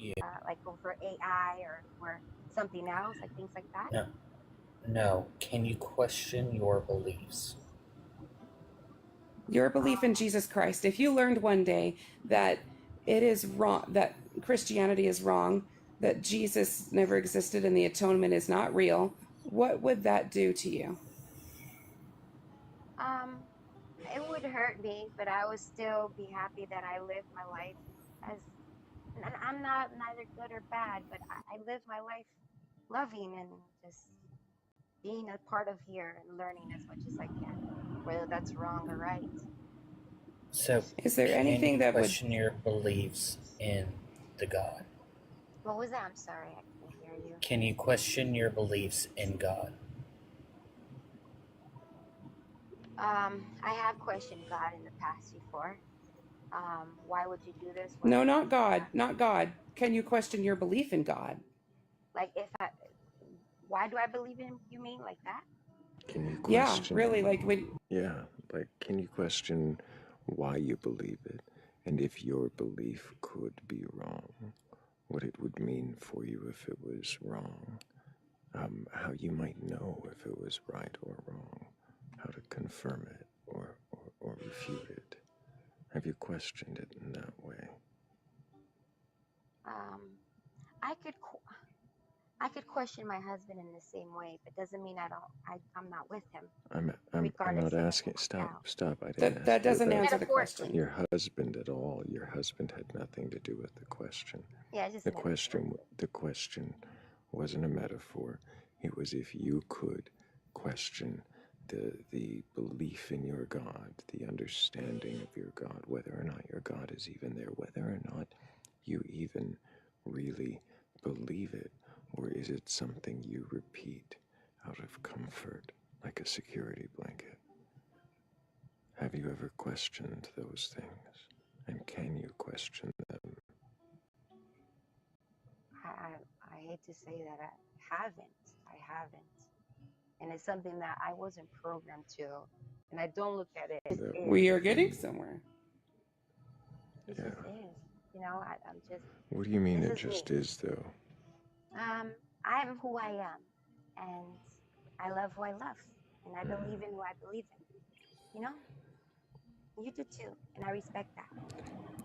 Yeah. like over AI or for something else, like things like that? No. No. Can you question your beliefs? Your belief in Um, Jesus Christ. If you learned one day that it is wrong, that Christianity is wrong, that Jesus never existed and the atonement is not real, what would that do to you? um, it would hurt me, but I would still be happy that I lived my life as, and I'm not neither good or bad, but I live my life loving and just being a part of here and learning as much as I can, whether that's wrong or right. So, Is there can anything you that would, question your beliefs in the God? What was that? I'm sorry, I couldn't hear you. Can you question your beliefs in God? I have questioned God in the past before. Why would you do this? Why no, would you not do God, that? not God. Can you question your belief in God? Like, why do I believe in you? Mean like that? Can you Yeah, question? really, like when, Yeah, like, can you question why you believe it? And if your belief could be wrong, what it would mean for you if it was wrong? How you might know if it was right or wrong? How to confirm it or refute it? Have you questioned it in that way? Um, I could I could question my husband in the same way, but doesn't mean I'm not with him, I'm regardless not if it asking. worked Stop, out. stop. I didn't that ask that you doesn't about answer the Metaphorically. question. your husband at all. Your husband had nothing to do with the question. Yeah, just The question, metaphorically. the question wasn't a metaphor. It was if you could question the belief in your God, the understanding of your God, whether or not your God is even there, whether or not you even really believe it, or is it something you repeat out of comfort, like a security blanket? Have you ever questioned those things? And can you question them? I hate to say that I haven't. I haven't. And it's something that I wasn't programmed to. And I don't look at it. It just That is. We are getting somewhere. It Yeah. just is. You know, I'm just, What do you mean this it is me. just is, though? I am who I am. And I love who I love. And I believe in who I believe in. You know, you do too. And I respect that.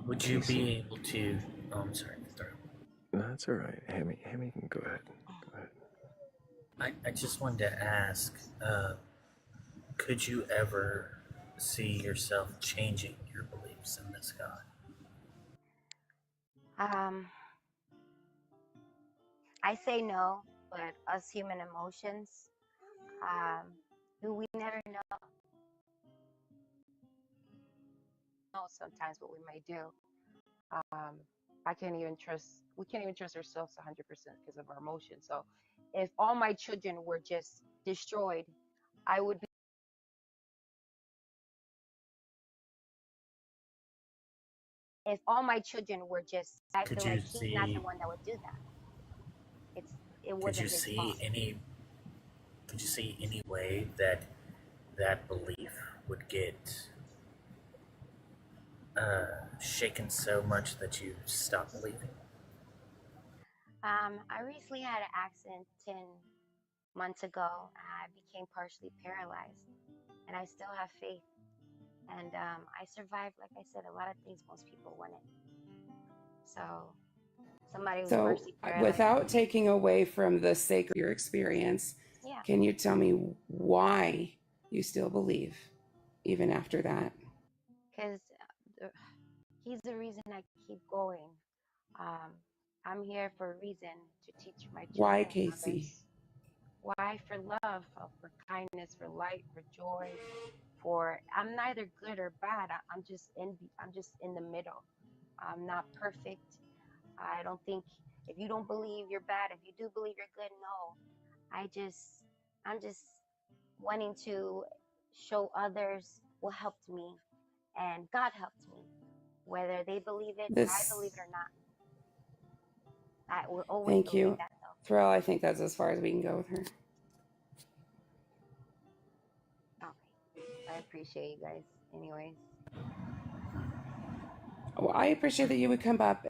Would you Casey. be able to? Oh, I'm sorry, Thrayle. No, that's all right. Hammy can go ahead. Go ahead. I just wanted to ask, could you ever see yourself changing your beliefs in this God? Um, I say no, but us human emotions, um, we never know sometimes what we may do. Um, I can't even trust, we can't even trust ourselves 100% because of our emotions. So if all my children were just destroyed, I would be, if all my children were just, I Could feel you like he's not the see? one that would do that. It's, it Could you wasn't his see fault. any? Could you see any way that that belief would get shaken so much that you stop believing? I recently had an accident 10 months ago. I became partially paralyzed and I still have faith. And I survived, like I said, a lot of things most people wouldn't. So somebody who's So, partially paralyzed, without taking away from the sake of your experience, yeah, can you tell me why you still believe, even after that? because he's the reason I keep going. Um, I'm here for a reason to teach my Why, children and Casey? others. Why? For love, for kindness, for light, for joy, for I'm neither good or bad. I'm just in the middle. I'm not perfect. I don't think if you don't believe you're bad, if you do believe you're good, no. I'm just wanting to show others what helped me and God helped me. Whether they believe it or I This, believe it or not. I will always thank believe you. that though. Thrayle, I think that's as far as we can go with her. Okay. I appreciate you guys. Anyways. Well, I appreciate that you would come up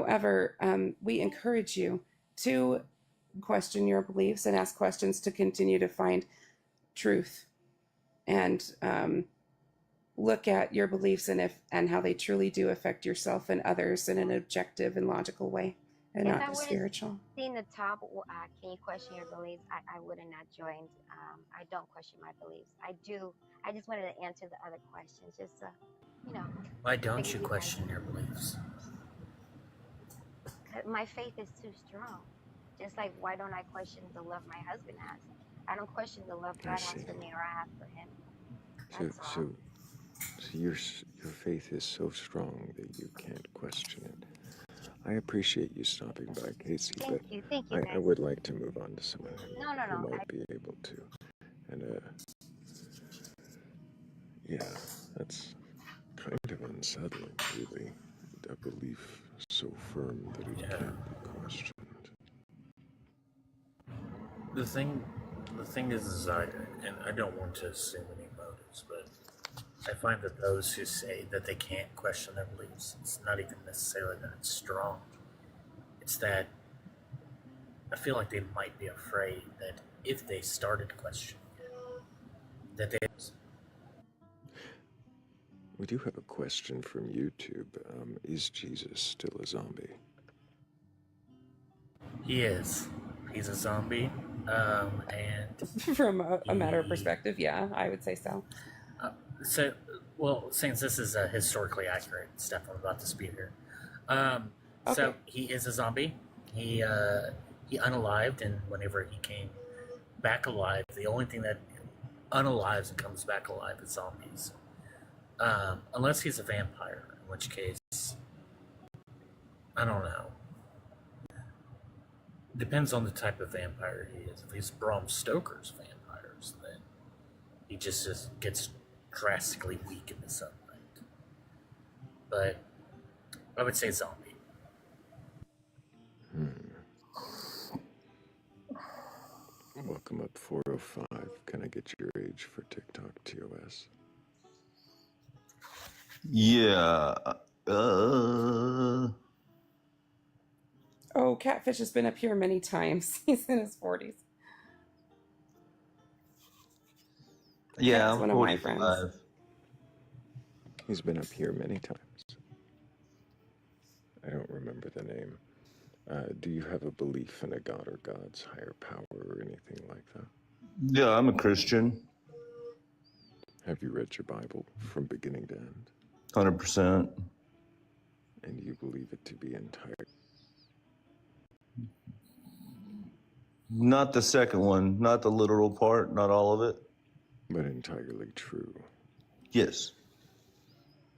However, we encourage you to question your beliefs and ask questions to continue to find truth and look at your beliefs and how they truly do affect yourself and others in an objective and logical way, and If not I just would have spiritual. seen the top, can you question your beliefs? I would have not joined. I don't question my beliefs. I do. I just wanted to answer the other questions. Just, you know, Why don't figured you you guys question your beliefs? my faith is too strong. Just like why don't I question the love my husband has? I don't question the love I God has see. for me or I have for him. So, That's all. so, so your faith is so strong that you can't question it. I appreciate you stopping by, Casey, but Thank you I guys. would like to move on to someone who No. might be able to. And yeah, that's kind of unsettling, really. A belief so firm that it Yeah. can't be questioned. The thing is and I don't want to assume any motives, but I find that those who say that they can't question their beliefs, it's not even necessarily that it's strong. It's that I feel like they might be afraid that if they started questioning it, that they We do have a question from YouTube. Is Jesus still a zombie? he is. He's a zombie, and From a matter of he perspective, yeah, I would say so. so well. Since this is historically accurate stuff I'm about to spew here, so Okay. he is a zombie. He unalived, and whenever he came back alive, the only thing that unalives and comes back alive is zombies. Unless he's a vampire, in which case, I don't know. Depends on the type of vampire he is. If he's Bram Stoker's vampires, then he just gets drastically weak in the sunlight. But I would say zombie. Welcome up 405. Can I get your age for TikTok TOS? Yeah. Oh, Catfish has been up here many times. He's in his 40s. Yeah, Cat's I'm one of my friends. 45. He's been up here many times. I don't remember the name. Do you have a belief in a god or gods higher power or anything like that? Yeah, I'm a Christian. Have you read your Bible from beginning to end? 100%. And you believe it to be entire? Not the second one, not the literal part, not all of it. But entirely true. Yes.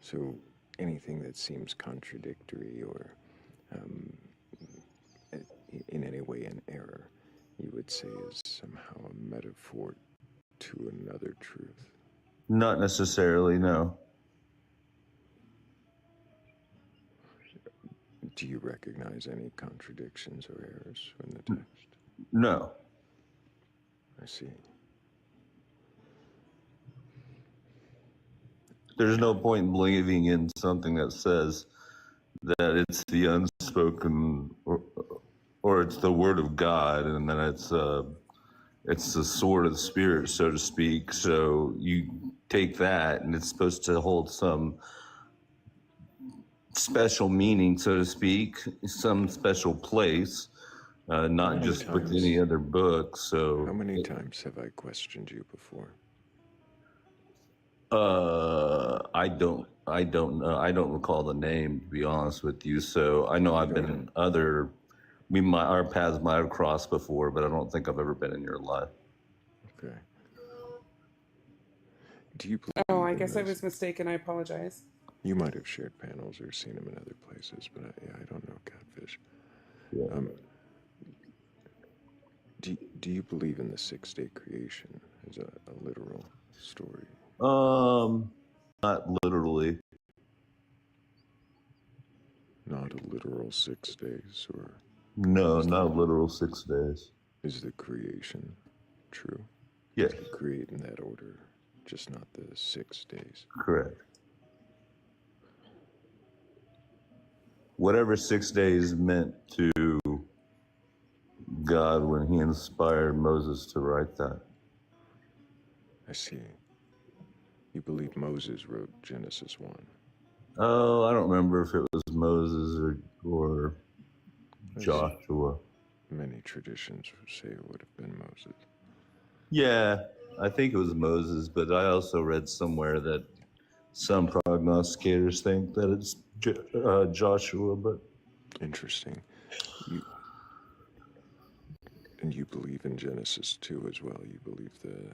So anything that seems contradictory or in any way an error, you would say is somehow a metaphor to another truth. Not necessarily, no. Do you recognize any contradictions or errors in the text? No. I see. There's no point in believing in something that says that it's the unspoken or it's the word of God, and then it's the sword of the spirit, so to speak. So you take that, and it's supposed to hold some special meaning, so to speak, some special place, not just with any other book. So How many times have I questioned you before? I don't know. I don't recall the name, to be honest with you. So I know I've been in other. Our paths might have crossed before, but I don't think I've ever been in your life. Okay. Do you believe? Oh, I guess I was mistaken. I apologize. You might have shared panels or seen him in other places, but I don't know Catfish. Yeah. Do you believe in the 6-day creation as a literal story? Not literally. Not a literal 6 days, or No, not a literal 6 days. is the creation true? Yes, You create in that order, just not the 6 days. correct. whatever 6 days meant to God when he inspired Moses to write that. I see. You believe Moses wrote Genesis 1. Oh, I don't remember if it was Moses or Joshua. Many traditions say it would have been Moses. Yeah, I think it was Moses, but I also read somewhere that some prognosticators think that it's Joshua, but Interesting. And you believe in Genesis 2 as well. You believe the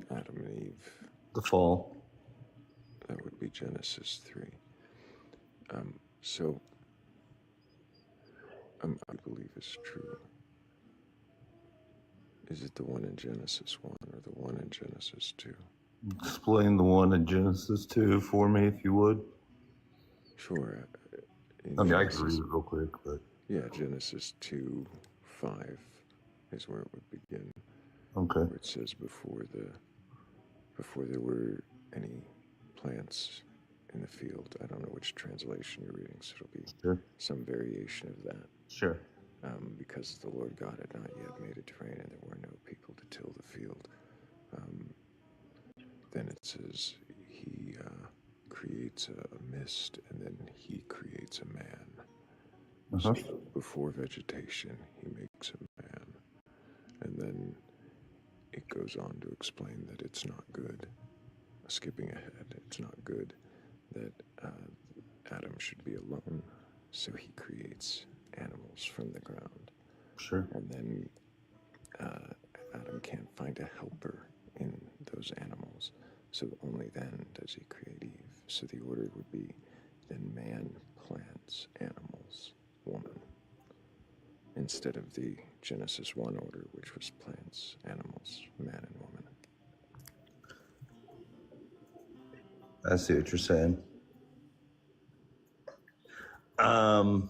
Adam and Eve. the fall. That would be Genesis 3. So I believe is true. Is it the one in Genesis 1 or the one in Genesis 2? Explain the one in Genesis 2 for me, if you would. Sure. I mean, I can read it real quick, but... Yeah, Genesis 2:5 is where it would begin. Okay. Where it says before there were any plants in the field. I don't know which translation you're reading, so it'll be some variation of that. Sure. Because the Lord God had not yet made it rain, and there were no people to till the field. Then it says he creates a mist, and then he creates a man. So before vegetation, he makes a man. And then it goes on to explain that it's not good. Skipping ahead, it's not good that Adam should be alone, so he creates animals from the ground. Sure. And then Adam can't find a helper in those animals, so only then does he create Eve. So the order would be then man, plants, animals, woman, instead of the Genesis 1 order, which was plants, animals, man, and woman. I see what you're saying. I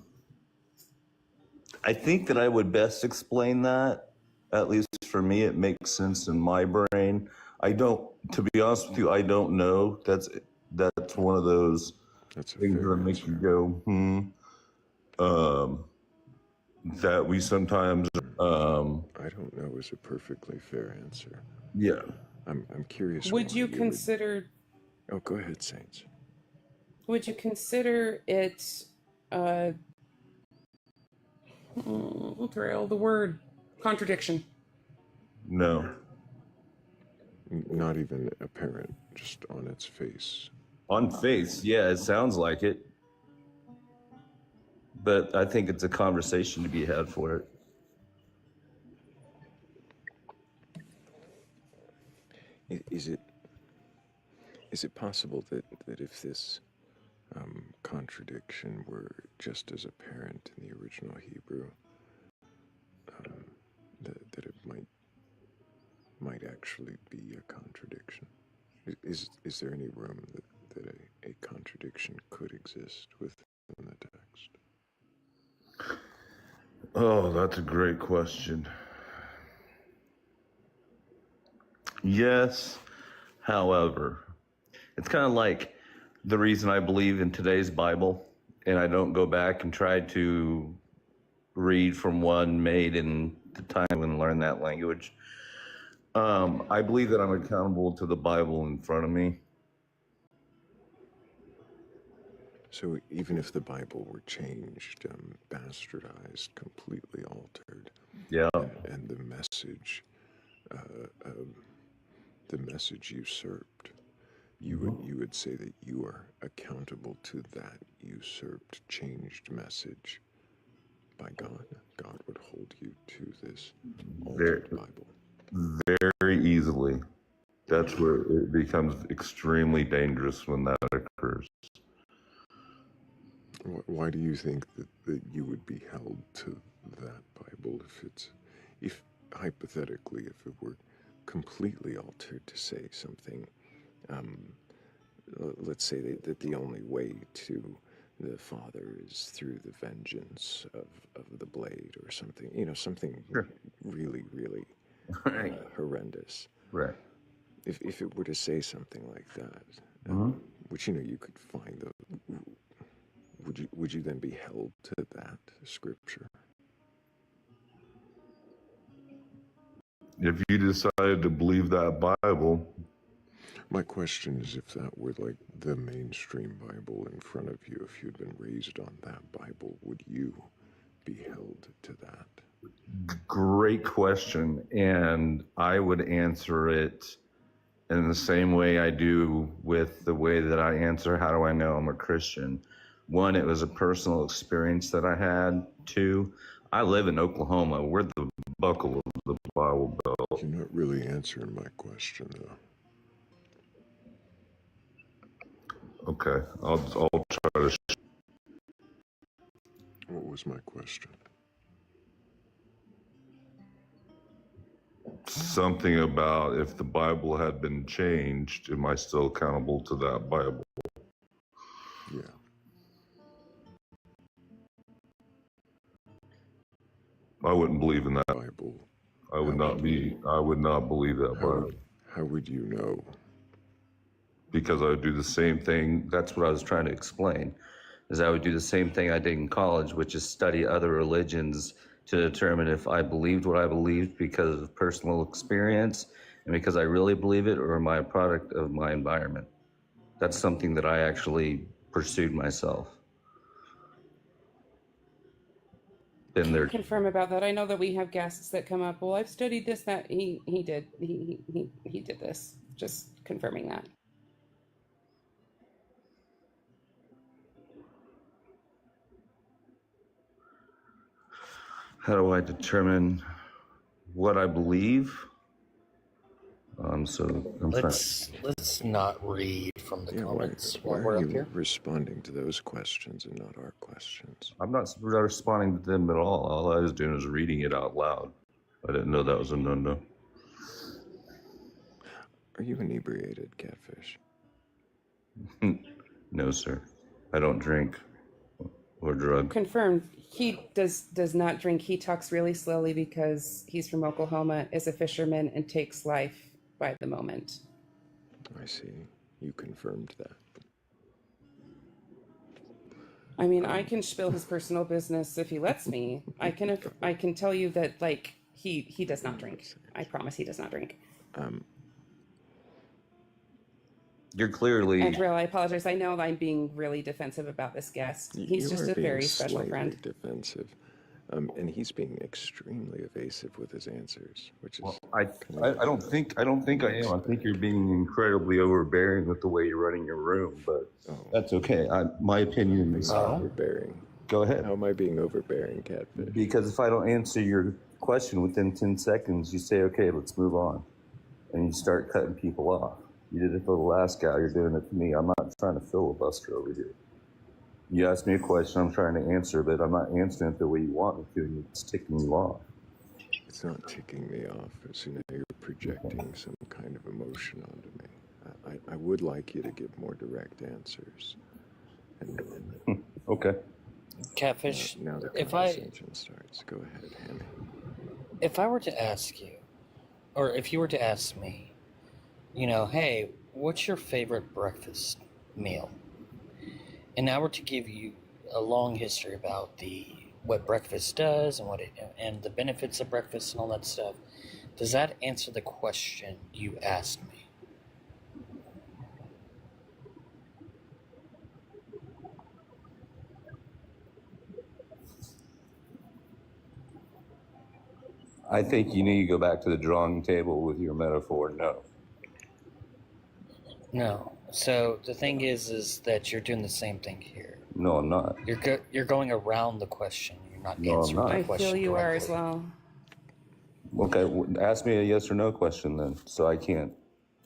think that I would best explain that. At least for me, it makes sense in my brain. To be honest with you, I don't know. That's one of those things that make you go, that we sometimes, I don't know is a perfectly fair answer. Yeah. I'm curious. Would you consider... Oh, go ahead, Saints. Would you consider it, Thrayle, the word contradiction? No. Not even apparent, just on its face. On face, yeah, it sounds like it. But I think it's a conversation to be had for it. Is it possible that if this contradiction were just as apparent in the original Hebrew, that it might actually be a contradiction? Is there any room that a contradiction could exist within the text? Oh, that's a great question. Yes, however, it's kind of like the reason I believe in today's Bible, and I don't go back and try to read from one made in the time and learn that language. I believe that I'm accountable to the Bible in front of me. So even if the Bible were changed, bastardized, completely altered, yeah, and the message usurped, you would say that you are accountable to that usurped, changed message by God. God would hold you to this altered Bible. Very easily. That's where it becomes extremely dangerous when that occurs. Why do you think that you would be held to that Bible if hypothetically, if it were completely altered to say something, let's say that the only way to the Father is through the vengeance of the blade or something, something really, really horrendous. Right. If it were to say something like that, which, you could find would you then be held to that scripture? If you decided to believe that Bible, My question is, if that were like the mainstream Bible in front of you, if you'd been raised on that Bible, would you be held to that? great question. And I would answer it in the same way I do with the way that I answer, how do I know I'm a Christian? One, it was a personal experience that I had. Two, I live in Oklahoma. We're the buckle of the Bible Belt. You're not really answering my question, though. Okay, I'll try to. What was my question? Something about if the Bible had been changed, am I still accountable to that Bible? Yeah. I wouldn't believe in that. Bible. I would not believe that Bible. How would you know? Because I would do the same thing. That's what I was trying to explain, is I would do the same thing I did in college, which is study other religions to determine if I believed what I believed because of personal experience and because I really believe it, or am I a product of my environment? That's something that I actually pursued myself. Been Can there. you confirm about that? I know that we have guests that come up. Well, I've studied this, that he did. He did this. Just confirming that. How do I determine what I believe? So I'm trying. Let's not read from the comments why while we're are up you here. responding to those questions and not our questions? I'm not responding to them at all. All I was doing was reading it out loud. I didn't know that was a no-no. Are you inebriated, Catfish? No, sir. I don't drink or drug. Confirmed. He does not drink. He talks really slowly because he's from Oklahoma, is a fisherman, and takes life by the moment. I see. You confirmed that. I mean, I can spill his personal business if he lets me. I can tell you that, like, he does not drink. I promise he does not drink. You're clearly. And Thrayle, I apologize. I know I'm being really defensive about this guest. He's just a very special friend. Defensive. And he's being extremely evasive with his answers, which is. Well, I don't think I am. I think you're being incredibly overbearing with the way you're running your room, but that's okay. My opinion is overbearing. Go ahead. How am I being overbearing, Catfish? Because if I don't answer your question within 10 seconds, you say, okay, let's move on. And you start cutting people off. You did it for the last guy. You're doing it to me. I'm not trying to filibuster over here. You asked me a question, I'm trying to answer, but I'm not answering it the way you want me to, and it's ticking you off. It's not ticking me off. So now you're projecting some kind of emotion onto me. I would like you to give more direct answers. Okay. Catfish, now the conversation starts. Go ahead, Hammy. If I were to ask you, or if you were to ask me, hey, what's your favorite breakfast meal? And I were to give you a long history about what breakfast does and the benefits of breakfast and all that stuff, does that answer the question you asked me? I think you need to go back to the drawing table with your metaphor. No. No. So the thing is that you're doing the same thing here. No, I'm not. You're going around the question. You're not No, answering I'm not. the I question. feel you are directly. as well. Okay, ask me a yes or no question then, so I can't.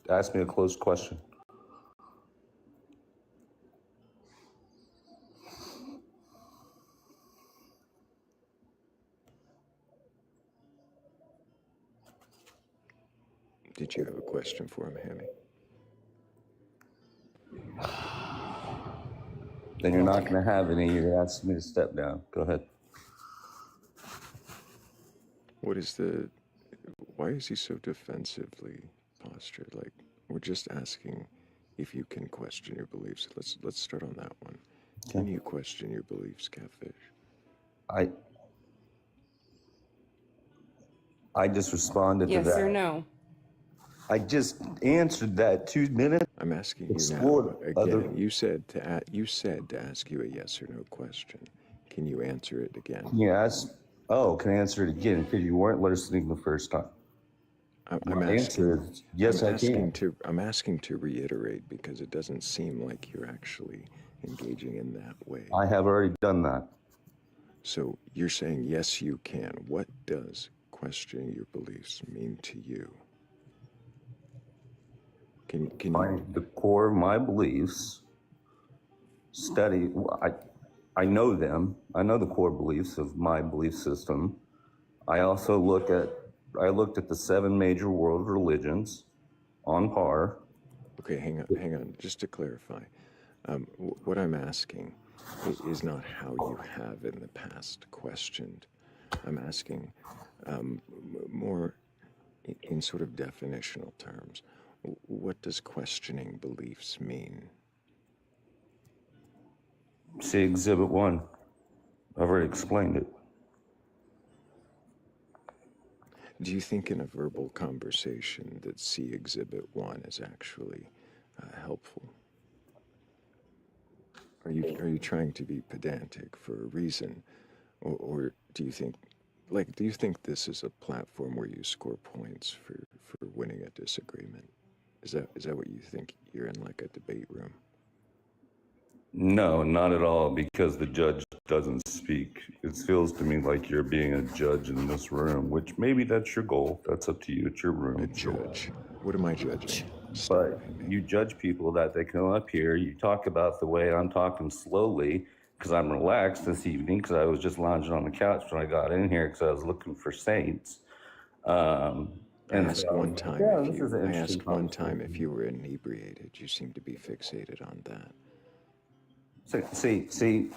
Ask me a closed question. Did you have a question for him, Hammy? Then you're not going to have any. You're asking me to step down. Go ahead. Why is he so defensively postured? Like, we're just asking if you can question your beliefs. Let's start on that one. Can you question your beliefs, Catfish? I just responded to Yes that. or no? I just answered that 2 minutes. I'm asking you Explored now other- again. You said to ask you a yes or no question. Can you answer it again? Yes. Oh, can I answer it again? Because you weren't listening the first time. I'm My answer asking. is yes, I'm I asking can. I'm asking to reiterate because it doesn't seem like you're actually engaging in that way. I have already done that. So you're saying yes, you can. What does questioning your beliefs mean to you? Can you? The core of my beliefs, I know them. I know the core beliefs of my belief system. I also looked at the 7 major world religions on par. Okay, hang on. Just to clarify, what I'm asking is not how you have in the past questioned. I'm asking more in sort of definitional terms. What does questioning beliefs mean? See Exhibit 1. I've already explained it. Do you think in a verbal conversation that see Exhibit 1 is actually helpful? Are you trying to be pedantic for a reason, or do you think this is a platform where you score points for winning a disagreement? Is that what you think? You're in like a debate room? No, not at all, because the judge doesn't speak. It feels to me like you're being a judge in this room, which maybe that's your goal. That's up to you. It's your room. A judge? What am I judging? But you judge people that they come up here. You talk about the way I'm talking slowly because I'm relaxed this evening because I was just lounging on the couch when I got in here because I was looking for saints. I asked one time if you were inebriated. You seem to be fixated on that. See,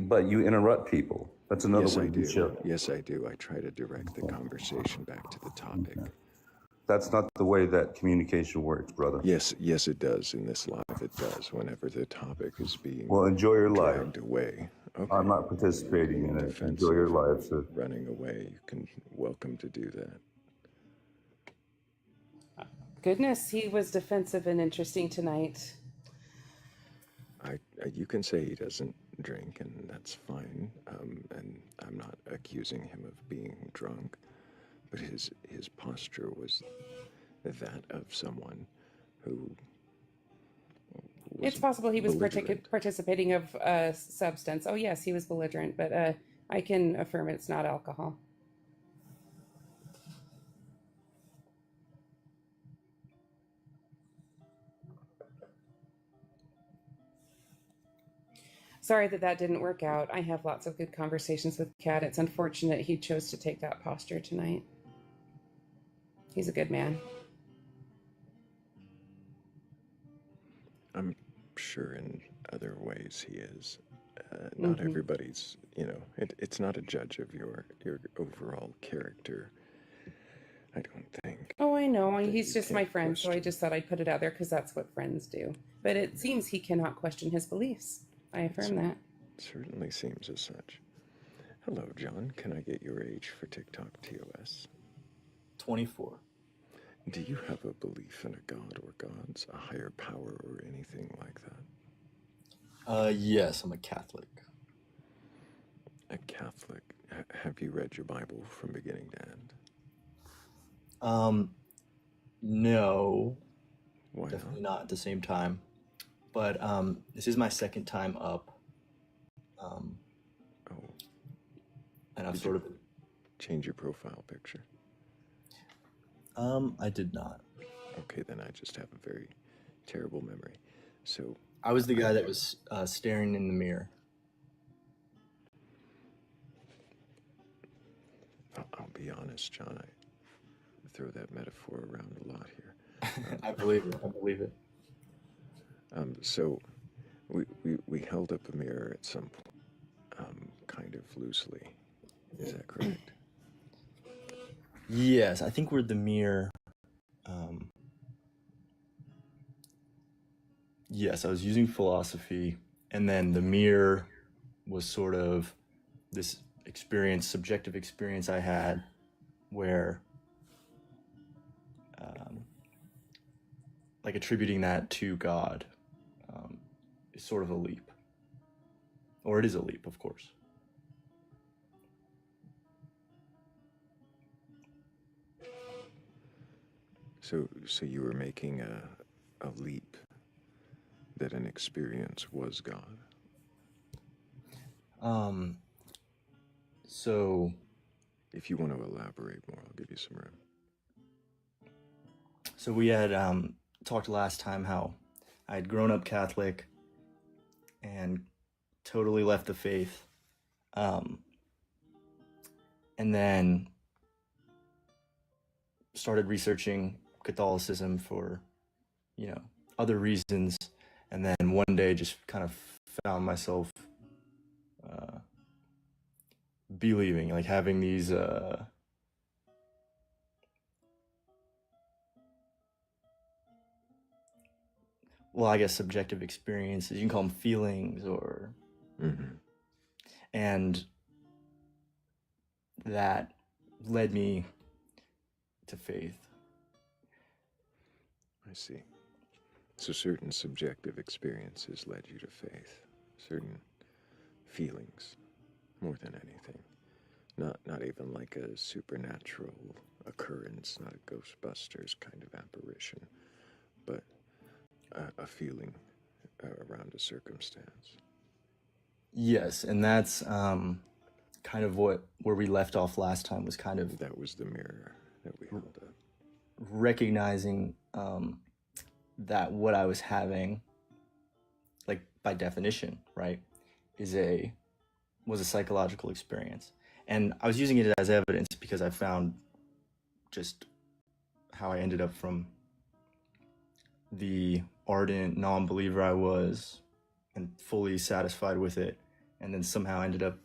but you interrupt people. That's another Yes, way I you do. show. Yes, I do. I try to direct the conversation back to the topic. That's not the way that communication works, brother. Yes, it does. In this live, it does. Whenever the topic is being enjoy your dragged life. away. Okay. I'm not participating in it. Enjoy your life, sir. Running away, you can welcome to do that. Goodness, he was defensive and interesting tonight. You can say he doesn't drink, and that's fine. And I'm not accusing him of being drunk, but his posture was that of someone who. It's possible he was belligerent. participating of substance. Oh yes, he was belligerent, but I can affirm it's not alcohol. Sorry that didn't work out. I have lots of good conversations with Kat. It's unfortunate he chose to take that posture tonight. He's a good man. I'm sure in other ways he is. Not everybody's, it's not a judge of your overall character, I don't think. Oh, I know. He's just my friend, so I just thought I'd put it out there because that's what friends do. But it seems he cannot question his beliefs. I affirm that. Certainly seems as such. Hello, John. Can I get your age for TikTok TOS? 24. Do you have a belief in a god or gods, a higher power, or anything like that? Yes, I'm a Catholic. A Catholic. Have you read your Bible from beginning to end? No. Why Definitely not at the same time. But this is my second time up. And I've sort of change your profile picture. I did not. Okay, then I just have a very terrible memory. So I was the guy that was staring in the mirror. I'll be honest, John. I throw that metaphor around a lot here. I believe it. So we held up a mirror at some point, kind of loosely. Is that correct? Yes, I think we're the mirror. Yes, I was using philosophy, And then the mirror was sort of this experience, subjective experience I had where like attributing that to God is sort of a leap. Or it is a leap, of course. So you were making a leap that an experience was God. So If you want to elaborate more, I'll give you some room. So we had talked last time how I had grown up Catholic and totally left the faith. And then started researching Catholicism for, other reasons. And then one day just kind of found myself believing, like having these well, I guess subjective experiences. You can call them feelings, or and that led me to faith. I see. So certain subjective experiences led you to faith. Certain feelings, more than anything. Not even like a supernatural occurrence, not a Ghostbusters kind of apparition, but a feeling around a circumstance. Yes, and that's kind of where we left off last time, was kind of That was the mirror that we held up. recognizing that what I was having, like by definition, right, was a psychological experience. And I was using it as evidence because I found just how I ended up from the ardent non-believer I was and fully satisfied with it, and then somehow ended up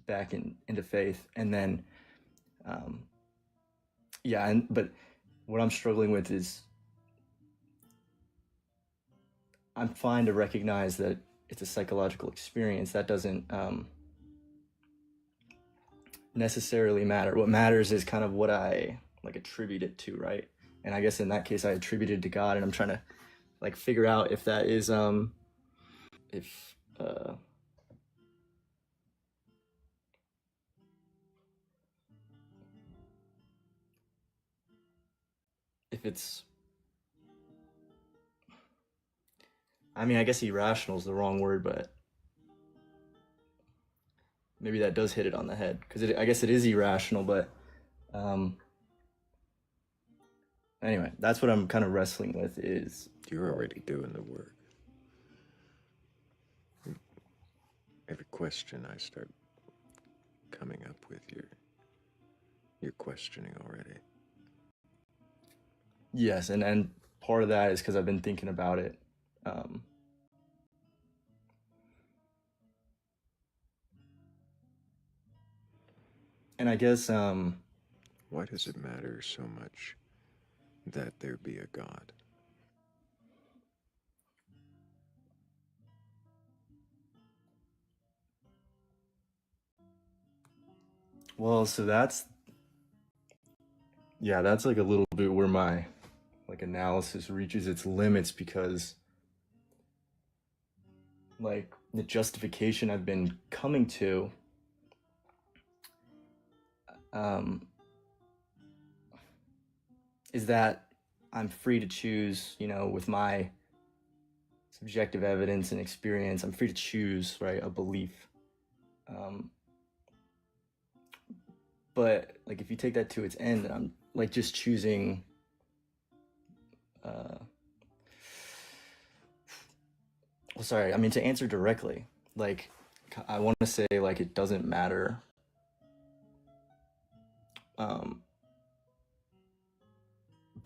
back into faith. And then but what I'm struggling with is I'm fine to recognize that it's a psychological experience. That doesn't necessarily matter. What matters is kind of what I attribute it to, right? And I guess in that case I attributed to God, and I'm trying to figure out if that is if it's, I mean, I guess irrational is the wrong word, but maybe that does hit it on the head, because I guess it is irrational, but anyway, that's what I'm kind of wrestling with. Is You're already doing the work. Every question I start coming up with, you're questioning already. yes, and part of that is because I've been thinking about it. And I guess Why does it matter so much that there be a God? well, so that's a little bit where my analysis reaches its limits, because the justification I've been coming to is that I'm free to choose, with my subjective evidence and experience, I'm free to choose, right, a belief. But if you take that to its end, I'm just choosing well, sorry, I mean, to answer directly, I want to say it doesn't matter but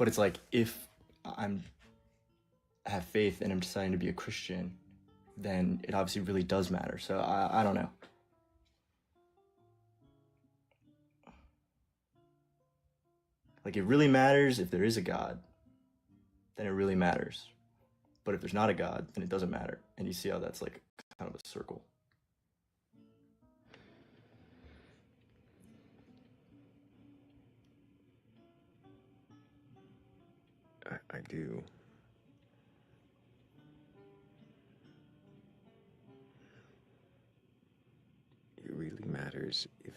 it's if I have faith and I'm deciding to be a Christian, then it obviously really does matter. So I don't know. It really matters if there is a God, then it really matters. But if there's not a God, then it doesn't matter. And you see how that's like kind of a circle. I do. It really matters if...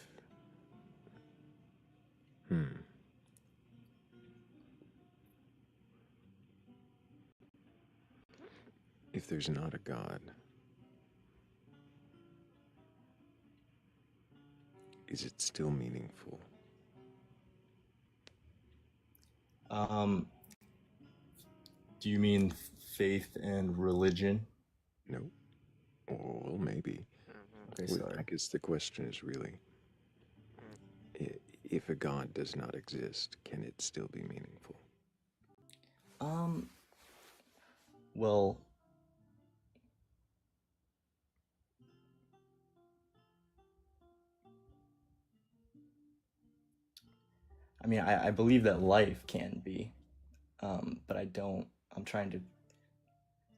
If there's not a God, is it still meaningful? Do you mean faith and religion? No. Well, maybe. Okay, Well, sorry. I guess the question is really, if a God does not exist, can it still be meaningful? Well, I mean, I believe that life can be, but I'm trying to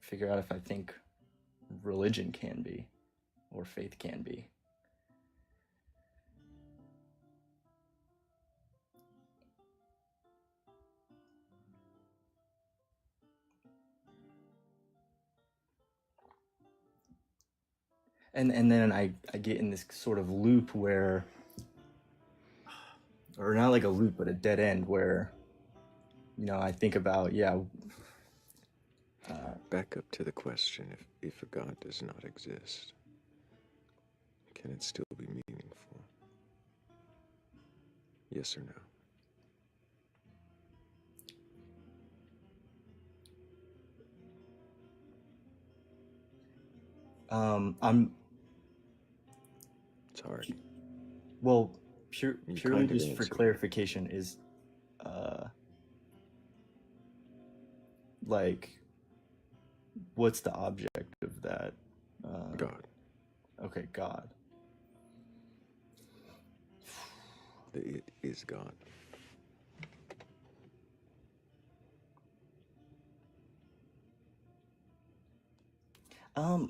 figure out if I think religion can be, or faith can be. And then I get in this sort of loop where, or not like a loop, but a dead end where, I think about, Back up to the question, if a God does not exist, can it still be meaningful? Yes or no? It's hard. well, You purely kind of just for answered. clarification is, like, what's the object of that? God. Okay, God. It is God.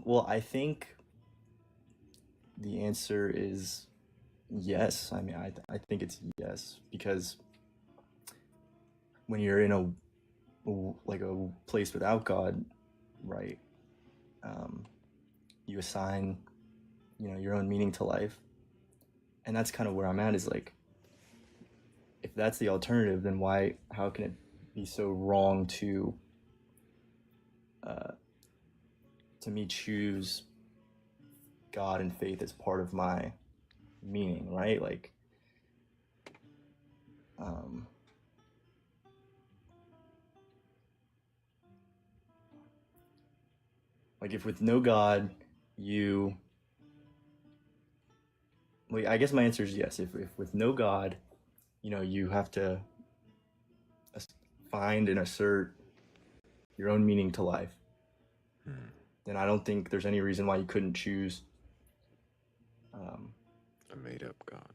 Well, I think the answer is yes. I mean, I think it's yes, because when you're in a place without God, right? You assign, your own meaning to life, and that's kind of where I'm at. Is like, if that's the alternative, then how can it be so wrong to me choose God and faith as part of my meaning, right? Like if with no God, I guess my answer is yes. If with no God, you have to find and assert your own meaning to life, then I don't think there's any reason why you couldn't choose A made-up God.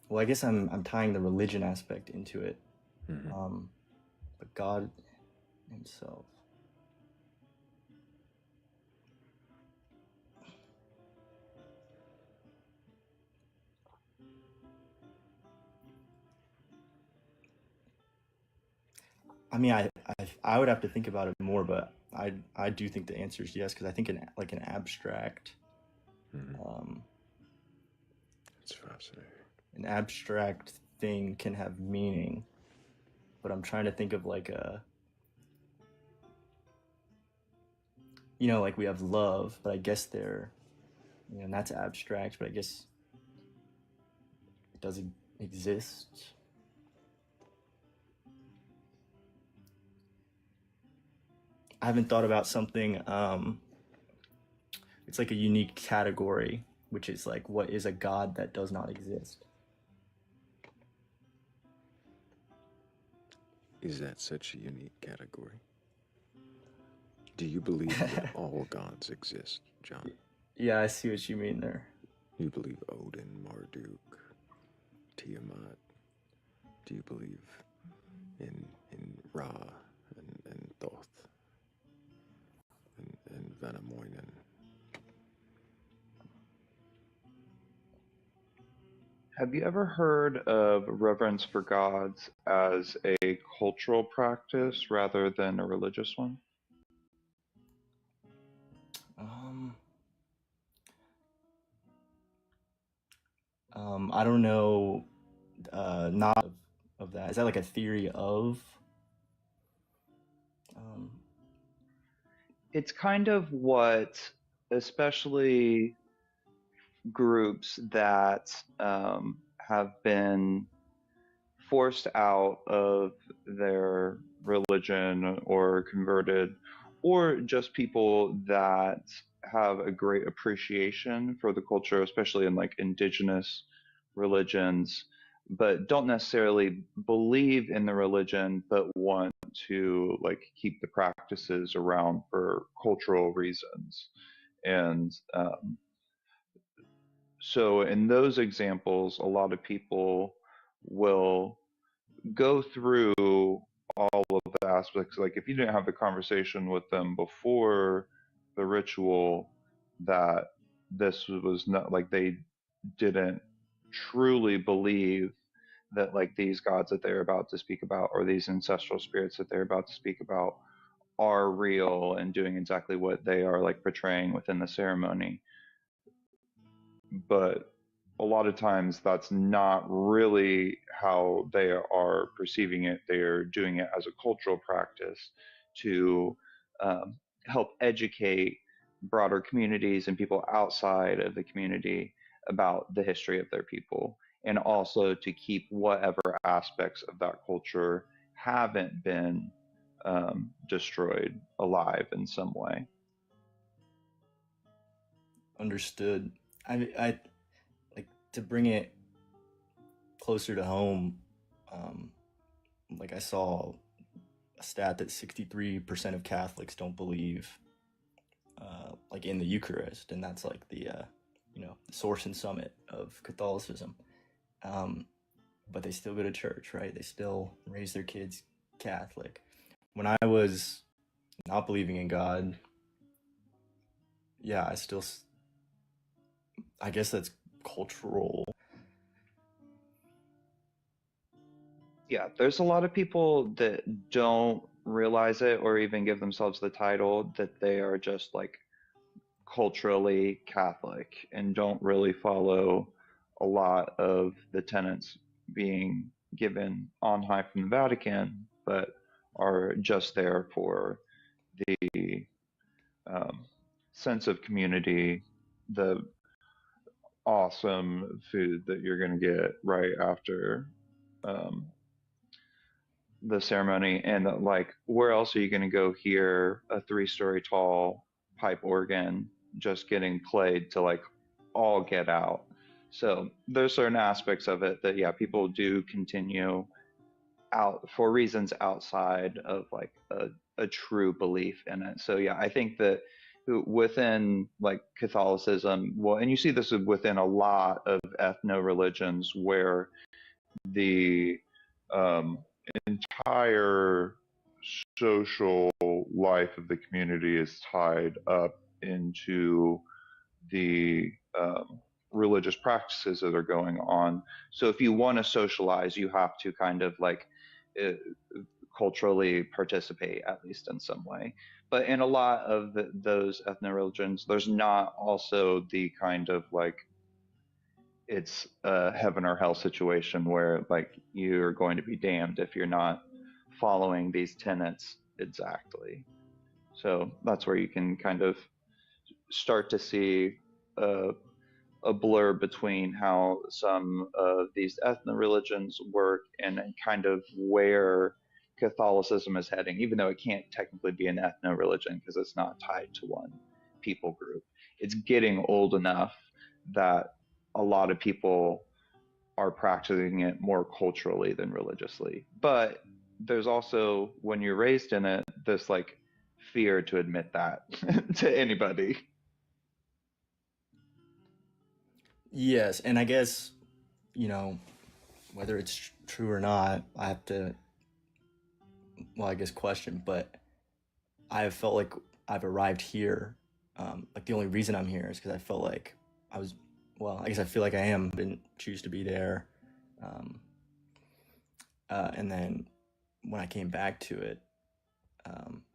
Well, I guess I'm tying the religion aspect into it, but God Himself. I mean, I would have to think about it more, but I do think the answer is yes, because I think an abstract, It's fascinating. an abstract thing can have meaning, but I'm trying to think of like like we have love, but I guess and that's abstract, but I guess it doesn't exist. I haven't thought about something. It's like a unique category, which is like, what is a God that does not exist? Is that such a unique category? Do you believe that all gods exist, John? Yeah, I see what you mean there. You believe Odin, Marduk, Tiamat? Do you believe in Ra and Thoth and Vanamoinen. Have you ever heard of reverence for gods as a cultural practice rather than a religious one? Um, I don't know. Not of that. Is that like a theory of? Um, It's kind of what, especially groups that have been forced out of their religion or converted, or just people that have a great appreciation for the culture, especially in like indigenous religions, but don't necessarily believe in the religion, but want to like keep the practices around for cultural reasons. And so in those examples, a lot of people will go through all of the aspects. Like if you didn't have the conversation with them before the ritual, that this was not like they didn't truly believe that like these gods that they're about to speak about or these ancestral spirits that they're about to speak about are real and doing exactly what they are like portraying within the ceremony. But a lot of times that's not really how they are perceiving it. They are doing it as a cultural practice to um, help educate broader communities and people outside of the community about the history of their people, and also to keep whatever aspects of that culture haven't been destroyed alive in some way. Understood. I like to bring it closer to home. Um, like I saw a stat that 63% of Catholics don't believe like in the Eucharist, and that's like the the source and summit of Catholicism. But they still go to church, right? They still raise their kids Catholic. When I was not believing in God, yeah, I guess that's cultural. Yeah, there's a lot of people that don't realize it or even give themselves the title that they are just like culturally Catholic and don't really follow a lot of the tenets being given on high from the Vatican, but are just there for the um, sense of community, the awesome food that you're going to get right after um, the ceremony, and like where else are you going to go hear a 3-story tall pipe organ just getting played to like all get out? So there's certain aspects of it that yeah, people do continue out for reasons outside of like a true belief in it. So yeah, I think that within like Catholicism, well, and you see this within a lot of ethno religions where the um, entire social life of the community is tied up into the religious practices that are going on. So if you want to socialize, you have to kind of like uh, culturally participate, at least in some way. But in a lot of those ethno religions, there's not also the kind of like it's a heaven or hell situation where like you're going to be damned if you're not following these tenets exactly. So that's where you can kind of start to see a, a blur between how some of these ethno religions work and kind of where Catholicism is heading, even though it can't technically be an ethno religion because it's not tied to one people group. It's getting old enough that a lot of people are practicing it more culturally than religiously. But there's also, when you're raised in it, this like fear to admit that to anybody. Yes, and I guess whether it's true or not, I have to well, I guess question, but I felt like I've arrived here. Like the only reason I'm here is because I felt like I was, well, I guess I feel like I am, didn't choose to be there. Um, and then when I came back to it,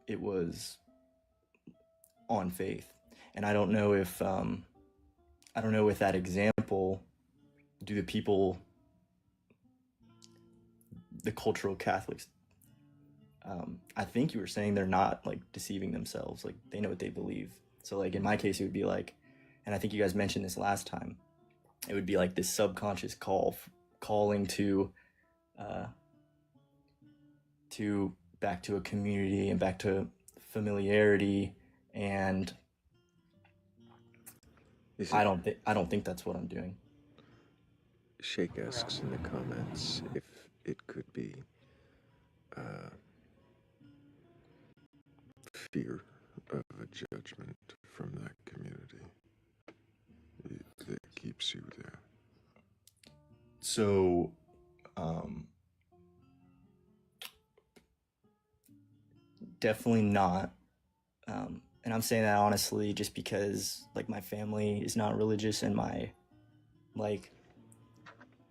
it was on faith. And I don't know if, I don't know with that example, do the people, the cultural Catholics, I think you were saying they're not like deceiving themselves. Like they know what they believe. So like in my case, it would be like, and I think you guys mentioned this last time, it would be like this subconscious calling to back to a community and back to familiarity. And I don't think that's what I'm doing. Shake asks in the comments if it could be fear of a judgment from that community that keeps you there. So, definitely not. And I'm saying that honestly, just because like my family is not religious and my like.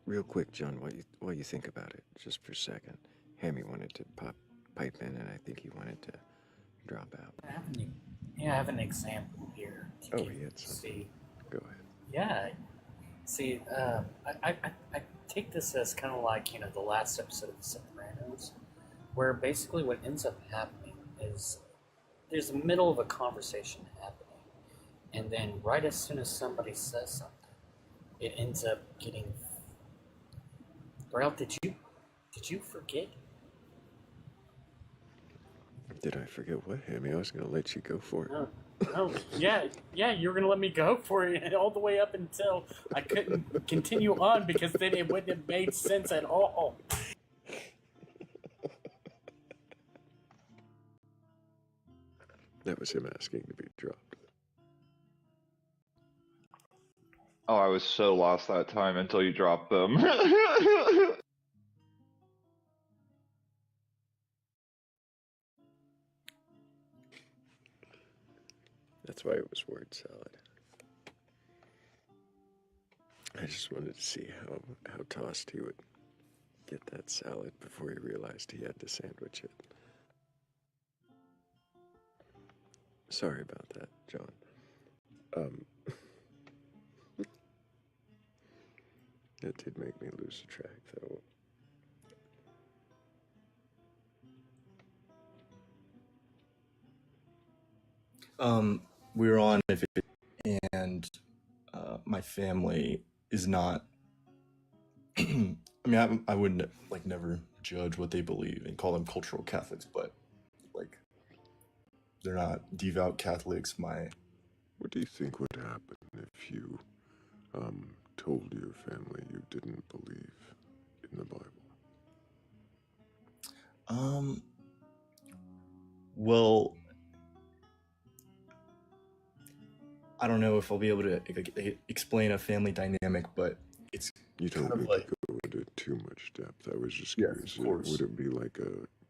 Real quick, John, while you think about it, just for a second, Hammy wanted to pipe in, and I think he wanted to drop out. I have an example here. Oh, he had something. See, Go ahead. yeah. See, I take this as kind of like the last episode of The Sopranos, where basically what ends up happening is there's the middle of a conversation happening, and then right as soon as somebody says something, it ends up getting. Thrayle, did you forget? Did I forget what, Hammy? I was going to let you go for it. No, yeah, you were going to let me go for it all the way up until I couldn't continue on because then it wouldn't have made sense at all. That was him asking to be dropped. Oh, I was so lost that time until you dropped them. That's why it was word salad. I just wanted to see how tossed he would get that salad before he realized he had to sandwich it. Sorry about that, John. That did make me lose track, though. We were on if it, and my family is not. I mean, I wouldn't like never judge what they believe and call them cultural Catholics, but like they're not devout Catholics. What do you think would happen if you told your family you didn't believe in the Bible? Well, I don't know if I'll be able to explain a family dynamic, but it's You don't kind of need like, to go into too much depth. I was just yes, curious. of course. Would it be like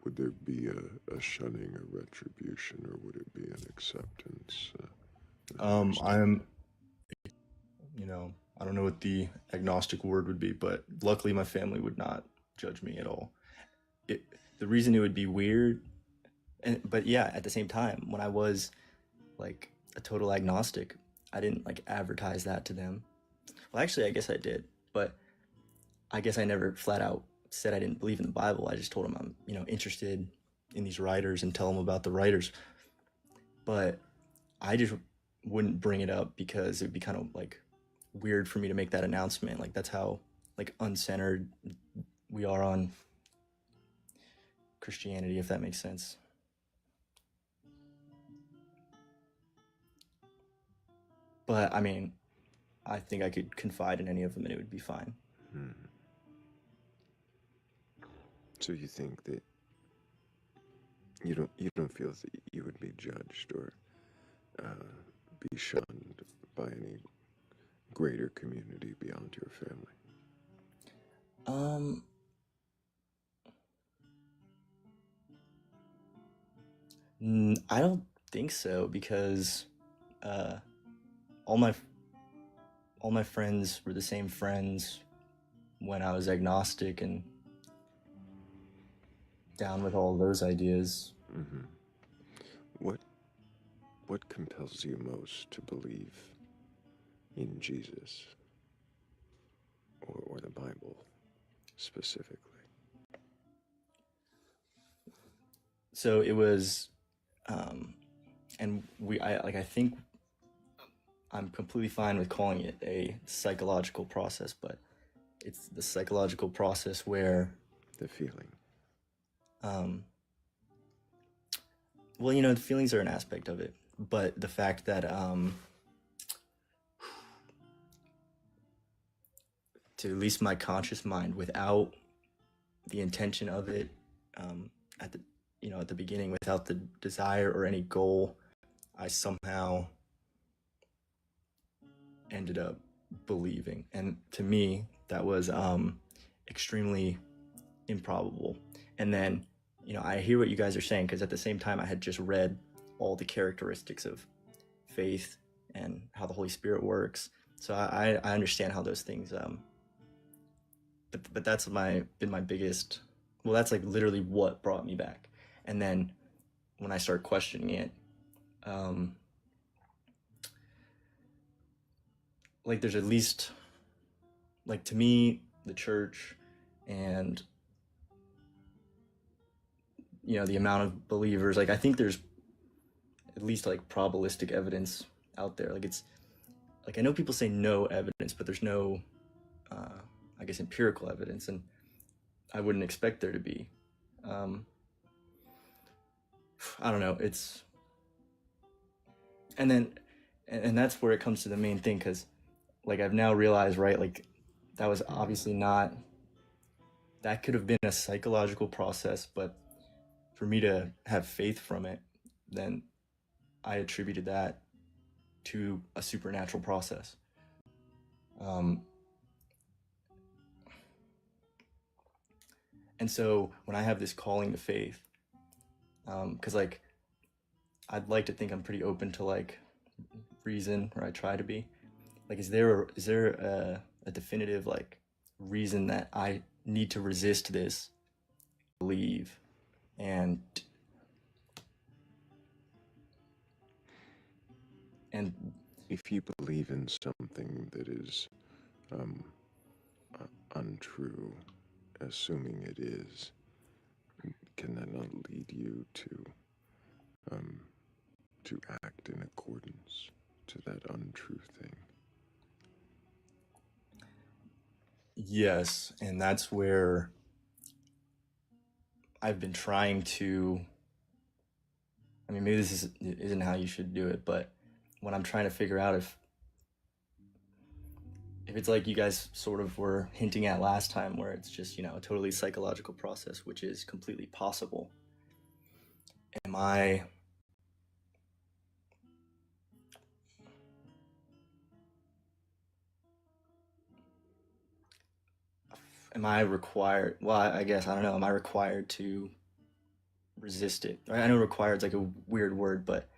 would there be a shunning, a retribution, or would it be an acceptance? I'm, I don't know what the agnostic word would be, but luckily my family would not judge me at all. The reason it would be weird, but yeah, at the same time, when I was like a total agnostic, I didn't like advertise that to them. Well, actually, I guess I did, but I guess I never flat out said I didn't believe in the Bible. I just told them I'm, interested in these writers and tell them about the writers. But I just wouldn't bring it up because it would be kind of like weird for me to make that announcement. Like that's how like uncentered we are on Christianity, if that makes sense. But I mean, I think I could confide in any of them and it would be fine. So you think that you don't feel that you would be judged or be shunned by any greater community beyond your family? I don't think so, because uh, all my all my friends were the same friends when I was agnostic and down with all those ideas. Hmm. What what compels you most to believe in Jesus or the Bible specifically? So it was, and I think I'm completely fine with calling it a psychological process, but it's the psychological process where, The feeling. um, well, you know, the feelings are an aspect of it, but the fact that, to at least my conscious mind, without the intention of it, at the at the beginning, without the desire or any goal, I somehow ended up believing, and to me that was extremely improbable. And then, I hear what you guys are saying, because at the same time I had just read all the characteristics of faith and how the Holy Spirit works, so I understand how those things, but that's been my biggest, well, that's like literally what brought me back. And then when I start questioning it, um like there's at least, like, to me, the church and the amount of believers, like, I think there's at least like probabilistic evidence out there. Like, it's like, I know people say no evidence, but there's no, I guess, empirical evidence, and I wouldn't expect there to be. um I don't know, it's, and then, and that's where it comes to the main thing, because, like, I've now realized, right, like, that was obviously not, that could have been a psychological process, but for me to have faith from it, then I attributed that to a supernatural process. Um, and so when I have this calling to faith, because, like, I'd like to think I'm pretty open to, like, reason, or I try to be. Like, is there a definitive, like, reason that I need to resist this, believe, and and If you believe in something that is um, untrue, assuming it is, can that not lead you um, to act in accordance to that untrue thing? yes, and that's where I've been trying to. I mean, maybe this isn't how you should do it, but when I'm trying to figure out if it's like you guys sort of were hinting at last time, where it's just, a totally psychological process, which is completely possible. Am I required? Well, I guess I don't know. Am I required to resist it? I know required is like a weird word, but,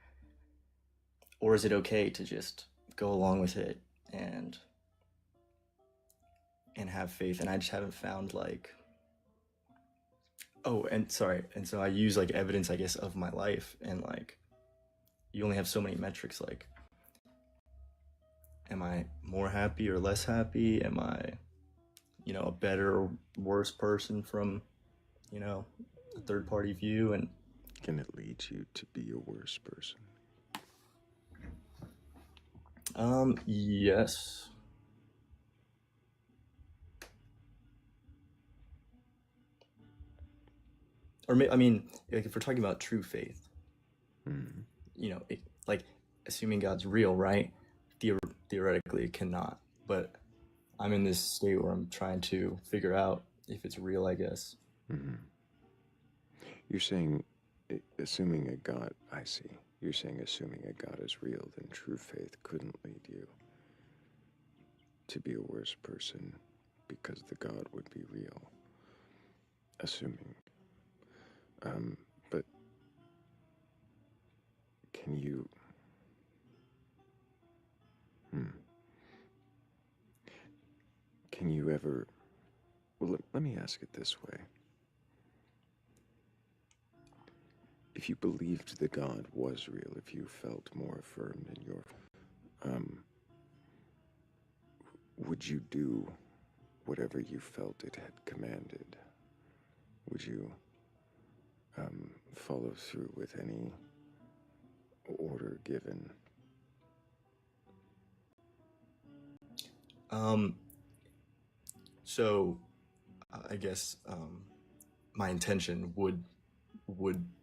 or is it okay to just go along with it and have faith? And I just haven't found, like, oh, and sorry, and so I use, like, evidence, I guess, of my life, and, like, you only have so many metrics. Like, am I more happy or less happy? Am I, a better or worse person from, a third party view? And Can it lead you to be a worse person? yes. Or I mean, like, if we're talking about true faith, Hmm. like, assuming God's real, right? Theoretically, it cannot. But I'm in this state where I'm trying to figure out if it's real, I guess. Hmm. You're saying, assuming a God, I see. You're saying assuming a God is real, then true faith couldn't lead you to be a worse person because the God would be real. Assuming. But Can you... Can you ever... Well, let me ask it this way. If you believed that God was real, if you felt more affirmed in your... would you do whatever you felt it had commanded? Would you follow through with any order given? So I guess my intention would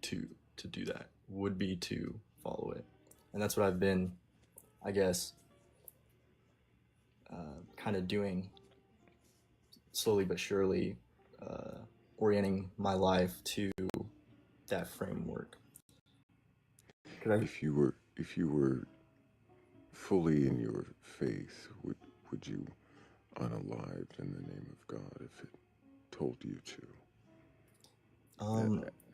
to do that, would be to follow it. And that's what I've been, I guess, kind of doing slowly but surely, orienting my life to that framework. If you were fully in your faith, would you unalive in the name of God if it told you to?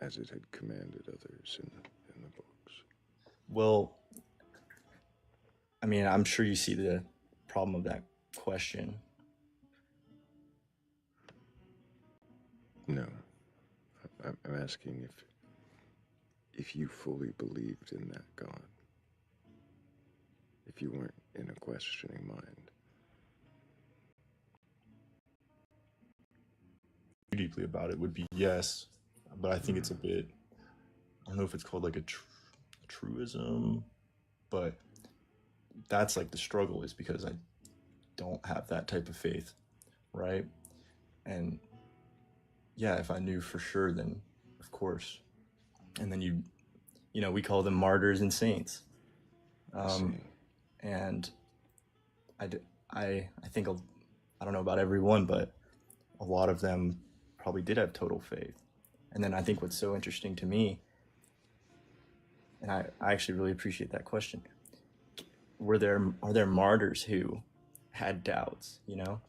As it had commanded others in the books. Well, I mean, I'm sure you see the problem of that question. No. I'm asking if you fully believed in that God. If you weren't in a questioning mind. Deeply about it would be yes, but I think it's a bit, I don't know if it's called like a truism, but that's like the struggle, is because I don't have that type of faith, right? And yeah, if I knew for sure, then of course. And then you know, we call them martyrs and saints. And I think, I don't know about everyone, but a lot of them probably did have total faith. And then I think what's so interesting to me, and I actually really appreciate that question, are there martyrs who had doubts, you know?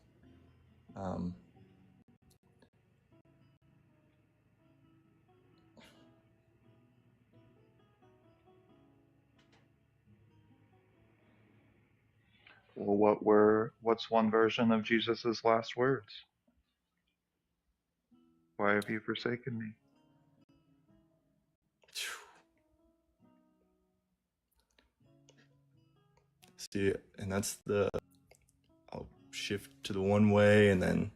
Well, what's one version of Jesus's last words? Why have you forsaken me? See, and that's I'll shift to the one way and then.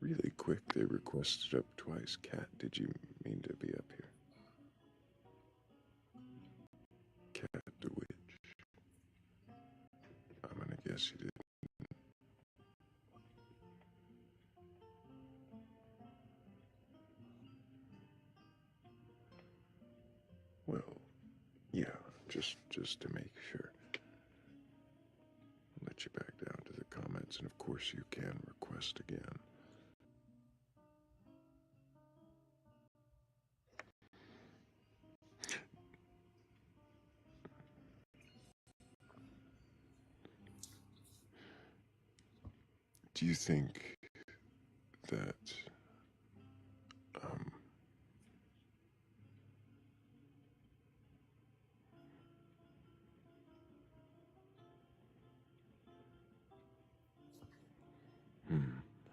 Really quick, they requested up twice. Cat, did you mean to be up here? Cat the witch. I'm gonna guess you did. Well, yeah, just to make sure. I'll let you back down to the comments, and of course you can request again. Do you think that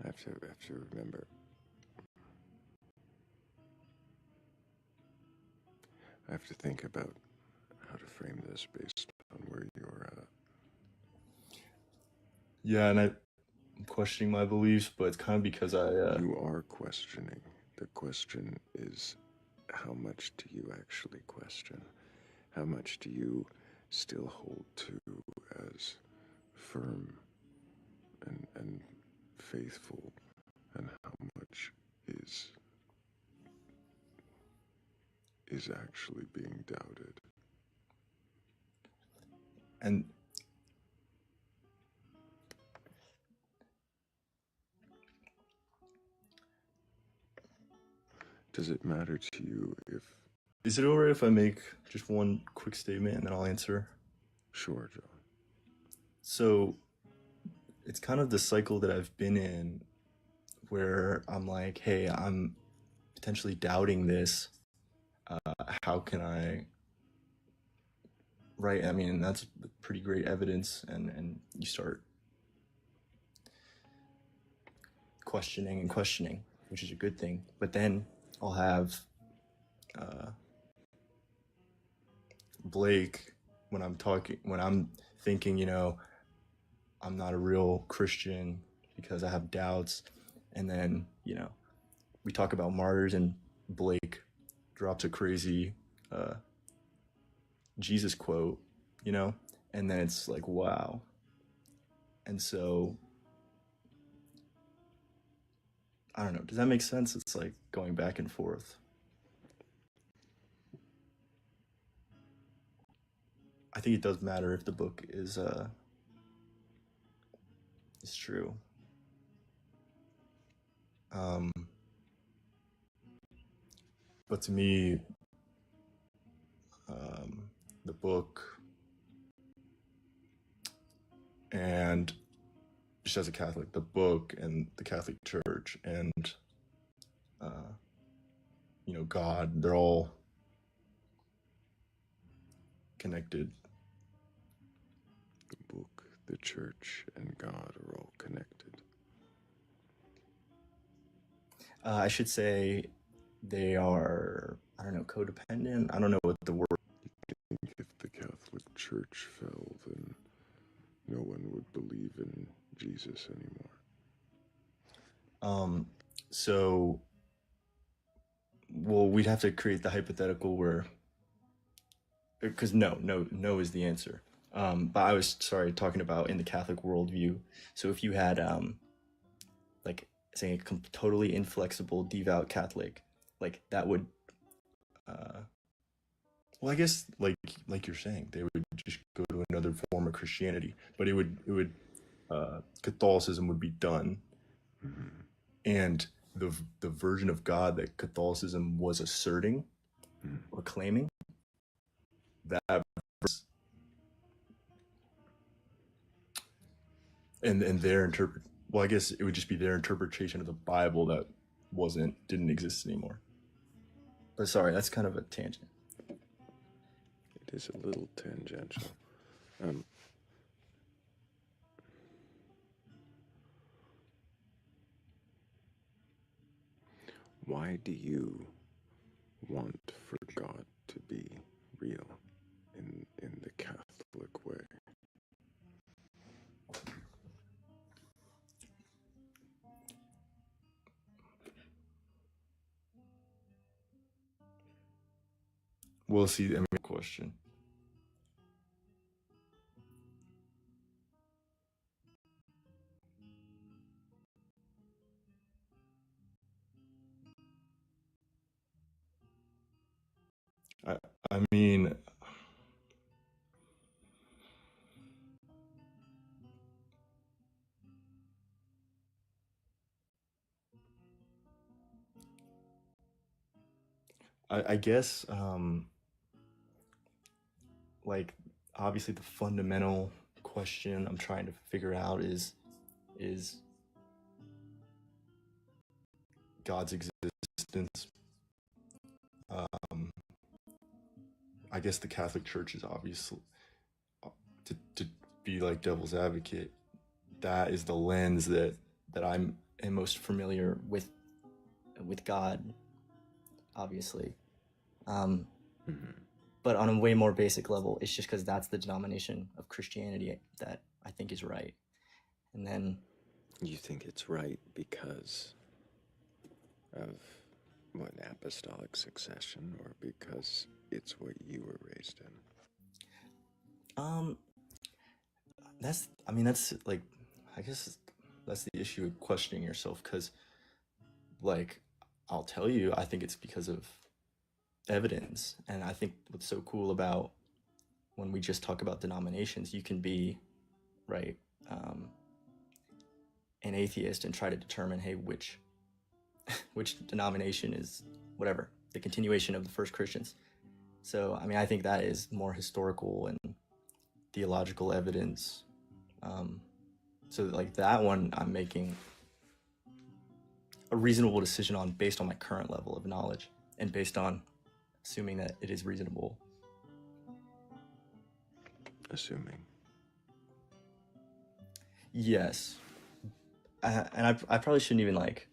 I have to remember. I have to think about how to frame this based on where you're at. Yeah, and I'm questioning my beliefs, but it's kind of because You are questioning. The question is, how much do you actually question? How much do you still hold to as firm and faithful, and how much is actually being doubted? and Does it matter to you if... Is it alright if I make just one quick statement and then I'll answer? Sure, John. So it's kind of the cycle that I've been in, where I'm like, hey, I'm potentially doubting this how can I, right? I mean, that's pretty great evidence, and you start questioning and questioning, which is a good thing. But then I'll have Blake when I'm thinking, you know, I'm not a real Christian because I have doubts. And then, you know, we talk about martyrs and Blake drops a crazy Jesus quote, you know, and then it's like, wow. And so, I don't know, does that make sense? It's like going back and forth. I think it does matter if the book is true. But to me, the book and just as a Catholic, the book and the Catholic Church and you know, God, they're all connected. The book, the church, and God are all connected. I should say they are, I don't know, codependent. I don't know what the word. If the Catholic Church fell, then no one would believe in Jesus anymore. So, well, we'd have to create the hypothetical where, because no is the answer. But I was talking about in the Catholic worldview. So if you had, like, saying a totally inflexible, devout Catholic, like that would, Well, I guess like you're saying, they would just go to another form of Christianity, but it would Catholicism would be done, and the version of God that Catholicism was asserting or claiming, that and their well, I guess it would just be their interpretation of the Bible that didn't exist anymore. But sorry, that's kind of a tangent. It is a little tangential. Why do you want for God to be real in the Catholic way? We'll see. I mean, question. I mean, I guess like obviously the fundamental question I'm trying to figure out is God's existence. I guess the Catholic Church is obviously, to be like devil's advocate, that is the lens that I'm most familiar with God, obviously. But on a way more basic level, it's just because that's the denomination of Christianity that I think is right. And then You think it's right because of what, apostolic succession, or because it's what you were raised in? that's like, I guess that's the issue of questioning yourself, because like, I'll tell you, I think it's because of evidence. And I think what's so cool about when we just talk about denominations, you can be, right, an atheist and try to determine, hey, which denomination is whatever, the continuation of the first Christians. So, I mean, I think that is more historical and theological evidence. So like that one, I'm making a reasonable decision on based on my current level of knowledge and based on assuming that it is reasonable. Assuming. Yes. I probably shouldn't even like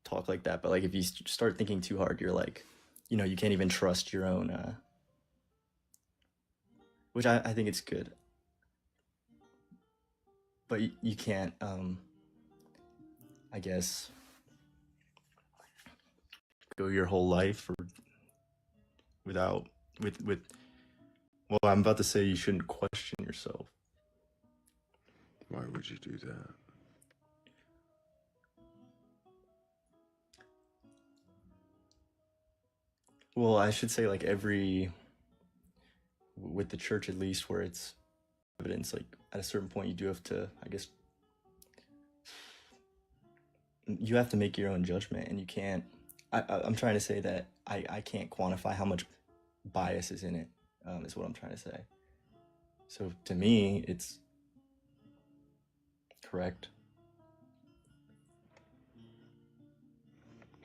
talk like that, but like if you start thinking too hard, you're like, you can't even trust your own, which I think it's good. But you can't, I guess, go your whole life without, well, I'm about to say you shouldn't question yourself. Why would you do that? Well, I should say like with the church at least, where it's evidence, like at a certain point you do have to, I guess, you have to make your own judgment, and you can't, I'm trying to say that I can't quantify how much bias is in it, is what I'm trying to say. So to me, it's correct.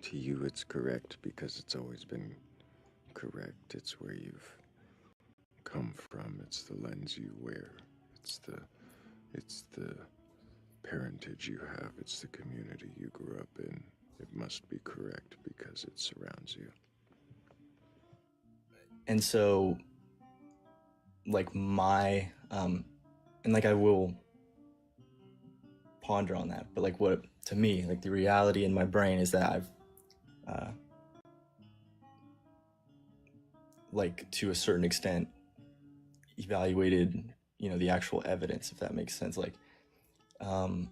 To you, it's correct because it's always been correct. It's where you've come from. It's the lens you wear. It's the parentage you have. It's the community you grew up in. It must be correct because it surrounds you. And so, like my, and like I will ponder on that, but like what, to me, like the reality in my brain is that I've, like to a certain extent, evaluated, the actual evidence, if that makes sense. Like, I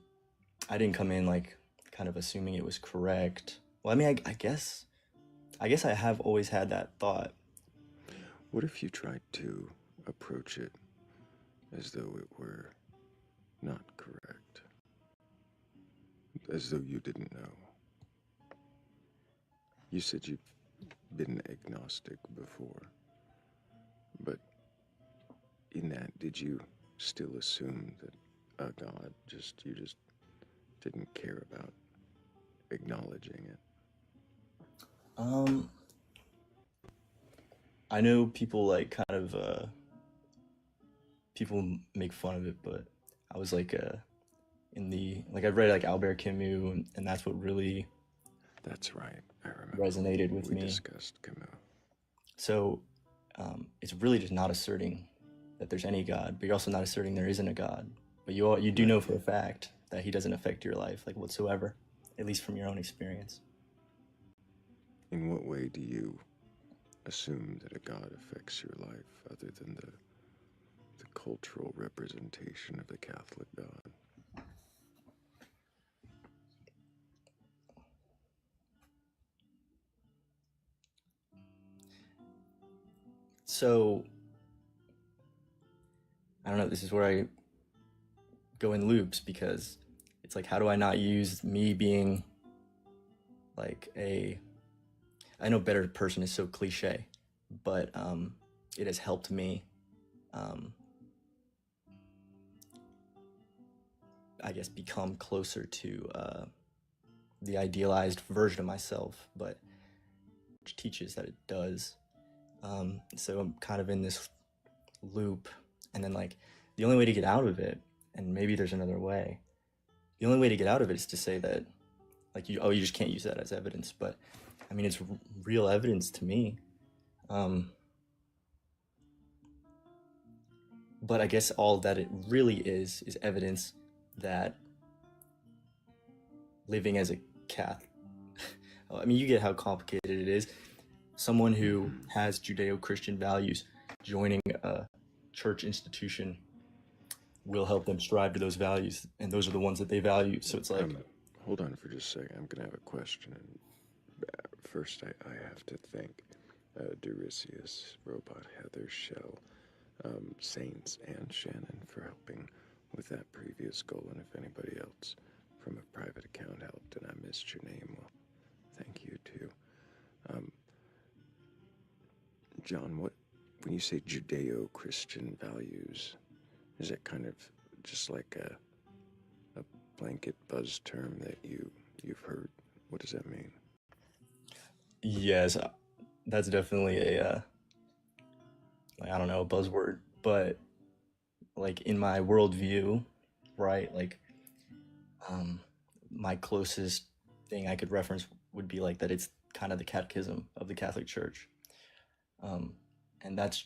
didn't come in like kind of assuming it was correct. Well, I mean, I guess I have always had that thought. What if you tried to approach it as though it were not correct? As though you didn't know? You said you've been agnostic before, but in that, did you still assume that a God you just didn't care about acknowledging it? I know people like kind of, people make fun of it, but I was like, I read like Albert Camus, and that's what really... That's right, I remember. Resonated with me. We discussed Camus. So, it's really just not asserting that there's any God, but you're also not asserting there isn't a God. But you do know for a fact that he doesn't affect your life, like whatsoever, at least from your own experience. In what way do you assume that a God affects your life other than the cultural representation of the Catholic God? So, I don't know, this is where I go in loops, because it's like, how do I not use me being like I know better person is so cliche, but it has helped me, I guess, become closer to the idealized version of myself, but which teaches that it does. So I'm kind of in this loop, and then like the only way to get out of it, and maybe there's another way, the only way to get out of it is to say that like you just can't use that as evidence. But I mean, it's real evidence to me. But I guess all that it really is evidence that living as a Catholic, I mean, you get how complicated it is. Someone who has Judeo-Christian values joining a church institution will help them strive to those values, and those are the ones that they value. So it's like, hold on for just a second. I'm gonna have a question. First, I have to thank Duricius, Robot, Heather, Shell, Saints, and Shannon for helping with that previous goal. And if anybody else from a private account helped and I missed your name, well, thank you too. John, when you say Judeo-Christian values, is that kind of just like a blanket buzz term that you've heard? What does that mean? yes, that's definitely a like, I don't know, a buzzword, but like in my worldview, right? Like my closest thing I could reference would be like that it's kind of the catechism of the Catholic Church. And that's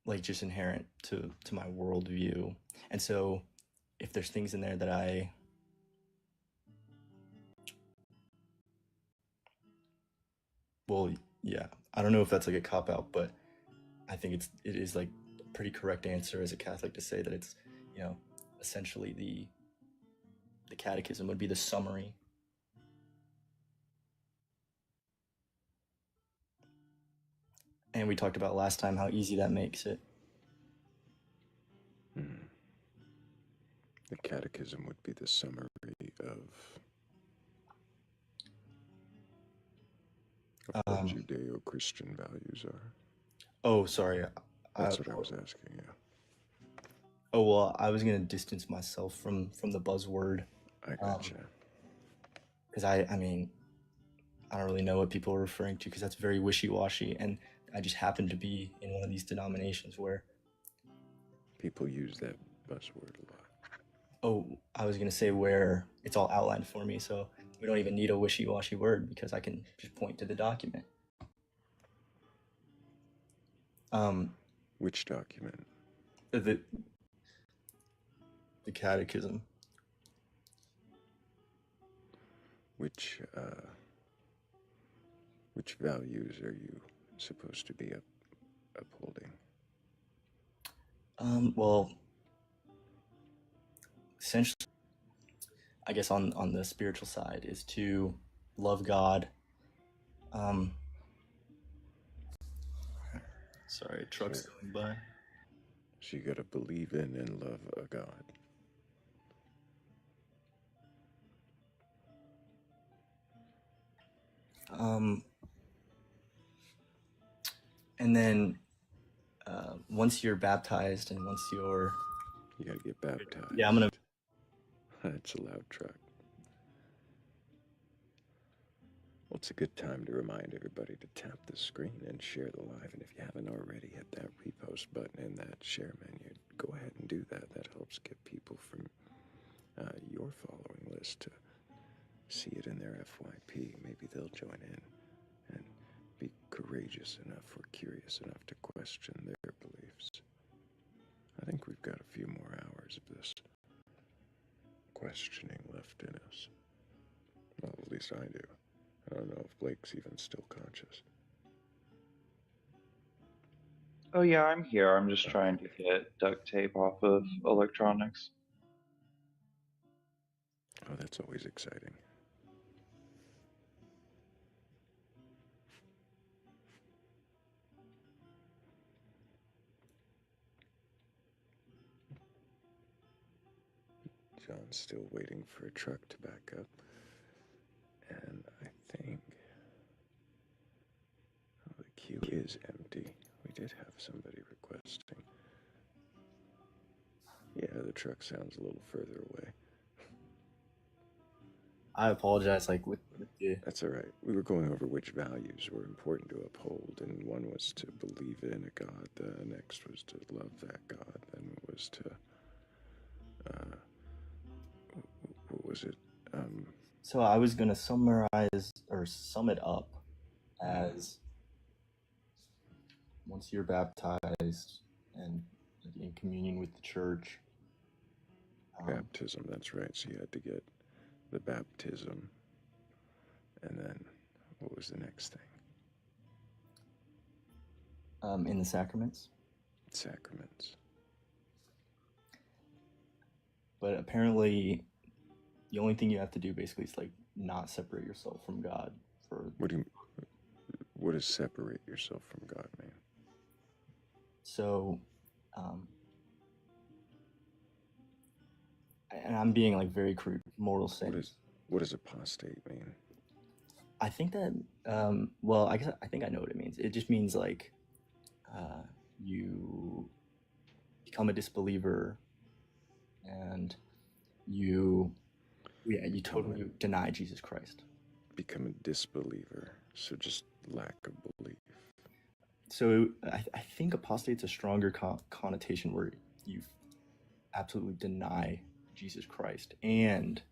like just inherent to my worldview. And so if there's things in there that well, yeah, I don't know if that's like a cop out, but I think it is like a pretty correct answer as a Catholic to say that it's, you know, essentially the catechism would be the summary. And we talked about last time how easy that makes it. The catechism would be the summary of what Judeo-Christian values are. Oh, sorry. That's what I was asking, yeah. Oh, well, I was going to distance myself from the buzzword. I gotcha. Because I mean, I don't really know what people are referring to because that's very wishy-washy. And I just happen to be in one of these denominations where people use that buzzword a lot. Oh, I was going to say where it's all outlined for me. So we don't even need a wishy-washy word because I can just point to the document. Which document? The catechism. Which values are you supposed to be upholding? Well, essentially, I guess on the spiritual side is to love God. Sorry, truck's going by. So you got to believe in and love a God. And then once you're baptized and once you're... You got to get baptized. Yeah, I'm going to... That's a loud truck. Well, it's a good time to remind everybody to tap the screen and share the live. And if you haven't already, hit that repost button in that share menu. Go ahead and do that. That helps get people from your following list to see it in their FYP. Maybe they'll join in and be courageous enough or curious enough to question their beliefs. I think we've got a few more hours of this questioning left in us. Well, at least I do. I don't know if Blake's even still conscious. Oh yeah, I'm here. I'm just trying to get duct tape off of electronics. Oh, that's always exciting. John's still waiting for a truck to back up. And I think the queue is empty. We did have somebody requesting. Yeah, the truck sounds a little further away. I apologize, like with the... That's all right. We were going over which values were important to uphold, and one was to believe in a God, the next was to love that God, then it was to, what was it? So I was going to summarize or sum it up as once you're baptized and in communion with the church. Baptism, that's right. So you had to get the baptism. And then what was the next thing? In the sacraments. Sacraments. But apparently the only thing you have to do basically is like not separate yourself from God for... What does separate yourself from God mean? So and I'm being like very crude, moral sense. What does apostate mean? I think that well, I guess I think I know what it means. It just means like you become a disbeliever and you totally deny Jesus Christ. become a disbeliever. So just lack of belief. So I think apostate's a stronger connotation where you absolutely deny Jesus Christ, and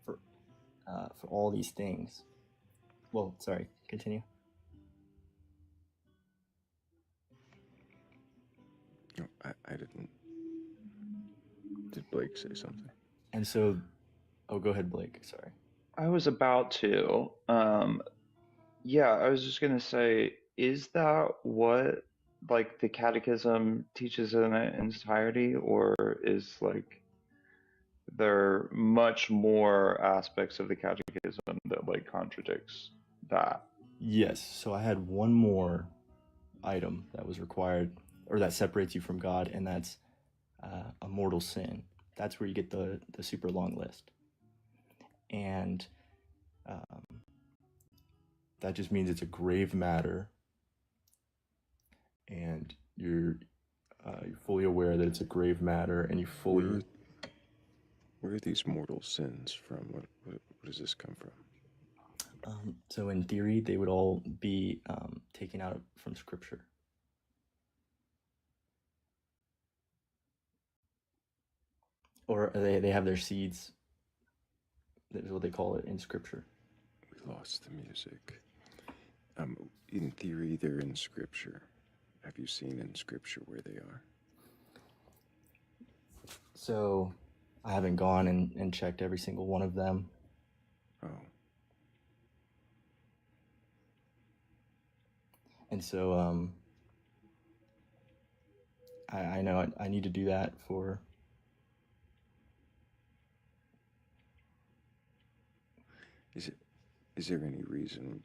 for all these things. Well, sorry, continue. No, I didn't. Did Blake say something? And so, oh, go ahead, Blake. Sorry. I was about to. Yeah, I was just gonna say, is that what like the catechism teaches in its entirety, or is like there are much more aspects of the catechism that like contradicts that? Yes. So I had one more item that was required, or that separates you from God, and that's a mortal sin. That's where you get the super long list, and that just means it's a grave matter, and you're fully aware that it's a grave matter, and you fully. Where are these mortal sins from? What does this come from? So in theory, they would all be taken out from Scripture. Or they have their seeds. That is what they call it in Scripture. We lost the music. In theory, they're in Scripture. Have you seen in Scripture where they are? So I haven't gone and checked every single one of them. Oh. And so I know I need to do that for. Is there any reason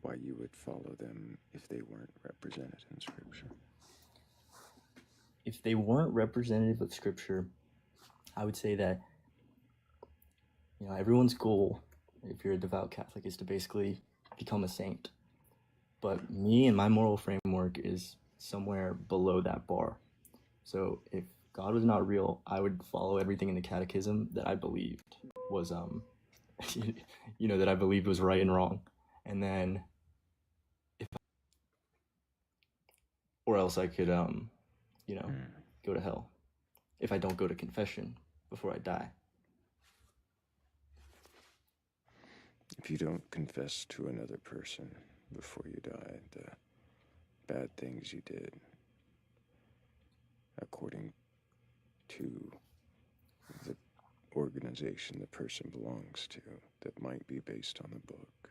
why you would follow them if they weren't represented in Scripture? If they weren't representative of Scripture, I would say that, everyone's goal, if you're a devout Catholic, is to basically become a saint. But me and my moral framework is somewhere below that bar. So if God was not real, I would follow everything in the catechism that I believed was that I believed was right and wrong. And then or else I could go to hell if I don't go to confession before I die. If you don't confess to another person before you die the bad things you did, according to the organization the person belongs to, that might be based on the book,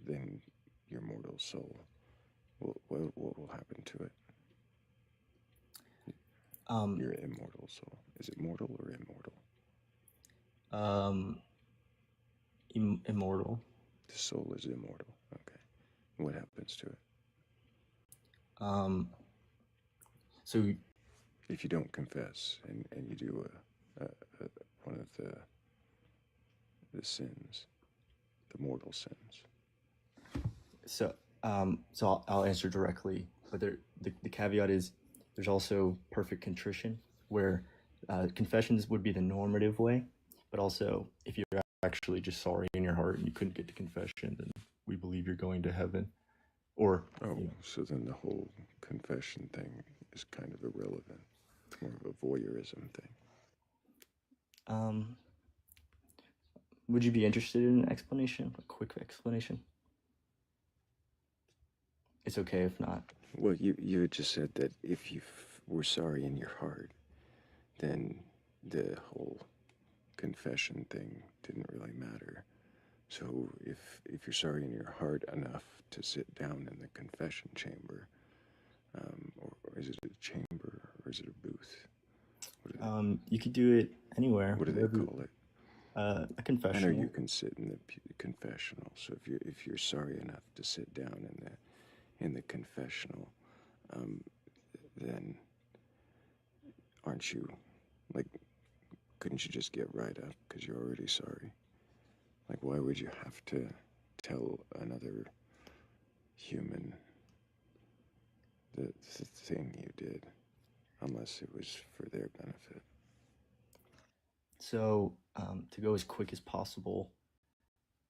then your mortal soul, what will happen to it? Your immortal soul. Is it mortal or immortal? Immortal. The soul is immortal. Okay. What happens to it? So if you don't confess and you do one of the sins, the mortal sins. So I'll answer directly, but the caveat is there's also perfect contrition, where confessions would be the normative way, but also if you're actually just sorry in your heart and you couldn't get to confession, then we believe you're going to heaven. Or so then the whole confession thing is kind of irrelevant. It's more of a voyeurism thing. Would you be interested in an explanation, a quick explanation? It's okay if not. Well, you had just said that if you were sorry in your heart, then the whole confession thing didn't really matter. So if you're sorry in your heart enough to sit down in the confession chamber, or is it a chamber or is it a booth? You could do it anywhere. What do they call it? A confessional. I know you can sit in the confessional. So if you're sorry enough to sit down in the confessional, then aren't you, couldn't you just get right up because you're already sorry? Why would you have to tell another human the thing you did unless it was for their benefit? So to go as quick as possible,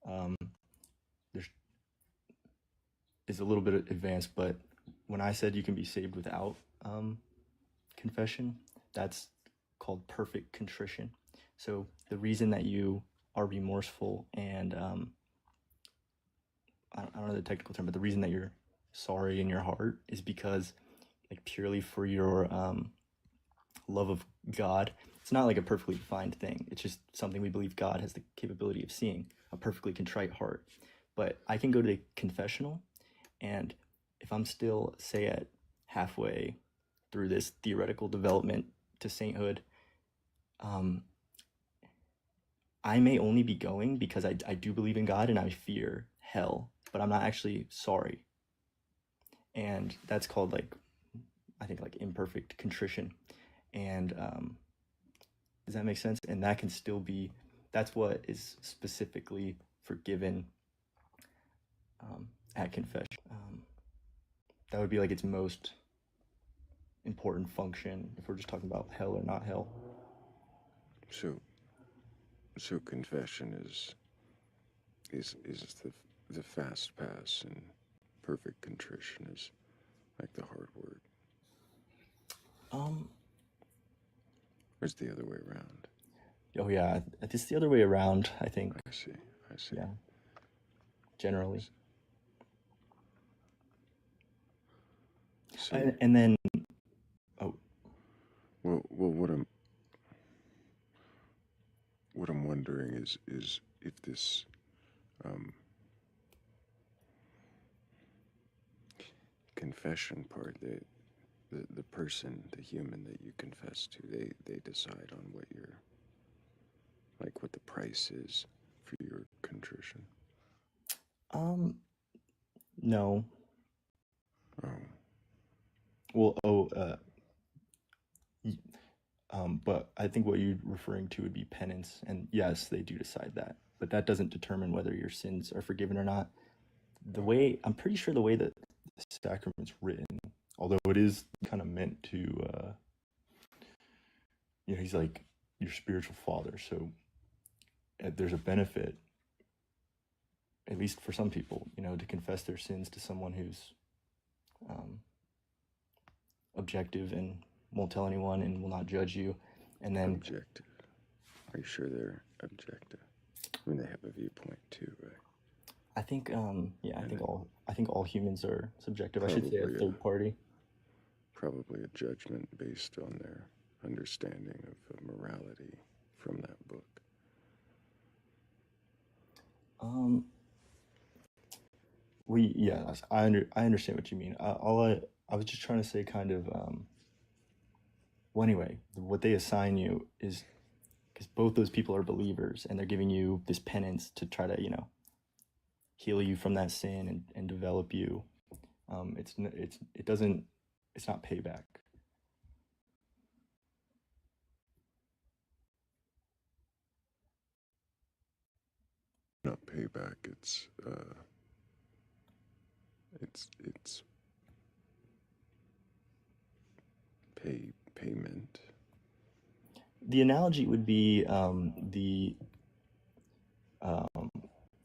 there's is a little bit advanced, but when I said you can be saved without confession, that's called perfect contrition. So the reason that you are remorseful and I don't know the technical term, but the reason that you're sorry in your heart is because like purely for your love of God. It's not like a perfectly defined thing. It's just something we believe God has the capability of seeing, a perfectly contrite heart. But I can go to the confessional, and if I'm still, say, at halfway through this theoretical development to sainthood, I may only be going because I do believe in God and I fear hell, but I'm not actually sorry. And that's called like, I think like imperfect contrition. And does that make sense? And that can still be, that's what is specifically forgiven at confession. That would be like its most important function if we're just talking about hell or not hell. So confession is the fast pass, and perfect contrition is like the hard word. Or it's the other way around? Oh yeah, it's the other way around, I think. I see. Yeah. Generally. So, and then, well, what I'm wondering is if this confession part, the person, the human that you confess to, they decide on what what the price is for your contrition. No. But I think what you're referring to would be penance, and yes, they do decide that, but that doesn't determine whether your sins are forgiven or not. I'm pretty sure the way that the sacrament's written, although it is kind of meant to, he's like your spiritual father, so there's a benefit, at least for some people, to confess their sins to someone who's objective and won't tell anyone and will not judge you. And then objective. Are you sure they're objective? I mean, they have a viewpoint too, right? I think, I think all humans are subjective. I should say a third party. Probably a judgment based on their understanding of morality from that book. I understand what you mean. I was just trying to say kind of, well, anyway, what they assign you is, because both those people are believers and they're giving you this penance to try to, heal you from that sin and develop you. It's not payback. Not payback. It's payment. The analogy would be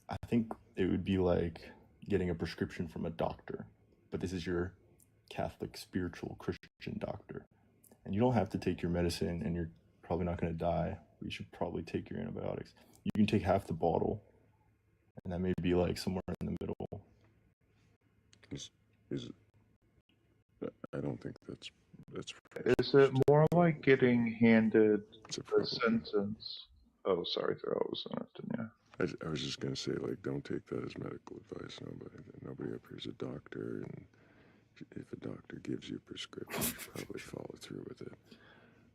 I think it would be like getting a prescription from a doctor, but this is your Catholic spiritual Christian doctor, and you don't have to take your medicine, and you're probably not going to die. You should probably take your antibiotics. You can take half the bottle, and that may be like somewhere in the middle. I don't think that's. Is it more like getting handed a sentence? Oh, sorry, Thrayle, I was interrupting you. I was just gonna say, don't take that as medical advice. Nobody up here is a doctor, and if a doctor gives you a prescription, you should probably follow through with it.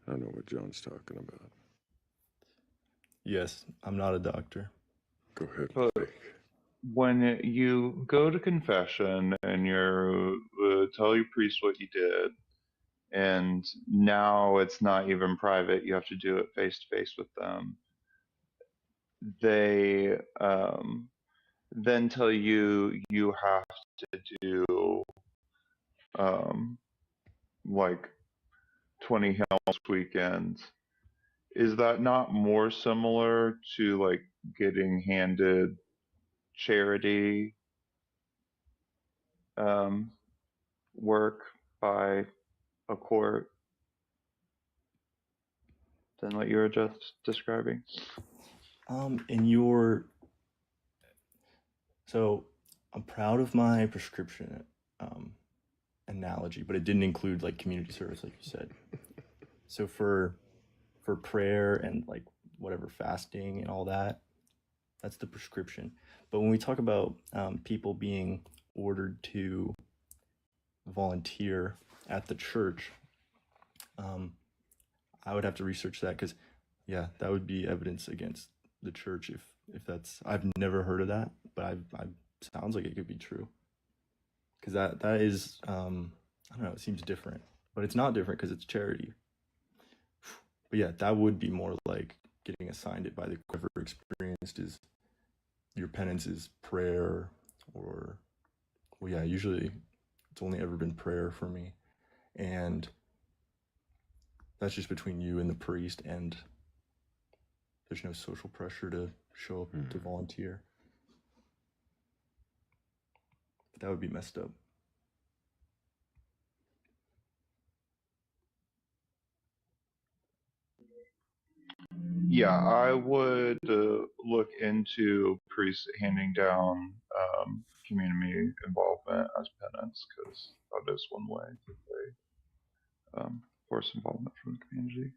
I don't know what John's talking about. Yes, I'm not a doctor. Go ahead. But when you go to confession and you tell your priest what you did, and now it's not even private, you have to do it face to face with them, they then tell you have to do like 20 Hells weekends, Is that not more similar to like getting handed charity um, work by a court than what you were just describing? In your so I'm proud of my prescription um, analogy, but it didn't include like community service, like you said. So for prayer and like whatever fasting and all that, that's the prescription. But when we talk about people being ordered to volunteer at the church, I would have to research that because, yeah, that would be evidence against the church if that's. I've never heard of that, but I sounds like it could be true because that is I don't know. It seems different, but it's not different because it's charity. But yeah, that would be more like getting assigned it by the whoever experienced is your penance is prayer or well yeah, usually it's only ever been prayer for me. And that's just between you and the priest and there's no social pressure to show up to volunteer. But that would be messed up. Yeah, I would look into priests handing down community involvement as penance because that is one way that they force involvement from the community.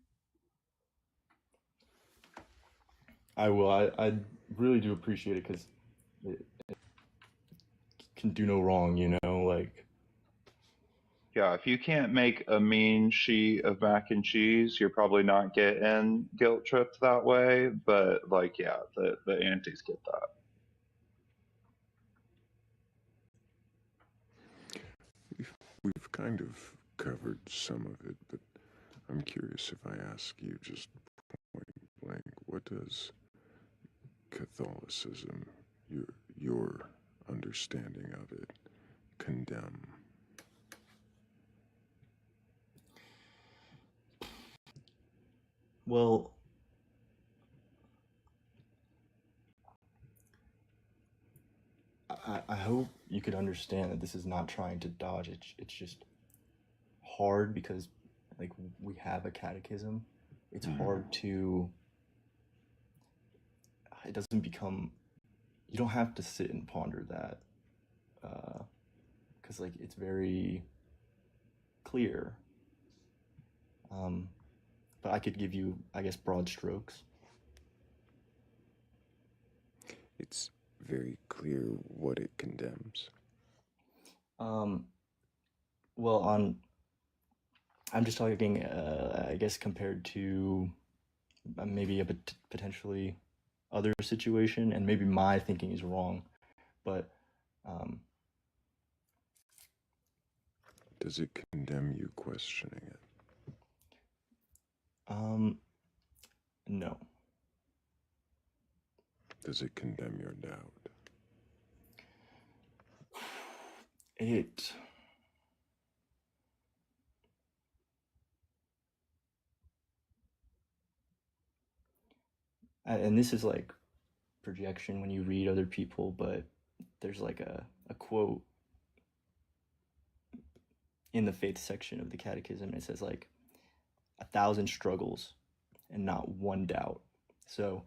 I will. I really do appreciate it because it can do no wrong, you know? Like, Yeah, if you can't make a mean sheet of mac and cheese, you're probably not getting guilt tripped that way. But like, yeah, the aunties get that. We've kind of covered some of it, but I'm curious if I ask you just point blank, what does Catholicism, your understanding of it, condemn? well, I hope you could understand that this is not trying to dodge it. It's just hard because, like, we have a catechism. It's hard to. It doesn't become. You don't have to sit and ponder that, because like it's very clear. But I could give you, I guess, broad strokes. It's very clear what it condemns. Well, I'm just talking, I guess, compared to maybe a potentially other situation, and maybe my thinking is wrong, but Does it condemn you questioning it? no. Does it condemn your doubt? It and this is like projection when you read other people, but there's like a quote in the faith section of the catechism. It says like 1,000 struggles and not one doubt. So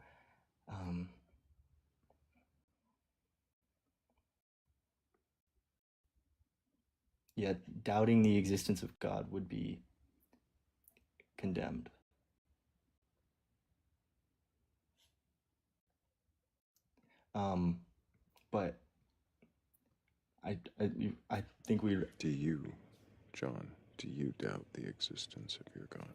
yeah, doubting the existence of God would be condemned. But I think we. Do you, John, do you doubt the existence of your God?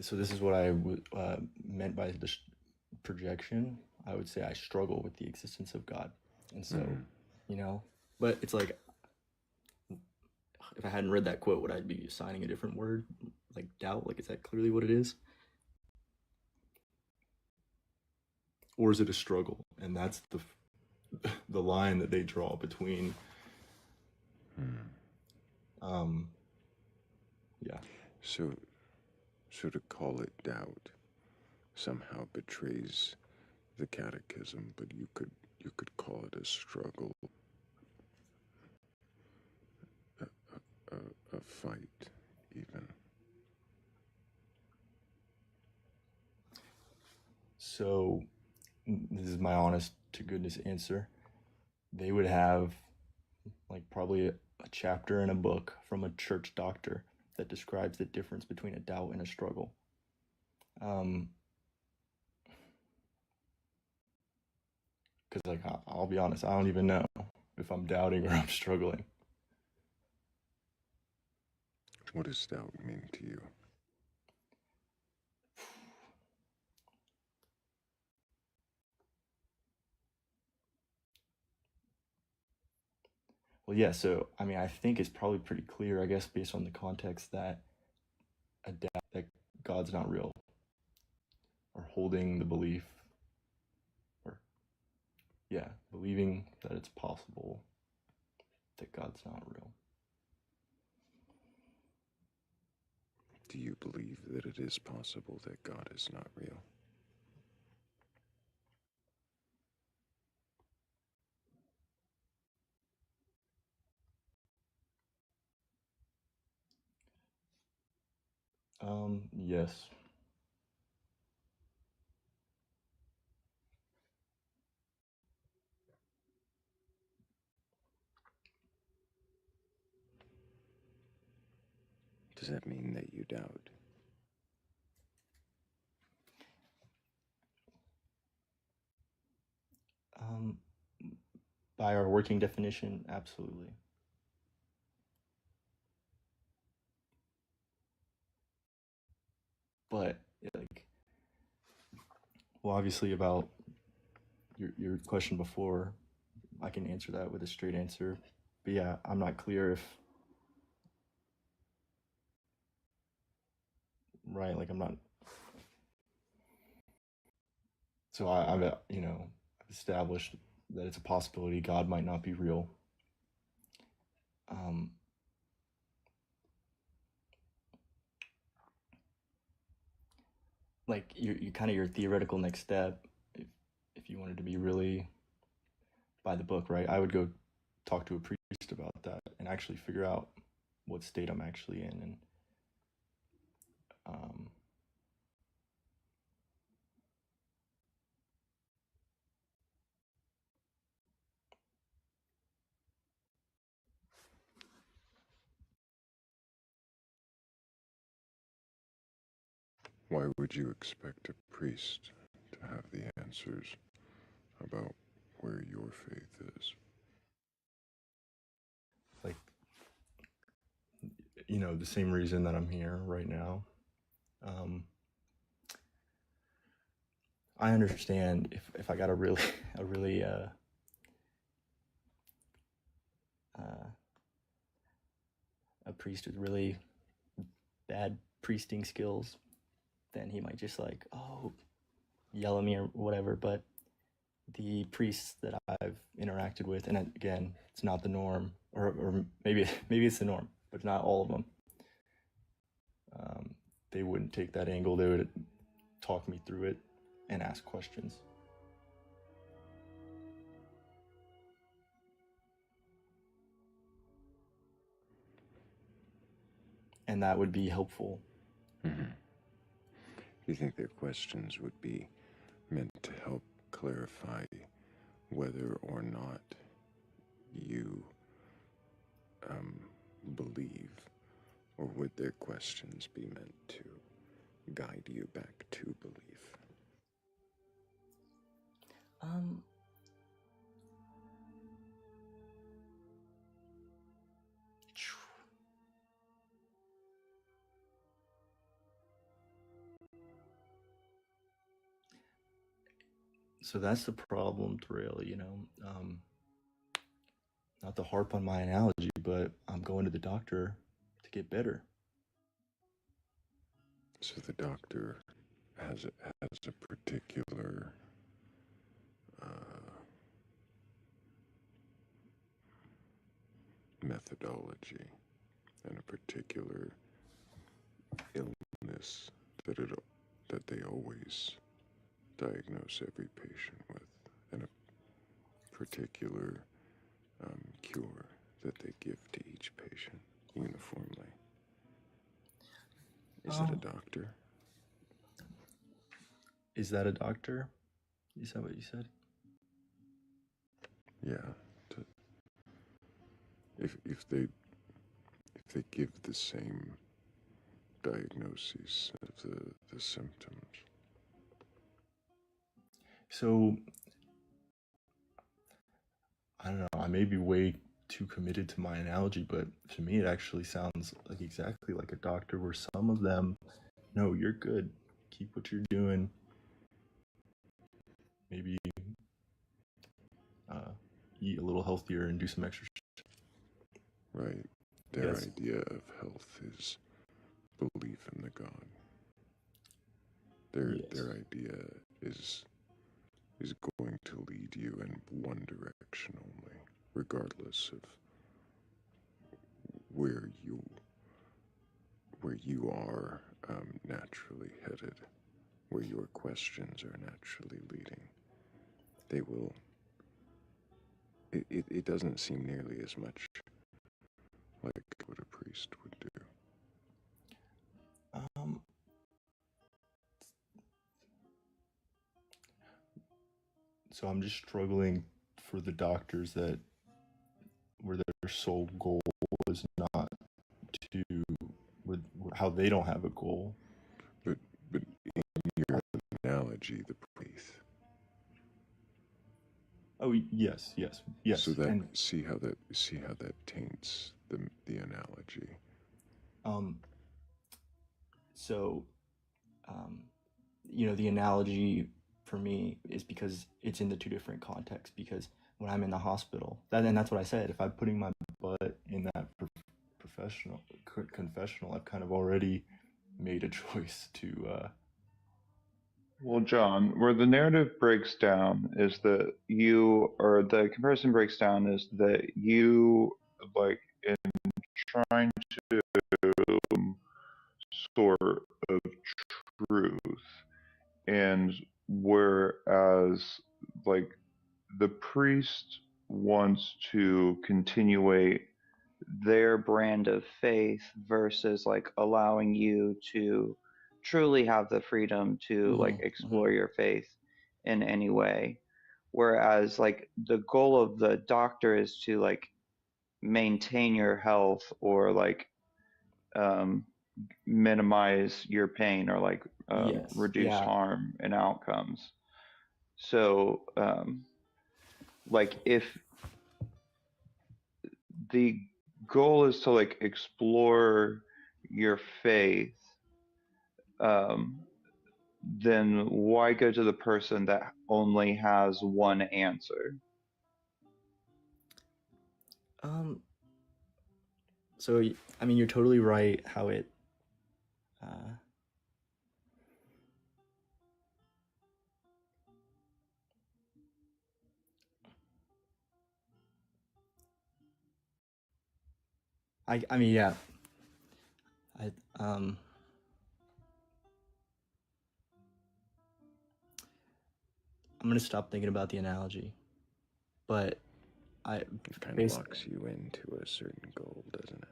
So this is what I meant by the projection. I would say I struggle with the existence of God, and so you know. But it's like if I hadn't read that quote, would I be assigning a different word, like doubt? Like, is that clearly what it is? Or is it a struggle? And that's the line that they draw between Um, yeah. So to call it doubt somehow betrays the catechism, but you could call it a struggle, a fight, even. So this is my honest to goodness answer. They would have like probably a chapter in a book from a church doctor that describes the difference between a doubt and a struggle. Because like I'll be honest, I don't even know if I'm doubting or I'm struggling. What does doubt mean to you? Well, yeah, so I mean, I think it's probably pretty clear, I guess, based on the context that that God's not real, or holding the belief, or yeah, believing that it's possible that God's not real. Do you believe that it is possible that God is not real? Yes. Does that mean that you doubt? By our working definition, absolutely. But like, well, obviously about your question before, I can answer that with a straight answer. But yeah, I'm not clear if right, like I'm not. So I've established that it's a possibility God might not be real. Like you kind of your theoretical next step, if you wanted to be really by the book, right? I would go talk to a priest about that and actually figure out what state I'm actually in, and Why would you expect a priest to have the answers about where your faith is? like the same reason that I'm here right now. I understand if I got a really a priest with really bad priesting skills, then he might just like yell at me or whatever. But the priests that I've interacted with, and again, it's not the norm, or maybe it's the norm, but not all of them. They wouldn't take that angle. They would talk me through it and ask questions. And that would be helpful. Mm-hmm. You think their questions would be meant to help clarify whether or not you believe, or would their questions be meant to guide you back to belief? So that's the problem, Thrayle, not to harp on my analogy, but I'm going to the doctor to get better. So the doctor has a particular methodology and a particular illness that they always diagnose every patient with, and a particular cure that they give to each patient uniformly. Is it a doctor? Is that a doctor? Is that what you said? Yeah. If they give the same diagnoses of the symptoms. So, I don't know, I may be way too committed to my analogy, but to me it actually sounds like exactly like a doctor, where some of them, no, you're good, keep what you're doing, maybe eat a little healthier and do some exercise. Right. Their Yes. idea of health is belief in the God. Their idea is going to lead you in one direction only, regardless of where you are naturally headed, where your questions are naturally leading. They will. It doesn't seem nearly as much like what a priest would do. So I'm just struggling for the doctors that where their sole goal is not to, with how they don't have a goal. But in your analogy, the priest. Oh yes. So that and see how that taints the analogy. So, the analogy for me is because it's in the two different contexts. Because when I'm in the hospital, and that's what I said, if I'm putting my butt in that confessional, I've kind of already made a choice to. Well, John, where the narrative breaks down is that the comparison breaks down is that you, like, in trying to sort of truth, and whereas, like, the priest wants to continuate their brand of faith versus like allowing you to truly have the freedom to like explore your faith in any way, whereas like the goal of the doctor is to like maintain your health or like minimize your pain or like Yes. reduce Yeah. harm and outcomes. So like if the goal is to like explore your faith, then why go to the person that only has one answer? So I mean, you're totally right. How it. I mean, yeah. I'm gonna stop thinking about the analogy, but It kind of locks you into a certain goal, doesn't it?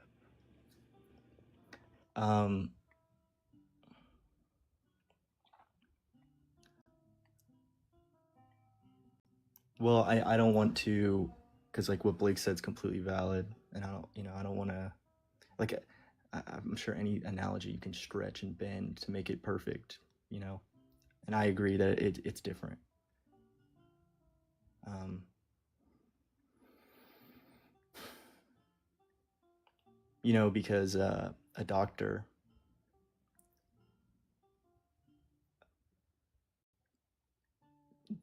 Well, I don't want to, because like what Blake said is completely valid, and I don't want to, like, I'm sure any analogy you can stretch and bend to make it perfect, and I agree that it's different. Because a doctor,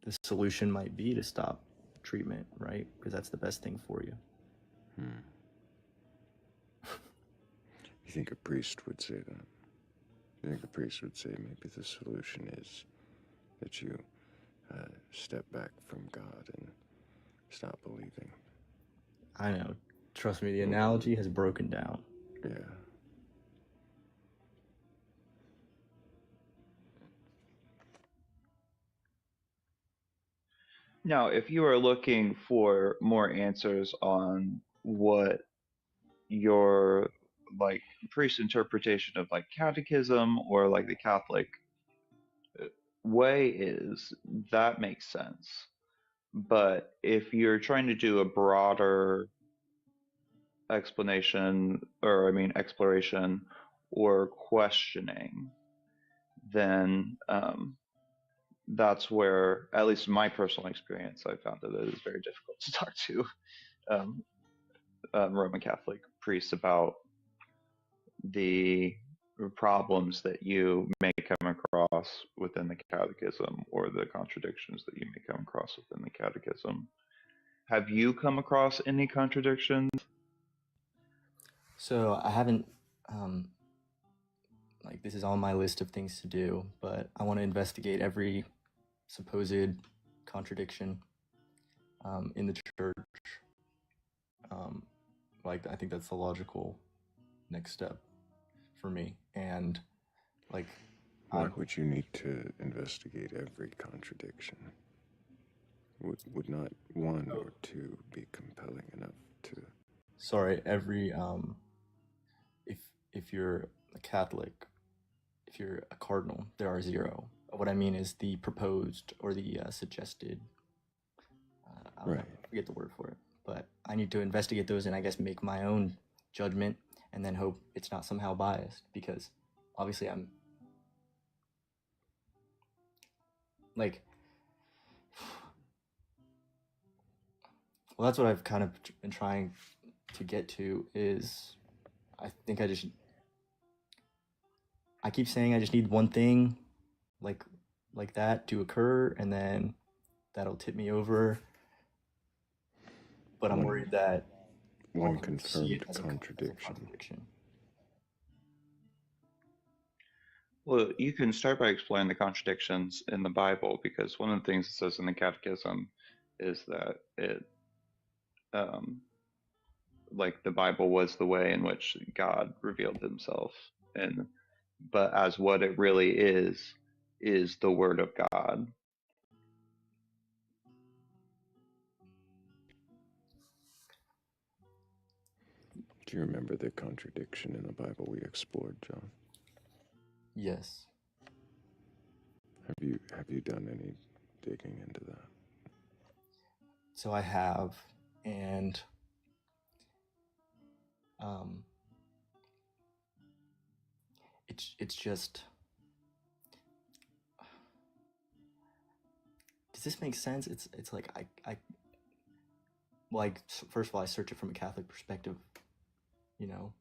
the solution might be to stop treatment, right? Because that's the best thing for you. You think a priest would say that? You think a priest would say maybe the solution is that you step back from God and stop believing? I know. Trust me, the analogy has broken down. Yeah. Now, if you are looking for more answers on what your like priest interpretation of like catechism or like the Catholic way is, that makes sense. But if you're trying to do a broader explanation, or I mean exploration or questioning, then that's where, at least in my personal experience, I found that it is very difficult to talk to um, Roman Catholic priests about the problems that you may come across within the catechism or the contradictions that you may come across within the catechism. Have you come across any contradictions? So I haven't, like, this is on my list of things to do, but I want to investigate every supposed contradiction in the church. Like, I think that's the logical next step for me. And like, Why would you need to investigate every contradiction? Would not one or two be compelling enough to? sorry, every if you're a Catholic, if you're a cardinal, there are zero. What I mean is the proposed or the suggested. I don't know, Right. I forget the word for it, but I need to investigate those and I guess make my own judgment and then hope it's not somehow biased, because obviously I'm like, well, that's what I've kind of been trying to get to is I think I keep saying I just need one thing like that to occur and then that'll tip me over. But I'm worried that One I'll see it confirmed as a contradiction. contradiction. Well, you can start by explaining the contradictions in the Bible, because one of the things it says in the Catechism is that it, like the Bible was the way in which God revealed Himself, but as what it really is the Word of God. Do you remember the contradiction in the Bible we explored, John? Yes. Have you done any digging into that? So I have, and it's just, does this make sense? It's like I like, first of all, I search it from a Catholic perspective, you know,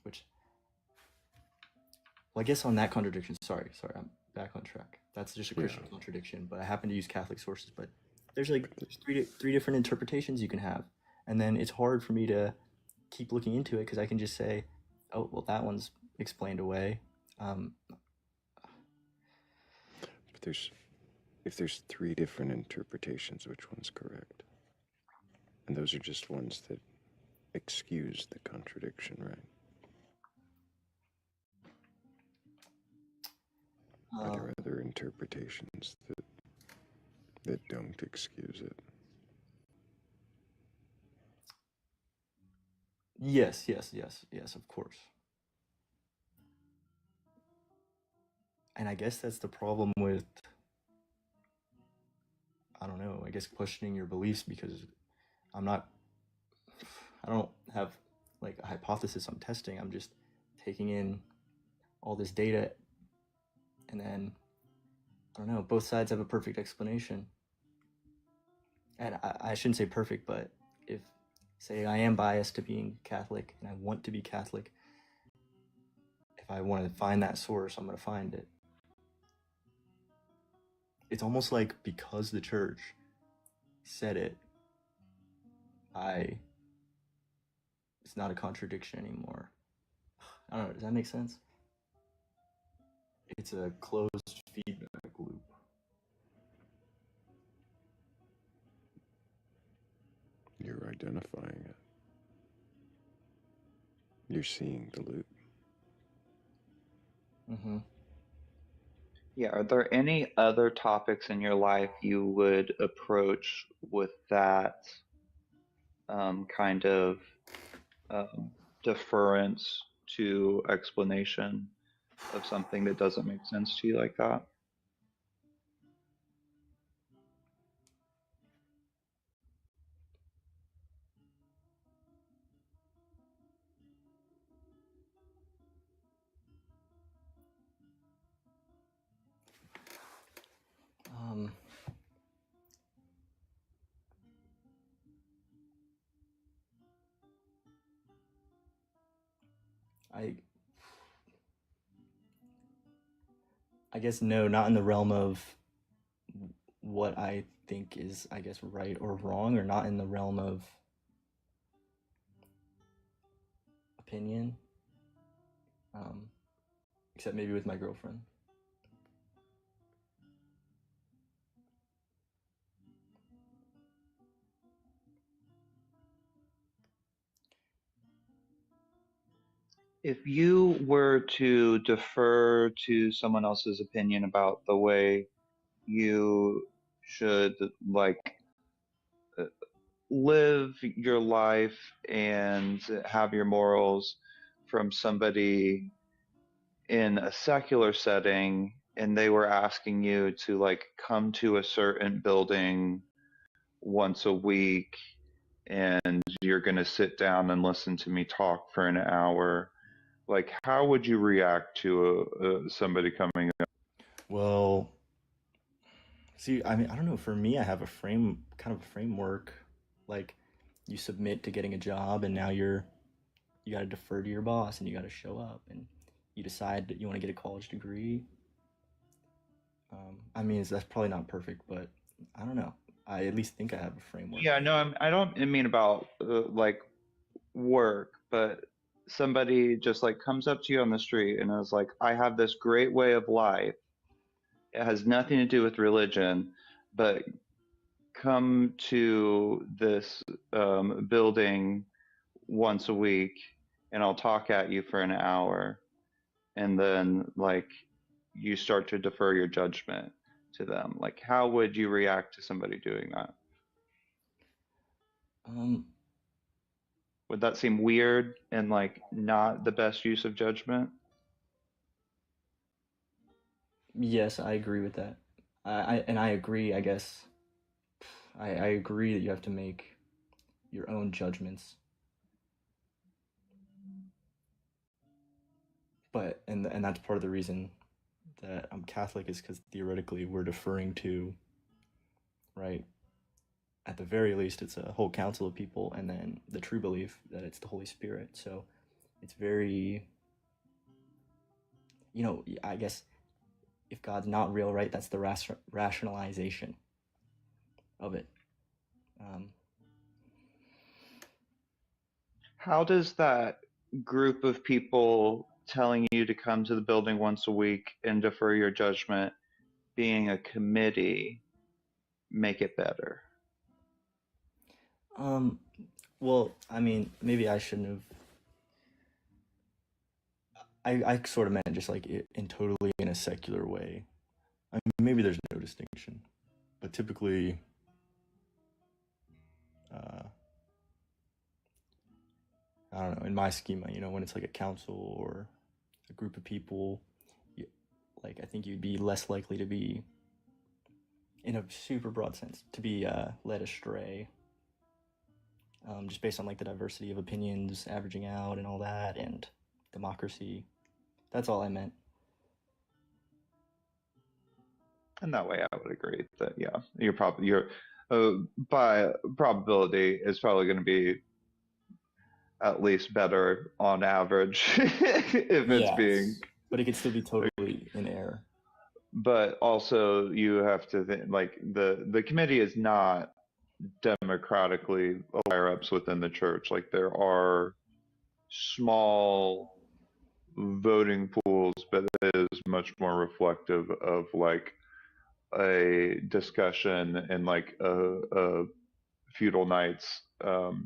which, well, I guess on that contradiction, sorry, I'm back on track. That's just a Christian contradiction, but I happen to use Catholic sources. But there's three different interpretations you can have, and then it's hard for me to keep looking into it because I can just say, oh, well, that one's explained away. But if there's three different interpretations, which one's correct? And those are just ones that excuse the contradiction, right? Are there other interpretations that don't excuse it? Yes, of course. And I guess that's the problem with, I don't know, I guess questioning your beliefs, because I don't have like a hypothesis I'm testing. I'm just taking in all this data, and then, I don't know, both sides have a perfect explanation. And I shouldn't say perfect, but if, say, I am biased to being Catholic and I want to be Catholic, if I want to find that source, I'm going to find it. It's almost like because the church said it, it's not a contradiction anymore. I don't know, does that make sense? It's a closed feedback loop. You're identifying it. You're seeing the loop. Mm-hmm. Yeah, are there any other topics in your life you would approach with that kind of deference to explanation of something that doesn't make sense to you like that? Um, I I guess no, not in the realm of what I think is, I guess, right or wrong, or not in the realm of opinion. Except maybe with my girlfriend. If you were to defer to someone else's opinion about the way you should like live your life and have your morals from somebody in a secular setting, and they were asking you to like come to a certain building once a week and you're going to sit down and listen to me talk for an hour, like how would you react to somebody coming up? Well, see, I mean, I don't know. For me, I have a kind of a framework. Like, you submit to getting a job, and now you got to defer to your boss, and you got to show up, and you decide that you want to get a college degree. I mean, that's probably not perfect, but I don't know. I at least think I have a framework. Yeah, no, I don't mean about like work, but somebody just like comes up to you on the street and is like, I have this great way of life. It has nothing to do with religion, but come to this building once a week and I'll talk at you for an hour. And then like you start to defer your judgment to them. Like, how would you react to somebody doing that? Um, Would that seem weird and like not the best use of judgment? yes, I agree with that. I agree, I guess. I agree that you have to make your own judgments. But and that's part of the reason that I'm Catholic, is because theoretically we're deferring to, right? At the very least, it's a whole council of people, and then the true belief that it's the Holy Spirit. So it's very, I guess if God's not real, right, that's the rationalization of it. How does that group of people telling you to come to the building once a week and defer your judgment being a committee make it better? Well, I mean, maybe I shouldn't have. I sort of meant just like in totally in a secular way. I mean, maybe there's no distinction, but typically, I don't know, in my schema, when it's like a council or a group of people, like I think you'd be less likely to be, in a super broad sense, to be led astray, just based on like the diversity of opinions averaging out and all that, and democracy. That's all I meant. And that way I would agree that, yeah, you're by probability is probably going to be at least better on average if it's being, but it could still be totally in error. But also you have to think like the committee is not democratically higher ups within the church. Like there are small voting pools, but it is much more reflective of like a discussion and like a feudal knights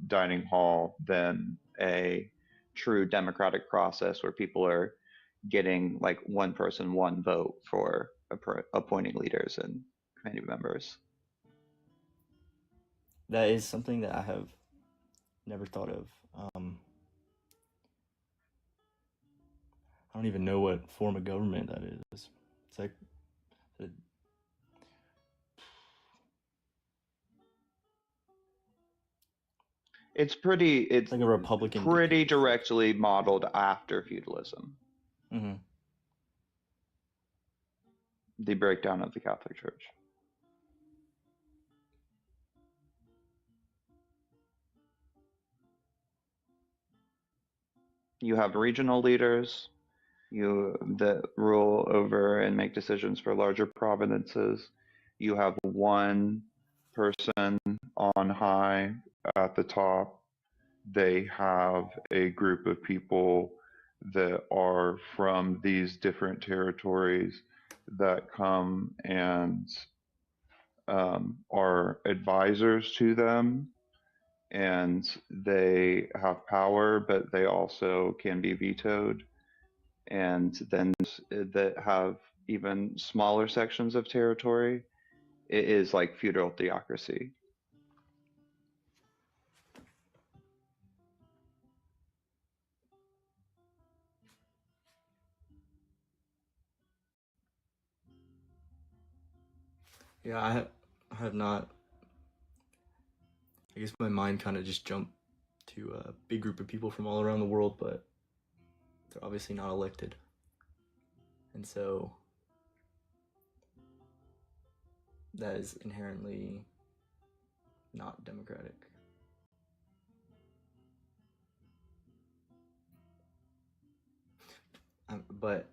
dining hall than a true democratic process where people are getting like one person, one vote for appointing leaders and committee members. That is something that I have never thought of. I don't even know what form of government that is. It's like it's like a Republican pretty dictatorship. directly modeled after feudalism. Mm-hmm. The breakdown of the Catholic Church. You have regional leaders that rule over and make decisions for larger provinces. You have one person on high at the top. They have a group of people that are from these different territories that come and are advisors to them, and they have power, but they also can be vetoed. And then that have even smaller sections of territory, it is like feudal theocracy. Yeah, I have not. I guess my mind kind of just jumped to a big group of people from all around the world, but they're obviously not elected. And so that is inherently not democratic. But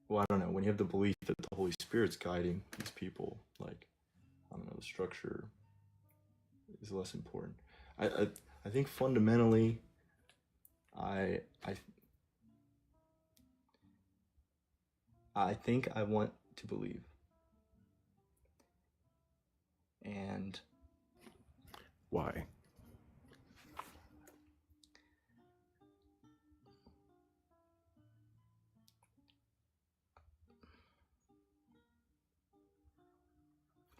well, I don't know. When you have the belief that the Holy Spirit's guiding these people, like, I don't know, the structure is less important. I think fundamentally, I think I want to believe, and Why?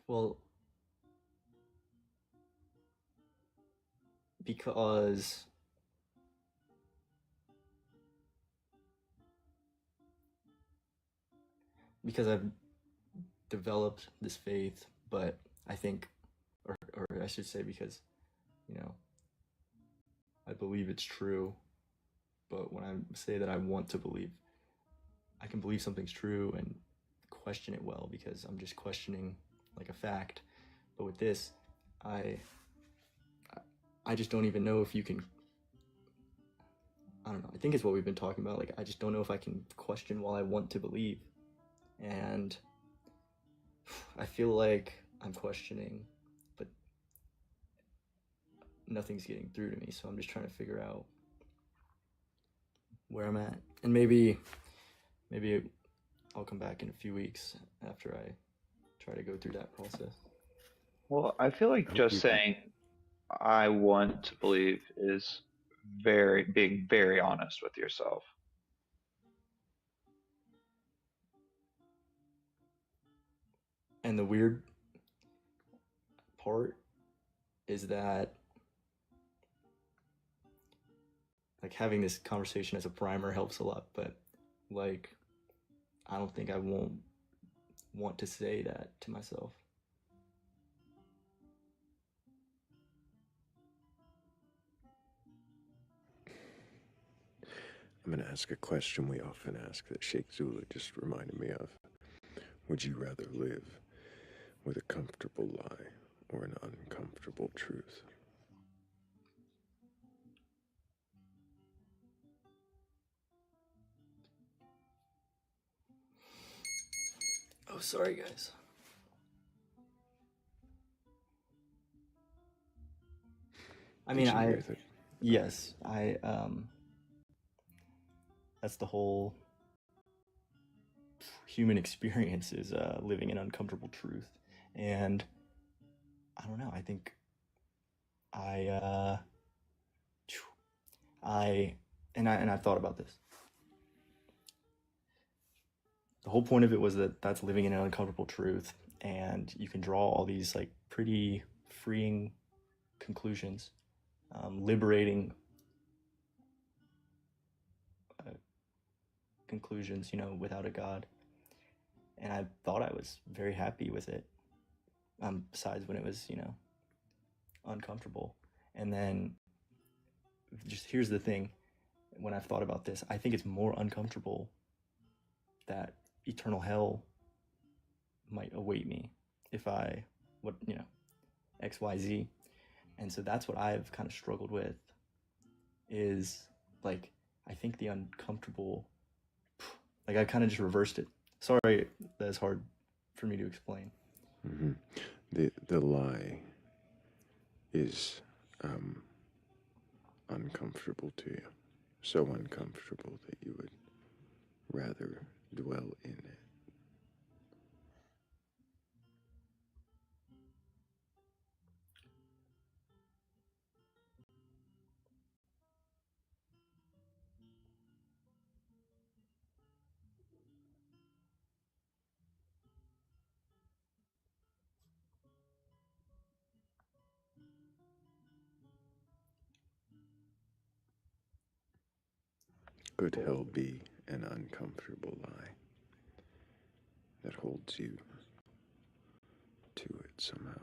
well, because I've developed this faith, but I think, or I should say, because, you know, I believe it's true, but when I say that I want to believe, I can believe something's true and question it well, because I'm just questioning like a fact. But with this, I just don't even know if you can. I don't know. I think it's what we've been talking about. Like, I just don't know if I can question while I want to believe. And I feel like I'm questioning, but nothing's getting through to me. So I'm just trying to figure out where I'm at. And maybe I'll come back in a few weeks after I try to go through that process. Well, I feel like just saying I want to believe is being very honest with yourself. And the weird part is that, like, having this conversation as a primer helps a lot, but like, I don't think I won't want to say that to myself. I'm going to ask a question we often ask that Sheikh Zula just reminded me of. Would you rather live with a comfortable lie or an uncomfortable truth? Oh, sorry, guys. I mean, yes, that's the whole human experience is living in uncomfortable truth. And I don't know, I think I I've thought about this. The whole point of it was that that's living in an uncomfortable truth, and you can draw all these like pretty freeing conclusions, liberating conclusions, you know, without a God. And I thought I was very happy with it, besides when it was, you know, uncomfortable. And then just here's the thing, when I've thought about this, I think it's more uncomfortable that eternal hell might await me if I, XYZ. And so that's what I've kind of struggled with, is like, I think the uncomfortable, like I kind of just reversed it. Sorry, that's hard for me to explain. Mm-hmm. The lie is uncomfortable to you, so uncomfortable that you would rather dwell in it. Could hell be an uncomfortable lie that holds you to it somehow?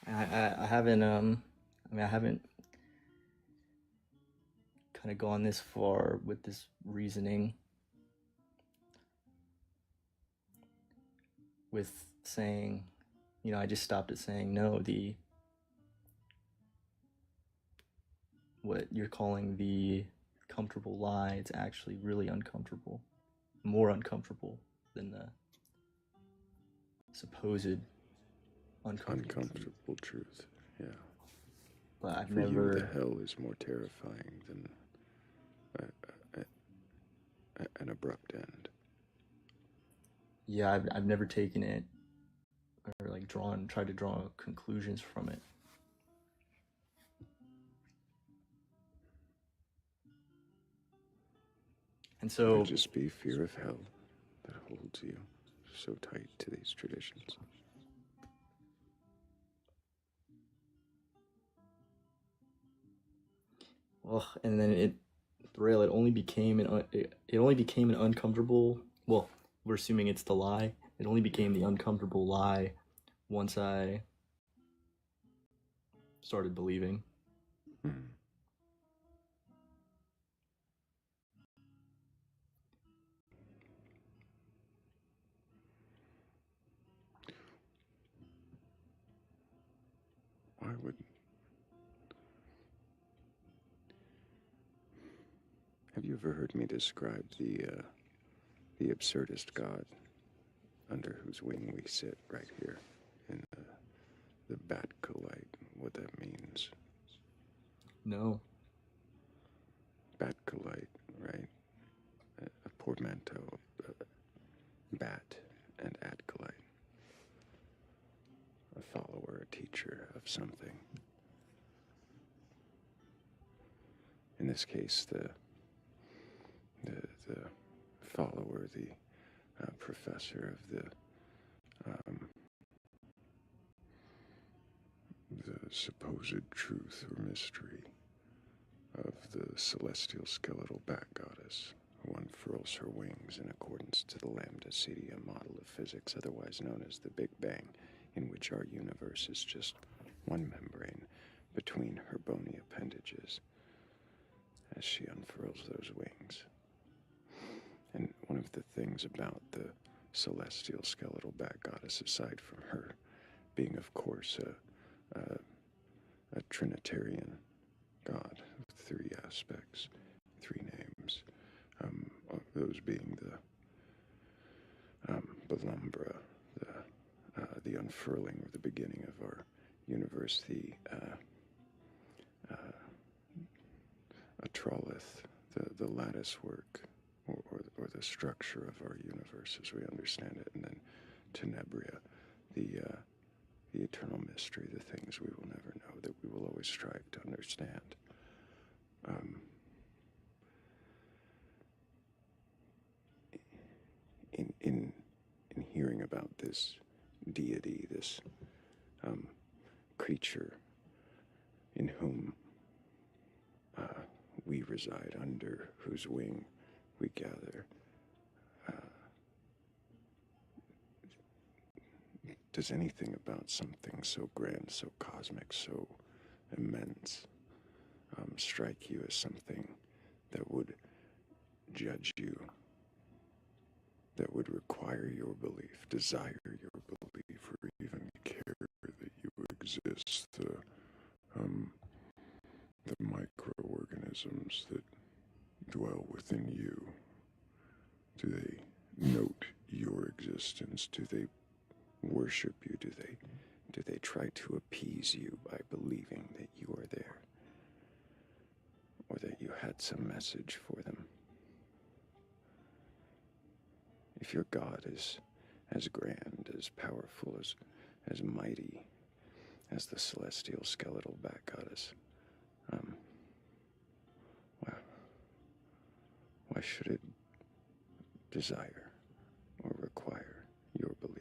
I haven't I haven't kind of gone this far with this reasoning, with saying, you know, I just stopped at saying no, what you're calling the comfortable lie, it's actually really uncomfortable, more uncomfortable than the supposed uncomfortable truth. Yeah. But I've For never. you, the hell is more terrifying than an abrupt end. Yeah, I've never taken it or like tried to draw conclusions from it. And so Could it just be fear of hell that holds you so tight to these traditions? well, and then Thrayle, it only became an uncomfortable. Well, we're assuming it's the lie. It only became the uncomfortable lie once I started believing. Hmm. Why would... Have you ever heard me describe the absurdist God under whose wing we sit right here in the Batcolyte? What that means? No. Batcolyte, right? A portmanteau of bat and acolyte. A follower, a teacher of something. In this case, the follower, the professor of the supposed truth or mystery of the celestial skeletal bat goddess, who unfurls her wings in accordance to the Lambda Cedia model of physics, otherwise known as the Big Bang, in which our universe is just one membrane between her bony appendages as she unfurls those wings. And one of the things about the celestial skeletal bat goddess, aside from her being, of course, a Trinitarian God with three aspects, three names, those being the penumbra, the unfurling or the beginning of our universe, the atrolith, the lattice work, or the structure of our universe as we understand it, and then tenebria, the eternal mystery, the things we will never know, that we will always strive to understand. In hearing about this deity, this creature in whom we reside, under whose wing we gather, does anything about something so grand, so cosmic, so immense strike you as something that would judge you, that would require your belief, desire your belief, or even care that you exist? The microorganisms that dwell within you, do they note your existence? Do they worship you? Do they try to appease you by believing that you are there, or that you had some message for them? If your God is as grand, as powerful, as mighty as the celestial skeletal bat goddess, why should it desire or require your belief?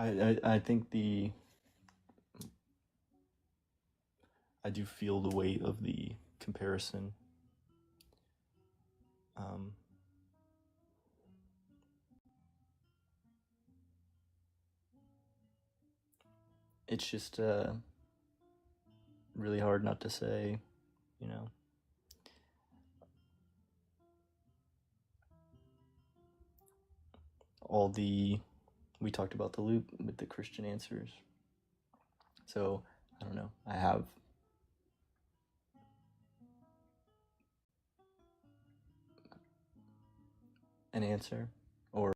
I think I do feel the weight of the comparison. It's just really hard not to say, you know. We talked about the loop with the Christian answers. So, I don't know, I have an answer, or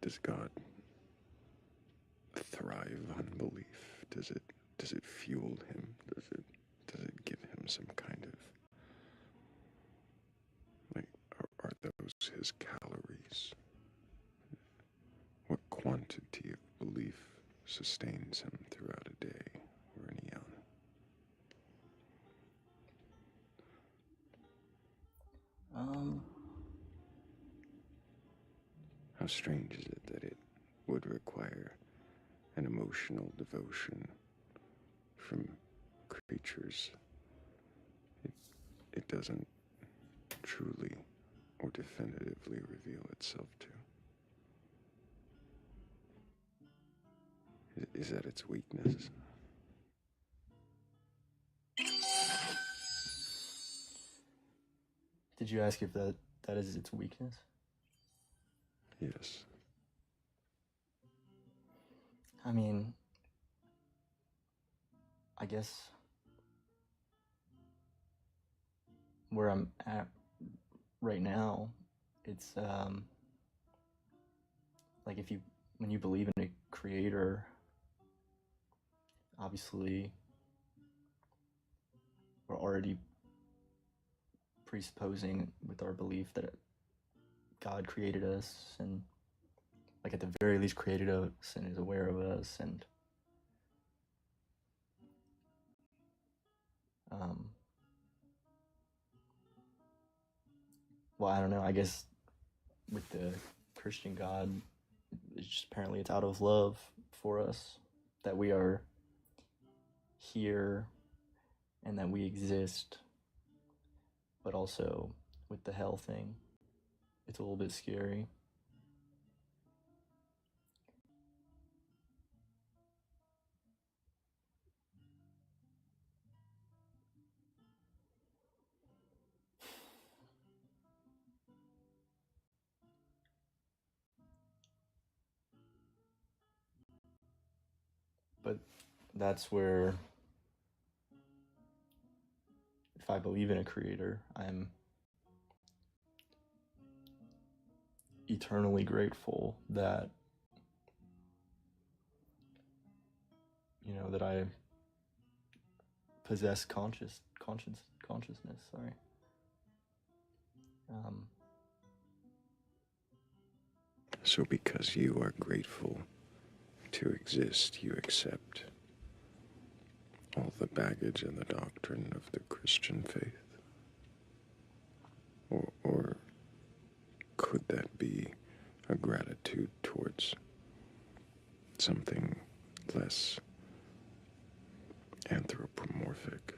Does God thrive on belief? Does it fuel him? Does it give him some kind of, like, are those his calories? What quantity of belief sustains him throughout a day or an eon? How strange is it that it would require an emotional devotion from creatures it doesn't truly or definitively reveal itself to? Is that its weakness? did you ask if that is its weakness? Yes. I mean, I guess where I'm at right now, it's like when you believe in a creator, obviously we're already presupposing with our belief that God created us, and like at the very least created us and is aware of us, and well, I don't know, I guess with the Christian God, it's just apparently it's out of love for us that we are here and that we exist. But also with the hell thing, it's a little bit scary. But that's where, if I believe in a creator, I'm eternally grateful that, you know, that I possess consciousness. Sorry. So because you are grateful to exist, you accept all the baggage and the doctrine of the Christian faith? Or could that be a gratitude towards something less anthropomorphic?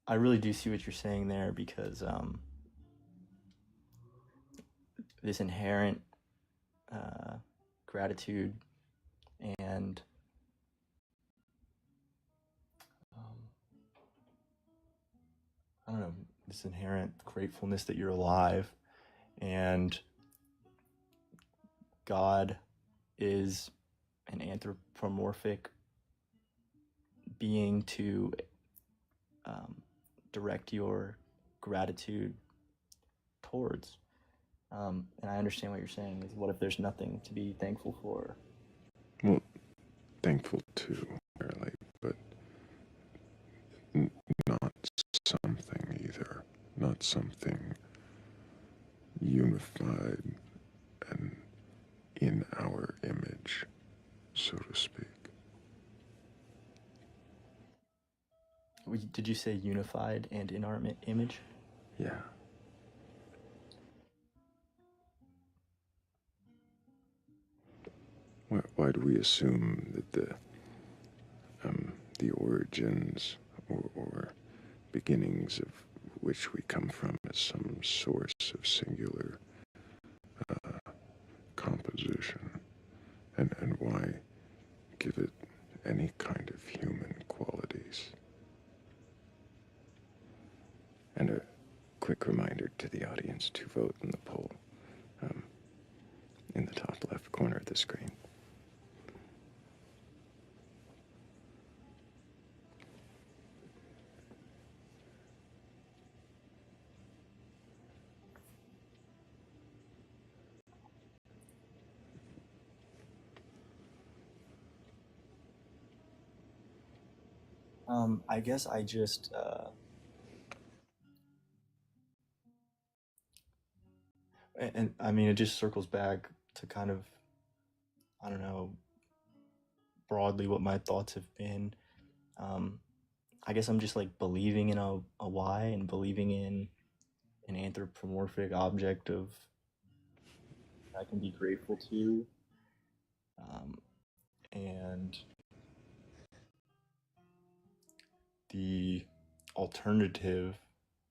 I really do see what you're saying there, because this inherent gratitude and I don't know, this inherent gratefulness that you're alive, and God is an anthropomorphic being to direct your gratitude towards. And I understand what you're saying is, what if there's nothing to be thankful for? Well, thankful too, apparently, but not something either. Not something unified and in our image, so to speak. Did you say unified and in our image? Yeah. Why do we assume that the origins or beginnings of which we come from is some source of singular composition? And why give it any kind of human qualities? And a quick reminder to the audience to vote in the poll in the top left corner of the screen. I guess I just and I mean, it just circles back to kind of, I don't know, broadly what my thoughts have been. I guess I'm just like believing in a why, and believing in an anthropomorphic object of I can be grateful to, and the alternative,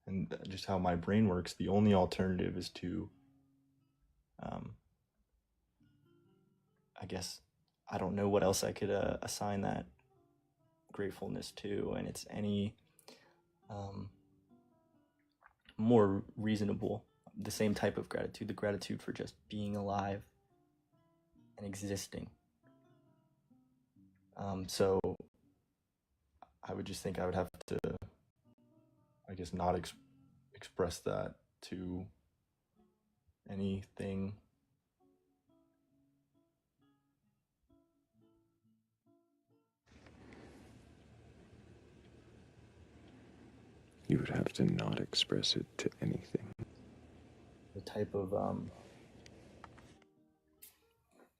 and just how my brain works, the only alternative is to I guess I don't know what else I could assign that gratefulness to, and it's any more reasonable, the same type of gratitude, the gratitude for just being alive and existing. So I would just think I would have to, I guess, not express that to anything. You would have to not express it to anything. The type of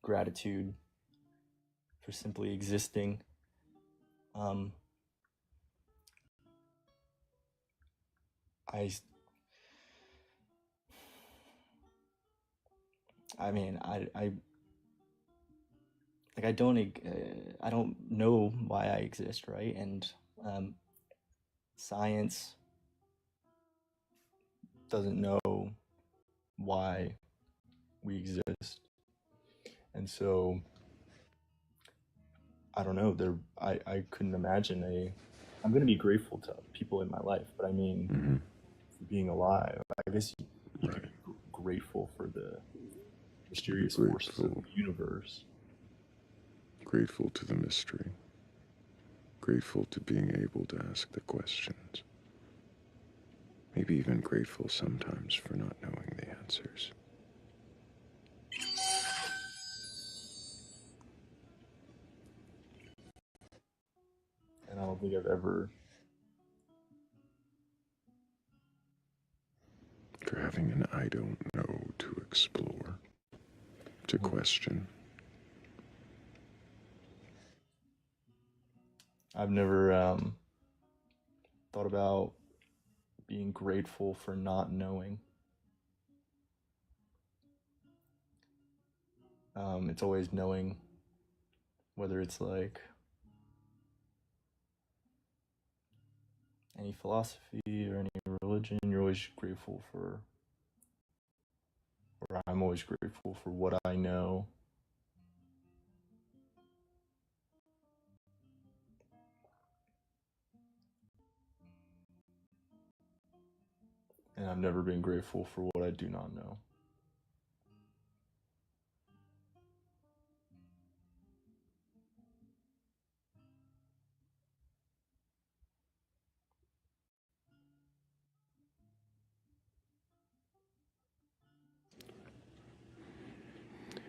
gratitude for simply existing. I I mean, I like I don't know why I exist, right? And science doesn't know why we exist, and so I don't know. I couldn't imagine a. I'm going to be grateful to people in my life, but I mean, Mm-hmm. for being alive, I guess you could Right. be grateful for the mysterious forces of Grateful. the universe. Grateful to the mystery. Grateful to being able to ask the questions. Maybe even grateful sometimes for not knowing the answers. And I don't think I've ever. For having an I don't know to explore, to question. I've never thought about being grateful for not knowing. It's always knowing, whether it's like any philosophy or any religion, you're always grateful for, or I'm always grateful for what I know. And I've never been grateful for what I do not know.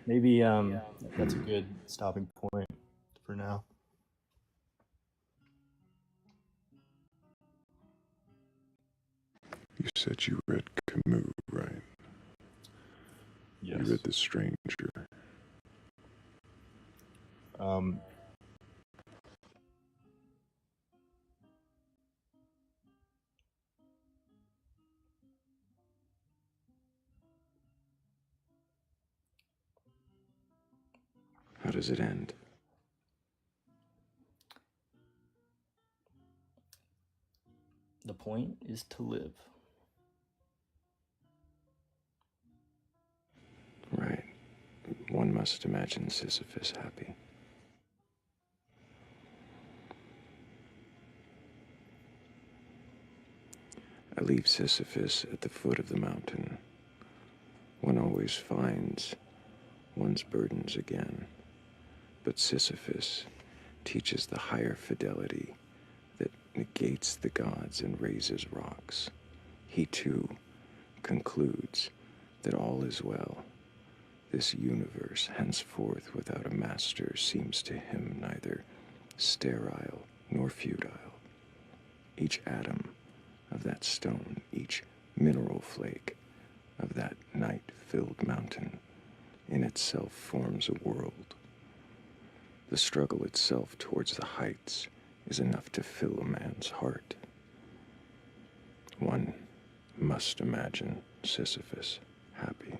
Maybe that's a good stopping point for now. You said you read Camus, right? Yes. You read The Stranger. Um, How does it end? the point is to live. Right. One must imagine Sisyphus happy. I leave Sisyphus at the foot of the mountain. One always finds one's burdens again. But Sisyphus teaches the higher fidelity that negates the gods and raises rocks. He too concludes that all is well. This universe, henceforth without a master, seems to him neither sterile nor futile. Each atom of that stone, each mineral flake of that night-filled mountain, in itself forms a world. The struggle itself towards the heights is enough to fill a man's heart. One must imagine Sisyphus happy.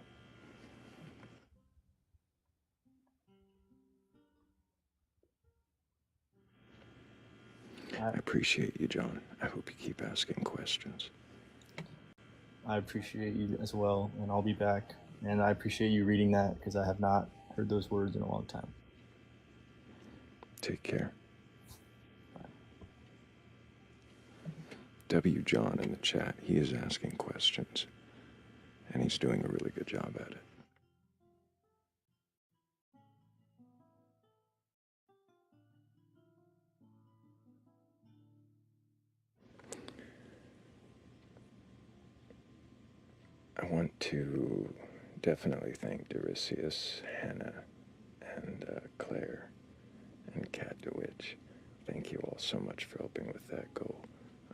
I appreciate you, John. I hope you keep asking questions. I appreciate you as well, and I'll be back. And I appreciate you reading that because I have not heard those words in a long time. Take care. W. John in the chat, he is asking questions, and he's doing a really good job at it. I want to definitely thank Derisius, Hannah, and Claire, and Kat DeWitch. Thank you all so much for helping with that goal.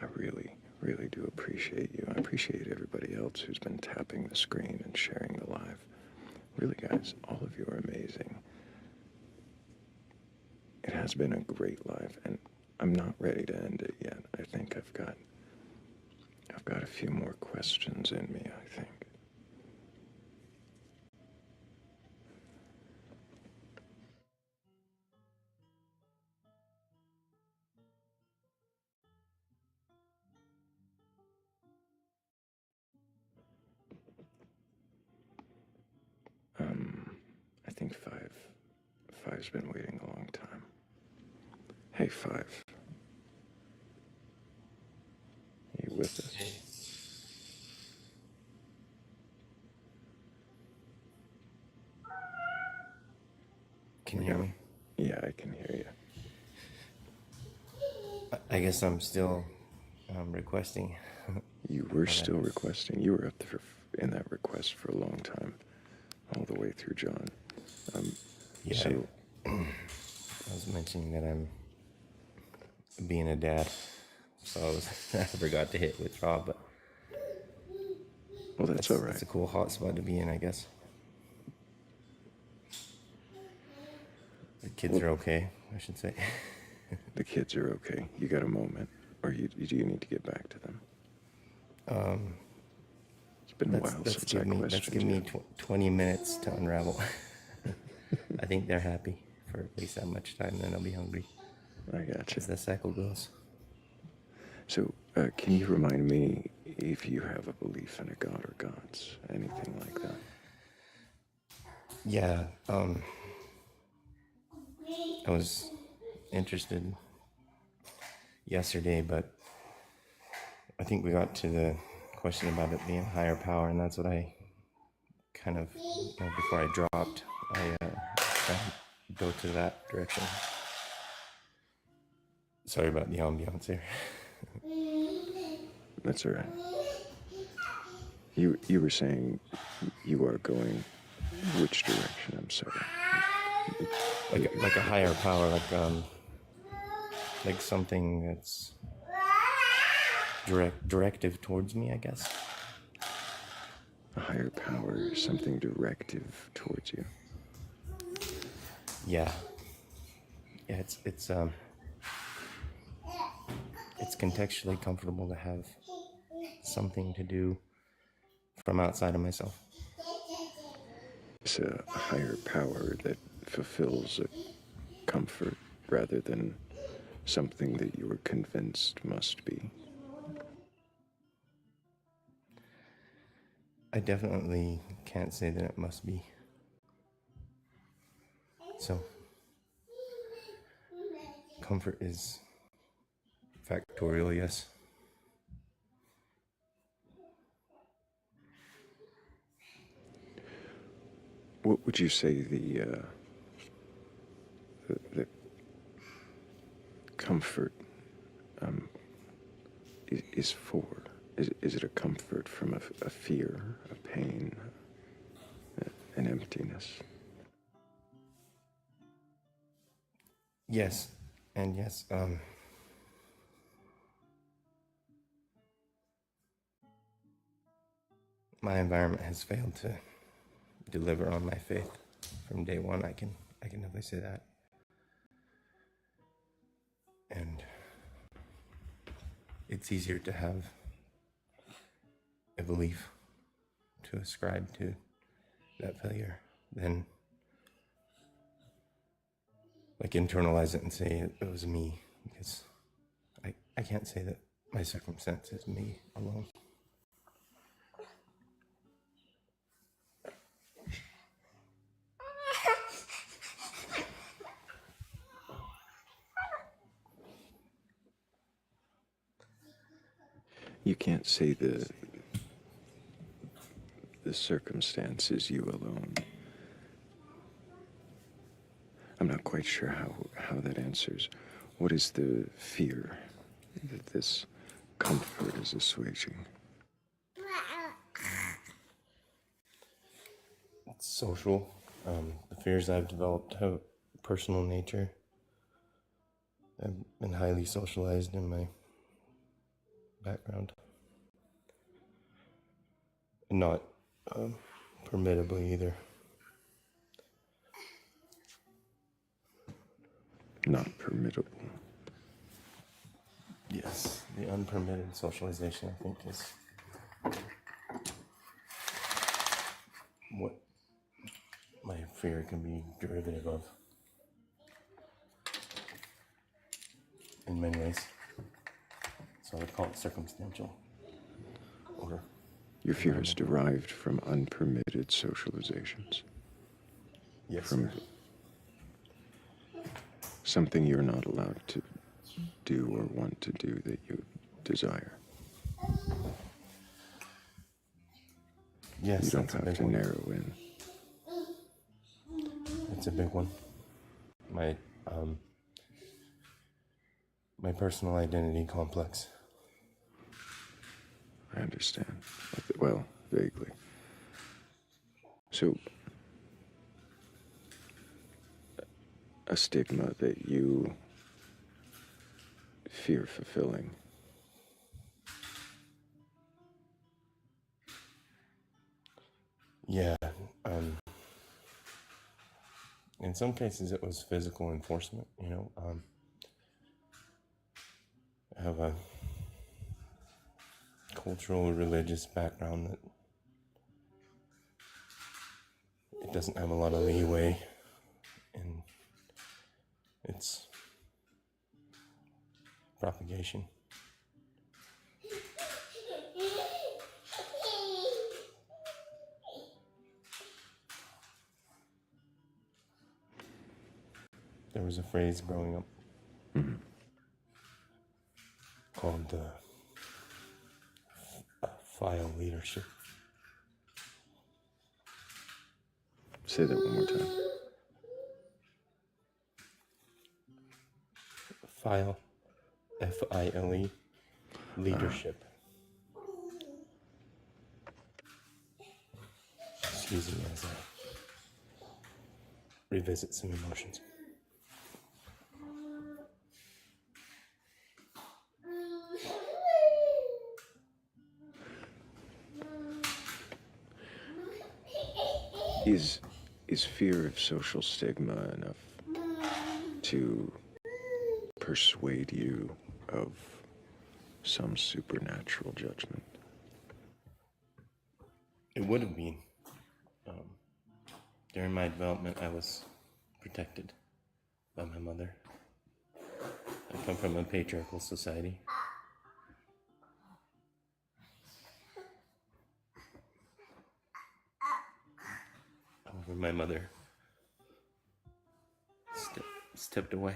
I really, really do appreciate you. I appreciate everybody else who's been tapping the screen and sharing the live. Really, guys, all of you are amazing. It has been a great live, and I'm not ready to end it yet. I think I've got a I've got a few more questions in me, I think. I think Five's been waiting a long time. Hey, Five. You with us? Can you hear me? Yeah, I can hear you. I guess I'm still requesting. You were still requesting. You were up there in that request for a long time, all the way through John. Yeah, So, I was mentioning that I'm being a dad, so I forgot to hit withdraw, but well, that's all right. That's a cool hot spot to be in, I guess. The kids are okay, I should say. The kids are okay. You got a moment, or do you need to get back to them? It's been a while since I questioned Let's give me 20 minutes to unravel. I think they're happy for at least that much time, then I'll be hungry. I gotcha. As the cycle goes. So, can you remind me if you have a belief in a god or gods, anything like that? Yeah, I was interested yesterday, but I think we got to the question about it being a higher power, and that's what I kind of, before I dropped, I tried to go to that direction. Sorry about the ambiance here. That's all right. You were saying you are going which direction? I'm sorry. Like a higher power, like something that's directive towards me, I guess. A higher power, something directive towards you. Yeah, it's contextually comfortable to have something to do from outside of myself. It's a higher power that fulfills a comfort rather than something that you were convinced must be. I definitely can't say that it must be. So, comfort is factorial, yes. What would you say the comfort is for? Is it a comfort from a fear, a pain, an emptiness? Yes, and yes. My environment has failed to deliver on my faith from day one. I can definitely say that. And it's easier to have a belief to ascribe to that failure than like internalize it and say it was me, because I can't say that my circumstance is me alone. You can't say the circumstance is you alone. I'm not quite sure how that answers. What is the fear that this comfort is assuaging? It's social. The fears I've developed have personal nature. I've been highly socialized in my background. Not permittably either. Not permittable. Yes, the unpermitted socialization, I think, is what my fear can be derivative of in many ways. So I would call it circumstantial. Or Your fear is derived from unpermitted socializations. yes, From sir. something you're not allowed to do or want to do that you desire. Yes, You don't that's a have big to one. narrow in. It's a big one. My my personal identity complex. I understand. Well, vaguely. So, a stigma that you fear fulfilling. Yeah. In some cases, it was physical enforcement. I have a cultural, religious background that it doesn't have a lot of leeway in its propagation. There was a phrase growing up called file leadership. Say that one more time. File, F-I-L-E, leadership. Excuse me as I revisit some emotions. Is fear of social stigma enough to persuade you of some supernatural judgment? It would have been. During my development, I was protected by my mother. I come from a patriarchal society. However, my mother stepped away.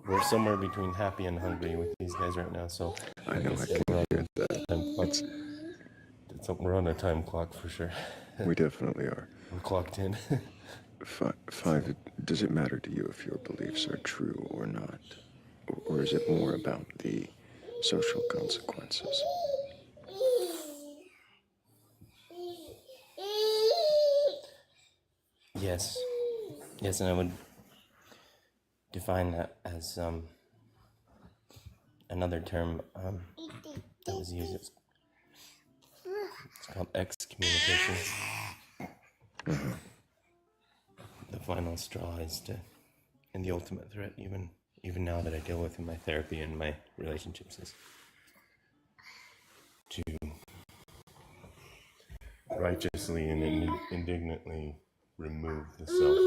We're somewhere between happy and hungry with these guys right now, so I know, I can hear that. We're on a time clock for sure. We definitely are. We're clocked in. Five, does it matter to you if your beliefs are true or not? Or is it more about the social consequences? Yes. Yes, and I would define that as another term that was used. It's called excommunication. The final straw is and the ultimate threat, even now that I deal with in my therapy and my relationships, is to righteously and indignantly remove the self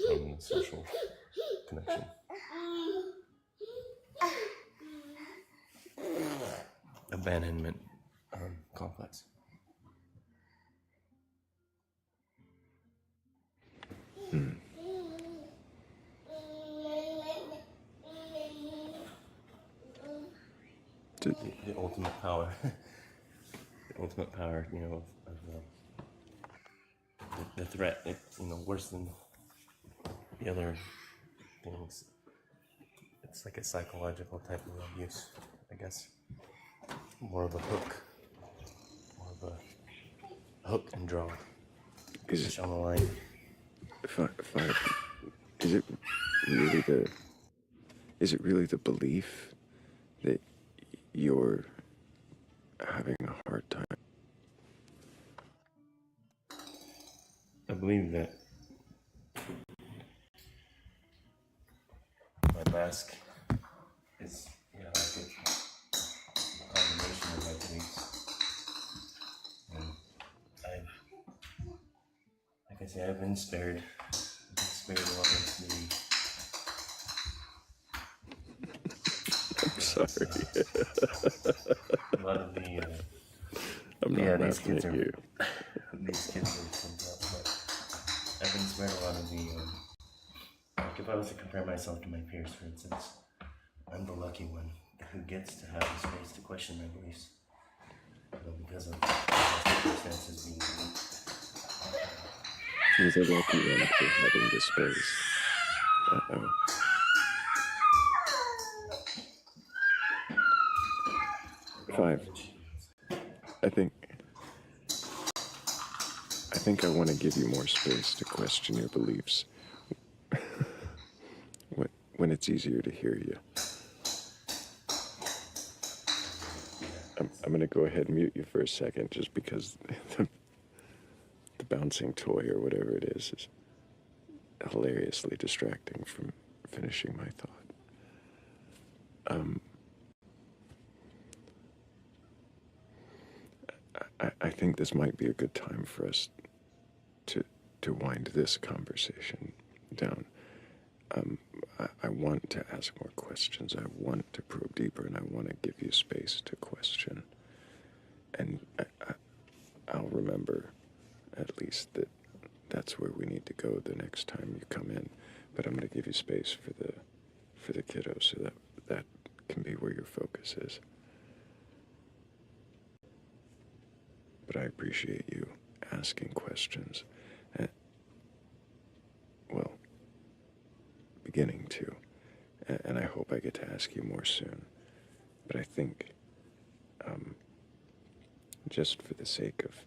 from the social connection. Abandonment complex. The ultimate power. The ultimate power, of the threat. Worse than the other things. It's like a psychological type of abuse, I guess. More of a hook. More of a hook and draw. Fish on the line. Is it really the belief that you're having a hard time believe that my mask is, like a combination of my beliefs. And like I say, I've been spared. I've been spared a lot of I'm sorry. a lot of the, I'm not these laughing kids at are, you. these kids are something else, but I've been spared a lot of the, like if I was to compare myself to my peers, for instance, I'm the lucky one who gets to have the space to question my beliefs. Because of circumstances being unique. He's a lucky one for having the space. Uh-oh. Five. I think I want to give you more space to question your beliefs when it's easier to hear you. I'm going to go ahead and mute you for a second just because the bouncing toy or whatever it is hilariously distracting from finishing my thought. I think this might be a good time for us to wind this conversation down. I want to ask more questions. I want to probe deeper, and I want to give you space to question. And I'll remember, at least, that that's where we need to go the next time you come in. But I'm going to give you space for the kiddos, so that can be where your focus is. But I appreciate you asking questions. Well, beginning to. And I hope I get to ask you more soon. But I think, just for the sake of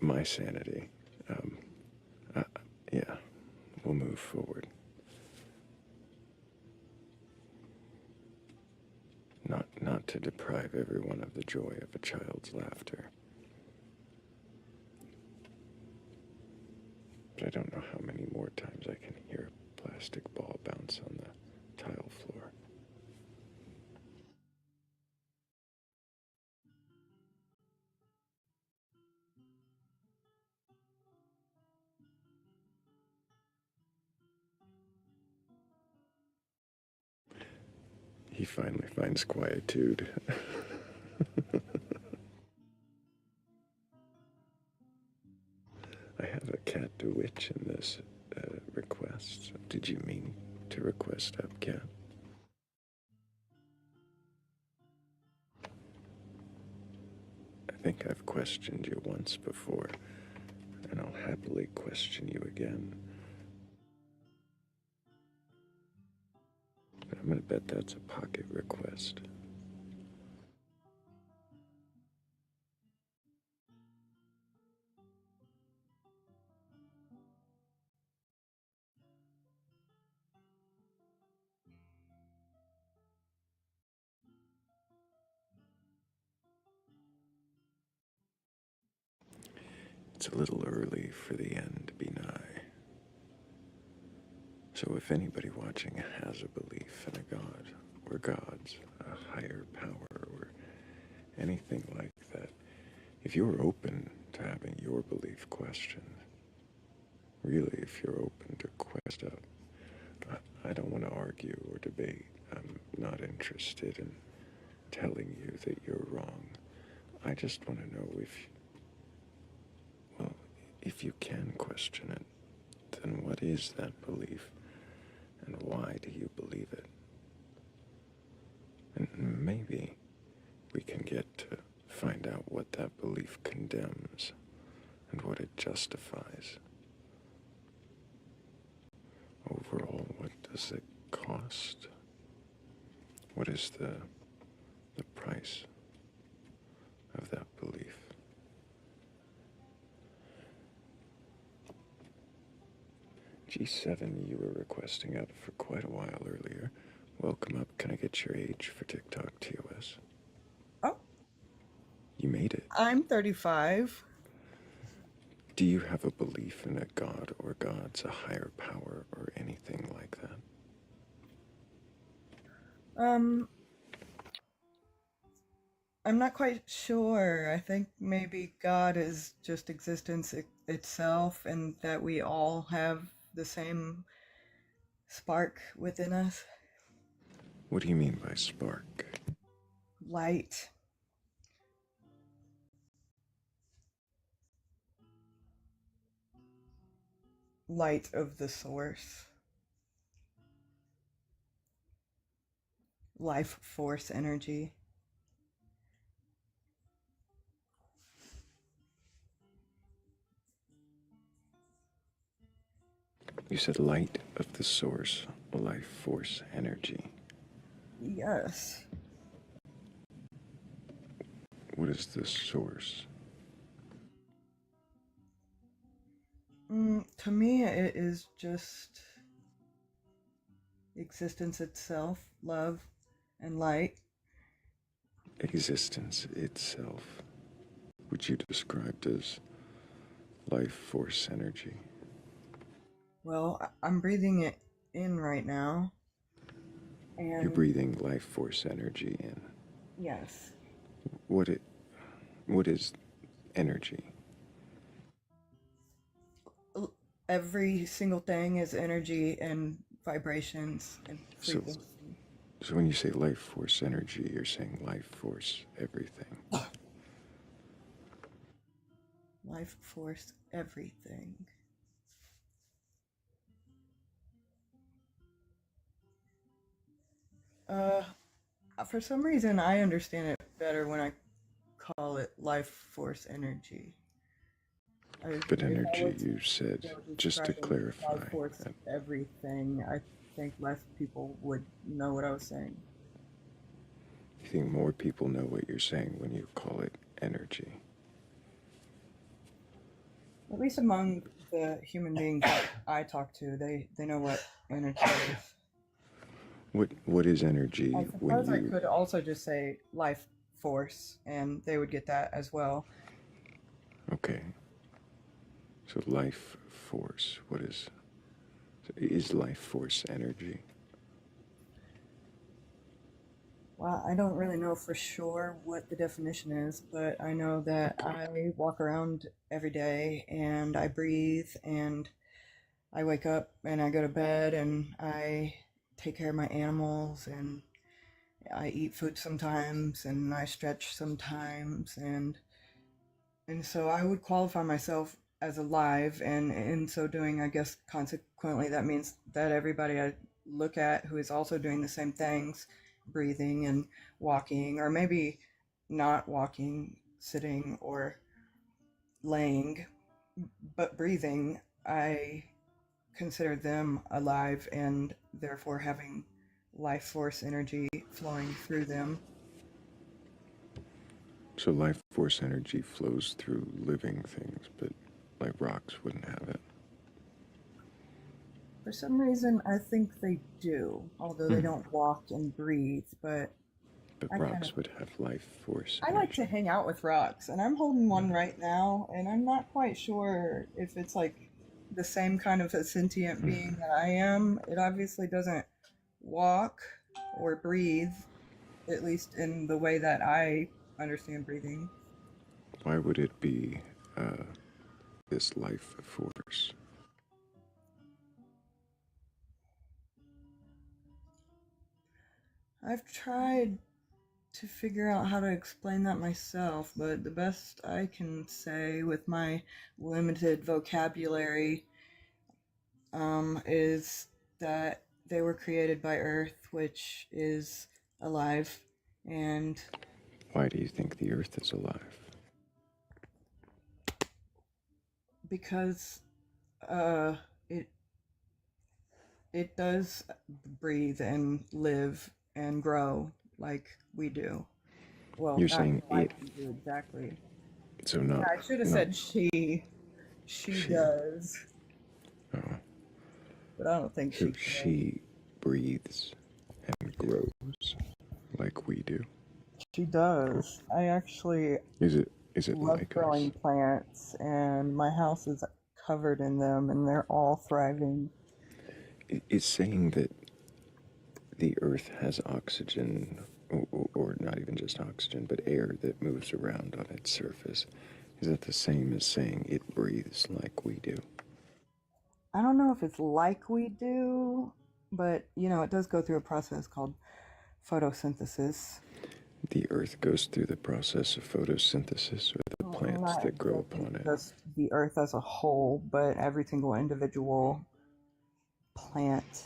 my sanity, yeah, we'll move forward. Not to deprive everyone of the joy of a child's laughter. But I don't know how many more times I can hear a plastic ball bounce on the tile floor. He finally finds quietude. I have a cat to witch in this request. Did you mean to request up, cat? I think I've questioned you once before, and I'll happily question you again. But I'm gonna bet that's a pocket request. It's a little early for the end to be nigh. So if anybody watching has a belief in a god, or gods, a higher power, or anything like that, if you're open to having your belief questioned, really, if you're open to question up, I don't want to argue or debate. I'm not interested in telling you that you're wrong. I just want to know if you can question it, then what is that belief? And why do you believe it? And maybe we can get to find out what that belief condemns and what it justifies. Overall, what does it cost? What is the price of that belief? G7, you were requesting up for quite a while earlier. Welcome up. Can I get your age for TikTok TOS? Oh, You made it. I'm 35. Do you have a belief in a god or gods, a higher power, or anything like that? I'm not quite sure. I think maybe God is just existence itself, and that we all have the same spark within us. What do you mean by spark? Light. Light of the source. Life force energy. You said light of the source, life force energy. Yes. What is the source? To me, it is just existence itself, love, and light. Existence itself, which you described as life force energy. Well, I'm breathing it in right now. And You're breathing life force energy in. yes. What is energy? Every single thing is energy and vibrations and frequency. So when you say life force energy, you're saying life force everything. Life force everything. For some reason, I understand it better when I call it life force energy. But energy, you said, just to clarify. Life force everything. I think less people would know what I was saying. You think more people know what you're saying when you call it energy? At least among the human beings that I talk to, they know what energy is. What is energy? I suppose I could also just say life force, and they would get that as well. Okay. So life force, what is life force energy? Well, I don't really know for sure what the definition is, but I know that I walk around every day and I breathe and I wake up and I go to bed and I take care of my animals and I eat food sometimes and I stretch sometimes and so I would qualify myself as alive, and in so doing, I guess consequently that means that everybody I look at who is also doing the same things, breathing and walking, or maybe not walking, sitting or laying, but breathing, I consider them alive and therefore having life force energy flowing through them. So life force energy flows through living things, but like rocks wouldn't have it. For some reason, I think they do, although they don't walk and breathe, but rocks would have life force I energy. like to hang out with rocks, and I'm holding one right now, and I'm not quite sure if it's like the same kind of a sentient being that I am. It obviously doesn't walk or breathe, at least in the way that I understand breathing. Why would it be this life force? I've tried to figure out how to explain that myself, but the best I can say with my limited vocabulary is that they were created by Earth, which is alive, and... Why do you think the Earth is alive? Because it does breathe and live and grow like we do. Well, You're saying like we do exactly. So not. I should have said she. She does. Oh. But I don't think so she breathes and grows like we do. She does. I actually... Is it Is it love like growing us? plants, and my house is covered in them, and they're all thriving. It's saying that the Earth has oxygen, or not even just oxygen, but air that moves around on its surface. Is that the same as saying it breathes like we do? I don't know if it's like we do, but it does go through a process called photosynthesis. The Earth goes through the process of photosynthesis, or the plants Not that grow exactly upon it? just the earth as a whole, but every single individual plant.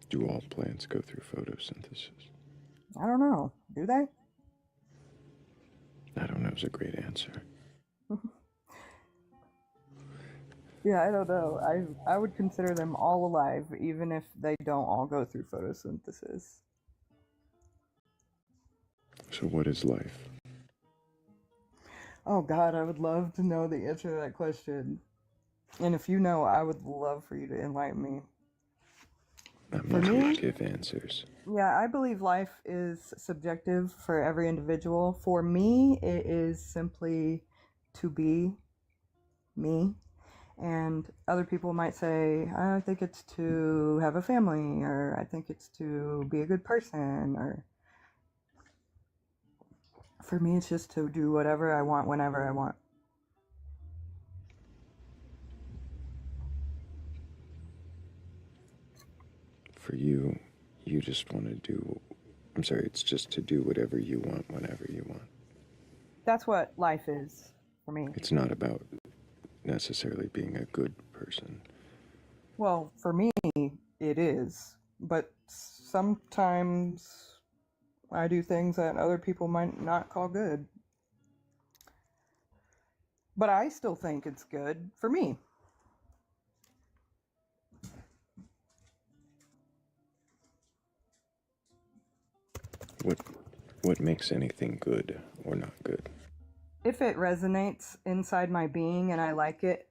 Do all plants go through photosynthesis? I don't know. Do they? I don't know is a great answer. Yeah, I don't know. I would consider them all alive, even if they don't all go through photosynthesis. So what is life? Oh God, I would love to know the answer to that question. And if you know, I would love for you to enlighten me. I'm For not here me, to give answers. yeah, I believe life is subjective for every individual. For me, it is simply to be me. And other people might say, I think it's to have a family, or I think it's to be a good person, or for me, it's just to do whatever I want whenever I want. For you, you just want to do, I'm sorry, it's just to do whatever you want whenever you want. That's what life is for me. It's not about necessarily being a good person. Well, for me, it is. But sometimes I do things that other people might not call good. But I still think it's good for me. What makes anything good or not good? If it resonates inside my being and I like it,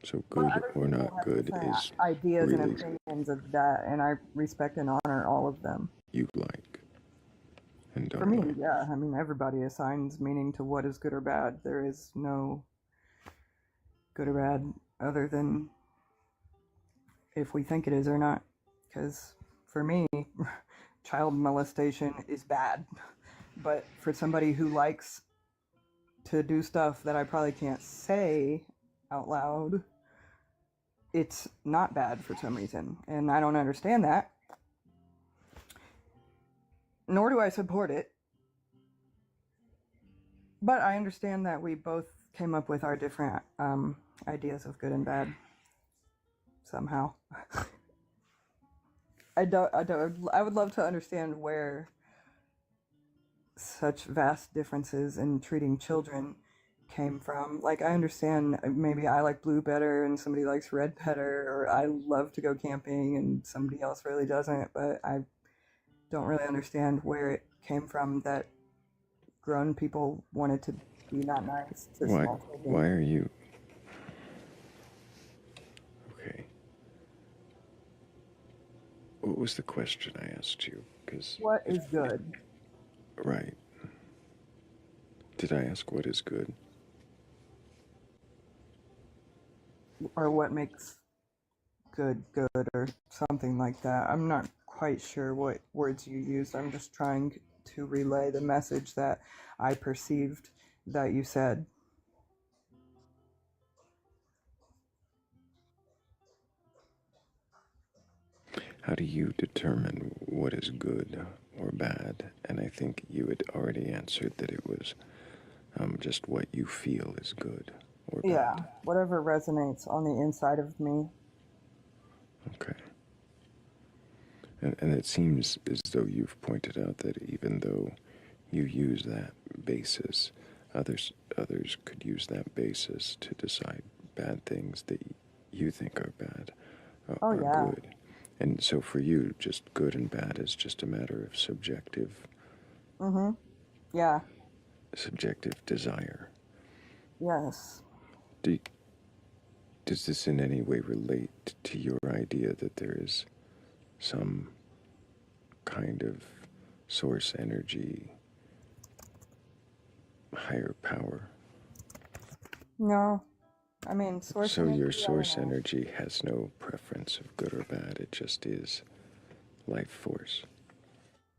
So but good other or people not have good different is ideas and really opinions of that, and I respect and honor all of them. you like and For don't me, like. yeah, I mean, everybody assigns meaning to what is good or bad. There is no good or bad other than if we think it is or not. Because for me, child molestation is bad. But for somebody who likes to do stuff that I probably can't say out loud, it's not bad for some reason. And I don't understand that. Nor do I support it. But I understand that we both came up with our different ideas of good and bad somehow. I would love to understand where such vast differences in treating children came from. Like, I understand maybe I like blue better and somebody likes red better, or I love to go camping and somebody else really doesn't, but I don't really understand where it came from that grown people wanted to be not nice to small children. Why are you... Okay. What was the question I asked you? Because What is good? right. Did I ask what is good? Or what makes good, or something like that. I'm not quite sure what words you used. I'm just trying to relay the message that I perceived that you said. How do you determine what is good or bad? And I think you had already answered that it was just what you feel is good or Yeah, bad. whatever resonates on the inside of me. Okay. And it seems as though you've pointed out that even though you use that basis, others could use that basis to decide bad things that you think are bad Oh, are yeah. good. And so for you, just good and bad is just a matter of subjective Yeah, desire. yes. Does this in any way relate to your idea that there is some kind of source energy, higher power? No, I mean, source So your energy, I don't source know. energy has no preference of good or bad, it just is life force.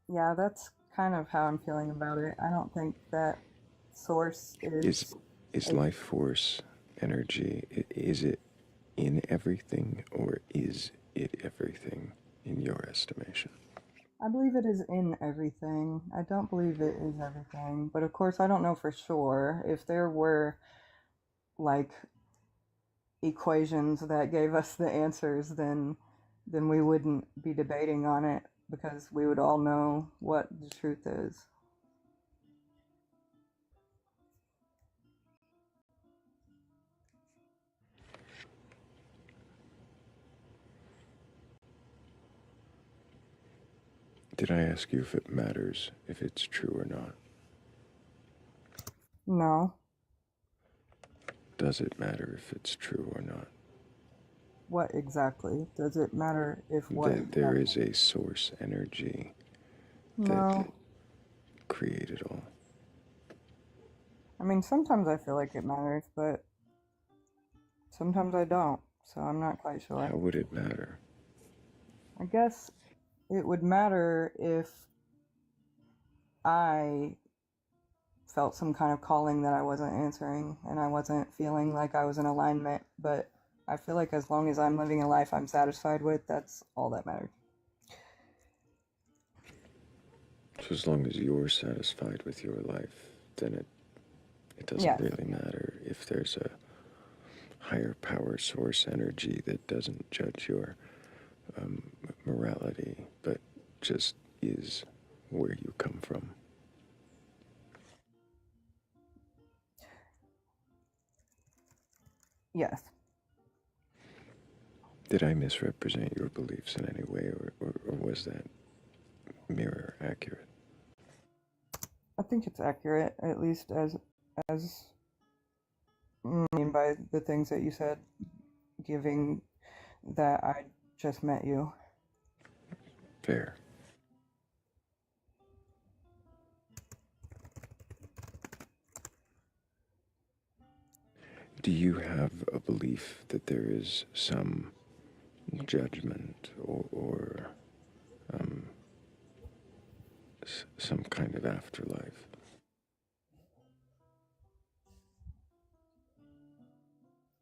Yeah, that's kind of how I'm feeling about it. I don't think that source Is is is a, life force energy, is it in everything, or is it everything in your estimation? I believe it is in everything. I don't believe it is everything, but of course I don't know for sure. If there were like equations that gave us the answers, then we wouldn't be debating on it because we would all know what the truth is. Did I ask you if it matters if it's true or not? No. Does it matter if it's true or not? What exactly? Does it matter if what That there exactly? is a source energy that No. created all. I mean, sometimes I feel like it matters, but sometimes I don't, so I'm not quite sure. How would it matter? I guess it would matter if I felt some kind of calling that I wasn't answering and I wasn't feeling like I was in alignment, but I feel like as long as I'm living a life I'm satisfied with, that's all that matters. So as long as you're satisfied with your life, then it doesn't Yes. really matter if there's a higher power source energy that doesn't judge your morality, but just is where you come from. Yes. Did I misrepresent your beliefs in any way, or was that mirror accurate? I think it's accurate, at least as I mean by the things that you said, giving that I just met you. Fair. Do you have a belief that there is some judgment or some kind of afterlife?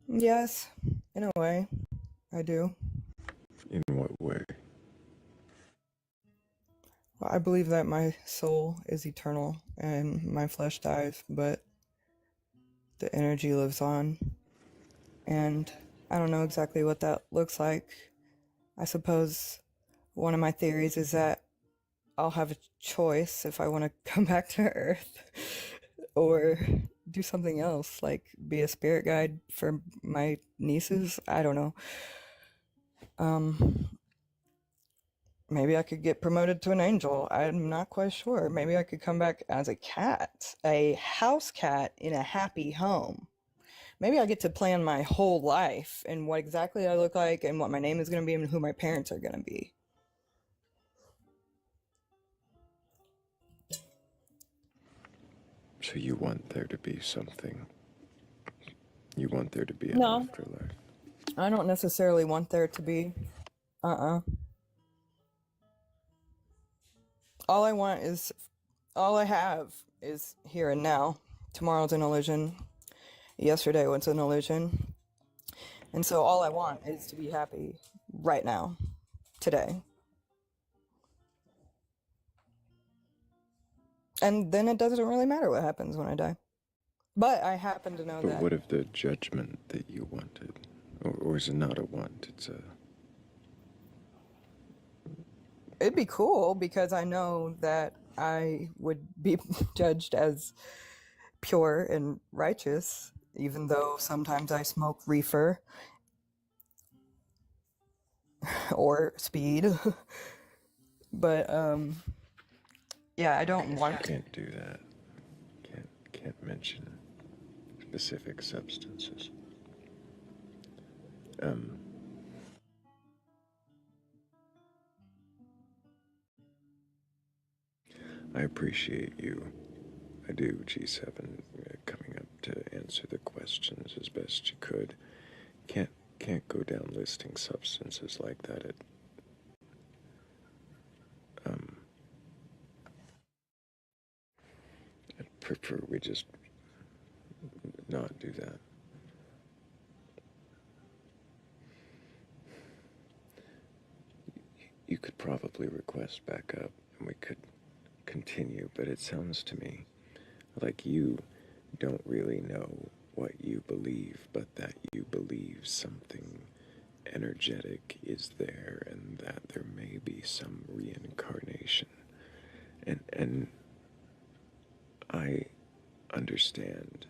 Yes, in a way, I do. In what way? Well, I believe that my soul is eternal and my flesh dies, but the energy lives on. And I don't know exactly what that looks like. I suppose one of my theories is that I'll have a choice if I want to come back to Earth or do something else, like be a spirit guide for my nieces. I don't know. Maybe I could get promoted to an angel. I'm not quite sure. Maybe I could come back as a cat, a house cat in a happy home. Maybe I get to plan my whole life and what exactly I look like and what my name is going to be and who my parents are going to be. So you want there to be something. You want there to be an No, afterlife. I don't necessarily want there to be. Uh-uh. All I want is, all I have is here and now. Tomorrow's an illusion. Yesterday was an illusion. And so all I want is to be happy right now, today. And then it doesn't really matter what happens when I die. But I happen to know But that what if the judgment that you wanted, or is it not a want, it's a... it'd be cool because I know that I would be judged as pure and righteous, even though sometimes I smoke reefer or speed. But yeah, I don't want. Can't do that. Can't mention specific substances. I appreciate you. I do, G7, coming up to answer the questions as best you could. Can't go down listing substances like that. I'd prefer we just not do that. You could probably request backup and we could continue, but it sounds to me like you don't really know what you believe, but that you believe something energetic is there and that there may be some reincarnation. And I understand.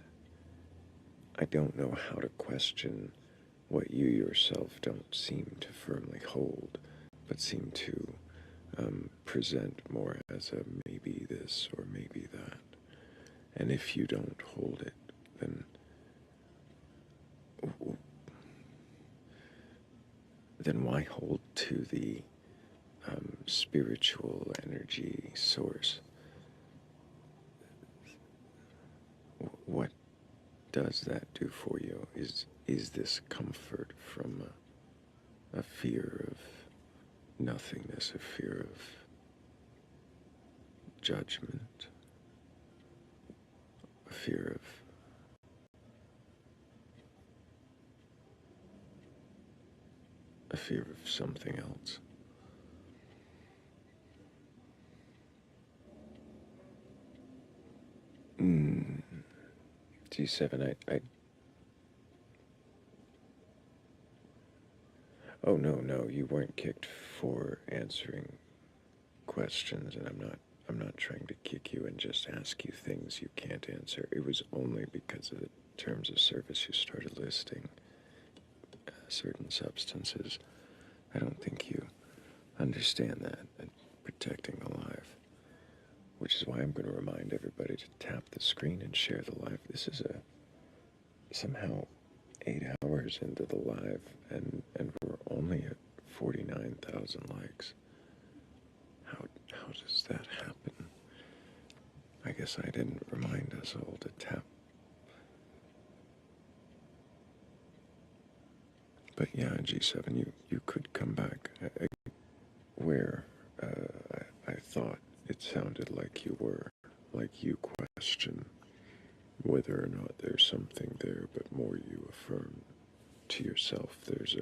I don't know how to question what you yourself don't seem to firmly hold, but seem to present more as a maybe this or maybe that. And if you don't hold it, then why hold to the spiritual energy source? What does that do for you? Is this comfort from a fear of nothingness, a fear of judgment, a fear of something else? G7, oh no, you weren't kicked for answering questions, and I'm not trying to kick you and just ask you things you can't answer. It was only because of the terms of service you started listing certain substances. I don't think you understand that, protecting the live, which is why I'm going to remind everybody to tap the screen and share the live. This is somehow 8 hours into the live, and we're only at 49,000 likes. How does that happen? I guess I didn't remind us all to tap. But yeah, G7, you could come back where I thought it sounded like you were, like you question whether or not there's something there, but more you affirm to yourself there's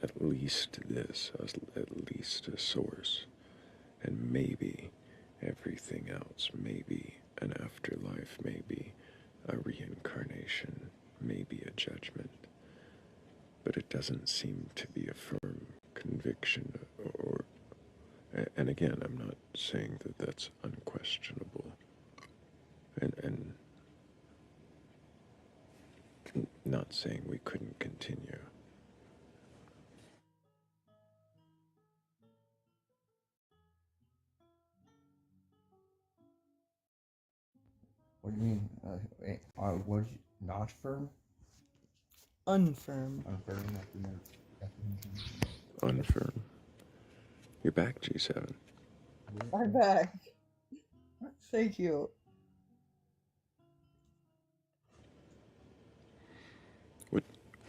at least this, at least a source, and maybe everything else, maybe an afterlife, maybe a reincarnation, maybe a judgment. But it doesn't seem to be a firm conviction, and again, I'm not saying that that's unquestionable, and not saying we couldn't continue. What do you mean? What is not firm? Unfirm. Unfirm. That's the definition. Unfirm. You're back, G7. I'm back. Thank you.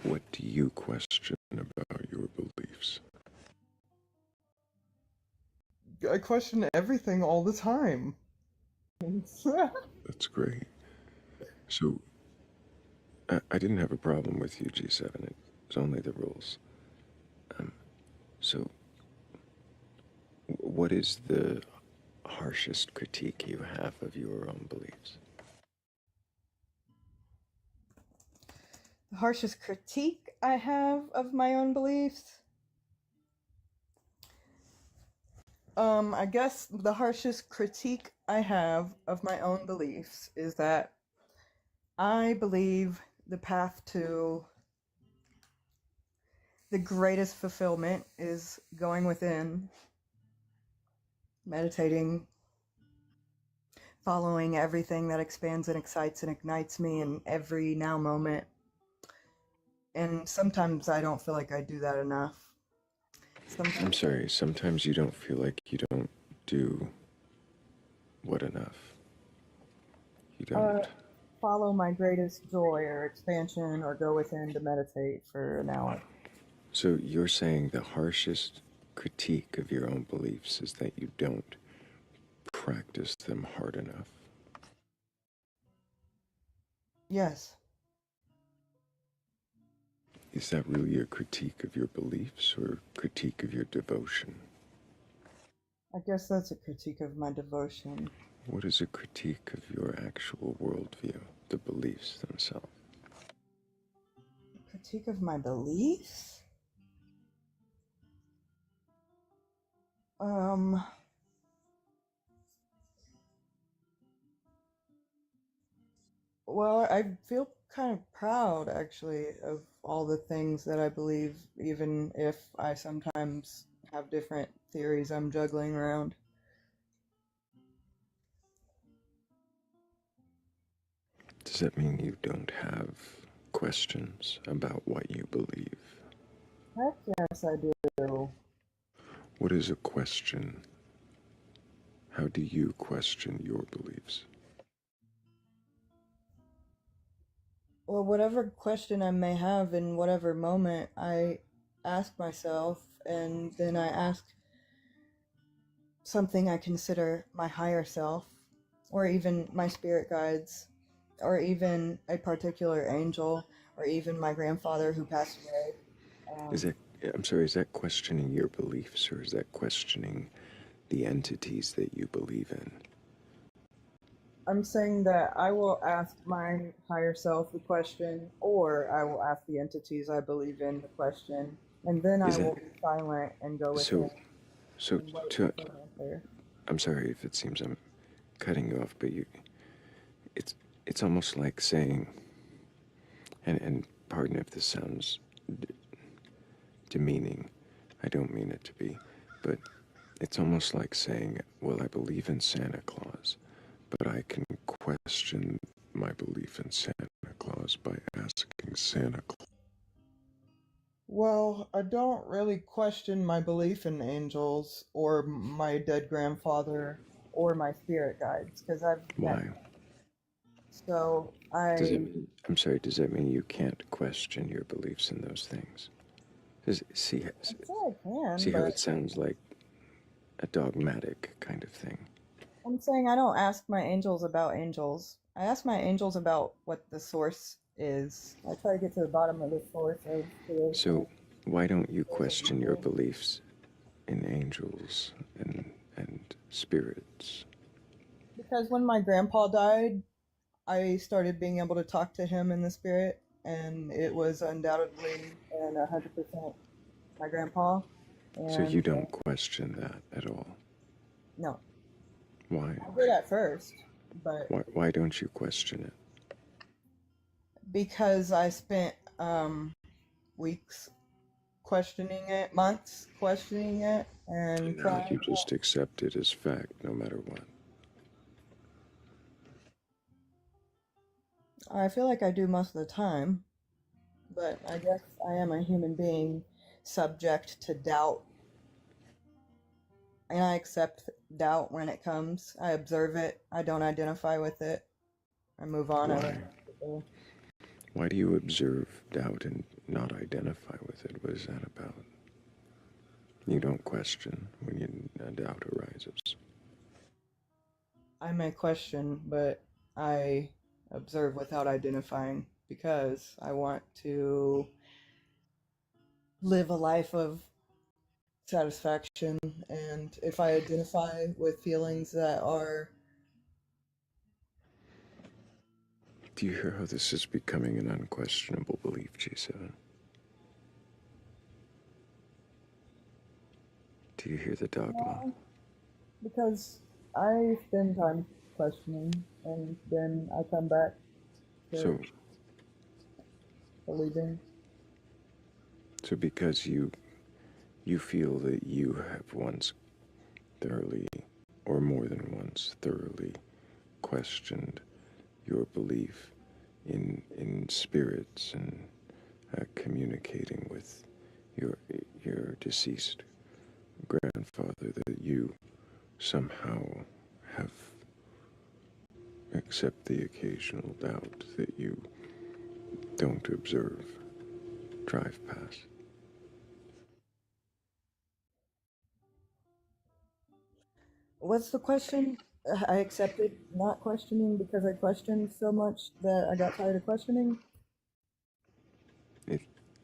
What do you question about your beliefs? I question everything all the time. That's great. So, I didn't have a problem with you, G7. It's only the rules. So, what is the harshest critique you have of your own beliefs? The harshest critique I have of my own beliefs? I guess the harshest critique I have of my own beliefs is that I believe the path to the greatest fulfillment is going within, meditating, following everything that expands and excites and ignites me in every now moment. And sometimes I don't feel like I do that enough. I'm sorry, sometimes you don't feel like you don't do What enough? You Uh, don't. Follow my greatest joy or expansion or go within to meditate for an hour. So you're saying the harshest critique of your own beliefs is that you don't practice them hard enough. Yes. Is that really a critique of your beliefs or a critique of your devotion? I guess that's a critique of my devotion. What is a critique of your actual worldview, the beliefs themselves? A critique of my beliefs? Well, I feel kind of proud actually of all the things that I believe, even if I sometimes have different theories I'm juggling around. Does that mean you don't have questions about what you believe? Heck yes, I do. What is a question? How do you question your beliefs? Well, whatever question I may have in whatever moment, I ask myself, and then I ask something I consider my higher self, or even my spirit guides, or even a particular angel, or even my grandfather who passed away. Is that, I'm sorry, is that questioning your beliefs or is that questioning the entities that you believe in? I'm saying that I will ask my higher self the question, or I will ask the entities I believe in the question, and then I Is that will be silent and go with so? it So, and wait to, for an answer. I'm sorry if it seems I'm cutting you off, but it's it's almost like saying, and pardon if this sounds demeaning, I don't mean it to be, but it's almost like saying, well, I believe in Santa Claus, but I can question my belief in Santa Claus by asking Santa Claus. Well, I don't really question my belief in angels or my dead grandfather or my spirit guides because I've met Why? them. So Does it I, mean, I'm sorry, does that mean you can't question your beliefs in those things? See, I'd say I can, see how but it sounds like a dogmatic kind of thing. I'm saying I don't ask my angels about angels. I ask my angels about what the source is. I try to get to the bottom of the source of So creation. why don't you question your beliefs in angels and spirits? Because when my grandpa died, I started being able to talk to him in the spirit, and it was undoubtedly and 100% my grandpa. So you And don't question that at all. no, Why? I did at first, but Why don't you question it? because I spent weeks questioning it, months questioning it, and And now trying. you just accept it as fact no matter what. I feel like I do most of the time, but I guess I am a human being subject to doubt, and I accept doubt when it comes. I observe it. I don't identify with it. I move on. I let Why? it go. Why do you observe doubt and not identify with it? What is that about? You don't question when a doubt arises. I may question, but I observe without identifying because I want to live a life of satisfaction. And if I identify with feelings that are, Do you hear how this is becoming an unquestionable belief, G7? Do you hear the dogma? no, because I spend time questioning and then I come back to So, believing. so because you feel that you have once thoroughly, or more than once thoroughly, questioned your belief in spirits and communicating with your deceased grandfather, that you somehow have accept the occasional doubt that you don't observe, drive past. What's the question? I accepted not questioning because I questioned so much that I got tired of questioning.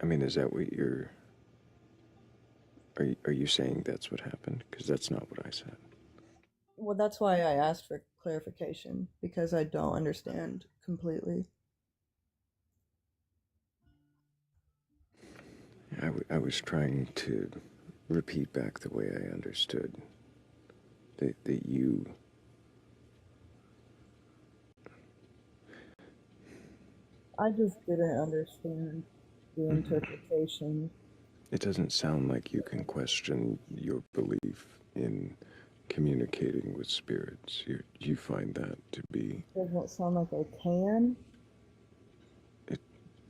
I mean, is that what you're... Are you saying that's what happened? Because that's not what I said. Well, that's why I asked for clarification, because I don't understand completely. I was trying to repeat back the way I understood. That you... I just didn't understand the interpretation. It doesn't sound like you can question your belief in communicating with spirits. You find that to be... Doesn't sound like I can.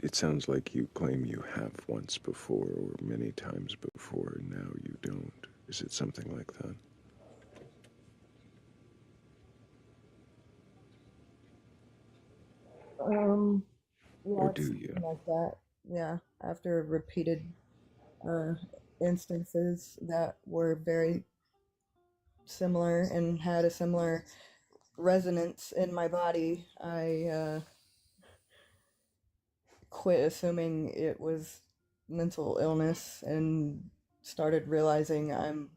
It sounds like you claim you have once before, or many times before, and now you don't. Is it something like that? Yeah, Or it's do you? something like that. Yeah, after repeated instances that were very similar and had a similar resonance in my body, I quit assuming it was mental illness and started realizing I'm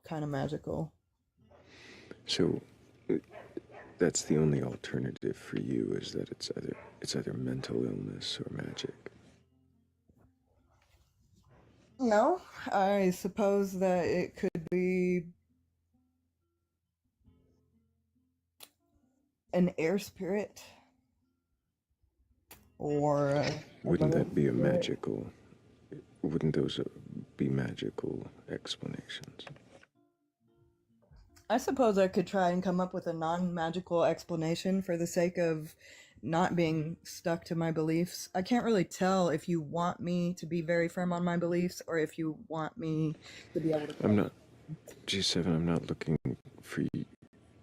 kind of magical. So that's the only alternative for you, is that it's either mental illness or magic. No, I suppose that it could be an air spirit or Wouldn't another that be a spirit. magical... Wouldn't those be magical explanations? I suppose I could try and come up with a non-magical explanation for the sake of not being stuck to my beliefs. I can't really tell if you want me to be very firm on my beliefs or if you want me to be able to... I'm not... G7, I'm not looking for you.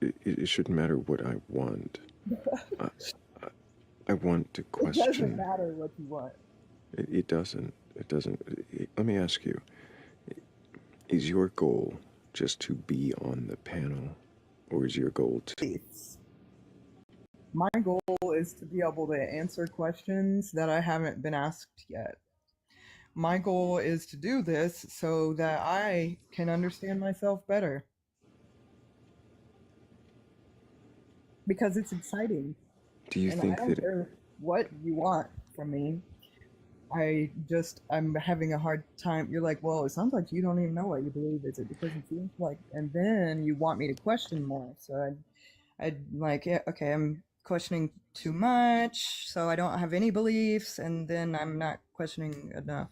It shouldn't matter what I want. I want to question... It doesn't matter what you want. It doesn't. It doesn't. Let me ask you, is your goal just to be on the panel, or is your goal to... My goal is to be able to answer questions that I haven't been asked yet. My goal is to do this so that I can understand myself better. Because it's exciting. Do you And think I don't that... care what you want from me. I'm having a hard time. You're like, well, it sounds like you don't even know what you believe. Is it because it feels like... And then you want me to question more. So I'd like, yeah, okay, I'm questioning too much, so I don't have any beliefs, and then I'm not questioning enough.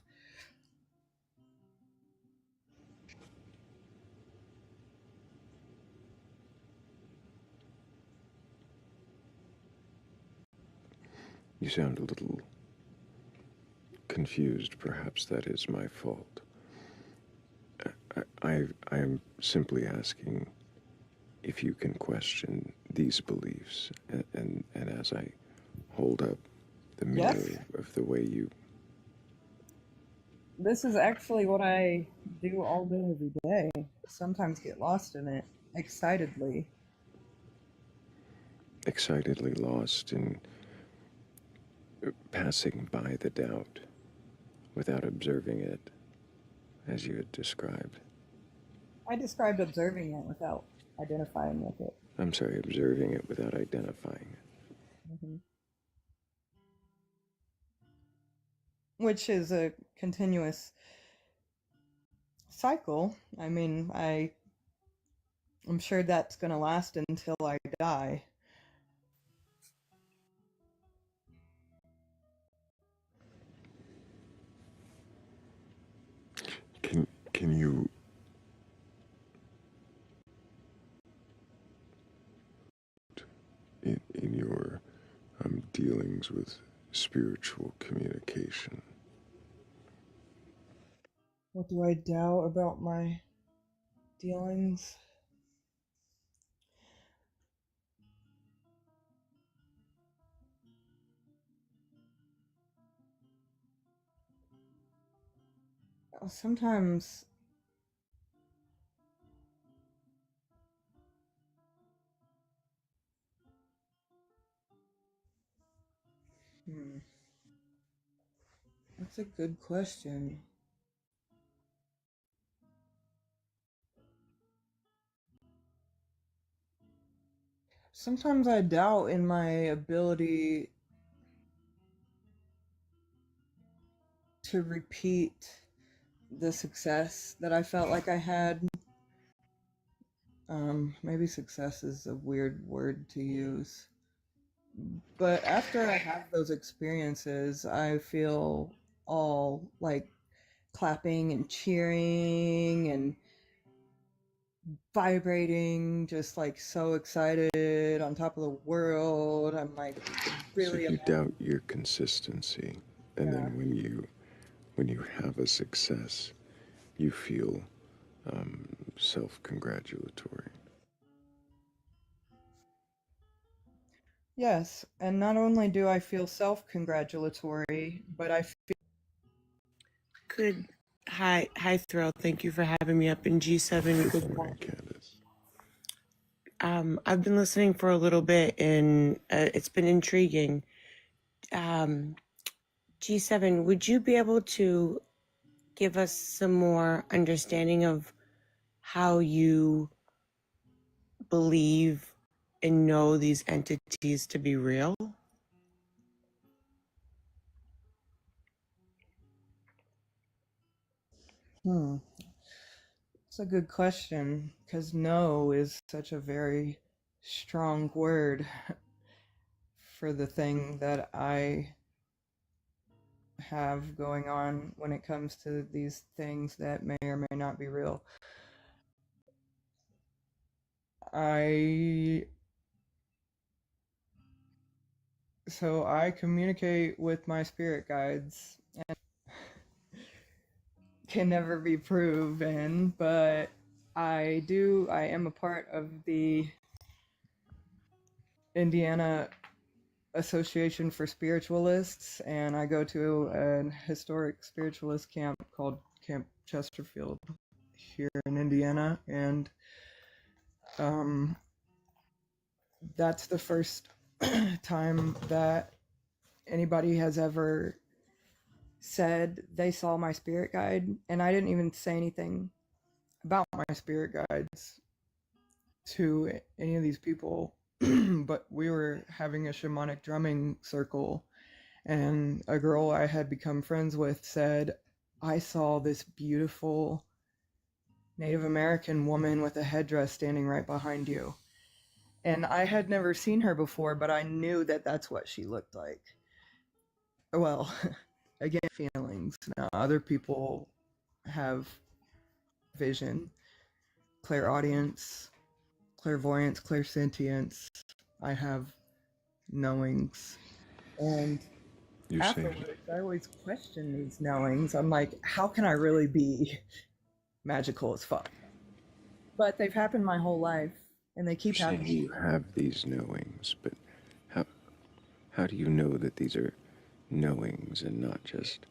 You sound a little confused. Perhaps that is my fault. I am simply asking if you can question these beliefs, and as I hold up the mirror of the way you... This is actually what I do all day, every day. Sometimes get lost in it, excitedly. Excitedly lost in passing by the doubt without observing it, as you had described. I described observing it without identifying with it. I'm sorry, observing it without identifying it. Mm-hmm. Which is a continuous cycle. I mean, I'm sure that's going to last until I die. Can you... in your dealings with spiritual communication, What do I doubt about my dealings? Sometimes that's a good question. Sometimes I doubt in my ability to repeat the success that I felt like I had. Maybe success is a weird word to use. But after I have those experiences, I feel all like clapping and cheering and vibrating, just like so excited, on top of the world. I'm like So really you doubt your consistency, and then when you have a success, you feel self-congratulatory. Yes, and not only do I feel self-congratulatory, but I feel Good. Hi, Thrayle. Thank you for having me up in G7. Good morning, Candace. I've been listening for a little bit, and it's been intriguing. G7, would you be able to give us some more understanding of how you believe and know these entities to be real? It's a good question, because no is such a very strong word for the thing that I have going on when it comes to these things that may or may not be real. So I communicate with my spirit guides, and can never be proven, but I am a part of the Indiana Association for Spiritualists, and I go to an historic spiritualist camp called Camp Chesterfield here in Indiana, and that's the first time that anybody has ever said they saw my spirit guide, and I didn't even say anything about my spirit guides to any of these people. But we were having a shamanic drumming circle, and a girl I had become friends with said, I saw this beautiful Native American woman with a headdress standing right behind you. And I had never seen her before, but I knew that that's what she looked like. Well, again, feelings. Now, other people have vision, clairaudience, clairvoyance, clairsentience. I have knowings. And You're saying afterwards, I always question these knowings. I'm like, how can I really be magical as fuck? But they've happened my whole life, and they keep you're saying happening. you have these knowings, but how do you know that these are knowings and not just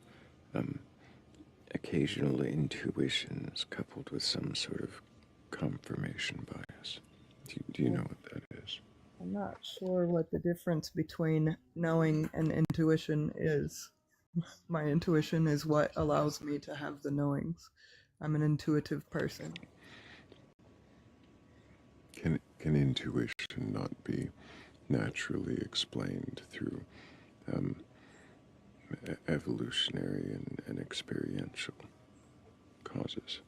occasional intuitions coupled with some sort of confirmation bias? Do you know what that is? I'm not sure what the difference between knowing and intuition is. My intuition is what allows me to have the knowings. I'm an intuitive person. Can intuition not be naturally explained through evolutionary and experiential causes?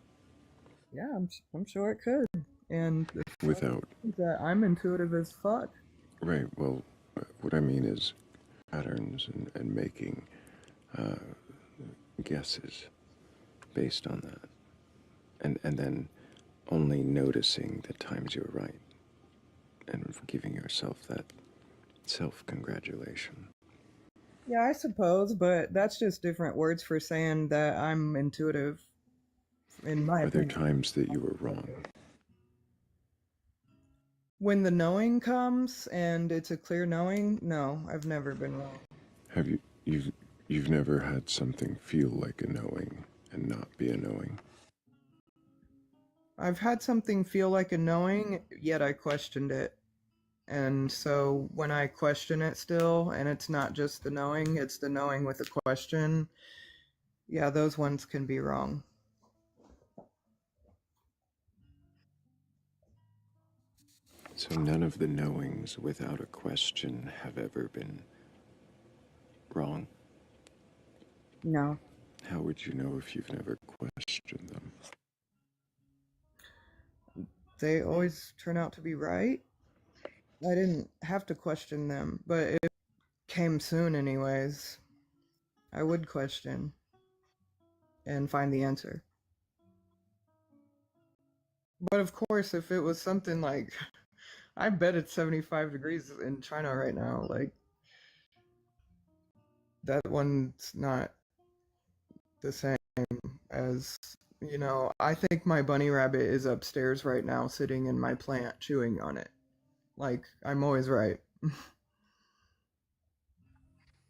Yeah, I'm sure it could. And Without that I'm intuitive as fuck. Right, well, what I mean is patterns and making guesses based on that. And then only noticing the times you're right and giving yourself that self-congratulation. Yeah, I suppose, but that's just different words for saying that I'm intuitive, in my Are there opinion. times that you were wrong? When the knowing comes and it's a clear knowing, no, I've never been wrong. Have you've never had something feel like a knowing and not be a knowing? I've had something feel like a knowing, yet I questioned it. And so when I question it still, and it's not just the knowing, it's the knowing with a question, yeah, those ones can be wrong. So none of the knowings without a question have ever been wrong? No. How would you know if you've never questioned them? They always turn out to be right. I didn't have to question them, but it came soon anyways. I would question and find the answer. But of course, if it was something like, I bet it's 75 degrees in China right now, like, that one's not the same as, I think my bunny rabbit is upstairs right now sitting in my plant chewing on it. Like, I'm always right.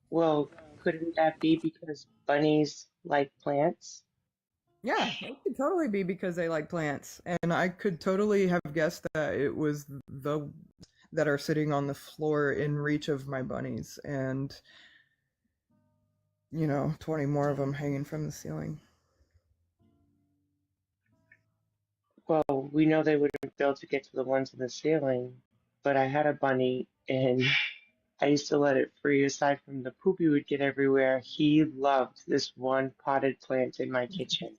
Well, couldn't that be because bunnies like plants? Yeah, it could totally be because they like plants. And I could totally have guessed that it was the that are sitting on the floor in reach of my bunnies and 20 more of them hanging from the ceiling. Well, we know they wouldn't be able to get to the ones in the ceiling, but I had a bunny and I used to let it free. Aside from the poop he would get everywhere, he loved this one potted plant in my kitchen.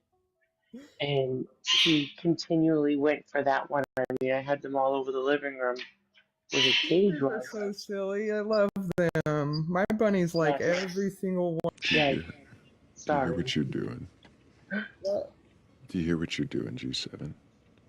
And he continually went for that one. I mean, I had them all over the living room where the cage They're was. so silly. I love them. My bunnies like Yes, every single one. Do you yeah, hear, do you hear sorry. what you're doing? Well, Do you hear what you're doing, G7?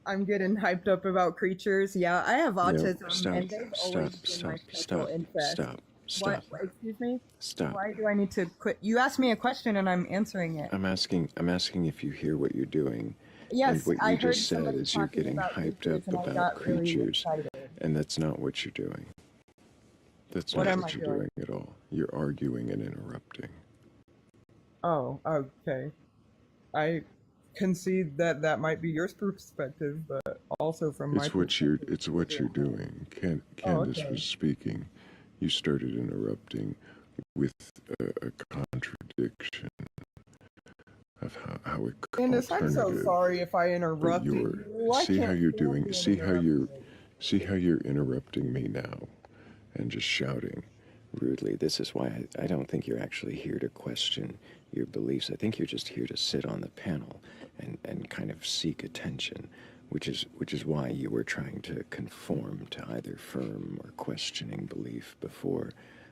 I'm getting hyped up about creatures. Yeah, I have No, autism, stop, and they've stop, always been my stop, special stop, interest. stop, What? stop, Excuse me? stop. Why do I need to quit? You asked me a question, and I'm answering it. I'm asking if you hear what you're doing. And Yes, what I you heard just said somebody is you're talking getting about hyped creatures, up and I about got really creatures, excited. and that's not what you're doing. That's What not am what I you're doing? doing at all. You're arguing and interrupting. Oh, okay. I concede that that might be your perspective, but also from my perspective. It's what you're doing. Oh, Candace okay. was speaking. You started interrupting with a contradiction of how it Candace, I'm so alternative. sorry if I But interrupted you're you. I see how can't you're stand doing. being See interrupted. how you're interrupting me now, and just shouting rudely. This is why I don't think you're actually here to question your beliefs. I think you're just here to sit on the panel and kind of seek attention, which is why you were trying to conform to either firm or questioning belief before,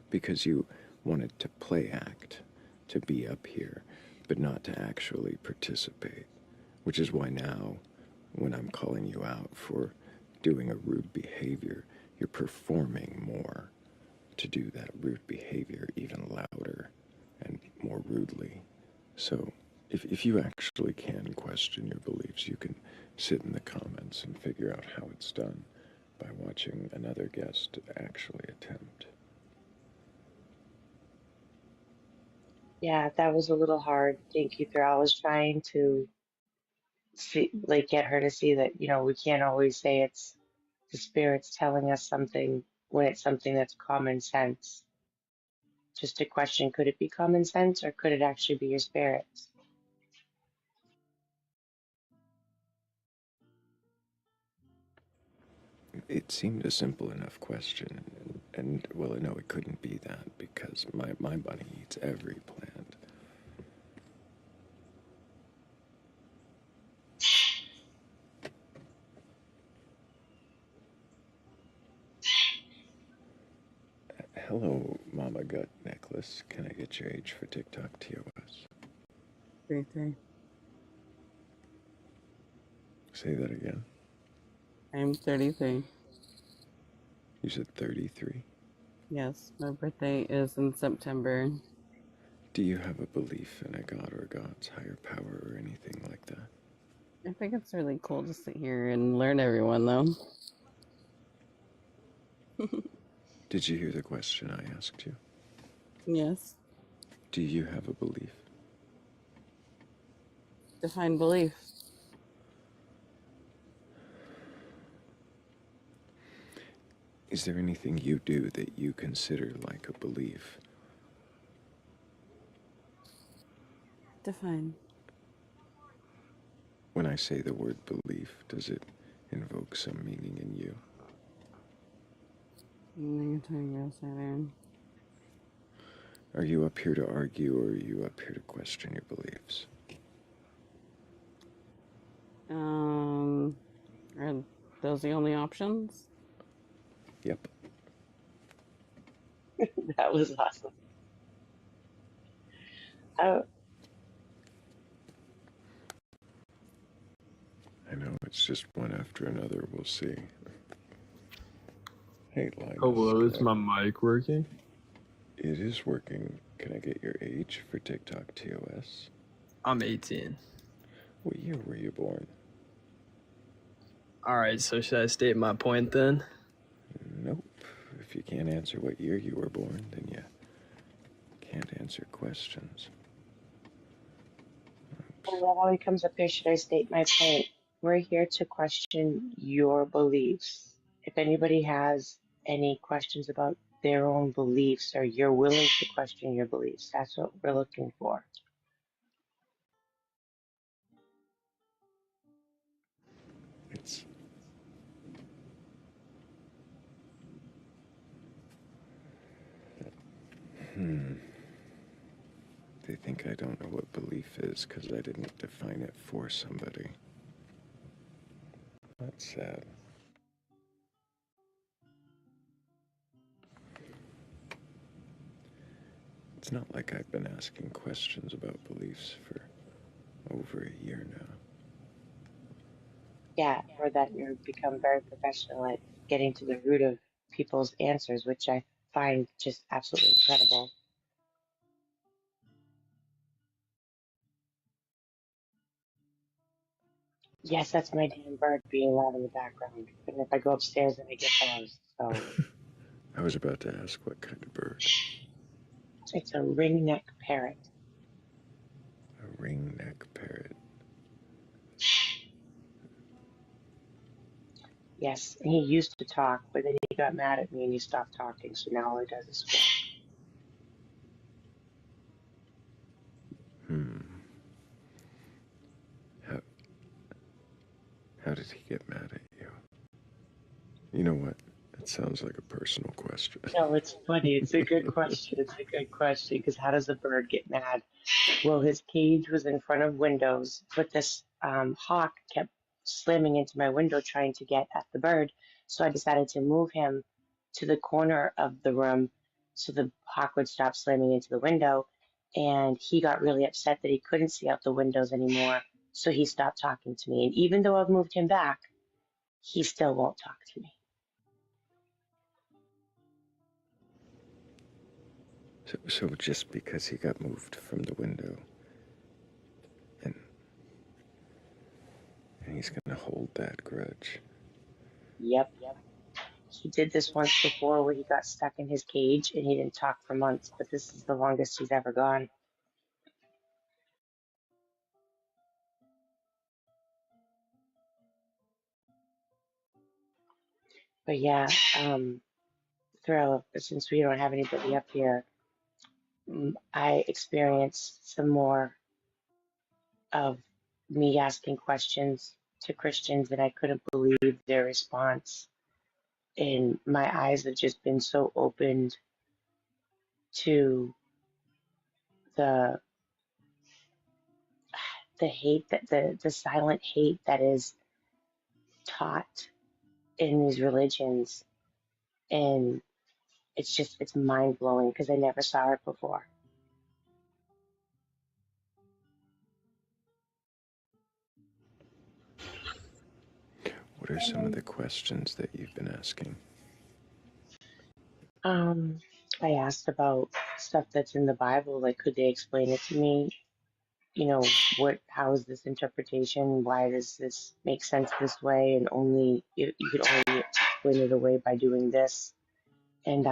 because you wanted to play act, to be up here, but not to actually participate. Which is why now, when I'm calling you out for doing a rude behavior, you're performing more to do that rude behavior even louder and more rudely. So if you actually can question your beliefs, you can sit in the comments and figure out how it's done by watching another guest actually attempt. Yeah, that was a little hard. Thank you, Thrayle. I was trying to see, like, get her to see that, we can't always say it's the spirits telling us something when it's something that's common sense. Just a question, could it be common sense or could it actually be your spirits? It seemed a simple enough question, and well, no, it couldn't be that because my bunny eats every plant. Hello, Mama Gut Necklace. Can I get your age for TikTok TOS? 33. Say that again. I'm 33. You said 33. Yes, my birthday is in September. Do you have a belief in a god or God's higher power or anything like that? I think it's really cool to sit here and learn everyone, though. Did you hear the question I asked you? Yes. Do you have a belief? Define belief. Is there anything you do that you consider like a belief? Define. When I say the word belief, does it invoke some meaning in you? You're talking about Saturn. Are you up here to argue, or are you up here to question your beliefs? Are those the only options? Yep. That was awesome. Oh, I know, it's just one after another. We'll see. Hey, Linus. Hello, is my mic working? It is working. Can I get your age for TikTok TOS? I'm 18. What year were you born? Alright, so should I state my point then? Nope. If you can't answer what year you were born, then you can't answer questions. while he comes up here, should I state my point? We're here to question your beliefs. If anybody has any questions about their own beliefs or you're willing to question your beliefs, that's what we're looking for. It's... They think I don't know what belief is because I didn't define it for somebody. That's sad. It's not like I've been asking questions about beliefs for over a year now. Yeah, or that you've become very professional at getting to the root of people's answers, which I find just absolutely incredible. Yes, that's my damn bird being loud in the background. And if I go upstairs, then I get buzzed. So I was about to ask what kind of bird. it's a ringneck parrot. A ringneck parrot. Yes, and he used to talk, but then he got mad at me and he stopped talking. So now all he does is squawk. How did he get mad at you? You know what? It sounds like a personal question. No, it's funny. It's a good question. It's a good question because how does a bird get mad? Well, his cage was in front of windows, but this hawk kept slamming into my window trying to get at the bird. So I decided to move him to the corner of the room so the hawk would stop slamming into the window. And he got really upset that he couldn't see out the windows anymore. So he stopped talking to me. And even though I've moved him back, he still won't talk to me. So just because he got moved from the window, and he's gonna hold that grudge. Yep. He did this once before where he got stuck in his cage and he didn't talk for months, but this is the longest he's ever gone. But yeah, Thrayle, since we don't have anybody up here, I experienced some more of me asking questions to Christians and I couldn't believe their response. And my eyes have just been so opened to the hate that the silent hate that is taught in these religions. And it's mind blowing because I never saw it before. What are some of the questions that you've been asking? I asked about stuff that's in the Bible, like could they explain it to me? You know, how is this interpretation? Why does this make sense this way? And you could only explain it away by doing this. And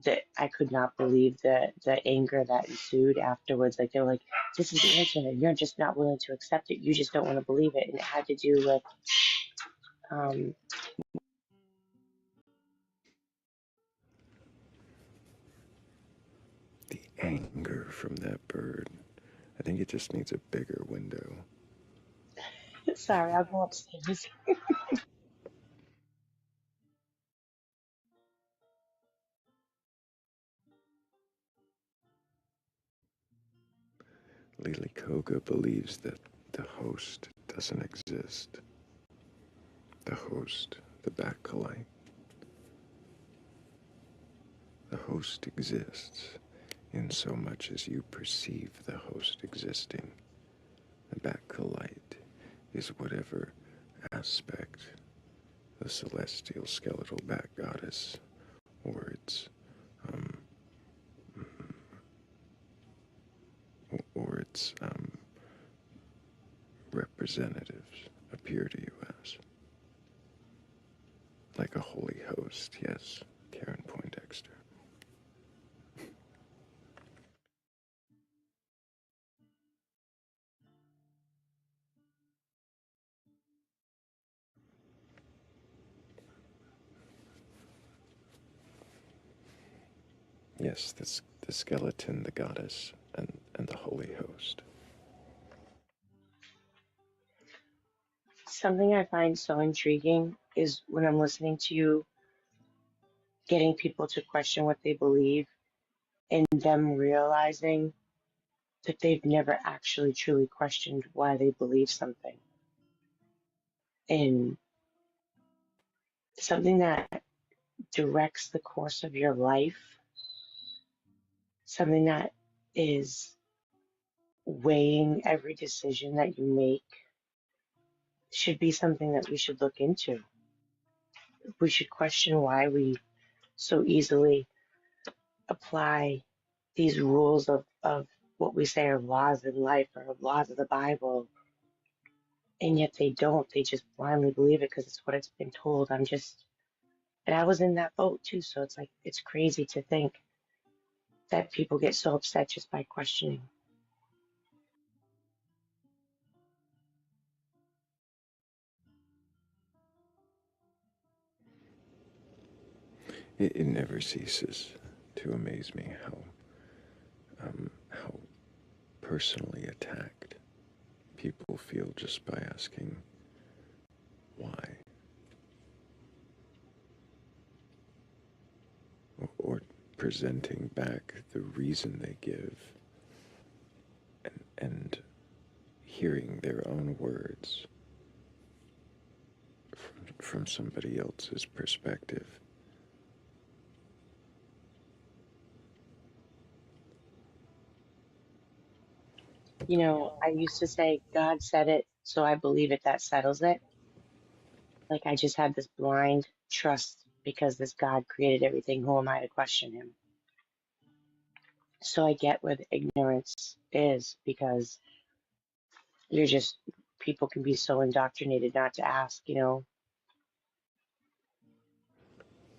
that I could not believe the anger that ensued afterwards. Like they were like, "This is the answer, and you're just not willing to accept it. You just don't want to believe it." And it had to do with um, The anger from that bird. I think it just needs a bigger window. sorry, I'll go upstairs. Lily Koga believes that the host doesn't exist. The host, the Batcolyte. The host exists in so much as you perceive the host existing. The Batcolyte is whatever aspect the celestial skeletal bat goddess or its representatives appear to you as. Like a holy host, yes, Karen Poindexter. Yes, the skeleton, the goddess, and the holy host. Something I find so intriguing is when I'm listening to you, getting people to question what they believe and them realizing that they've never actually truly questioned why they believe something. And something that directs the course of your life, something that is weighing every decision that you make, should be something that we should look into. We should question why we so easily apply these rules of what we say are laws in life or laws of the Bible, and yet they don't. They just blindly believe it because it's what it's been told. And I was in that boat too, so it's like, it's crazy to think that people get so upset just by questioning. It never ceases to amaze me how personally attacked people feel just by asking why, or presenting back the reason they give, and hearing their own words from somebody else's perspective. You know, I used to say, God said it, so I believe it, that settles it. Like I just had this blind trust because this God created everything. Who am I to question him? So I get where the ignorance is, because you're just, people can be so indoctrinated not to ask, you know.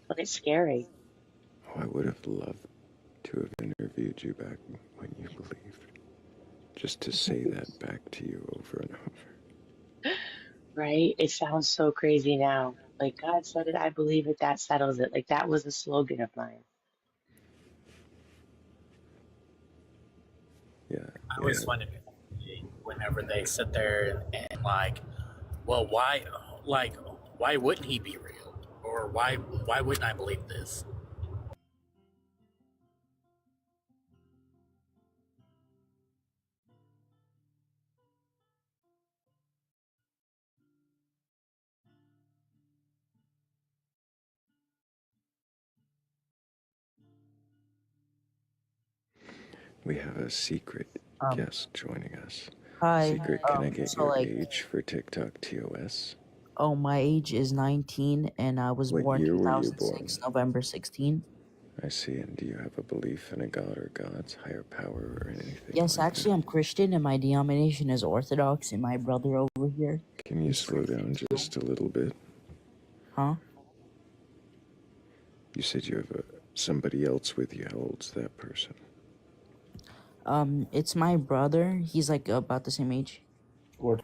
But it's scary. Oh, I would have loved to have interviewed you back when you believed, just to say that back to you over and over. Right? It sounds so crazy now. Like, God said it, I believe it, that settles it. Like, that was a slogan of mine. Yeah. I always find it whenever they sit there and like, well, why wouldn't he be real? Or why wouldn't I believe this? We have a secret guest joining us. Hi. Secret, can I get So your like, age for TikTok TOS? oh, my age is 19, and I was What born year were you 2006, born? November 16. I see, and do you have a belief in a god or gods, higher power, or anything Yes, like actually, that? I'm Christian, and my denomination is Orthodox, and my brother over here. Can you slow down just a little bit? Huh? You said you have somebody else with you. How old's that person? It's my brother. He's like about the same age. Or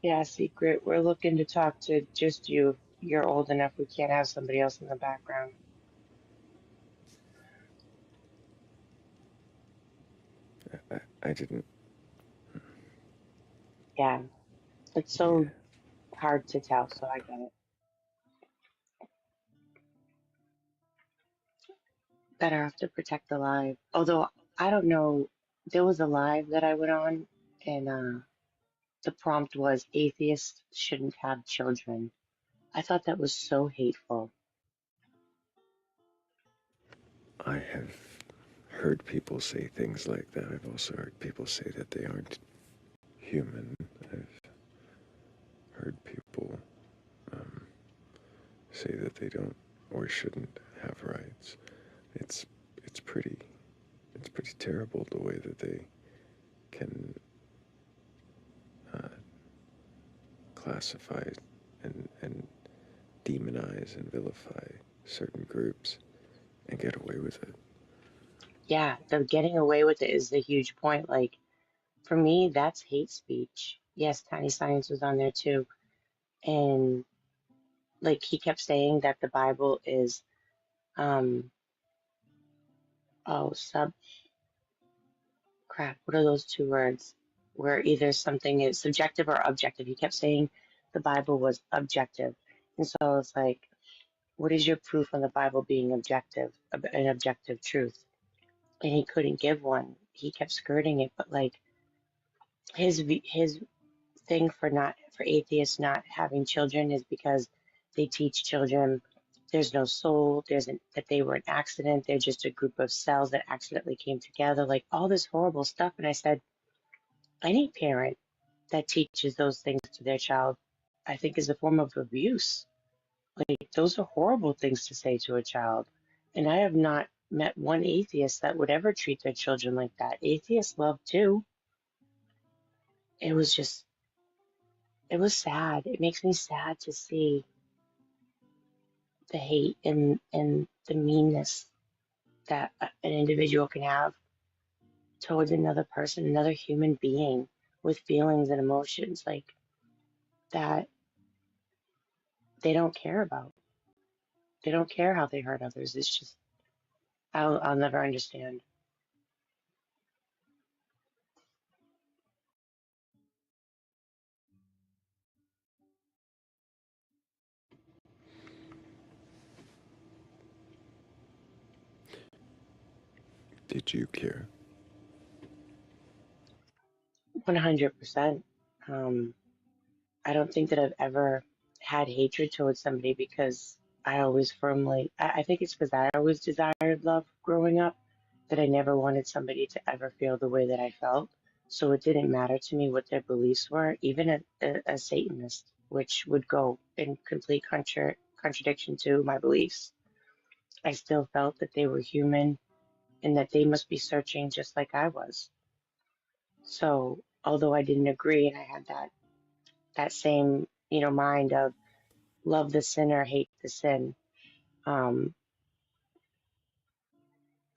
Yeah, secret. We're looking to talk to just you. If you're old enough, we can't have somebody else in the background. I didn't. Yeah, it's Yeah. so hard to tell, so I get it. Better off to protect the live. Although, I don't know, there was a live that I went on, and the prompt was atheists shouldn't have children. I thought that was so hateful. I have heard people say things like that. I've also heard people say that they aren't human. I've heard people say that they don't or shouldn't have rights. It's it's pretty it's pretty terrible the way that they can classify and demonize and vilify certain groups and get away with it. Yeah, the getting away with it is the huge point. Like, for me, that's hate speech. Yes, Tiny Science was on there too. And like he kept saying that the Bible is um oh sub crap, what are those two words? Where either something is subjective or objective. He kept saying the Bible was objective. And so it's like, what is your proof on the Bible being objective, an objective truth? And he couldn't give one. He kept skirting it, but like his thing for not for atheists not having children is because they teach children there's no soul, that they were an accident, they're just a group of cells that accidentally came together, like all this horrible stuff. And I said, any parent that teaches those things to their child, I think is a form of abuse. Like those are horrible things to say to a child. And I have not met one atheist that would ever treat their children like that. Atheists love too. It was just, it was sad. It makes me sad to see the hate and the meanness that an individual can have towards another person, another human being with feelings and emotions like that they don't care about. They don't care how they hurt others. It's just, I'll never understand. Did you care? 100%. Um, I don't think that I've ever had hatred towards somebody because I always firmly, I think it's because I always desired love growing up that I never wanted somebody to ever feel the way that I felt. So it didn't matter to me what their beliefs were, even a Satanist, which would go in complete contradiction to my beliefs. I still felt that they were human and that they must be searching just like I was. So although I didn't agree and I had that same, mind of love the sinner, hate the sin, um,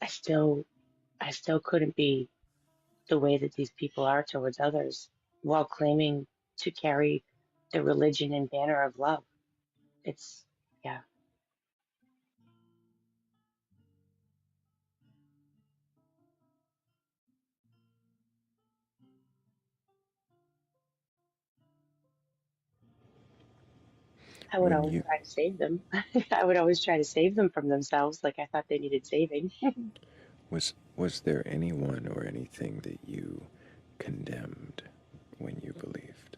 I still couldn't be the way that these people are towards others while claiming to carry the religion and banner of love. It's, yeah, 'I would When always you try to save them. I would always try to save them from themselves, like I thought they needed saving. was there anyone or anything that you condemned when you believed?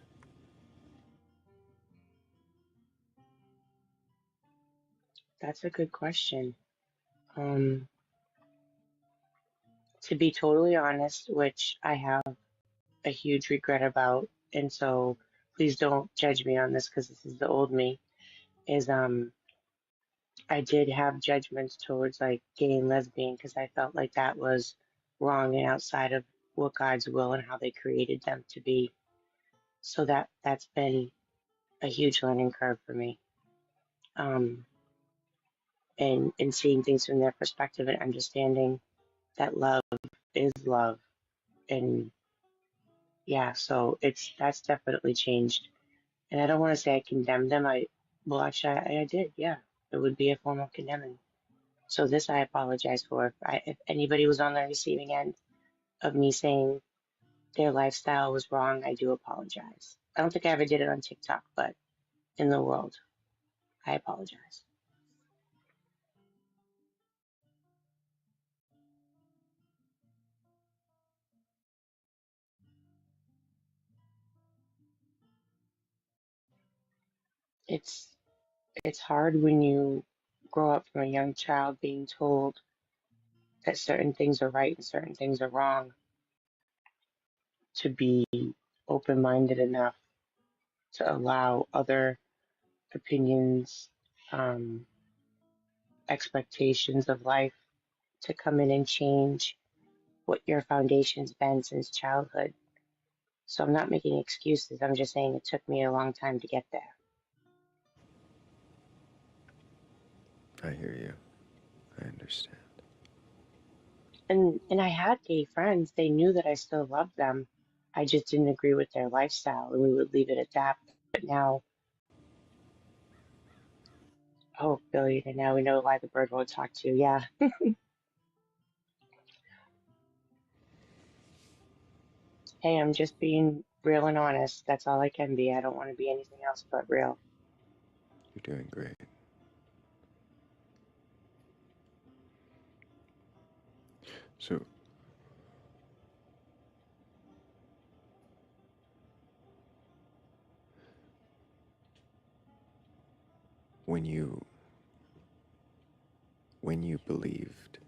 That's a good question. Um, to be totally honest, which I have a huge regret about, and so please don't judge me on this because this is the old me, is I did have judgments towards like gay and lesbian because I felt like that was wrong and outside of what God's will and how they created them to be. So that's been a huge learning curve for me. And seeing things from their perspective and understanding that love is love. And yeah, so that's definitely changed. And I don't want to say I condemned them. Well, actually, I did. Yeah, it would be a form of condemning. So this I apologize for. If anybody was on the receiving end of me saying their lifestyle was wrong, I do apologize. I don't think I ever did it on TikTok, but in the world, I apologize. It's it's hard when you grow up from a young child being told that certain things are right and certain things are wrong to be open-minded enough to allow other opinions, um, expectations of life to come in and change what your foundation's been since childhood. So I'm not making excuses. I'm just saying it took me a long time to get there. I hear you. I understand. And I had gay friends. They knew that I still loved them. I just didn't agree with their lifestyle, and we would leave it at that. But now, oh, Billy, and now we know why the bird won't talk to you. Yeah. Hey, I'm just being real and honest. That's all I can be. I don't want to be anything else but real. You're doing great. So, when you believed,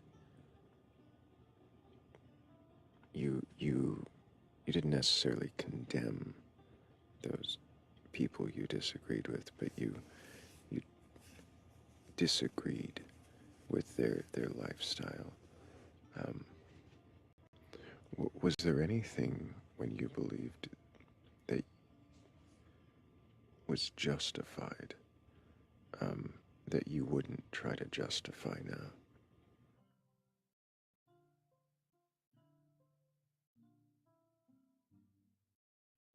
you didn't necessarily condemn those people you disagreed with, but you disagreed with their lifestyle. Um, was there anything when you believed that was justified that you wouldn't try to justify now?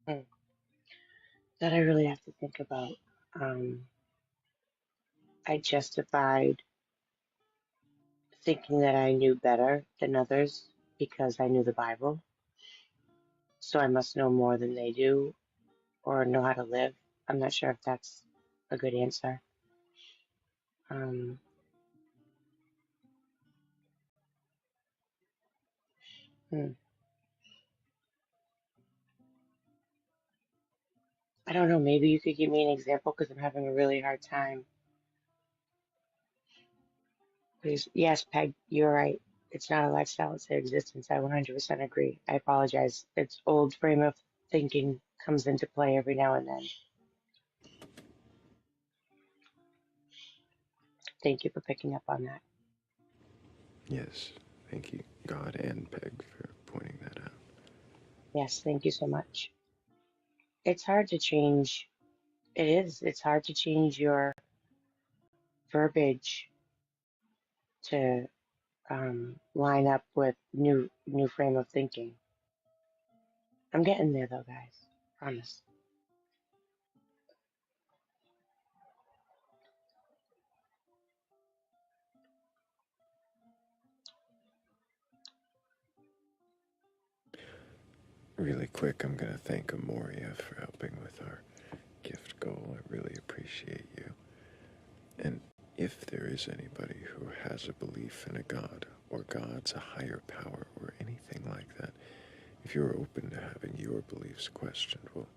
Hmm. That I really have to think about. Um, I justified thinking that I knew better than others because I knew the Bible. So I must know more than they do or know how to live. I'm not sure if that's a good answer. Um, hmm. I don't know. Maybe you could give me an example because I'm having a really hard time. Please. Yes, Peg, you're right. It's not a lifestyle, it's their existence. I 100% agree. I apologize. It's old frame of thinking comes into play every now and then. Thank you for picking up on that. Yes, thank you, God and Peg, for pointing that out. Yes, thank you so much. It's hard to change. It is. It's hard to change your verbiage to line up with new frame of thinking. I'm getting there though, guys. Promise. Really quick, I'm going to thank Amoria for helping with our gift goal. I really appreciate you. And if there is anybody who has a belief in a God or gods, a higher power, or anything like that, if you're open to having your beliefs questioned, well,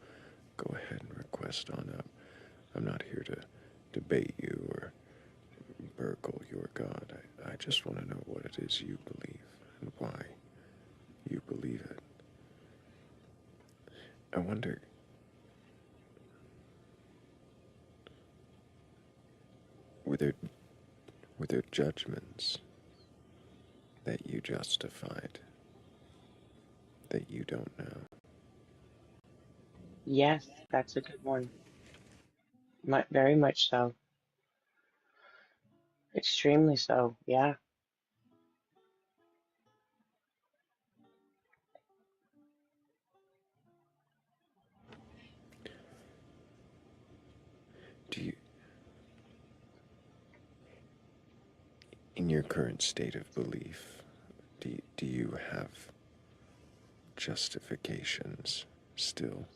go ahead and request on up. I'm not here to debate you or burgle your God. I just want to know what it is you believe and why you believe it. I wonder, were there Were there judgments that you justified that you don't know? Yes, that's a good one. Very much so. Extremely so. Yeah. Do you, in your current state of belief, do you have justifications still?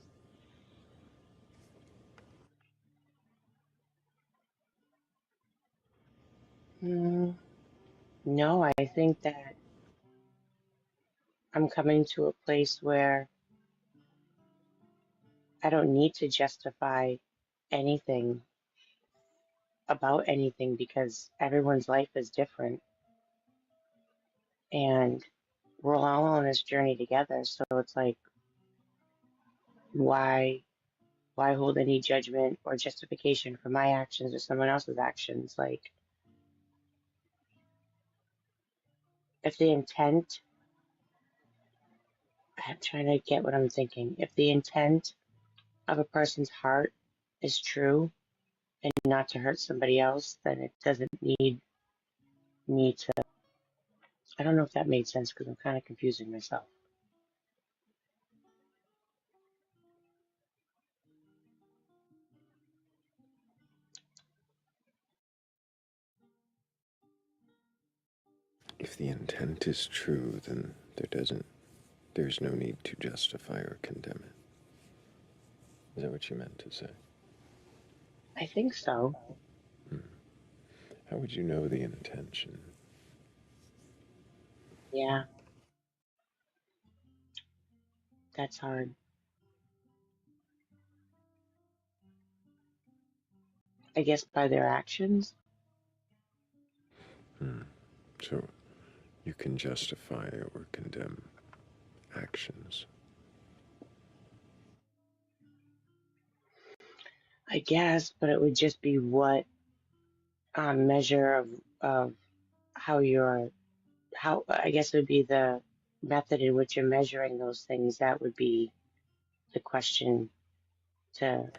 No, I think that I'm coming to a place where I don't need to justify anything about anything because everyone's life is different and we're all on this journey together. So it's like, why hold any judgment or justification for my actions or someone else's actions? Like, if the intent, I'm trying to get what I'm thinking. If the intent of a person's heart is true and not to hurt somebody else, then it doesn't need me to. I don't know if that made sense because I'm kind of confusing myself. If the intent is true, then there's no need to justify or condemn it. Is that what you meant to say? I think so. How would you know the intention? Yeah, that's hard. I guess by their actions. So you can justify or condemn actions. I guess, but it would just be what measure of how I guess it would be the method in which you're measuring those things. That would be the question to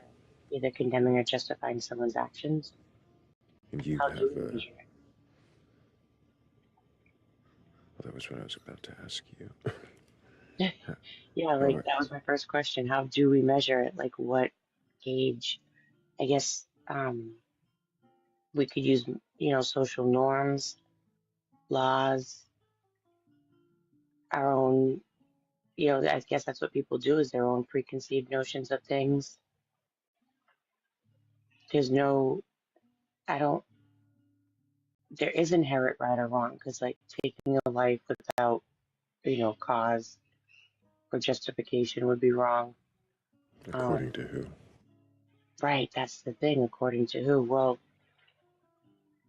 either condemning or justifying someone's actions. And you How have do we measure well, that was what I was about to ask you. it? Yeah, How like that was my first question. How do we measure it? Like what gauge? I guess we could use, social norms, laws, our own, I guess that's what people do is their own preconceived notions of things. There's no, I don't, there is inherent right or wrong because like taking a life without, cause or justification would be wrong. According to who? Right, that's the thing. According to who? Well,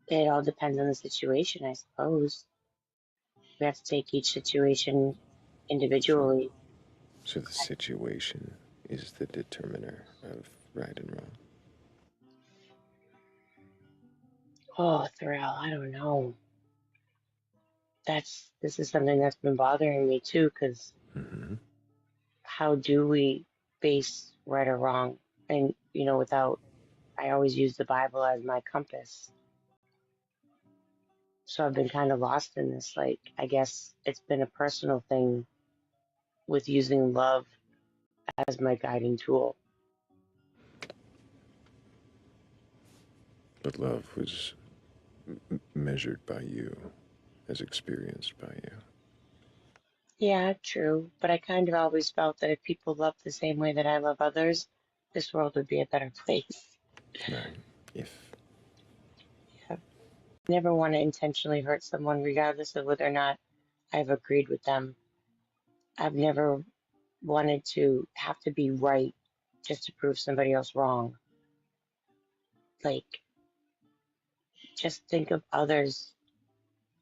it all depends on the situation, I suppose. We have to take each situation individually. So the situation is the determiner of right and wrong. Oh, Thrayle, I don't know. This is something that's been bothering me too, because how do we base right or wrong? And, without, I always use the Bible as my compass. So I've been kind of lost in this. Like, I guess it's been a personal thing with using love as my guiding tool. But love was measured by you, as experienced by you. Yeah, true. But I kind of always felt that if people loved the same way that I love others, this world would be a better place. Right. If. Yeah. I never want to intentionally hurt someone, regardless of whether or not I've agreed with them. I've never wanted to have to be right just to prove somebody else wrong. Like, just think of others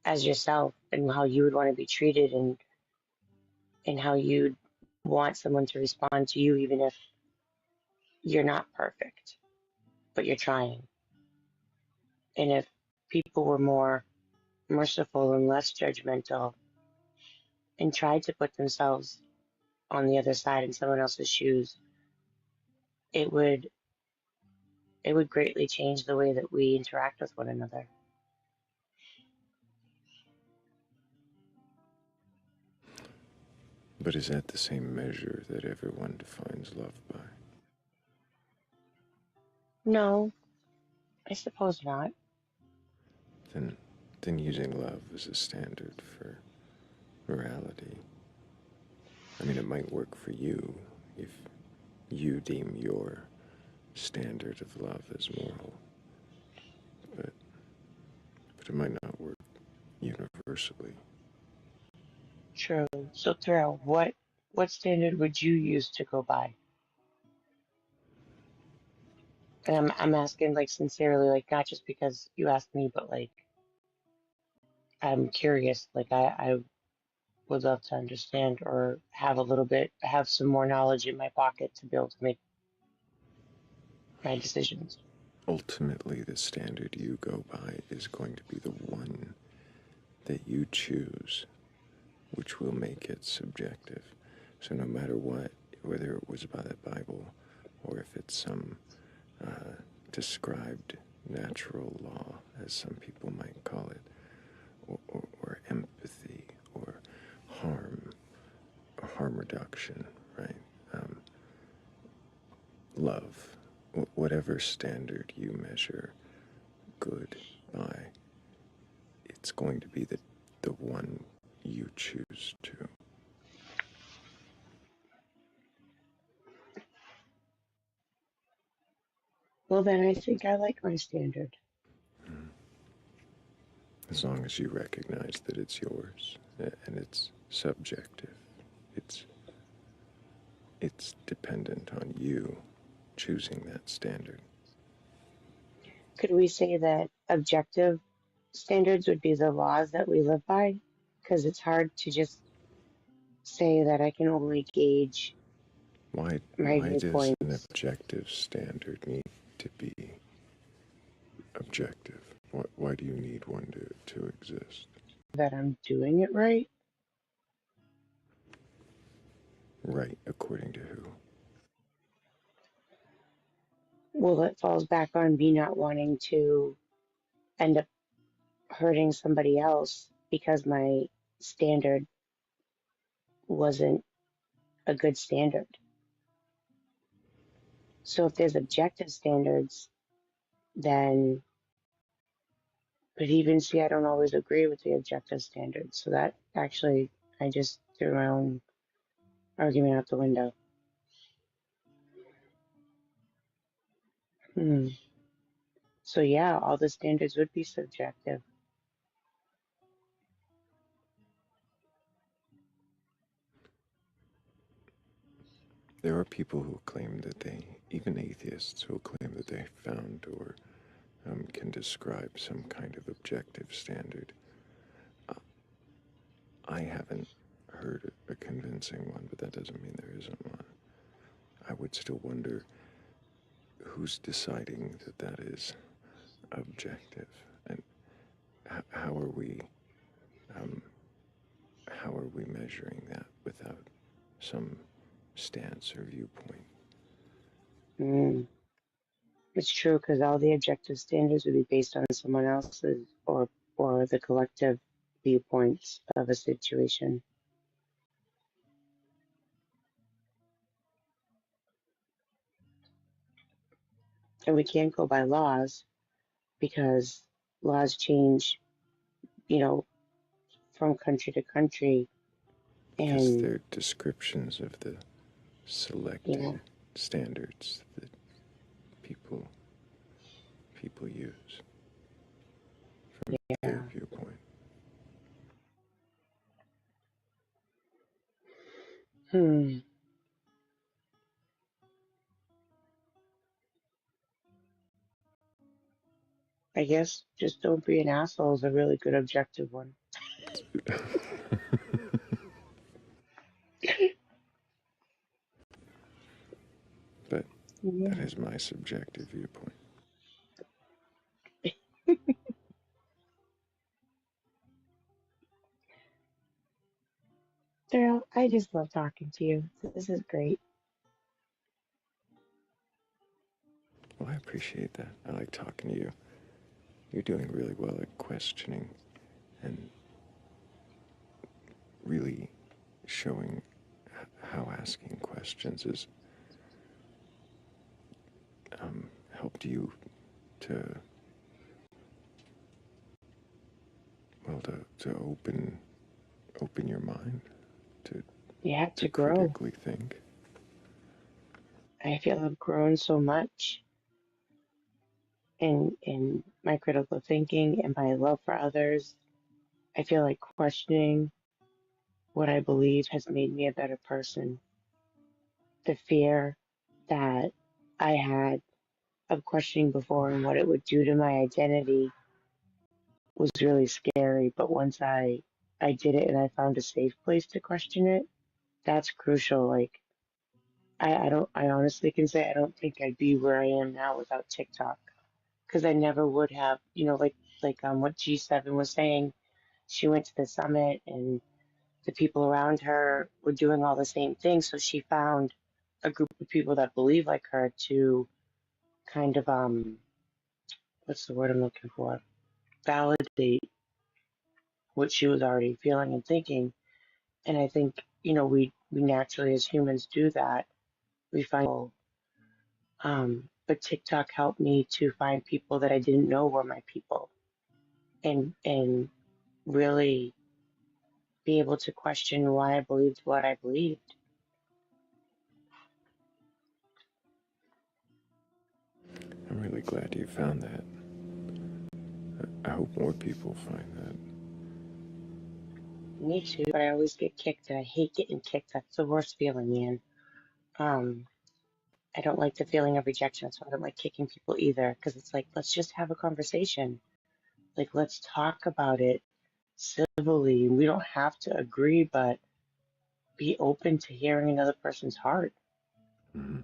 as yourself and how you would want to be treated and how you'd want someone to respond to you, even if you're not perfect, but you're trying. And if people were more merciful and less judgmental and tried to put themselves on the other side in someone else's shoes, it would greatly change the way that we interact with one another. But is that the same measure that everyone defines love by? No, I suppose not. Then using love as a standard for morality. I mean, it might work for you if you deem your standard of love as moral, but it might not work universally. True. So, Thrayle, what standard would you use to go by? And I'm asking like sincerely, like not just because you asked me, but like I'm curious. Like I would love to understand or have some more knowledge in my pocket to be able to make my decisions. Ultimately, the standard you go by is going to be the one that you choose, which will make it subjective. So no matter what, whether it was by the Bible or if it's some described natural law, as some people might call it, or empathy, or harm reduction, right? Love, whatever standard you measure good by, it's going to be the one you choose to. Well, then I think I like my standard. As long as you recognize that it's yours and it's subjective, it's dependent on you choosing that standard. Could we say that objective standards would be the laws that we live by? Because it's hard to just say that I can only gauge Why my does an viewpoints objective standard need to be objective? Why do you need one to exist? that I'm doing it right. Right, according to who? Well, it falls back on me not wanting to end up hurting somebody else because my standard wasn't a good standard. So if there's objective standards, then, but even see, I don't always agree with the objective standards. So that actually, I just threw my own argument out the window. So yeah, all the standards would be subjective. There are people who claim that even atheists who claim that they found or can describe some kind of objective standard. I haven't heard a convincing one, but that doesn't mean there isn't one. I would still wonder who's deciding that is objective, and how are we measuring that without some stance or viewpoint? It's true because all the objective standards would be based on someone else's or the collective viewpoints of a situation. And we can't go by laws because laws change, from country to country. Because And, they're descriptions of the selected standards that people use from their viewpoint. I guess just don't be an asshole is a really good objective one. But that is my subjective viewpoint. I just love talking to you. This is great. Well, I appreciate that. I like talking to you. You're doing really well at questioning and really showing how asking questions has helped you to, well, to open your mind to Yeah, to grow. critically think. I feel I've grown so much in my critical thinking and my love for others. I feel like questioning what I believe has made me a better person. The fear that I had of questioning before and what it would do to my identity was really scary. But once I did it and I found a safe place to question it, that's crucial. Like I honestly can say I don't think I'd be where I am now without TikTok because I never would have. Like what G7 was saying. She went to the summit and the people around her were doing all the same things. So she found a group of people that believe like her to kind of what's the word I'm looking for? Validate what she was already feeling and thinking. And I think, we naturally as humans do that. We find but TikTok helped me to find people that I didn't know were my people and really be able to question why I believed what I believed. I'm really glad you found that. I hope more people find that. Me too, but I always get kicked and I hate getting kicked. That's the worst feeling, man. Um, I don't like the feeling of rejection, so I don't like kicking people either because it's like, let's just have a conversation. Like, let's talk about it civilly. We don't have to agree, but be open to hearing another person's heart. Mm-hmm.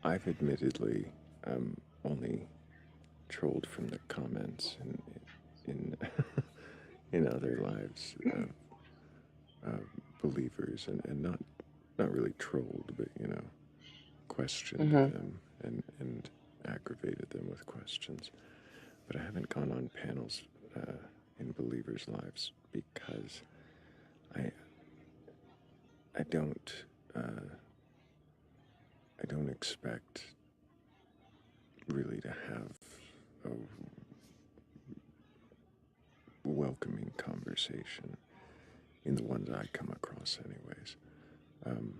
I've admittedly only trolled from the comments in in other lives of believers, and not really trolled, but questioned Mm-hmm. them and aggravated them with questions. But I haven't gone on panels in believers' lives because I I don't uh, I don't expect really to have a welcoming conversation in the ones I come across, anyways. Um,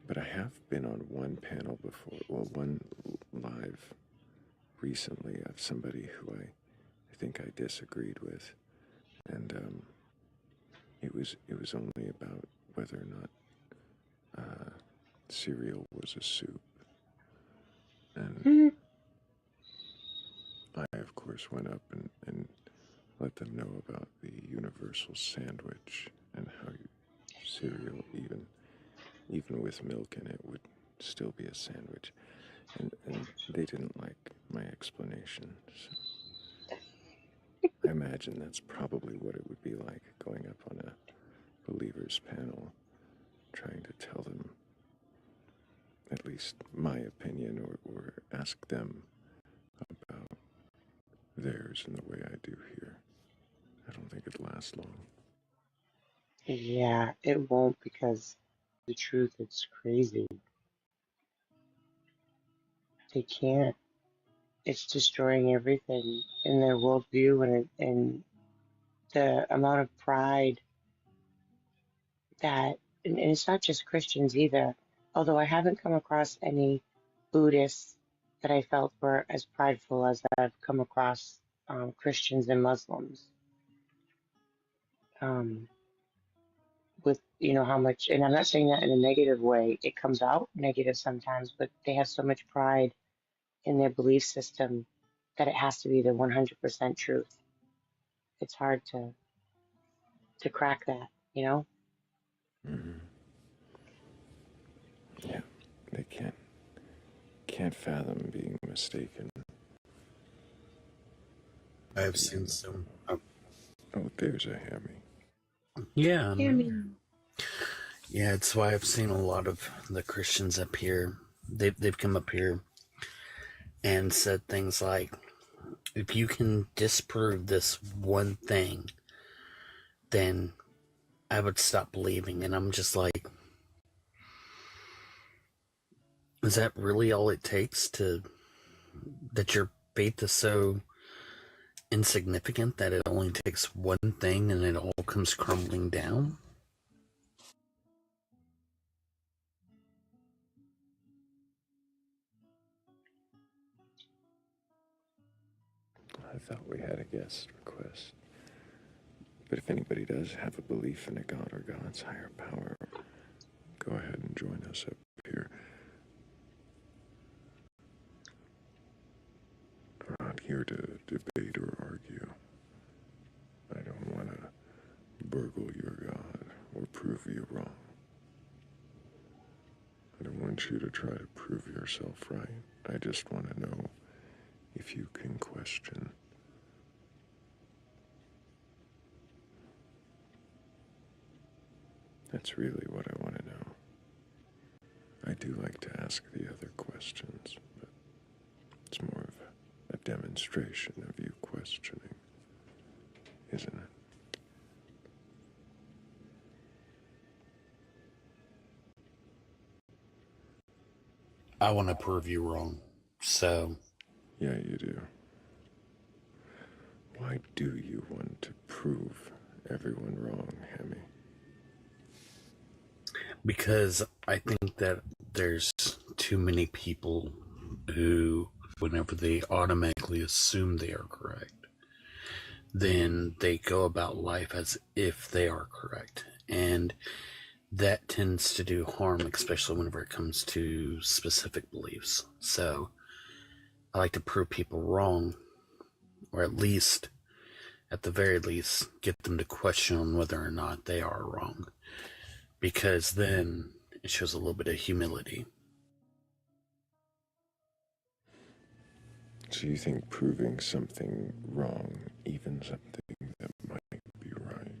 but I have been on one panel before, well, one live recently of somebody who I think I disagreed with, and it was only about whether or not cereal was a soup, and Mm-hmm. I of course went up and let them know about the universal sandwich and how cereal, even with milk in it, would still be a sandwich, and they didn't like my explanation. So I imagine that's probably what it would be like going up on a believers panel, trying to tell them at least my opinion, or ask them about theirs in the way I do here. I don't think it'd last long. Yeah, it won't because the truth, it's crazy. They can't. It's destroying everything in their worldview and the amount of pride and it's not just Christians either. Although I haven't come across any Buddhists that I felt were as prideful as I've come across Christians and Muslims. With how much, and I'm not saying that in a negative way. It comes out negative sometimes, but they have so much pride in their belief system that it has to be the 100% truth. It's hard to crack that, Mm-hmm. Yeah, they can't fathom being mistaken. I have seen some. Oh, there's a Hammy. Yeah. Hammy. Yeah, it's why I've seen a lot of the Christians up here. They've come up here and said things like, if you can disprove this one thing, then I would stop believing. And I'm just like, is that really all it takes that your faith is so insignificant that it only takes one thing and it all comes crumbling down? I thought we had a guest request. But if anybody does have a belief in a god or God's higher power, go ahead and join us up here. I'm not here to debate or argue. I don't want to burgle your God or prove you wrong. I don't want you to try to prove yourself right. I just want to know if you can question. That's really what I want to know. I do like to ask the other questions, but it's more of a demonstration of you questioning, isn't it? I want to prove you wrong, so... Yeah, you do. Why do you want to prove everyone wrong, Hemi? Because I think that there's too many people who, whenever they automatically assume they are correct, then they go about life as if they are correct. And that tends to do harm, especially whenever it comes to specific beliefs. So I like to prove people wrong, or at the very least, get them to question whether or not they are wrong. Because then it shows a little bit of humility. So you think proving something wrong, even something that might be right,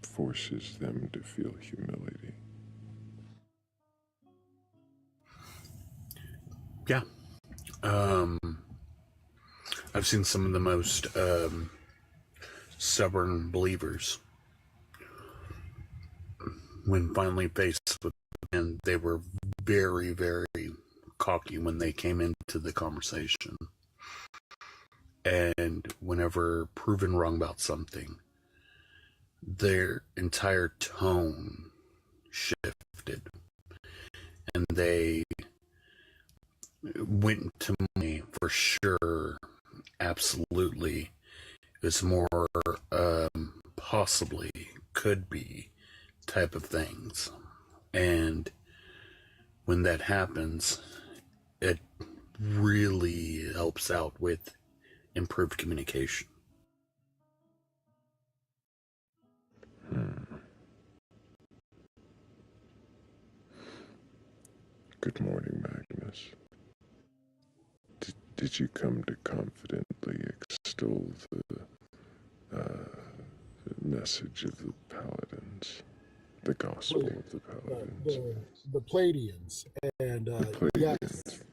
forces them to feel humility? Yeah. I've seen some of the most stubborn believers, when finally faced with, and they were very, very cocky when they came into the conversation. And whenever proven wrong about something, their entire tone shifted, and they went to me for sure. Absolutely, it's more possibly, could be type of things. And when that happens, it really helps out with improved communication. Good morning, Magnus. Did you come to confidently extol the message of the Paladins, the gospel of the Paladins? The Pleiadians. And yes,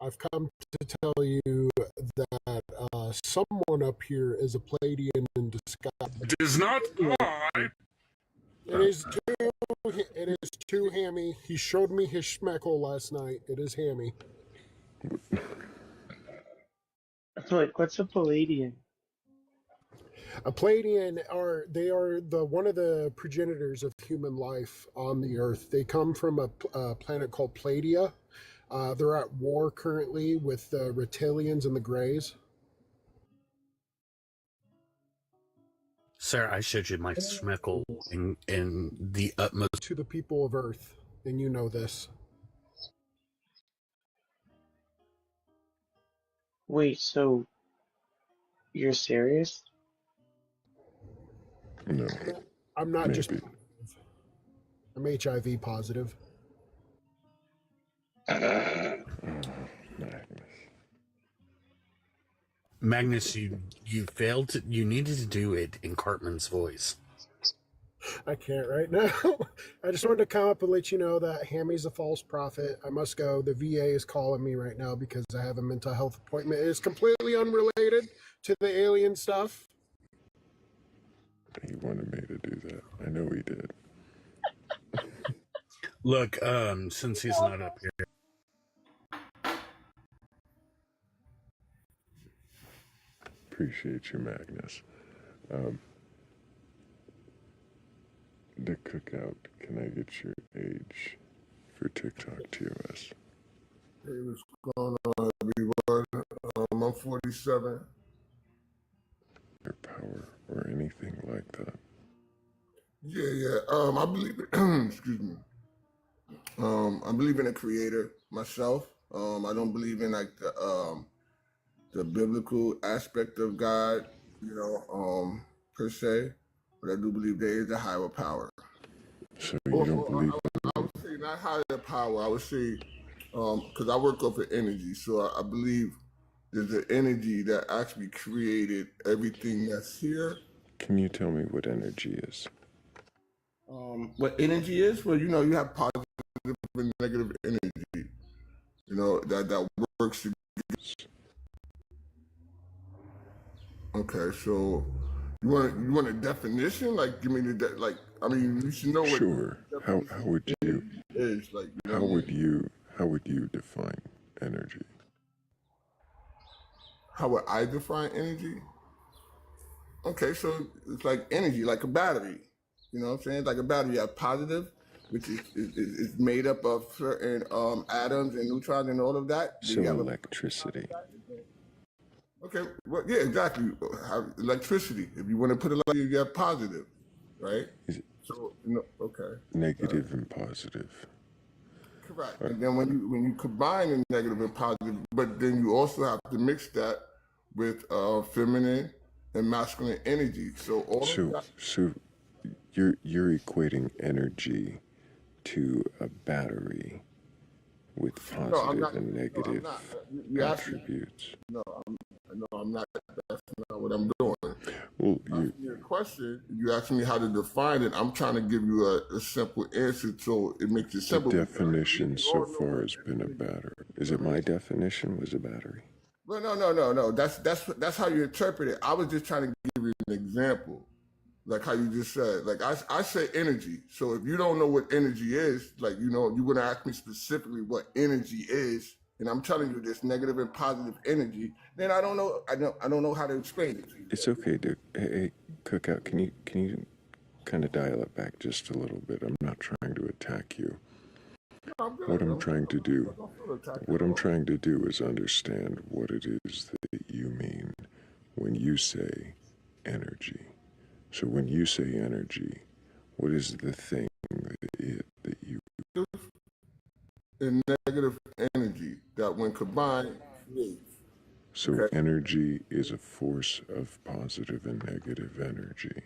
I've come to tell you that someone up here is a Pleiadian in disguise. It is not I. It is too Hammy. He showed me his schmeckle last night. It is Hammy. Like, what's a Palladian? A Pleiadian are one of the progenitors of human life on the Earth. They come from a planet called Pleiadia. They're at war currently with the Reptilians and the Greys. Sir, I showed you my schmeckle in the utmost to the people of Earth, and you know this. Wait, so you're serious? No. I'm not just positive. I'm HIV positive. Magnus, you failed to. You needed to do it in Cartman's voice. I can't right now. I just wanted to come up and let you know that Hammy's a false prophet. I must go. The VA is calling me right now because I have a mental health appointment. It is completely unrelated to the alien stuff. He wanted me to do that. I know he did. Look, since he's not up here. Appreciate you, Magnus. The cookout, can I get your age for TikTok TOS? Hey, what's going on, everyone? I'm 47. Your power or anything like that? Yeah. I believe, excuse me. I believe in a creator myself. I don't believe in like the biblical aspect of God, per se, but I do believe there is a higher power. So you don't believe I would say not higher power. I would say, because I work off of energy, so I believe there's an energy that actually created everything that's here. Can you tell me what energy is? What energy is? Well, you have positive and negative energy. That works together. Okay, so you want a definition? Like, give me you should know what. Sure. How would you is like? How would you define energy? How would I define energy? Okay, so it's like energy, like a battery. You know what I'm saying? Like a battery, you have positive, which is made up of certain atoms and neutrons and all of that. So electricity. Okay, well, yeah, exactly. Electricity. If you want to put it like you have positive, right? So okay. Negative and positive. Correct. And then when you combine the negative and positive, but then you also have to mix that with feminine and masculine energy. So you're equating energy to a battery with positive and negative attributes. I'm not. That's not what I'm doing. Well, your question, you asked me how to define it. I'm trying to give you a simple answer so it makes it simple. The definition so far has been a battery. Is it my definition was a battery? Well, no. That's how you interpret it. I was just trying to give you an example, like how you just said. Like I say energy. So if you don't know what energy is, like you're gonna ask me specifically what energy is, and I'm telling you this negative and positive energy, then I don't know. I don't know how to explain it to you. It's okay, Dick. Hey, Cookout, can you kind of dial it back just a little bit? I'm not trying to attack you. What I'm trying to do is understand what it is that you mean when you say energy. So when you say energy, what is the thing that you... And negative energy that when combined creates. So energy is a force of positive and negative energy.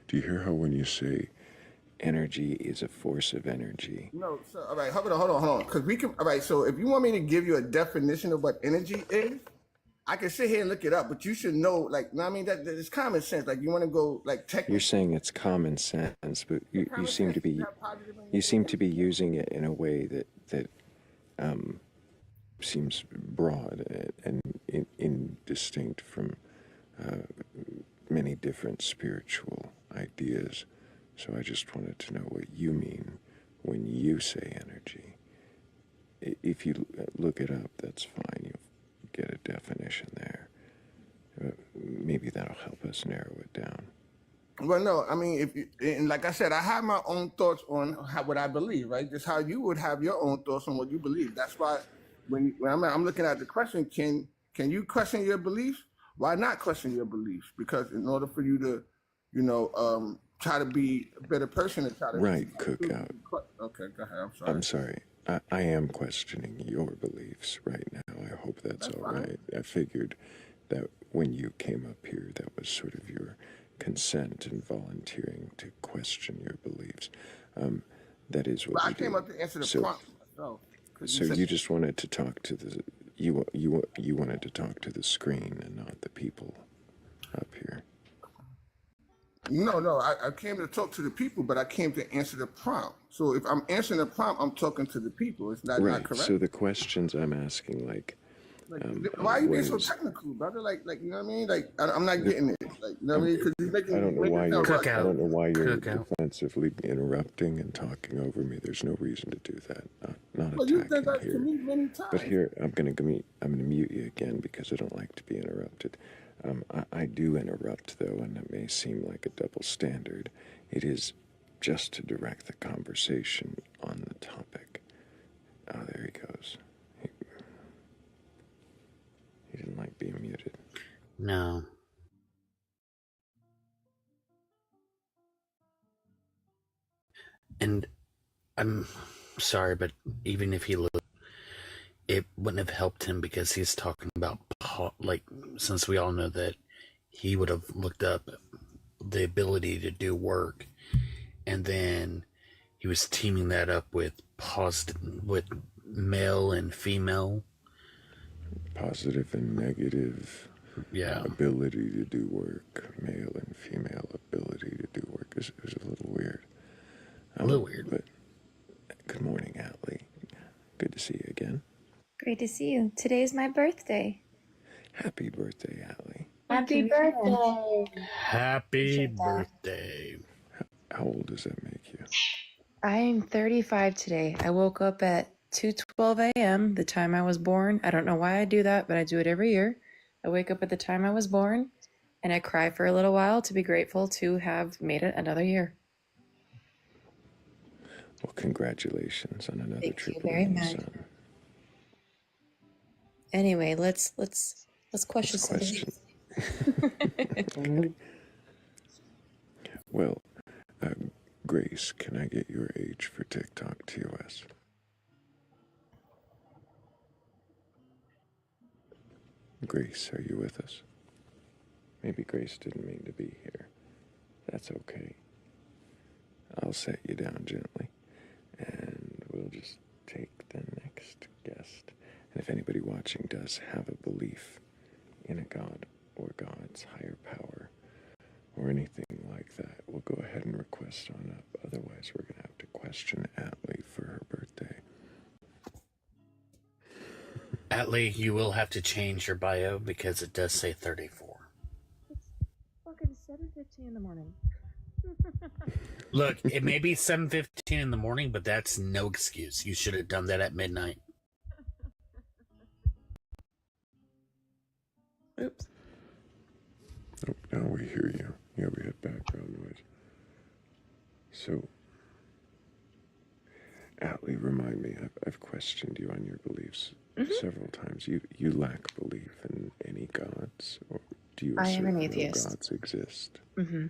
Do you hear how when you say energy is a force of energy? No, sir. All right, hold on. Because we can. All right, so if you want me to give you a definition of what energy is, I can sit here and look it up. But you should know, like, I mean, that it's common sense. Like, you want to go like technical. You're saying it's common sense, but you seem to be using it in a way that seems broad and indistinct from many different spiritual ideas. So I just wanted to know what you mean when you say energy. If you look it up, that's fine. You'll get a definition there. Maybe that'll help us narrow it down. Well, no, I mean, and like I said, I have my own thoughts on what I believe, right? Just how you would have your own thoughts on what you believe. That's why when I'm looking at the question, can you question your beliefs? Why not question your beliefs? Because in order for you to, try to be a better person and try to... Right, Cookout. Okay, go ahead. I'm sorry. I am questioning your beliefs right now. I hope that's all right. I figured that when you came up here, that was sort of your consent and volunteering to question your beliefs. That is what we do. I came up to answer the prompt myself. So you just wanted to talk to You wanted to talk to the screen and not the people up here. No, I came to talk to the people, but I came to answer the prompt. So if I'm answering the prompt, I'm talking to the people. Is that not correct? So the questions I'm asking, like, why are you being so technical, brother? Like, you know what I mean? Like, I'm not getting it. Like, you know what I mean? Because you're making. I don't know why Cookout. I don't know why you're Cookout. defensively interrupting and talking over me. There's no reason to do that. Not Well, you've done attacking that to here. me many times. But here, I'm gonna mute you again because I don't like to be interrupted. I do interrupt though, and it may seem like a double standard. It is just to direct the conversation on the topic. Oh, there he goes. He didn't like being muted. No. And I'm sorry, but even if he looked, it wouldn't have helped him because he's talking about, like, since we all know that he would have looked up the ability to do work, and then he was teaming that up with male and female. Positive and negative ability to do work, male and female ability to do work is a little weird. A little weird. But good morning, Atlee. Good to see you again. Great to see you. Today's my birthday. Happy birthday, Atlee. Happy birthday. Happy birthday. How old does that make you? I'm 35 today. I woke up at 2:12 a.m., the time I was born. I don't know why I do that, but I do it every year. I wake up at the time I was born, and I cry for a little while to be grateful to have made it another year. Well, congratulations on another Thank you triple very A much. son. Anyway, let's question something. Well, Grace, can I get your age for TikTok TOS? Grace, are you with us? Maybe Grace didn't mean to be here. That's okay. I'll set you down gently, and we'll just take the next guest. And if anybody watching does have a belief in a god or God's higher power or anything like that, we'll go ahead and request on up. Otherwise, we're going to have to question Atlee for her birthday. Atlee, you will have to change your bio because it does say 34. It's fucking 7:15 in the morning. Look, it may be 7:15 in the morning, but that's no excuse. You should have done that at midnight. Oops. Oh, now we hear you. Yeah, we had background noise. So, Atlee, remind me, I've questioned you on your beliefs several times. You lack belief in any gods, or do you I am assert an no atheist. gods exist? Mm-hmm.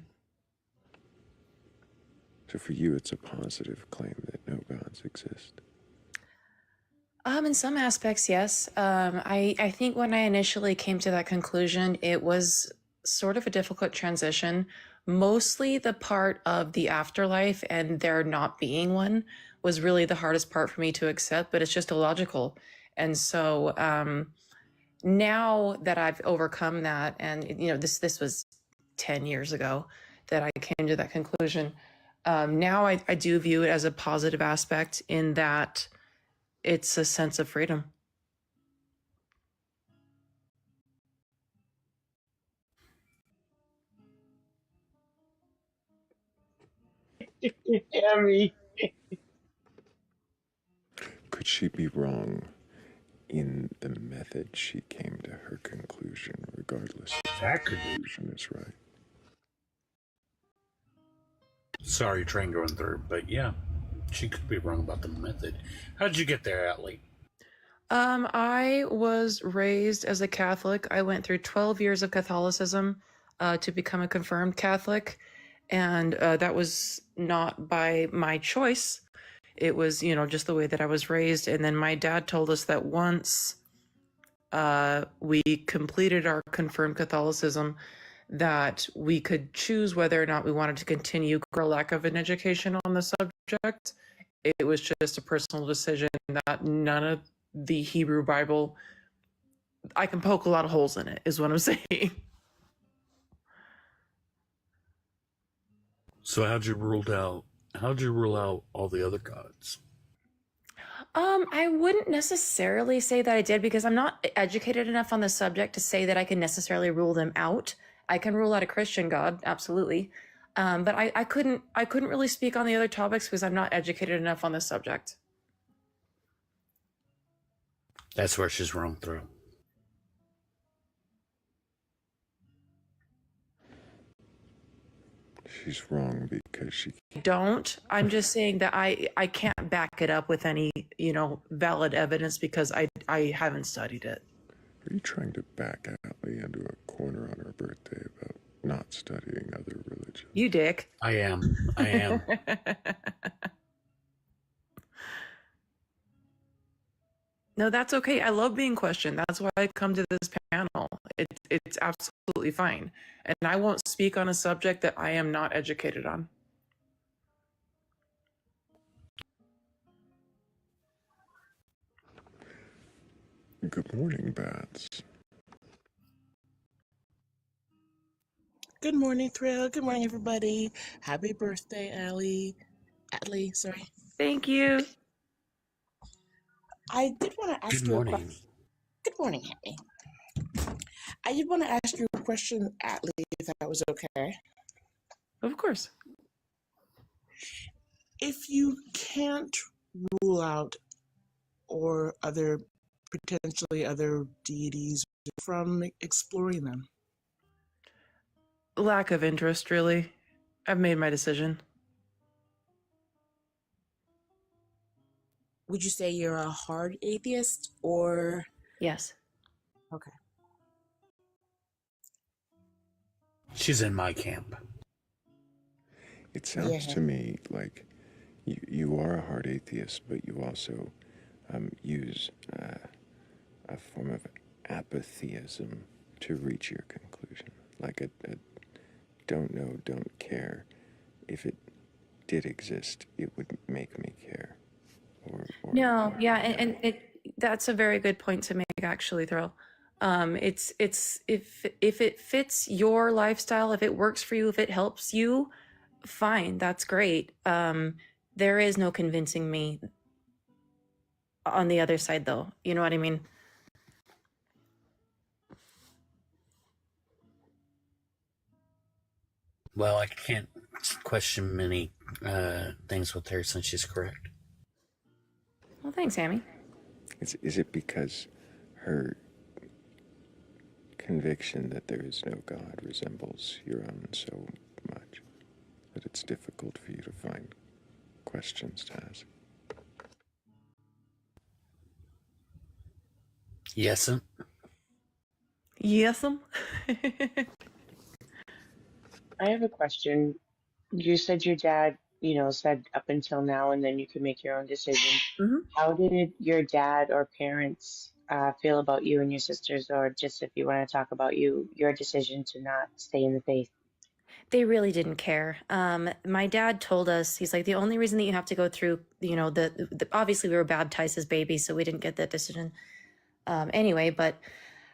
So for you, it's a positive claim that no gods exist. In some aspects, yes. I think when I initially came to that conclusion, it was sort of a difficult transition. Mostly the part of the afterlife and there not being one was really the hardest part for me to accept, but it's just illogical. And so now that I've overcome that, and this was 10 years ago that I came to that conclusion. Now I do view it as a positive aspect in that it's a sense of freedom. Tammy. Could she be wrong in the method she came to her conclusion, regardless if That the could be. conclusion is right? Sorry, train going through, but yeah, she could be wrong about the method. How did you get there, Atlee? I was raised as a Catholic. I went through 12 years of Catholicism to become a confirmed Catholic. And that was not by my choice. It was, just the way that I was raised. And then my dad told us that once we completed our confirmed Catholicism, that we could choose whether or not we wanted to continue or lack of an education on the subject. It was just a personal decision that none of the Hebrew Bible I can poke a lot of holes in it, is what I'm saying. So how'd you rule out all the other gods? I wouldn't necessarily say that I did, because I'm not educated enough on the subject to say that I can necessarily rule them out. I can rule out a Christian God, absolutely. But I couldn't really speak on the other topics because I'm not educated enough on this subject. That's where she's wrong, Thrayle. She's wrong because she Don't. I'm just saying that I can't back it up with any, valid evidence because I haven't studied it. Are you trying to back Allie into a corner on her birthday about not studying other religions? You dick. I am. No, that's okay. I love being questioned. That's why I come to this panel. It's absolutely fine. And I won't speak on a subject that I am not educated on. Good morning, Bats. Good morning, Thrayle. Good morning, everybody. Happy birthday, Allie. Sorry. Thank you. I did want to ask Good you a morning. question. Good morning, Happy. I did want to ask you a question, Atlee, if that was okay. Of course. If you can't rule out or potentially other deities from exploring them, Lack of interest, really. I've made my decision. would you say you're a hard atheist or? Yes. Okay. She's in my camp. It sounds to me like you are a hard atheist, but you also use a form of apatheism to reach your conclusion. Like a don't know, don't care. If it did exist, it would make me care. No, yeah, and that's a very good point to make, actually, Thrayle. It's if it fits your lifestyle, if it works for you, if it helps you, fine, that's great. There is no convincing me on the other side, though. You know what I mean? Well, I can't question many things with her since she's correct. Well, thanks, Sammy. Is it because her conviction that there is no God resembles your own so much that it's difficult for you to find questions to ask? Yes'm. Yes'm. I have a question. You said your dad, said up until now, and then you could make your own decision. Mm-hmm. How did your dad or parents feel about you and your sisters, or just if you want to talk about your decision to not stay in the faith? They really didn't care. My dad told us, he's like, the only reason that you have to go through, the obviously we were baptized as babies, so we didn't get that decision anyway. But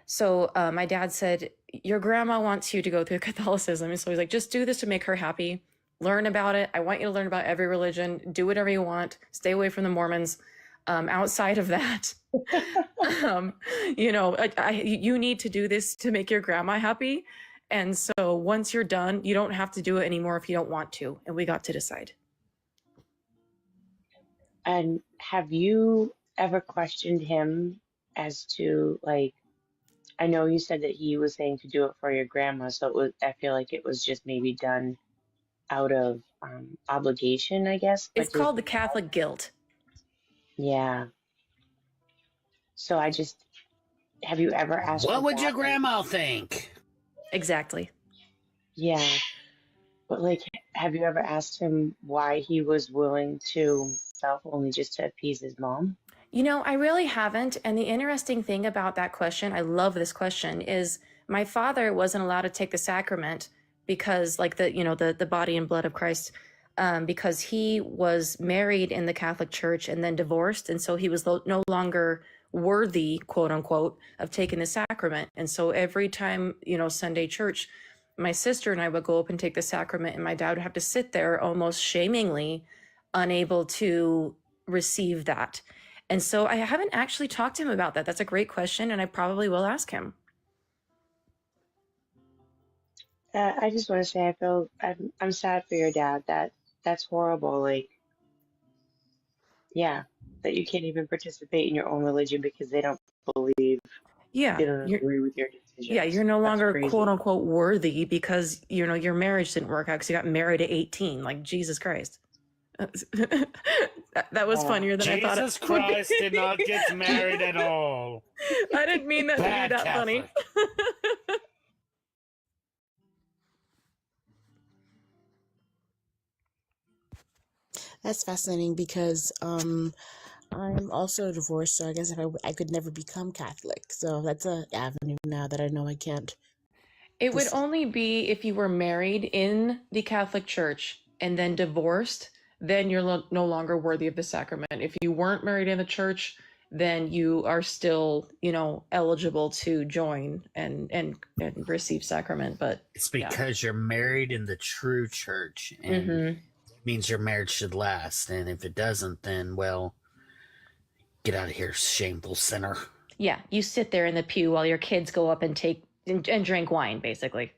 so my dad said, your grandma wants you to go through Catholicism. And so he's like, just do this to make her happy. Learn about it. I want you to learn about every religion. Do whatever you want. Stay away from the Mormons. Outside of that, you need to do this to make your grandma happy. And so once you're done, you don't have to do it anymore if you don't want to. And we got to decide. And have you ever questioned him as to, like, I know you said that he was saying to do it for your grandma, so I feel like it was just maybe done out of obligation, I guess. It's called the Catholic guilt. Yeah. So have you ever asked? What would your grandma think? Exactly. Yeah. But like, have you ever asked him why he was willing to self only just to appease his mom? I really haven't. And the interesting thing about that question, I love this question, is my father wasn't allowed to take the sacrament because, like, the body and blood of Christ, because he was married in the Catholic Church and then divorced. And so he was no longer worthy, quote unquote, of taking the sacrament. And so every time, Sunday church, my sister and I would go up and take the sacrament, and my dad would have to sit there almost shamingly, unable to receive that. And so I haven't actually talked to him about that. That's a great question, and I probably will ask him. I just want to say I'm sad for your dad. That's horrible. Like, yeah, that you can't even participate in your own religion because they don't believe, Yeah, they don't agree with your decisions. yeah, you're no That's longer crazy. quote unquote worthy because your marriage didn't work out because you got married at 18. Like, Jesus Christ. that was funnier than I thought. Jesus Christ did not get married at all. I didn't mean that to be Bad that Catholic. funny. That's fascinating because I'm also divorced, so I guess if I could never become Catholic. So that's an avenue now that I know I can't. It would only be if you were married in the Catholic Church and then divorced, then you're no longer worthy of the sacrament. If you weren't married in the church, then you are still, eligible to join and receive sacrament. But It's because you're married in the true church, and it means your marriage should last. And if it doesn't, then, well, get out of here, shameful sinner. Yeah, you sit there in the pew while your kids go up and take and drink wine, basically.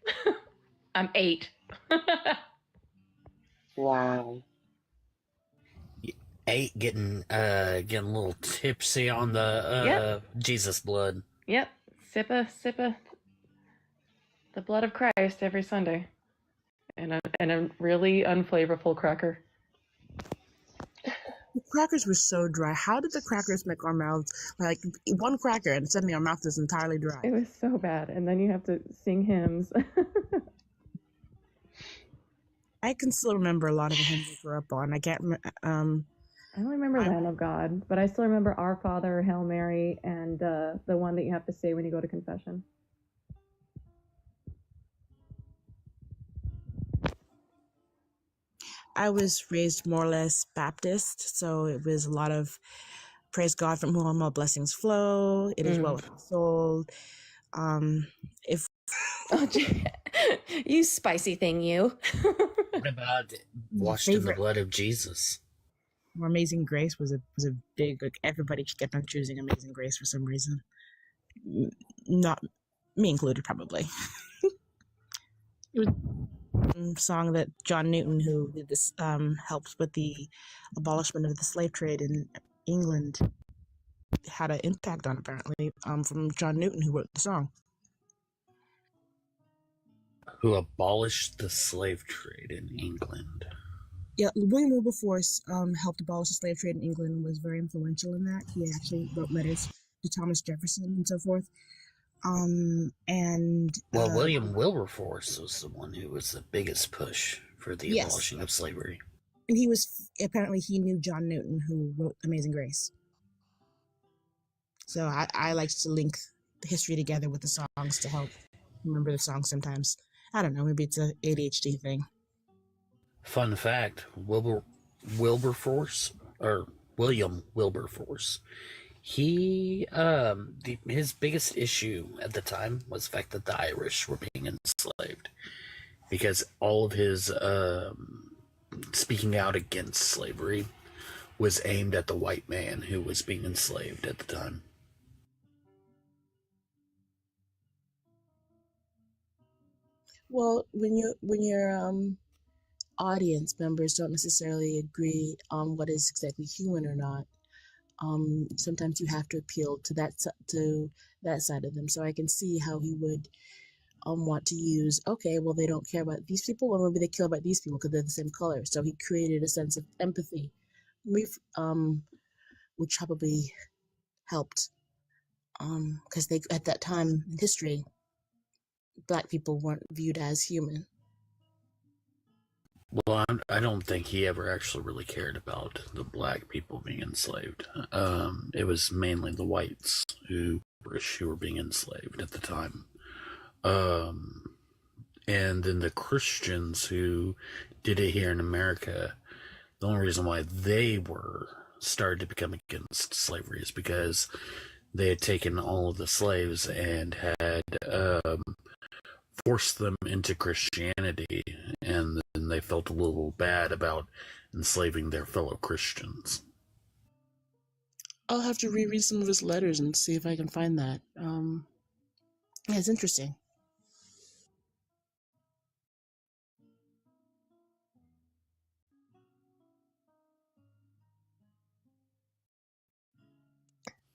I'm 8. Wow. 8, getting a little tipsy on the Jesus blood. Yep, sip of the blood of Christ every Sunday, and a really unflavorful cracker. The crackers were so dry. How did the crackers make our mouths, like one cracker and suddenly our mouth is entirely dry? It was so bad, and then you have to sing hymns. I can still remember a lot of the hymns I grew up on. I can't. I don't remember Lamb of God, but I still remember Our Father, Hail Mary, and the one that you have to say when you go to confession. I was raised more or less Baptist, so it was a lot of praise God from whom all blessings flow. It is well with my soul. If you spicy thing, you. What about washed in the blood of Jesus? Amazing Grace was a big, like, everybody kept on choosing Amazing Grace for some reason. Not me included, probably. It was a song that John Newton, who did this, helped with the abolishment of the slave trade in England, had an impact on, apparently, from John Newton, who wrote the song. Who abolished the slave trade in England? Yeah, William Wilberforce helped abolish the slave trade in England, was very influential in that. He actually wrote letters to Thomas Jefferson and so forth. William Wilberforce was the one who was the biggest push for the abolishing of slavery. And he knew John Newton, who wrote Amazing Grace. So I like to link the history together with the songs to help remember the songs sometimes. I don't know, maybe it's a ADHD thing. Fun fact, William Wilberforce, his biggest issue at the time was the fact that the Irish were being enslaved, because all of his speaking out against slavery was aimed at the white man who was being enslaved at the time. Well, when your audience members don't necessarily agree on what is exactly human or not, sometimes you have to appeal to that side of them. So I can see how he would want to use, okay, well, they don't care about these people, well, maybe they care about these people because they're the same color. So he created a sense of empathy, which probably helped, because at that time in history, Black people weren't viewed as human. Well, I don't think he ever actually really cared about the black people being enslaved. It was mainly the whites who were being enslaved at the time. And then the Christians who did it here in America, the only reason why they were started to become against slavery is because they had taken all of the slaves and had forced them into Christianity, and then they felt a little bad about enslaving their fellow Christians. I'll have to reread some of his letters and see if I can find that. Yeah, it's interesting.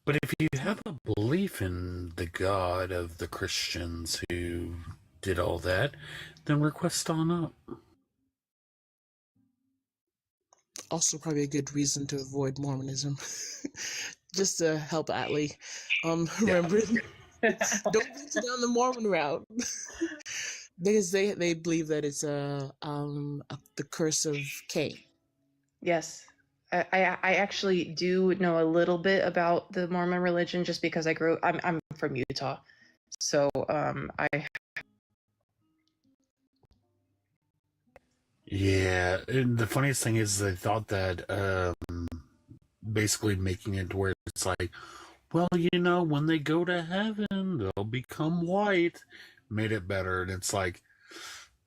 But if you have a belief in the God of the Christians who did all that, then request on up. Also, probably a good reason to avoid Mormonism, just to help Atlee. Remember, don't venture down the Mormon route because they believe that it's the curse of Cain. Yes. I actually do know a little bit about the Mormon religion just because I'm from Utah. So Yeah, and the funniest thing is they thought that basically making it where it's like, well, when they go to heaven, they'll become white, made it better. And it's like,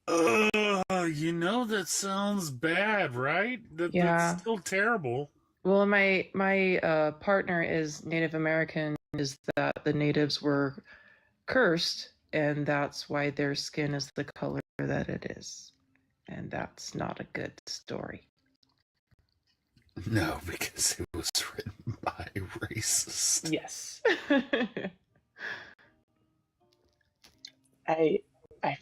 that sounds bad, right? Yeah. That's still terrible. Well, my partner is Native American, is that the natives were cursed, and that's why their skin is the color that it is. And that's not a good story. No, because it was written by racists. Yes. I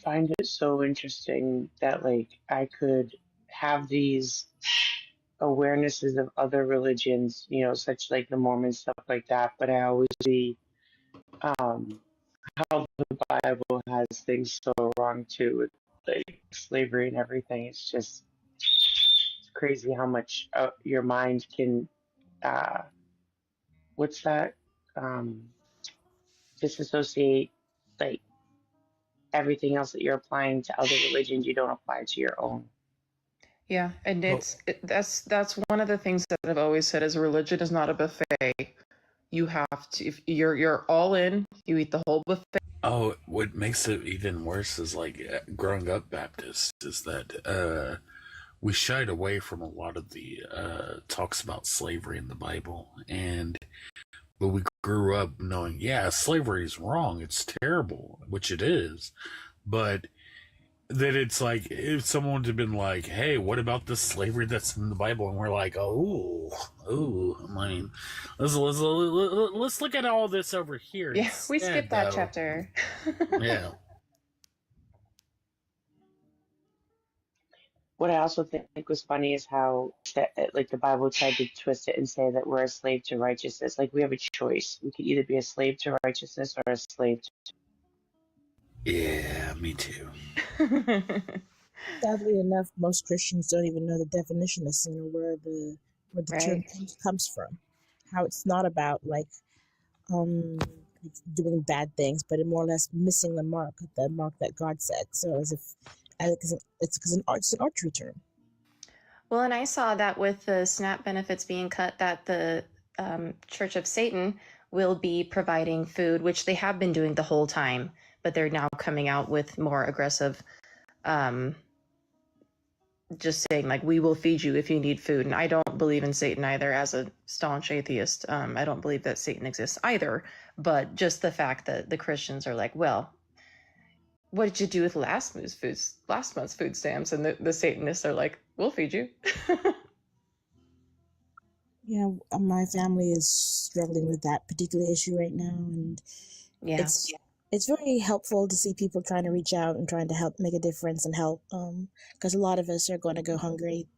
find it so interesting that like I could have these awarenesses of other religions, such like the Mormon stuff like that, but I always see how the Bible has things so wrong too, with like slavery and everything. It's crazy how much your mind can what's that disassociate like everything else that you're applying to other religions you don't apply to your own. Yeah, and that's one of the things that I've always said is religion is not a buffet. You have to, if you're all in, you eat the whole buffet. Oh, what makes it even worse is like growing up Baptist is that we shied away from a lot of the talks about slavery in the Bible, but we grew up knowing, yeah, slavery is wrong, it's terrible, which it is, but that it's like if someone had been like, hey, what about the slavery that's in the Bible, and we're like, oh, I mean, let's look at all this over here. Yeah, we instead, skipped that though. chapter. Yeah. What I also think was funny is how like the Bible tried to twist it and say that we're a slave to righteousness. Like we have a choice. We could either be a slave to righteousness or a slave to... Yeah, me too. Sadly enough, most Christians don't even know the definition of sin or where the term comes from. How it's not about like doing bad things, but more or less missing the mark that God said. So it's an archery term. Well, and I saw that with the SNAP benefits being cut, that the Church of Satan will be providing food, which they have been doing the whole time, but they're now coming out with more aggressive, just saying like, we will feed you if you need food. And I don't believe in Satan either. As a staunch atheist, I don't believe that Satan exists either. But just the fact that the Christians are like, well, what did you do with last month's food stamps? And the Satanists are like, we'll feed you. Yeah, my family is struggling with that particular issue right now, and it's very helpful to see people trying to reach out and trying to help make a difference and help, because a lot of us are going to go hungry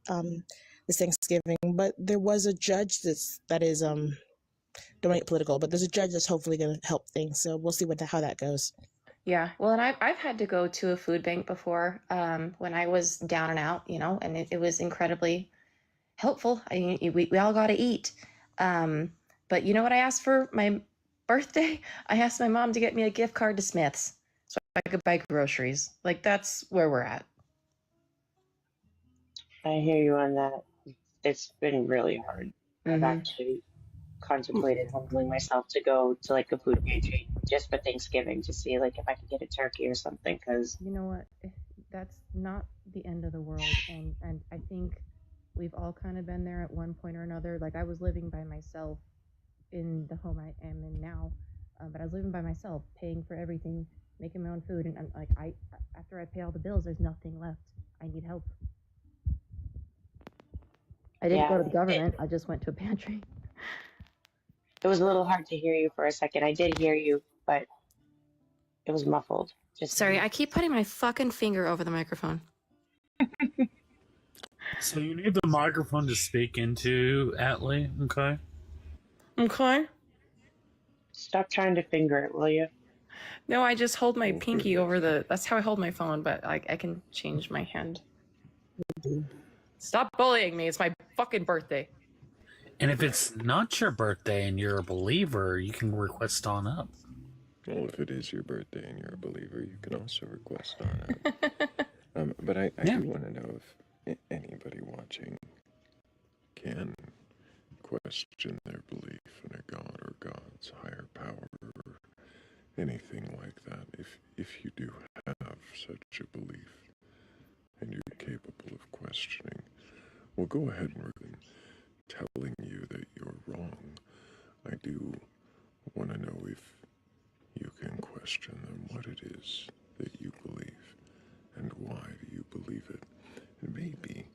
this Thanksgiving. But there was a judge that is don't want to get political, but there's a judge that's hopefully going to help things. So we'll see how that goes. Yeah, well, and I've had to go to a food bank before when I was down and out, and it was incredibly helpful. We all got to eat. But you know what I asked for my birthday? I asked my mom to get me a gift card to Smith's so I could buy groceries. Like, that's where we're at. I hear you on that. It's been really hard. I've actually contemplated humbling myself to go to like a food pantry just for Thanksgiving to see like if I could get a turkey or something. Because You know what? That's not the end of the world, and I think we've all kind of been there at one point or another. Like I was living by myself in the home I am in now, but I was living by myself, paying for everything, making my own food, and like after I pay all the bills, there's nothing left. I need help. I didn't go yeah, to the government. I just went to a pantry. it was a little hard to hear you for a second. I did hear you, but it was muffled. Just Sorry, I keep putting my fucking finger over the microphone. So you need the microphone to speak into, Atlee, okay? Okay. Stop trying to finger it, will you? No, I just hold my pinky over the. That's how I hold my phone, but I can change my hand. Stop bullying me. It's my fucking birthday. And if it's not your birthday and you're a believer, you can request on up. Well, if it is your birthday and you're a believer, you can also request on up. But I do want to know if anybody watching can question their belief in a god or God's higher power or anything like that. If you do have such a belief and you're capable of questioning, well, go ahead and we're telling you that you're wrong. I do want to know if you can question them, what it is that you believe and why do you believe it. And maybe,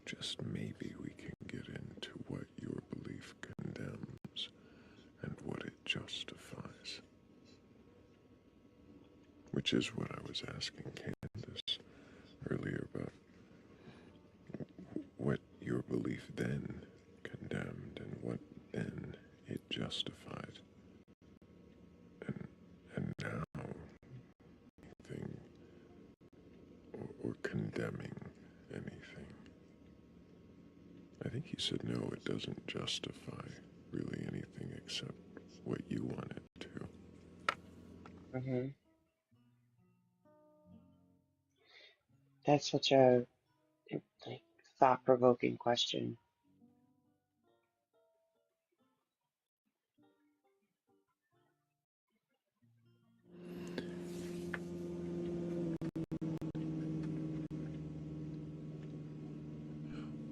just maybe, we can get into what your belief condemns and what it justifies. Which is what I was asking Candace earlier about what your belief then condemned and what then it justified. And now, anything or condemning anything. I think he said no, it doesn't justify really anything except what you want it to. Mm-hmm. That's such a like thought-provoking question.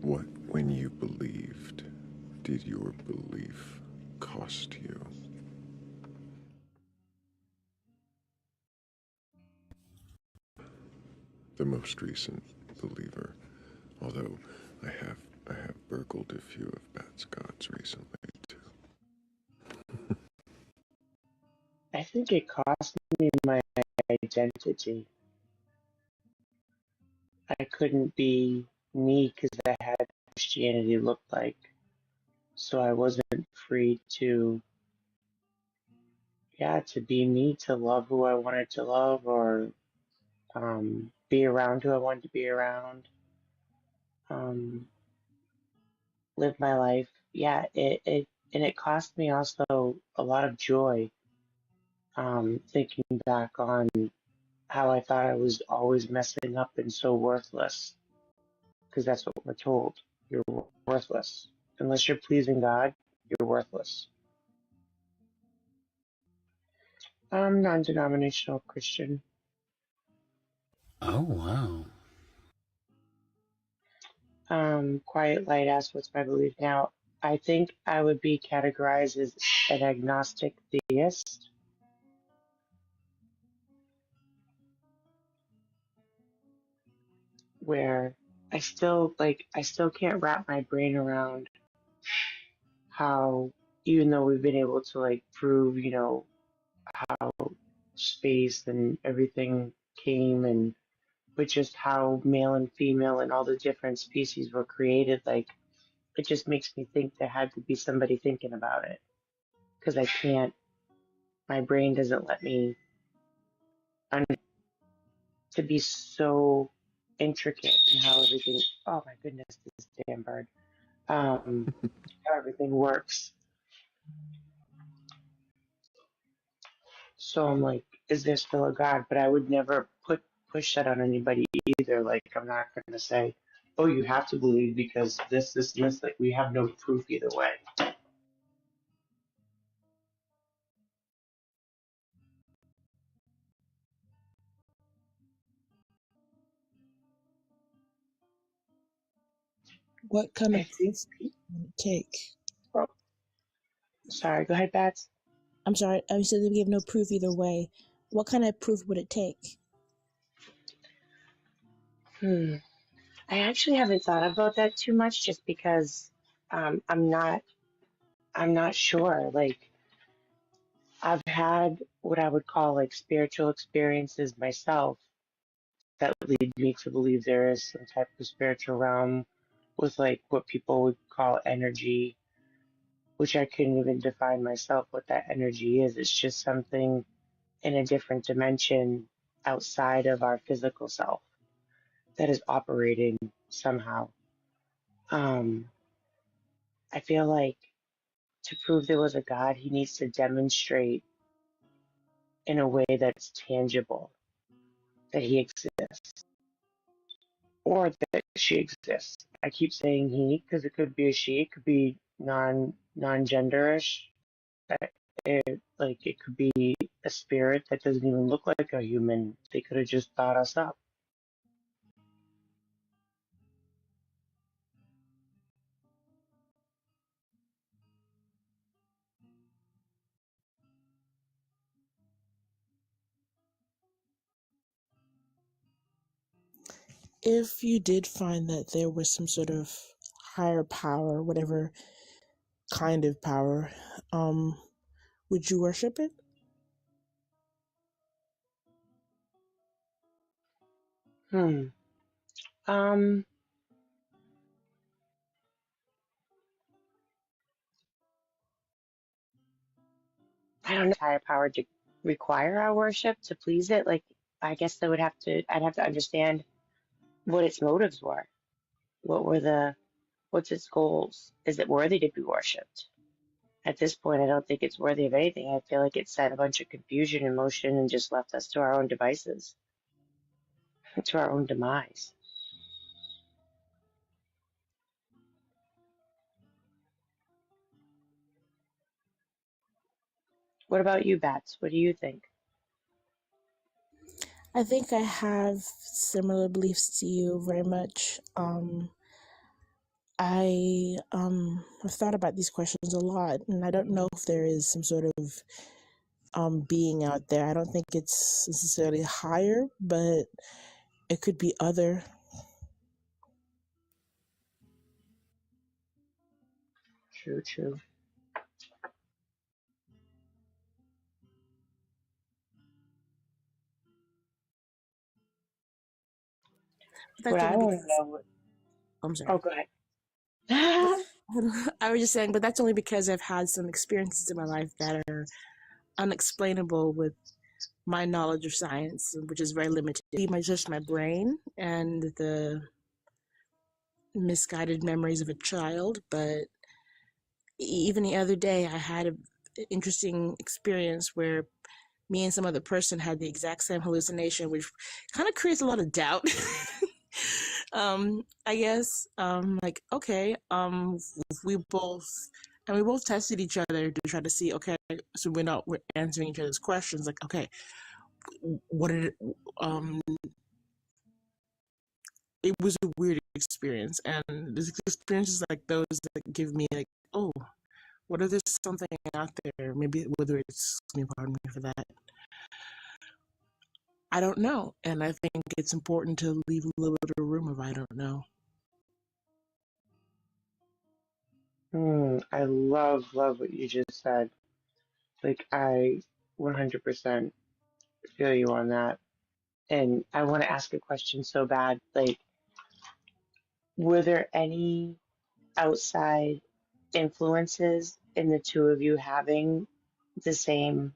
What, when you believed, did your belief cost you? The most recent believer, although I have burgled a few of Bat's gods recently too. I think it cost me my identity. I couldn't be me because I had what Christianity looked like. So I wasn't free to, to be me, to love who I wanted to love, or be around who I wanted to be around, live my life. Yeah, and it cost me also a lot of joy, thinking back on how I thought I was always messing up and so worthless, because that's what we're told. You're worthless. Unless you're pleasing God, you're worthless. I'm non-denominational Christian. Oh, wow. Quiet Light asked what's my belief now. I think I would be categorized as an agnostic theist, where I still can't wrap my brain around how, even though we've been able to like prove, how space and everything came, and but just how male and female and all the different species were created, like it just makes me think there had to be somebody thinking about it, because I can't, my brain doesn't let me to be so intricate in how everything, oh my goodness, this damn bird, how everything works. So I'm like, is there still a God? But I would never push that on anybody either. Like, I'm not going to say, oh, you have to believe because this, and this. Like, we have no proof either way. What kind of If proof would it take? oh, sorry, go ahead, Bats. I'm sorry, I said that we have no proof either way. What kind of proof would it take? I actually haven't thought about that too much, just because I'm not sure. Like, I've had what I would call like spiritual experiences myself that lead me to believe there is some type of spiritual realm with like what people would call energy, which I couldn't even define myself what that energy is. It's just something in a different dimension outside of our physical self that is operating somehow. Um, I feel like to prove there was a God, he needs to demonstrate in a way that's tangible that he exists or that she exists. I keep saying he because it could be a she, it could be non-genderish. It could be a spirit that doesn't even look like a human. They could have just thought us up. If you did find that there was some sort of higher power, whatever kind of power, would you worship it? Hmm. Um. I don't know. Higher power to require our worship to please it. Like, I guess they would have to. I'd have to understand what its motives were. What's its goals? Is it worthy to be worshipped? At this point, I don't think it's worthy of anything. I feel like it set a bunch of confusion in motion and just left us to our own devices, to our own demise. What about you, Bats? What do you think? I think I have similar beliefs to you very much. I've thought about these questions a lot, and I don't know if there is some sort of being out there. I don't think it's necessarily higher, but it could be other. True, true. What That's I only want to because know. I'm sorry. Oh, go ahead. I was just saying, but that's only because I've had some experiences in my life that are unexplainable with my knowledge of science, which is very limited. Just my brain and the misguided memories of a child, but even the other day I had an interesting experience where me and some other person had the exact same hallucination, which kind of creates a lot of doubt. I guess, like, okay, we both, and we both tested each other to try to see, okay, so we're answering each other's questions, like, okay, what did it, it was a weird experience, and there's experiences like those that give me like, oh, what if there's something out there? Maybe whether it's me, pardon me for that. I don't know, and I think it's important to leave a little bit of room if I don't know. I love what you just said. Like, I 100% feel you on that. And I want to ask a question so bad. Like, were there any outside influences in the two of you having the same?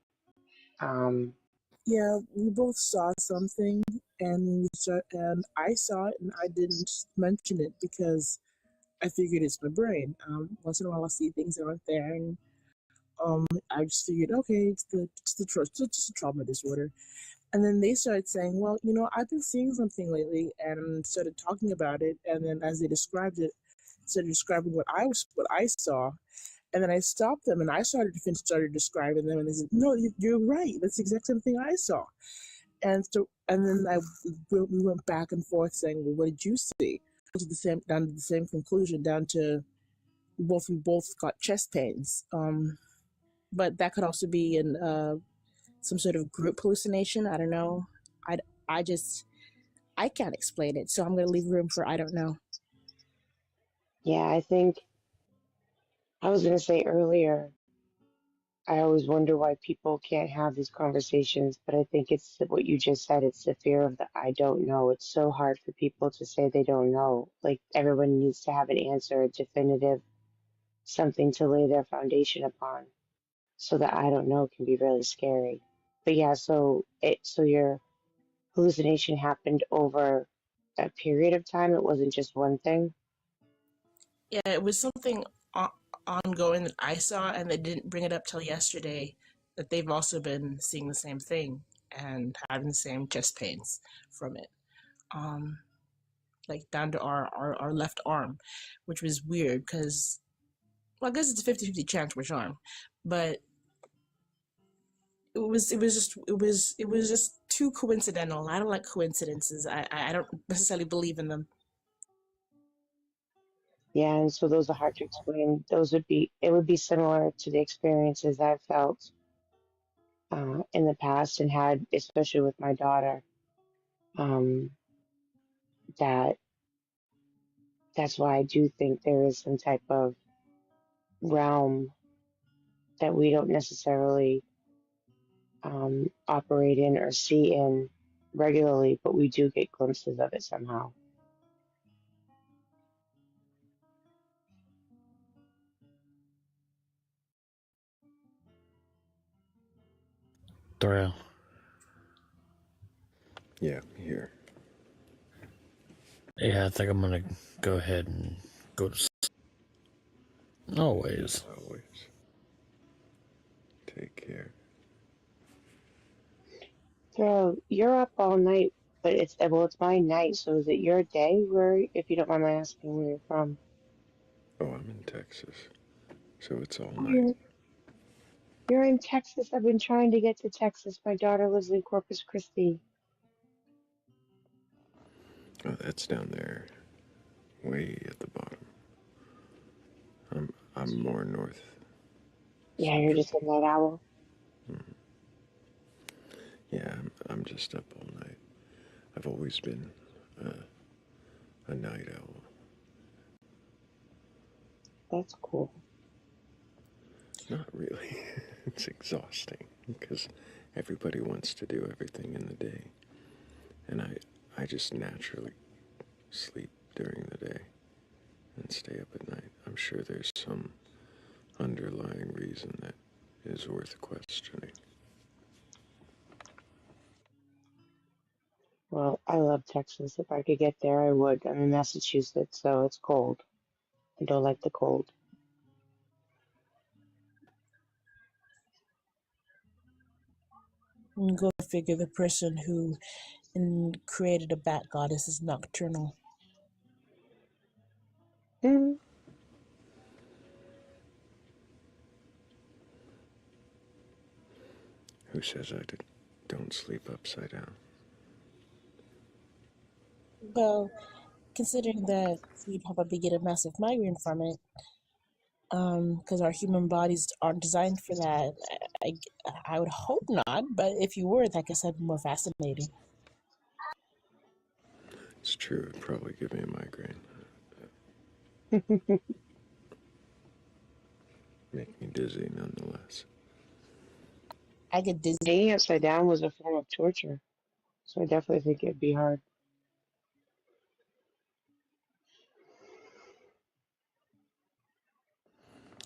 Um, Yeah, we both saw something, and I saw it, and I didn't mention it because I figured it's my brain. Once in a while, I see things that aren't there, and I just figured, okay, it's just a trauma disorder. And then they started saying, well, I've been seeing something lately, and started talking about it. And then as they described it, started describing what I saw. And then I stopped them, and I started describing them, and they said, no, you're right. That's the exact same thing I saw. And so, and then we went back and forth saying, well, what did you see? to the same down to the same conclusion, down to we both got chest pains. But that could also be in some sort of group hallucination. I don't know. I can't explain it, so I'm going to leave room for I don't know. Yeah, I think I was going to say earlier, I always wonder why people can't have these conversations, but I think it's what you just said. It's the fear of the I don't know. It's so hard for people to say they don't know. Like everyone needs to have an answer, a definitive, something to lay their foundation upon. So that I don't know can be really scary. But yeah, so your hallucination happened over a period of time. It wasn't just one thing. Yeah, it was something ongoing that I saw, and they didn't bring it up till yesterday. That they've also been seeing the same thing and having the same chest pains from it, like down to our left arm, which was weird because, well, I guess it's a 50-50 chance which arm, but it was just too coincidental. I don't like coincidences. I don't necessarily believe in them. Yeah, and so those are hard to explain. It would be similar to the experiences I've felt in the past and had, especially with my daughter. Um, that's why I do think there is some type of realm that we don't necessarily operate in or see in regularly, but we do get glimpses of it somehow. Thrayle. Yeah, here. Yeah, I think I'm gonna go ahead and go to sleep. Always. Always. Take care. So you're up all night, but it's my night. So is it your day? Where, if you don't mind my asking, where you're from? Oh, I'm in Texas, so it's all Oh, night. you're in Texas. I've been trying to get to Texas. My daughter lives in Corpus Christi. Oh, that's down there, way at the bottom. I'm more north. Yeah, you're just a night owl. Mm-hmm. Yeah, I'm just up all night. I've always been a night owl. That's cool. Not really. It's exhausting because everybody wants to do everything in the day, and I just naturally sleep during the day and stay up at night. I'm sure there's some underlying reason that is worth questioning. Well, I love Texas. If I could get there, I would. I'm in Massachusetts, so it's cold. I don't like the cold. Go figure. The person who created a bat goddess is nocturnal. Mm-hmm. Who says I don't sleep upside down? Well, considering that you probably get a massive migraine from it, because our human bodies aren't designed for that. I would hope not, but if you were, that could sound more fascinating. It's true. It'd probably give me a migraine. Make me dizzy nonetheless. I get dizzy. Hanging upside down was a form of torture, so I definitely think it'd be hard.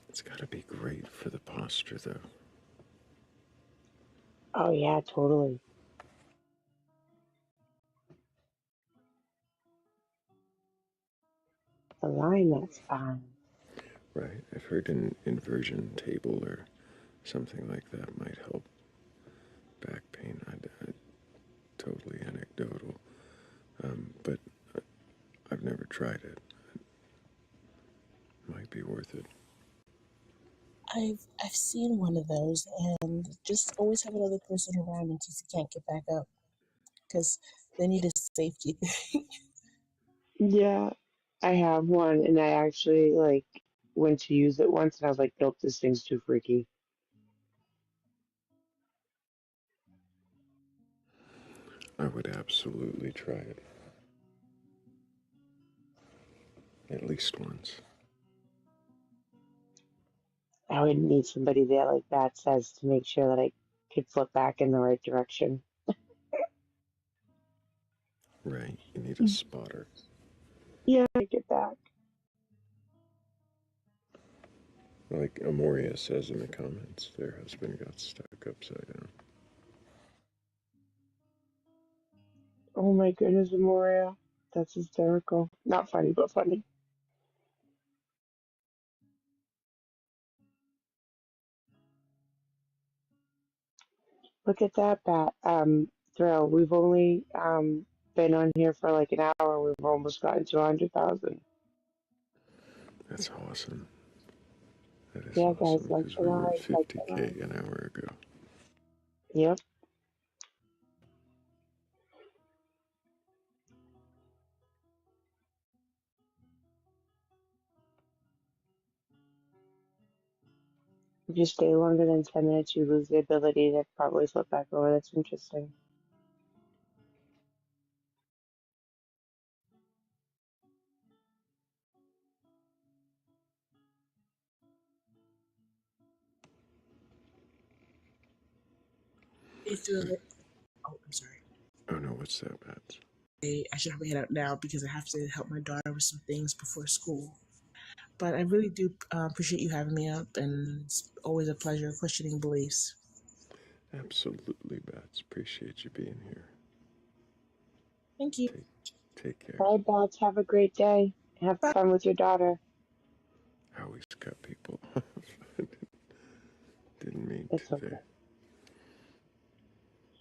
It's got to be great for the posture, though. Oh yeah, totally. The line, that's fine. Right. I've heard an inversion table or something like that might help back pain. I totally anecdotal, but I've never tried it. It might be worth it. I've seen one of those, and just always have another person around in case you can't get back up, because they need a safety thing. Yeah, I have one, and I actually like went to use it once, and I was like, nope, this thing's too freaky. I would absolutely try it. At least once. I would need somebody there, like that says, to make sure that I could flip back in the right direction. Right, you need a spotter. Yeah, I get that. Like Amoria says in the comments, their husband got stuck upside down. Oh my goodness, Amoria. That's hysterical. Not funny, but funny. Look at that, Thrayle. We've only been on here for like an hour. We've almost gotten to 100,000. That's awesome. That is Yeah, guys, awesome like because the we were at ride, like the 50K ride. an hour ago. Yep. If you stay longer than 10 minutes, you lose the ability to probably flip back over. That's interesting. Hey, Thrayle. Oh, I'm sorry. Oh no, what's that, Bats? I should probably head out now because I have to help my daughter with some things before school. But I really do appreciate you having me up, and it's always a pleasure questioning beliefs. Absolutely, Bats. Appreciate you being here. Thank you. Take care. Bye, Bots. Have a great day. Have fun with your daughter. I always cut people. Didn't mean It's to okay. there.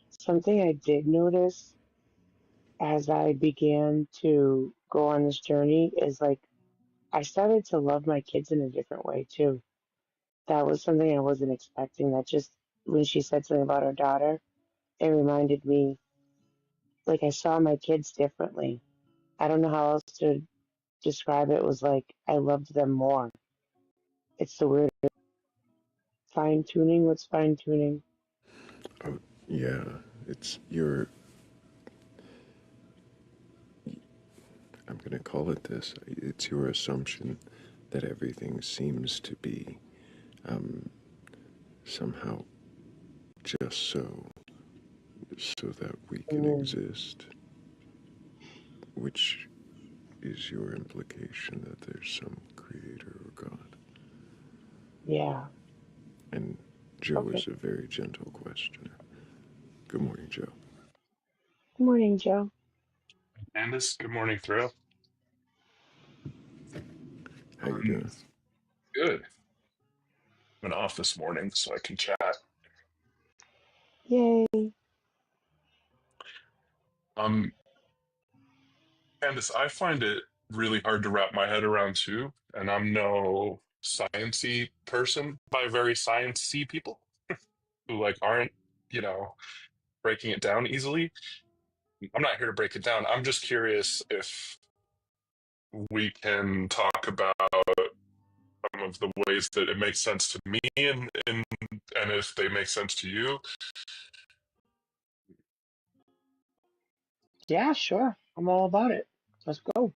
Something I did notice as I began to go on this journey is like I started to love my kids in a different way too. That was something I wasn't expecting. That just when she said something about her daughter, it reminded me like I saw my kids differently. I don't know how else to describe it. It was like I loved them more. It's the weird fine tuning. What's fine tuning? Oh, yeah. It's I'm going to call it this. It's your assumption that everything seems to be somehow just so that we can exist, which is your implication that there's some creator or God. Yeah. And Joe Okay. is a very gentle questioner. Good morning, Joe. Good morning, Joe. Candace, good morning, Thrayle. How you doing? Good. I'm off this morning, so I can chat. Yay. Um, Candace, I find it really hard to wrap my head around too, and I'm no sciencey person by very sciencey people who like aren't, you know, breaking it down easily. I'm not here to break it down. I'm just curious if we can talk about some of the ways that it makes sense to me and if they make sense to you. Yeah, sure. I'm all about it. Let's go.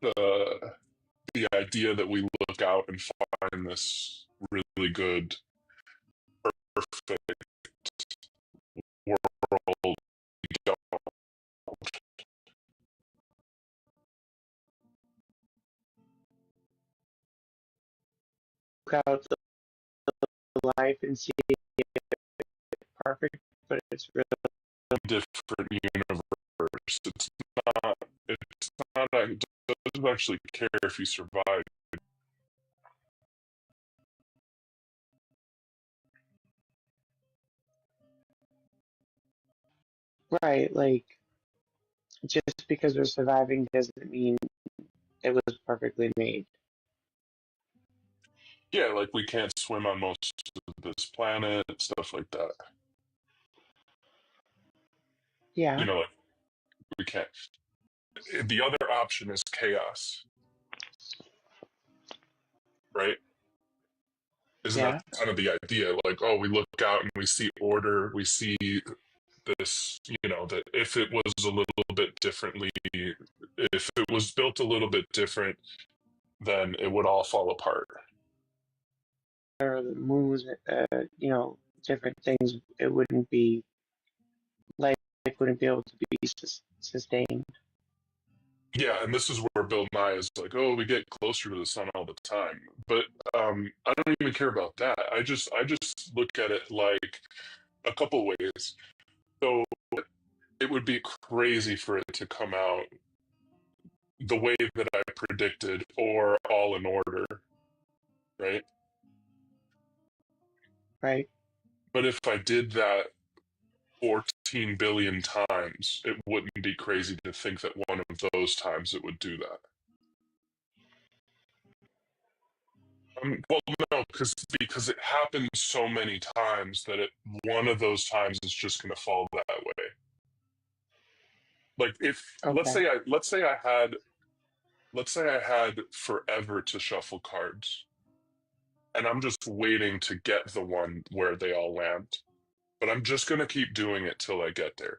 The idea that we look out and find this really good, perfect world. We don't. Look out the life and see it perfect, but it's really Different universe. Not. It's not. It doesn't actually care if you survive. right. Like, just because we're surviving doesn't mean it was perfectly made. Yeah, like we can't swim on most of this planet, stuff like that. Yeah. Like we can't. The other option is chaos, right? Isn't that Yeah. kind of the idea? Like, oh, we look out and we see order, we see this, that if it was a little bit differently, if it was built a little bit different, then it would all fall apart. Or the moon was, different things, it wouldn't be, life wouldn't be able to be sustained. Yeah, and this is where Bill Nye is like, oh, we get closer to the sun all the time. But I don't even care about that. I just look at it like a couple ways. So it would be crazy for it to come out the way that I predicted or all in order, right? Right. But if I did that 14 billion times, it wouldn't be crazy to think that one of those times it would do that. Well, no, because it happens so many times that one of those times is just going to fall that way. Like if Okay. let's say I had forever to shuffle cards, and I'm just waiting to get the one where they all land, but I'm just going to keep doing it till I get there.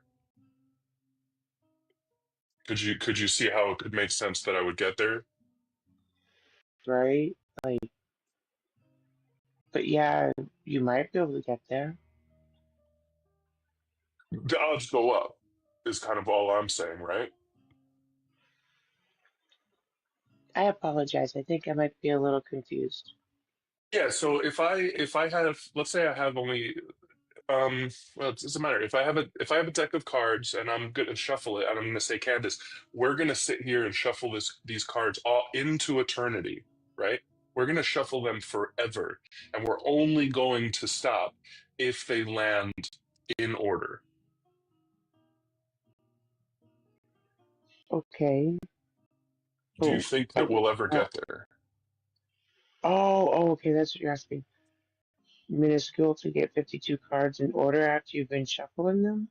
Could you see how it could make sense that I would get there? Right. Like, but yeah, you might be able to get there. The odds go up, is kind of all I'm saying, right? I apologize. I think I might be a little confused. Yeah, so if I have, let's say I have only well, it doesn't matter. If I have a deck of cards and I'm gonna shuffle it and I'm gonna say, Candace, we're gonna sit here and shuffle these cards all into eternity, right? We're gonna shuffle them forever, and we're only going to stop if they land in order. Okay. Do you Oh, think that we'll ever get there? Okay, that's what you're asking. Minuscule to get 52 cards in order after you've been shuffling them?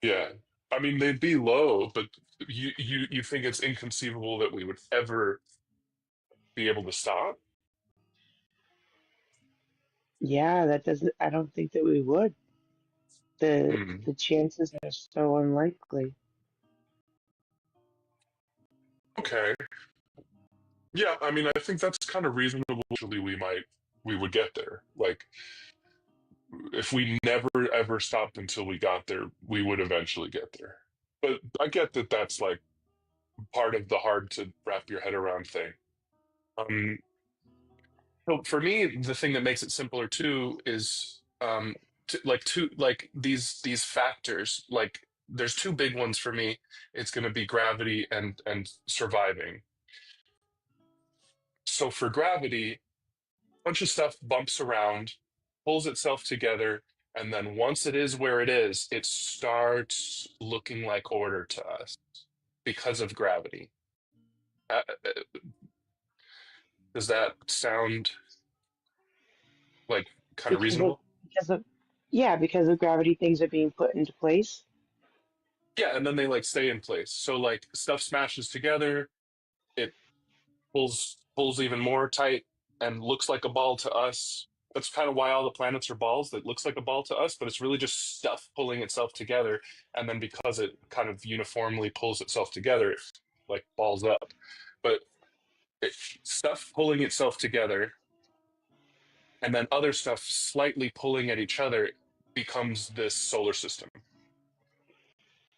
Yeah. I mean, they'd be low, but you think it's inconceivable that we would ever be able to stop? Yeah, that doesn't, I don't think that we would. The Hmm. the chances are so unlikely. Okay. Yeah, I mean, I think that's kind of reasonable. Actually, we would get there. Like, if we never ever stopped until we got there, we would eventually get there. But I get that that's like part of the hard to wrap your head around thing. Um, so for me, the thing that makes it simpler too is these factors. Like, there's two big ones for me. It's going to be gravity and surviving. So for gravity, bunch of stuff bumps around, pulls itself together, and then once it is where it is, it starts looking like order to us because of gravity. Does that sound like kind of Because of reasonable? because of yeah, because of gravity things are being put into place. Yeah, and then they like stay in place. So like stuff smashes together, it pulls even more tight and looks like a ball to us. That's kind of why all the planets are balls. That looks like a ball to us, but it's really just stuff pulling itself together. And then because it kind of uniformly pulls itself together, it like balls up. But stuff pulling itself together, and then other stuff slightly pulling at each other becomes this solar system.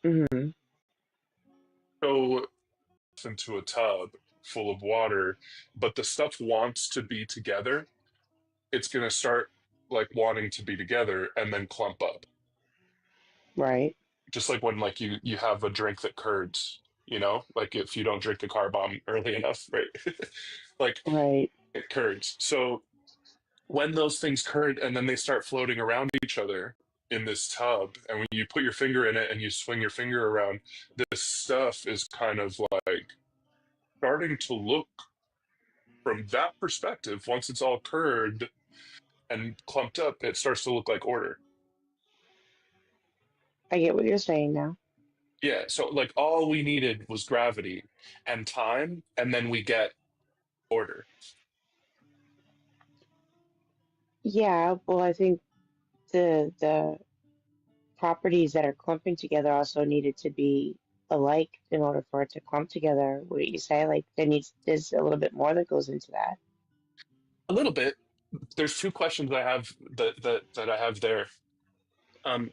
Mm-hmm. So into a tub full of water, but the stuff wants to be together, it's going to start like wanting to be together and then clump up. Right. Just like when like you have a drink that curds, like if you don't drink the car bomb early enough, right? Like Right. it curds. So when those things curd and then they start floating around each other in this tub, and when you put your finger in it and you swing your finger around, this stuff is kind of like starting to look from that perspective. Once it's all curd and clumped up, it starts to look like order. I get what you're saying now. Yeah, so like all we needed was gravity and time, and then we get order. Yeah, well, I think the properties that are clumping together also needed to be alike in order for it to clump together. What you say, like there's a little bit more that goes into that. A little bit. There's two questions I have that I have there. Um,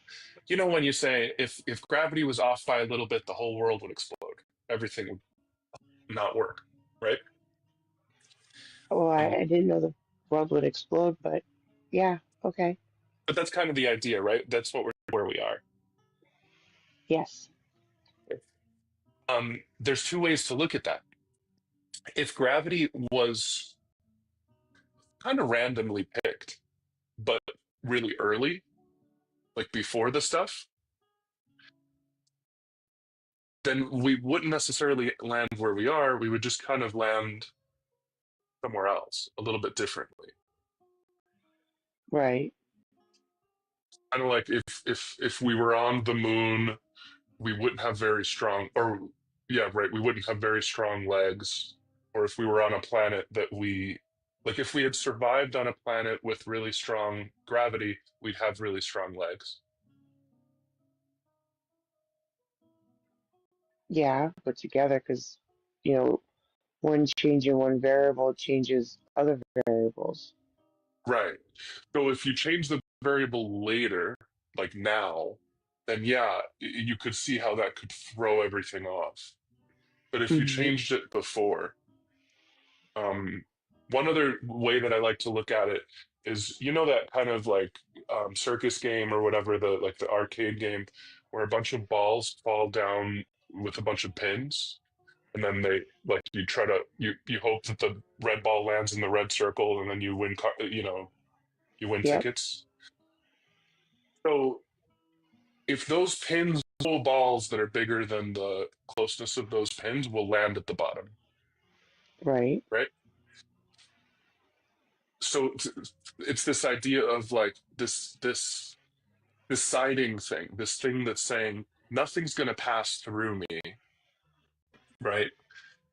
when you say if gravity was off by a little bit, the whole world would explode. Everything would not work, right? Well, I didn't know the world would explode, but yeah, okay, But that's kind of the idea, right? That's what we're where we are. yes, There's two ways to look at that. If gravity was kind of randomly picked, but really early, like before the stuff, then we wouldn't necessarily land where we are. We would just kind of land somewhere else a little bit differently. right, Kind of like if we were on the moon, we wouldn't have very strong, or yeah, right, we wouldn't have very strong legs. Or if we were on a planet that like if we had survived on a planet with really strong gravity, we'd have really strong legs. yeah, put together because you know one change in one variable changes other variables. Right. So if you change the variable later, like now, then yeah, you could see how that could throw everything off. But if you Hmm. changed it before, um, one other way that I like to look at it is, that kind of like circus game or whatever, the arcade game where a bunch of balls fall down with a bunch of pins, and then they like you hope that the red ball lands in the red circle, and then you win, you win Yep, tickets. So if those pins roll balls that are bigger than the closeness of those pins will land at the bottom, right, right? So it's this idea of like this deciding thing, this thing that's saying nothing's going to pass through me, right?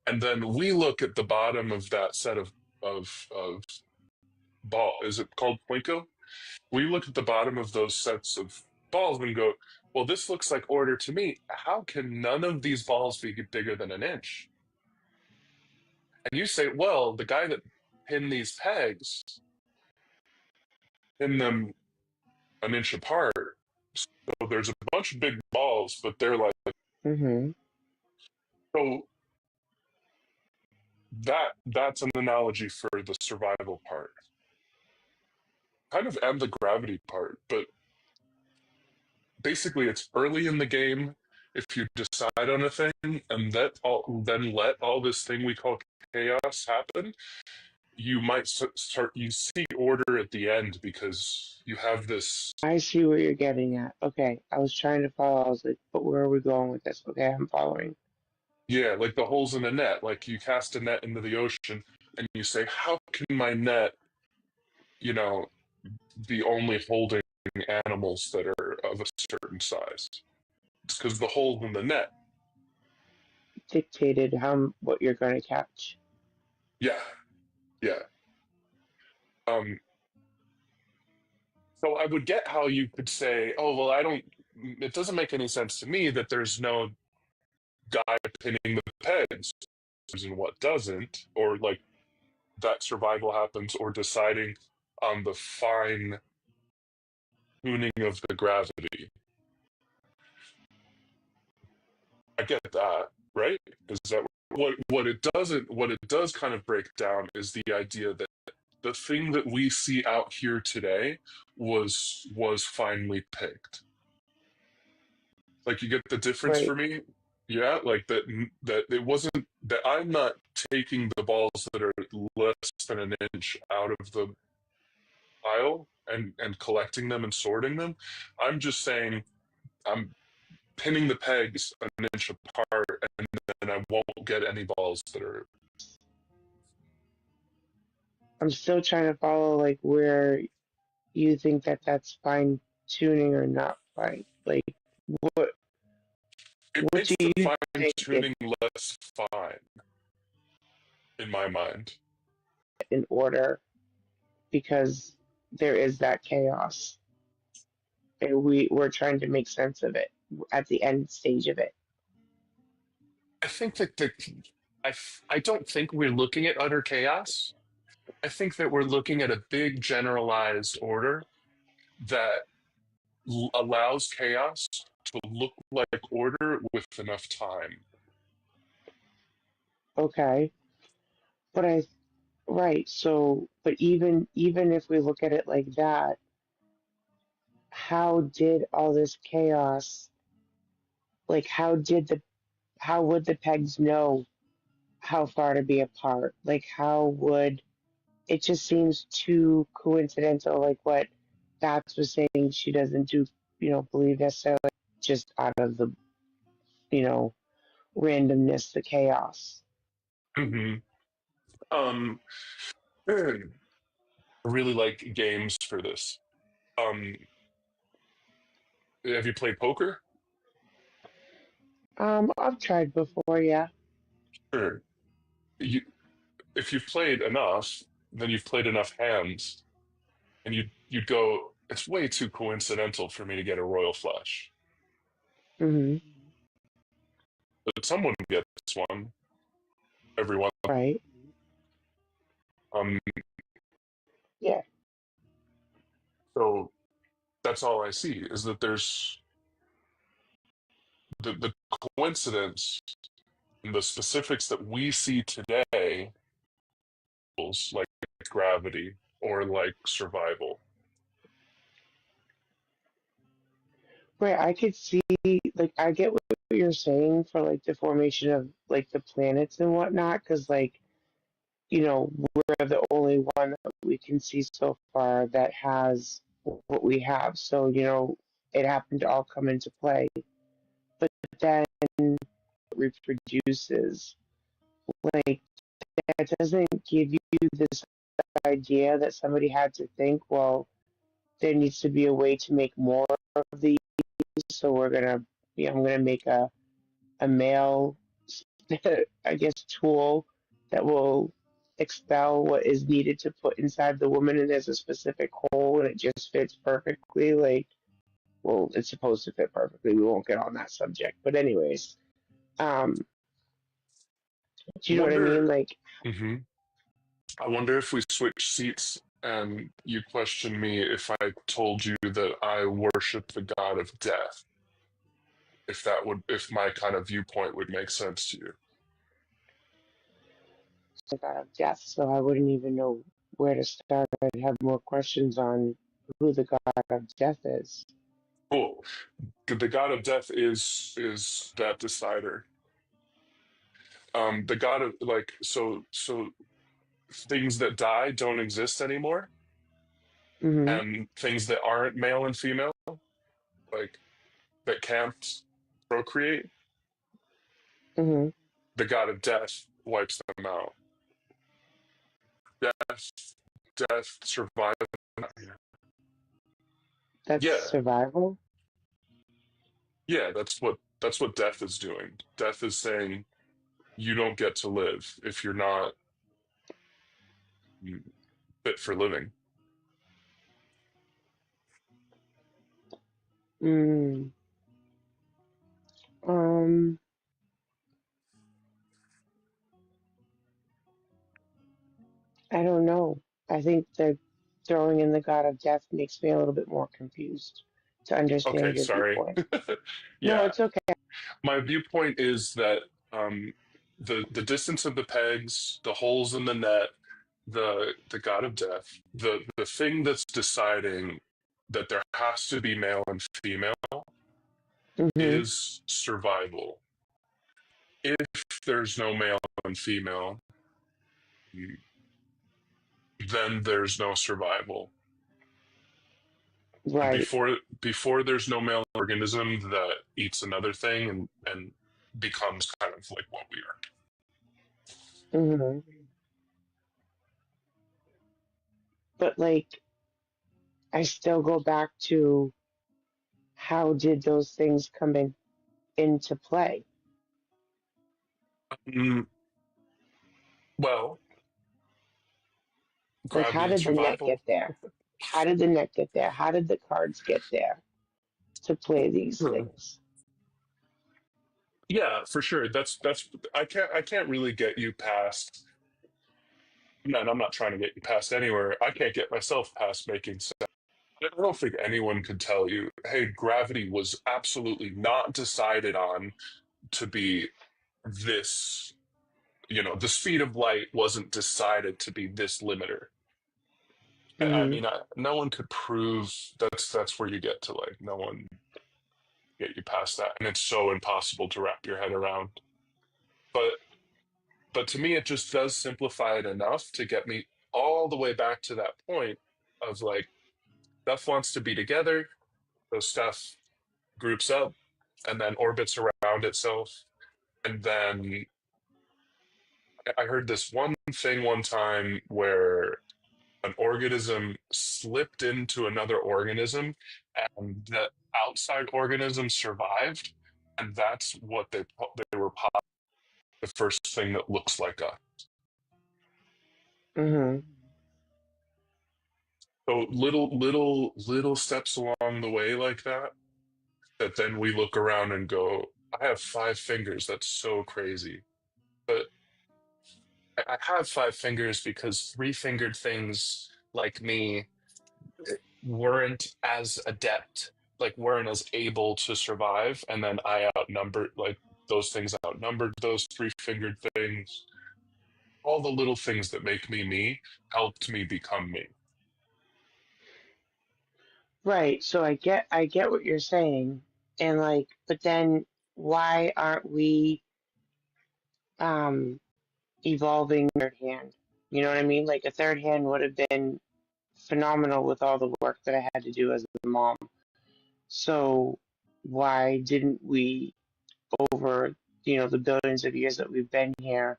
And then we look at the bottom of that set of ball. Is it called Plinko? We look at the bottom of those sets of balls and go, well, this looks like order to me. How can none of these balls be bigger than an inch? And you say, well, the guy that pinned these pegs pinned them an inch apart. So there's a bunch of big balls, but they're like, hmm, so that's an analogy for the survival part, kind of, and the gravity part. But basically, it's early in the game. If you decide on a thing and then let all this thing we call chaos happen, you might start. You see order at the end because you have this. I see what you're getting at. Okay, I was trying to follow. I was like, but where are we going with this? Okay, I'm following. Yeah, like the holes in a net. Like you cast a net into the ocean and you say, how can my net, you know, be only holding animals that are of a certain size? It's because the holes in the net. Dictated what you're going to catch. Yeah, yeah. Um, so I would get how you could say, oh, well, it doesn't make any sense to me that there's no guy pinning the pegs and what doesn't, or like that survival happens, or deciding on the fine tuning of the gravity. I get that, right? Is that what it does kind of break down is the idea that the thing that we see out here today was finely picked. Like you get the difference Right. for me? Yeah, like that it wasn't that I'm not taking the balls that are less than an inch out of the pile and collecting them and sorting them. I'm just saying I'm pinning the pegs an inch apart, and then I won't get any balls that are. I'm still trying to follow like where you think that that's fine tuning or not fine. Like what? It What makes do the you fine think it tuning less fine, in my mind. in order because there is that chaos, and we're trying to make sense of it at the end stage of it. I think that I don't think we're looking at utter chaos. I think that we're looking at a big generalized order that allows chaos to look like order with enough time. Okay, but I right. So, but even if we look at it like that, how did all this chaos? Like, how would the pegs know how far to be apart? Like, how would it just seems too coincidental? Like what Bats was saying, she doesn't believe necessarily just out of the you know randomness, the chaos. hmm Um, I really like games for this. Um, have you played poker? I've tried before, yeah. Sure. You, if you've played enough, then you've played enough hands, and you'd go. It's way too coincidental for me to get a royal flush, Hmm. but someone gets one every once. Right. Um, Yeah. so that's all I see is that there's the coincidence and the specifics that we see today, like gravity or like survival. Right. I could see, like, I get what you're saying for like the formation of like the planets and whatnot, because like we're the only one that we can see so far that has what we have. So it happened to all come into play. But then it reproduces. Like, that doesn't give you this idea that somebody had to think, well, there needs to be a way to make more of these. So I'm gonna make a male, I guess, tool that will expel what is needed to put inside the woman, and there's a specific hole, and it just fits perfectly. Like, well, it's supposed to fit perfectly. We won't get on that subject, but anyways, um, do I you know what I mean? wonder. Like, hmm I wonder if we switch seats and you question me if I told you that I worship the god of death. If my kind of viewpoint would make sense to you. the god of death, so I wouldn't even know where to start. I'd have more questions on who the god of death is. Cool. The god of death is that decider. The god of so things that die don't exist anymore, Mm-hmm. and things that aren't male and female, like that can't procreate, Mm-hmm. the god of death wipes them out. Death, death, survival. That's Yeah, survival. yeah. That's what death is doing. Death is saying you don't get to live if you're not fit for living. Mm. Um. I don't know. I think that throwing in the god of death makes me a little bit more confused to Okay, understand your sorry. viewpoint. No, Yeah, it's okay. my viewpoint is that the distance of the pegs, the holes in the net, the god of death, the thing that's deciding that there has to be male and female Mm-hmm. is survival. If there's no male and female, then there's no survival. And Right. before there's no male organism that eats another thing and becomes kind of like what we are. Mm-hmm. But like, I still go back to how did those things come in into play? Well, Like, how gravity and did the net survival. get there? How did the net get there? How did the cards get there to play these things? Yeah, for sure. That's I can't really get you past. Man, I'm not trying to get you past anywhere. I can't get myself past making sense. I don't think anyone could tell you, hey, gravity was absolutely not decided on to be this. The speed of light wasn't decided to be this limiter. I Hmm. mean, no one could prove that's where you get to, like, no one get you past that, and it's so impossible to wrap your head around. But to me, it just does simplify it enough to get me all the way back to that point of, like, stuff wants to be together, so stuff groups up and then orbits around itself. And then I heard this one thing one time where an organism slipped into another organism and the outside organism survived, and that's what they were the first thing that looks like us. Hmm. So little steps along the way like that then we look around and go, I have 5 fingers. That's so crazy. But I have 5 fingers because 3-fingered things like me weren't as adept, like weren't as able to survive, and then I outnumbered, like, those things outnumbered those 3-fingered things. All the little things that make me me helped me become me. Right. So I get what you're saying, and like, but then why aren't we um evolving third hand? You know what I mean? Like a third hand would have been phenomenal with all the work that I had to do as a mom. So why didn't we, over the billions of years that we've been here,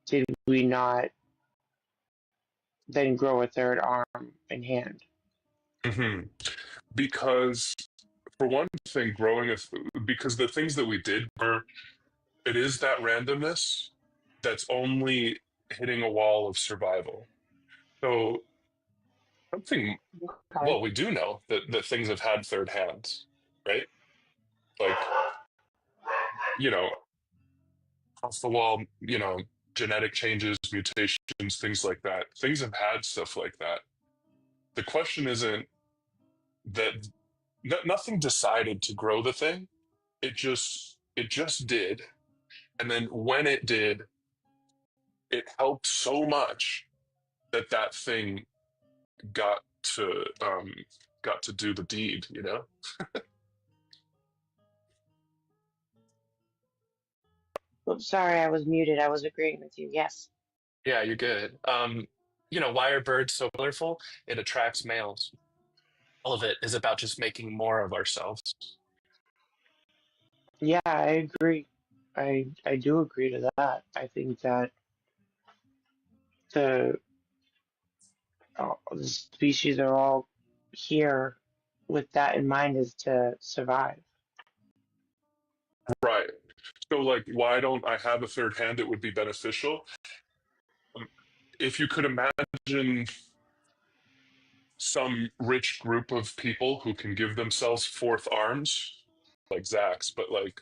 did we not then grow a third arm and hand? Hmm. Because, for one thing, because the things that we did were, it is that randomness that's only hitting a wall of survival. So something, Okay. well, we do know that things have had third hands, right? Like, you know, off the wall, genetic changes, mutations, things like that. Things have had stuff like that. The question isn't that nothing decided to grow the thing. It just did. And then when it did, it helped so much that thing got to um got to do the deed. Oops, sorry, I was muted. I was agreeing with you. Yes. Yeah, you're good. Why are birds so colorful? It attracts males. All of it is about just making more of ourselves. Yeah, I agree. I do agree to that. I think that the the species are all here with that in mind, is to survive. Right. So, like, why don't I have a third hand that would be beneficial? Um, If you could imagine some rich group of people who can give themselves fourth arms, like Zach's, but like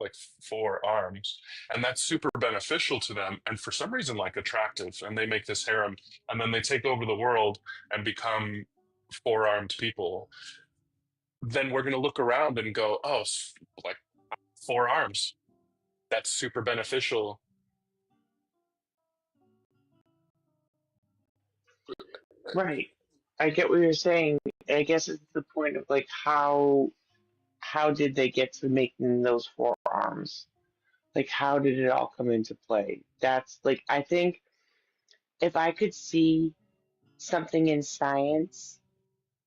like 4 arms, and that's super beneficial to them, and for some reason, like, attractive, and they make this harem, and then they take over the world and become 4-armed people. Then we're going to look around and go, oh, like, 4 arms. That's super beneficial. Right. I get what you're saying. I guess it's the point of like how did they get to making those 4 arms? Like how did it all come into play? That's like I think if I could see something in science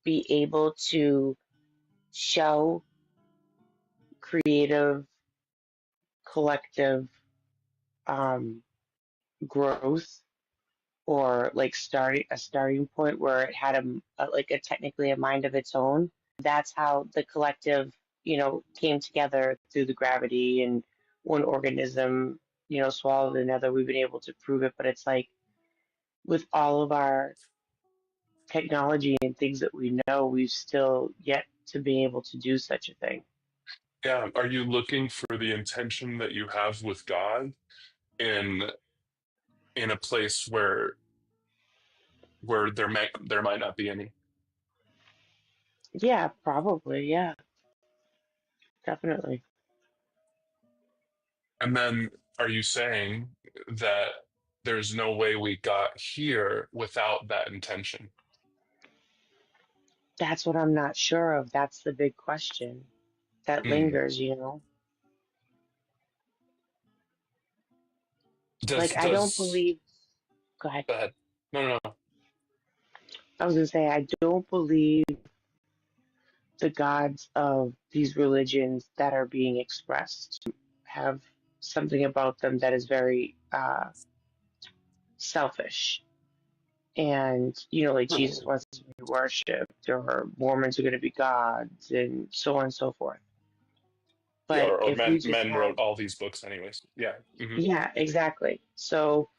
be able to show creative collective um, growth, or like starting point where it had like a technically a mind of its own. That's how the collective came together through the gravity and one organism, swallowed another. We've been able to prove it, but it's like with all of our technology and things that we know, we've still yet to be able to do such a thing. Yeah. Are you looking for the intention that you have with God in a place where there might not be any? Yeah, probably. Yeah, definitely. And then are you saying that there's no way we got here without that intention? That's what I'm not sure of. That's the big question that Hmm. lingers. Does Like, I don't does believe. Go ahead. Go ahead. No. I was going to say, I don't believe the gods of these religions that are being expressed have something about them that is very selfish. And, like Jesus wants to be worshipped, or Mormons are going to be gods, and so on and so forth. Yeah, But or if we just men had, wrote all these books anyways. Yeah. Hmm. yeah, exactly. So,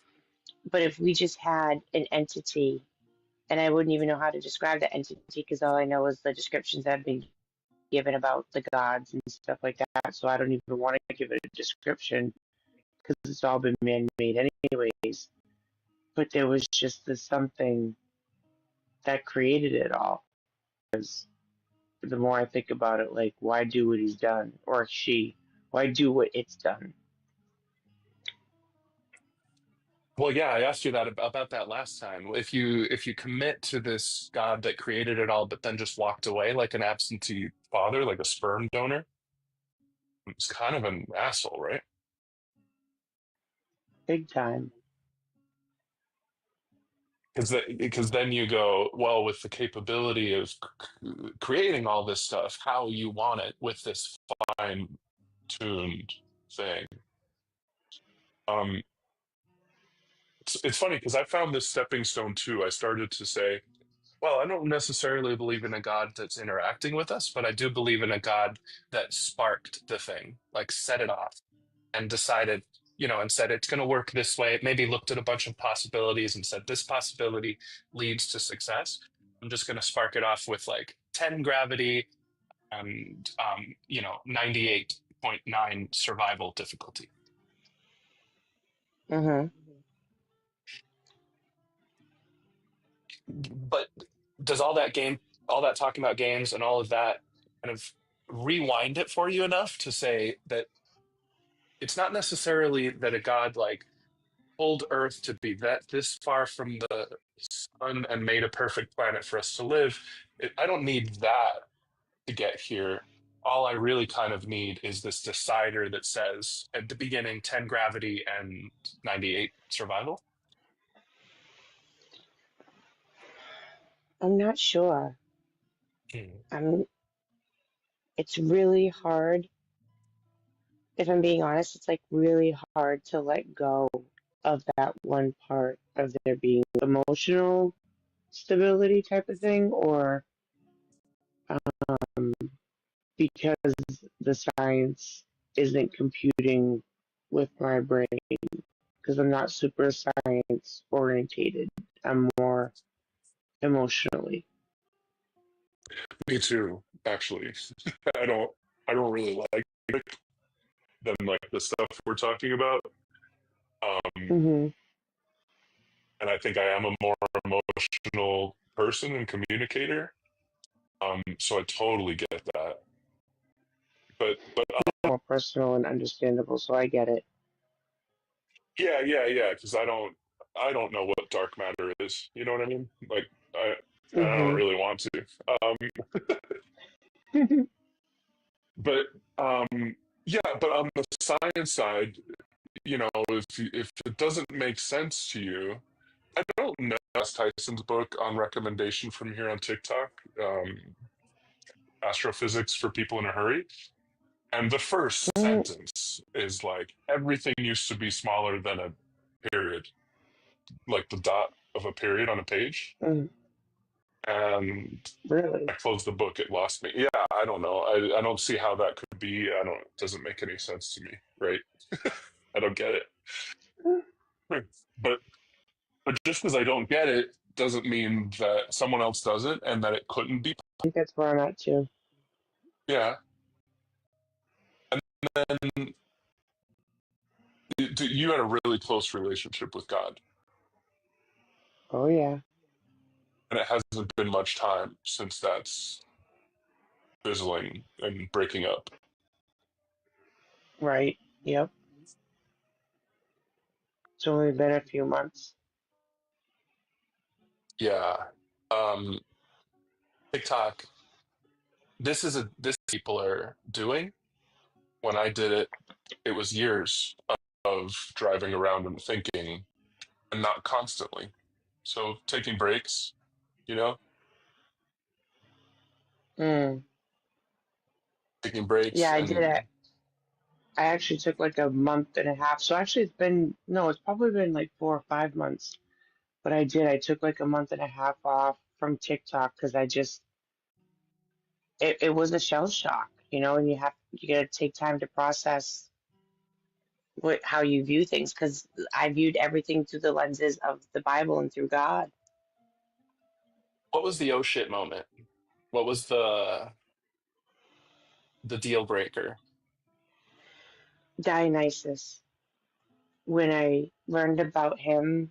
but if we just had an entity, and I wouldn't even know how to describe the entity because all I know is the descriptions that have been given about the gods and stuff like that. So I don't even want to give it a description because it's all been man-made anyways. But there was just this something that created it all. Because the more I think about it, like, why do what he's done, or she? Why do what it's done? Well, yeah, I asked you that about that last time. If you commit to this God that created it all, but then just walked away like an absentee father, like a sperm donor, it's kind of an asshole, right? Big time. Because then you go, well, with the capability of creating all this stuff, how you want it with this fine-tuned thing. Um, it's funny because I found this stepping stone too. I started to say, well, I don't necessarily believe in a God that's interacting with us, but I do believe in a God that sparked the thing, like set it off and decided, and said it's going to work this way. Maybe looked at a bunch of possibilities and said this possibility leads to success. I'm just going to spark it off with like 10 gravity and 98.9 survival difficulty. Mm-hmm. But does all that talking about games and all of that kind of rewind it for you enough to say that it's not necessarily that a god like pulled Earth to be that this far from the sun and made a perfect planet for us to live? I don't need that to get here. All I really kind of need is this decider that says at the beginning 10 gravity and 98 survival. I'm not sure. I'm. It's really hard. If I'm being honest, it's like really hard to let go of that one part of there being emotional stability type of thing, or um, because the science isn't computing with my brain, because I'm not super science orientated. I'm more emotionally. Me too, actually. I don't I don't really like it than like the stuff we're talking about. Mm-hmm. And I think I am a more emotional person and communicator. So I totally get that. But More personal and understandable, so I get it. yeah, because I don't know what dark matter is. You know what I mean? Like I don't Mm-hmm. really want to. But yeah, but on the science side, if it doesn't make sense to you, I don't know Tyson's book on recommendation from here on TikTok, Astrophysics for People in a Hurry. And the first sentence is like, everything used to be smaller than a period, like the dot of a period on a page. Mm, And really? I closed the book, it lost me. Yeah, yeah, I don't know. I don't see how that could be. It doesn't make any sense to me, right? I don't get it. But but just because I don't get it doesn't mean that someone else doesn't and that it couldn't be. I think that's where I'm at too. Yeah. And then you had a really close relationship with God, Oh yeah. and it hasn't been much time since that's fizzling and breaking up. Right. Yep. It's only been a few months. Yeah. Um, TikTok. This people are doing. When I did it, it was years of driving around and thinking, and not constantly. So taking breaks, you know, Mm. taking breaks Yeah, I did it. and I actually took like a month and a half. So actually, it's probably been like 4 or 5 months. But I did. I took like a month and a half off from TikTok because it was a shell shock, and you gotta take time to process how you view things because I viewed everything through the lenses of the Bible and through God. What was the oh shit moment? What was the deal breaker? Dionysus, when I learned about him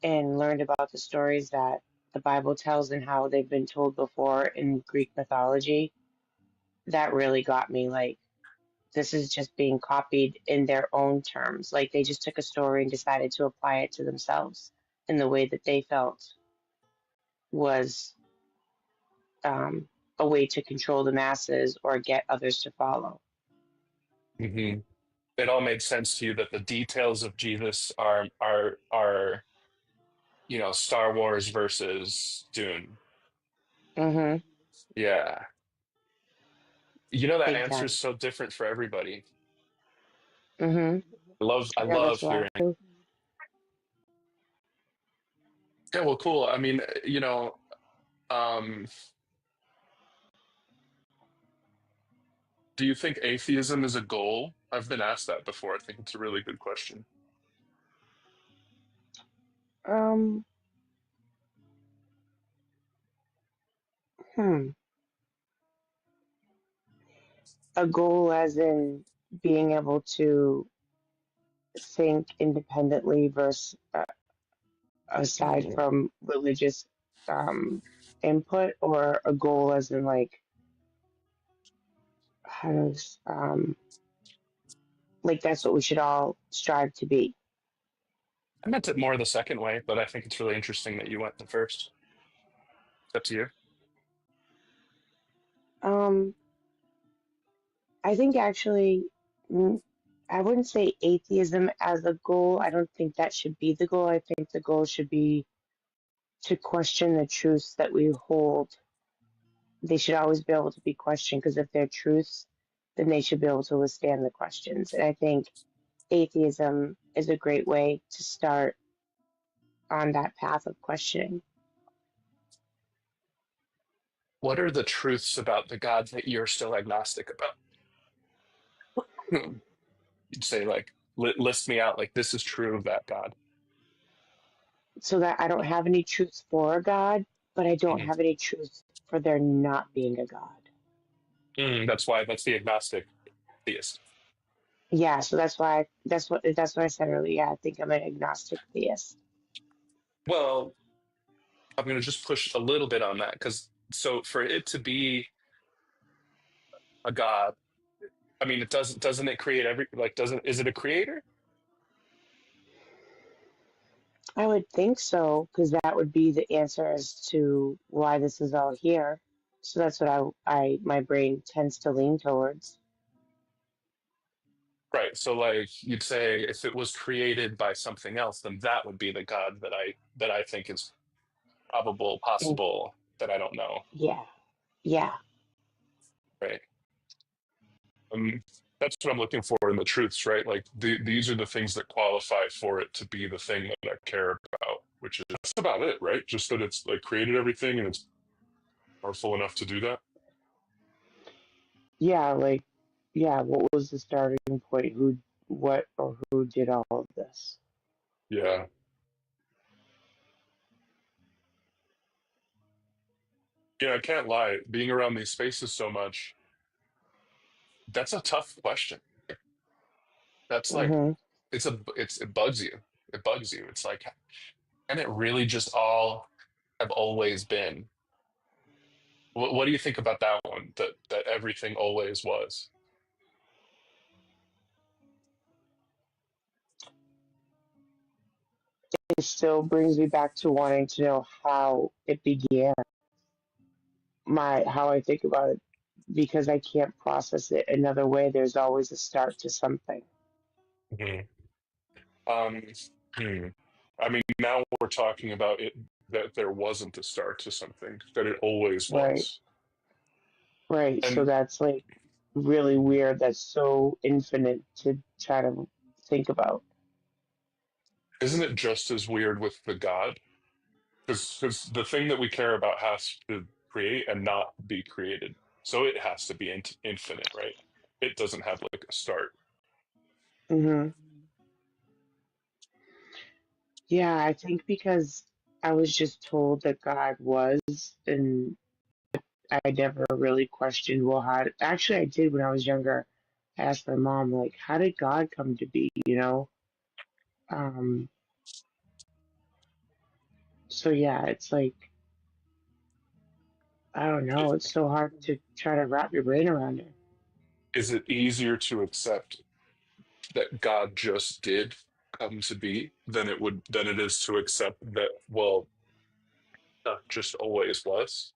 and learned about the stories that the Bible tells and how they've been told before in Greek mythology, that really got me. Like, this is just being copied in their own terms. Like, they just took a story and decided to apply it to themselves in the way that they felt was a way to control the masses or get others to follow. Hmm. It all made sense to you that the details of Jesus are Star Wars versus Dune. Mm-hmm. Yeah. That Big answer is time. so different for everybody. Mm-hmm. I Yeah, love that's why. hearing. Yeah, well, cool. I mean, um, do you think atheism is a goal? I've been asked that before. I think it's a really good question. Um, hmm. A goal as in being able to think independently versus aside from religious um, input, or a goal as in how does like that's what we should all strive to be. I meant it more the second way, but I think it's really interesting that you went the first. It's up to you. Um, I think actually, mm, I wouldn't say atheism as a goal. I don't think that should be the goal. I think the goal should be to question the truths that we hold. They should always be able to be questioned because if they're truths, then they should be able to withstand the questions. And I think atheism is a great way to start on that path of questioning. What are the truths about the God that you're still agnostic about? You'd say, like, list me out, like, this is true of that God. So that I don't have any truths for a God, but I don't Mhm. have any truths for there not being a God. That's the agnostic theist. Yeah, so that's what I said earlier. Yeah, I think I'm an agnostic theist. Well, I'm going to just push a little bit on that because so for it to be a God, I mean, doesn't it create doesn't is it a creator? I would think so, because that would be the answer as to why this is all here. So that's what I my brain tends to lean towards. Right. So like you'd say if it was created by something else, then that would be the God that I think is probable, And possible, that I don't know. yeah, yeah. Right. That's what I'm looking for in the truths, right? Like these are the things that qualify for it to be the thing that I care about, which is that's about it, right? Just that it's like created everything and it's powerful enough to do that. Yeah, like, yeah, what was the starting point? What, or who did all of this? Yeah. Yeah, I can't lie. Being around these spaces so much, that's a tough question. That's like, Mm-hmm. it bugs you. It bugs you. It's like, and it really just all have always been. What do you think about that one? That everything always was. It still brings me back to wanting to know how it began. How I think about it, because I can't process it another way. There's always a start to something. Mhm. Um, hmm. I mean, now we're talking about it that there wasn't a start to something, that it always Right. was. Right. So And that's like really weird. That's so infinite to try to think about. isn't it just as weird with the God? Because the thing that we care about has to create and not be created. So it has to be infinite, right? It doesn't have like a start. Hmm. Yeah, I think because I was just told that God was, and I never really questioned, well, how. Actually, I did when I was younger. I asked my mom, like, how did God come to be? Um. So yeah, it's like I don't know. It's so hard to try to wrap your brain around it. Is it easier to accept that God just did come to be than it is to accept that, well, just always was?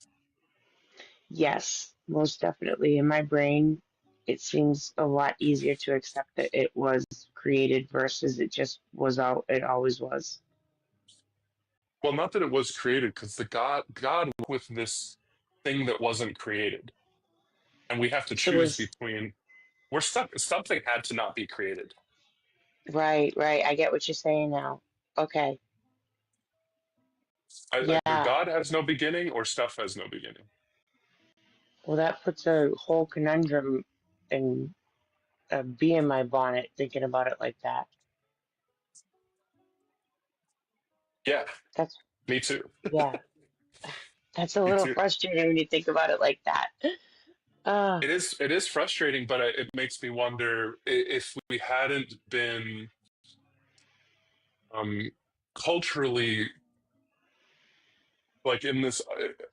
Yes, most definitely. In my brain, it seems a lot easier to accept that it was created versus it just was all it always was. Well, not that it was created, because the God with this thing that wasn't created, and we have to So choose was between. We're stuck. Something had to not be created. right, right. I get what you're saying now. Okay. Either Yeah. God has no beginning or stuff has no beginning. Well, that puts a whole conundrum and a bee in my bonnet thinking about it like that. Yeah, That's me too. yeah. That's a Me little too. frustrating when you think about it like that. Uh, It is frustrating, but it makes me wonder if we hadn't been um, culturally like in this.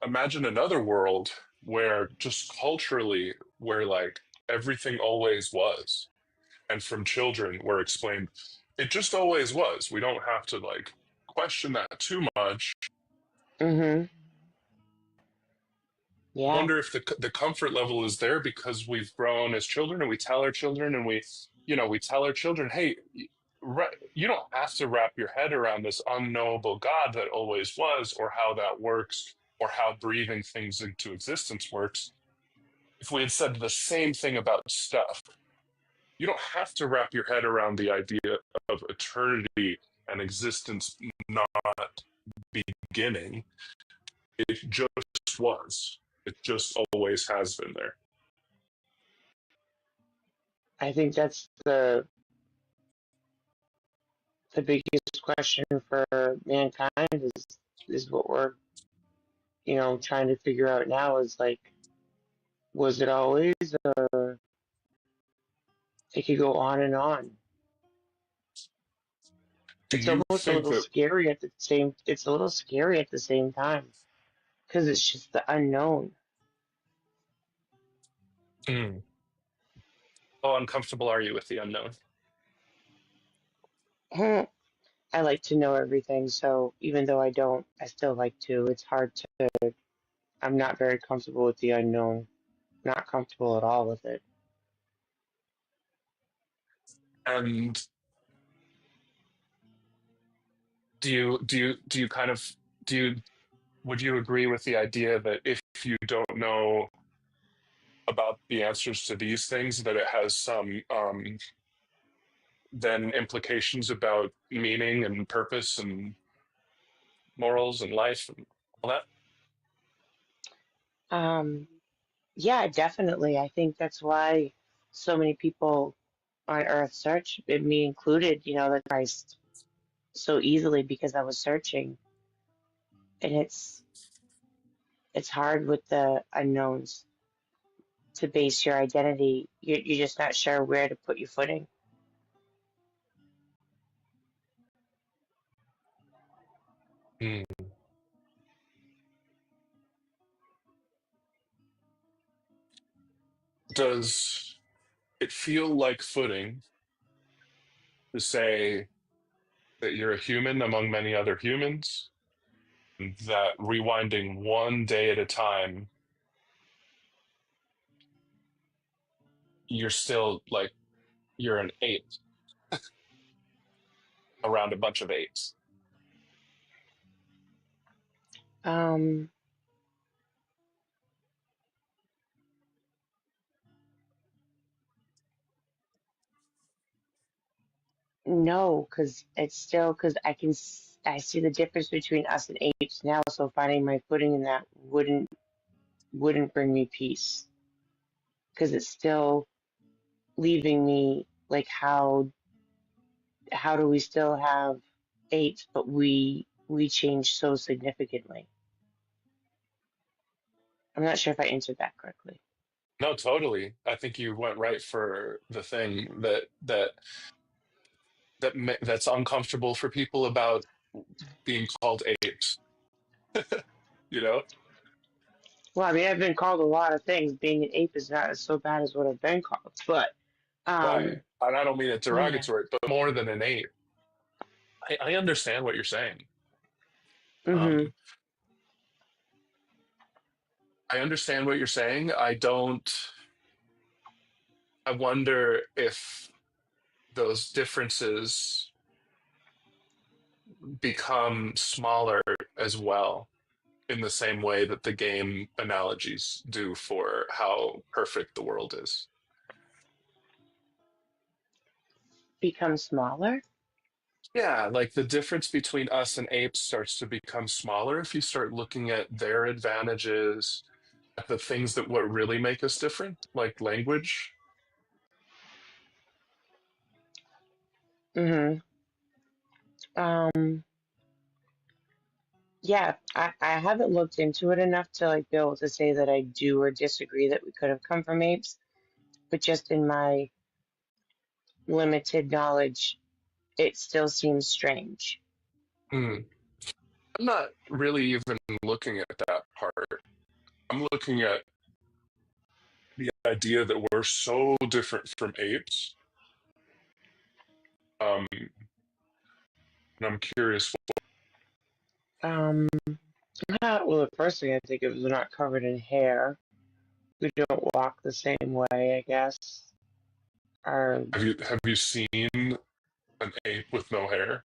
Imagine another world where just culturally, where like everything always was, and from children we're explained it just always was. We don't have to like question that too much. mm-hmm. I Yeah. wonder if the comfort level is there because we've grown as children, and we tell our children, and we tell our children, hey, you don't have to wrap your head around this unknowable God that always was, or how that works, or how breathing things into existence works. If we had said the same thing about stuff, you don't have to wrap your head around the idea of eternity and existence not beginning. It just was. It just always has been there. I think that's the biggest question for mankind is what we're trying to figure out now is like, was it always, or it could go on and on. Do It's you almost a think little that scary at the same. It's a little scary at the same time because it's just the unknown. mm, how uncomfortable are you with the unknown? I like to know everything, so even though I don't, I still like to. It's hard to. I'm not very comfortable with the unknown. Not comfortable at all with it. And do you kind of do you would you agree with the idea that if you don't know about the answers to these things, that it has some then implications about meaning and purpose and morals and life and all that? Um, Yeah, definitely. I think that's why so many people on Earth search, and me included, the Christ so easily because I was searching, and it's hard with the unknowns to base your identity. You're just not sure where to put your footing. Hmm. Does it feel like footing to say that you're a human among many other humans? And that rewinding one day at a time, you're still like you're an ape around a bunch of apes. Um, no, because it's still because I see the difference between us and apes now. So finding my footing in that wouldn't bring me peace because it's still leaving me like how do we still have apes but we change so significantly. I'm not sure if I answered that correctly. No, totally. I think you went right for the thing that's uncomfortable for people about being called apes. You know, Well, I mean, I've been called a lot of things. Being an ape is not so bad as what I've been called, but right? um And I don't mean it yeah. derogatory, but more than an ape. I understand what you're saying. Um, Mm-hmm. I understand what you're saying. I don't. I wonder if those differences become smaller as well, in the same way that the game analogies do for how perfect the world is. Become smaller. Yeah, like the difference between us and apes starts to become smaller if you start looking at their advantages, at the things that what really make us different, like language. Mm-hmm. Yeah, I haven't looked into it enough to like be able to say that I do or disagree that we could have come from apes, but just in my limited knowledge, it still seems strange. Hmm. I'm not really even looking at that part. I'm looking at the idea that we're so different from apes. And I'm curious. Um, well, the first thing I think of is we're not covered in hair. We don't walk the same way, I guess. Our Have you seen an ape with no hair?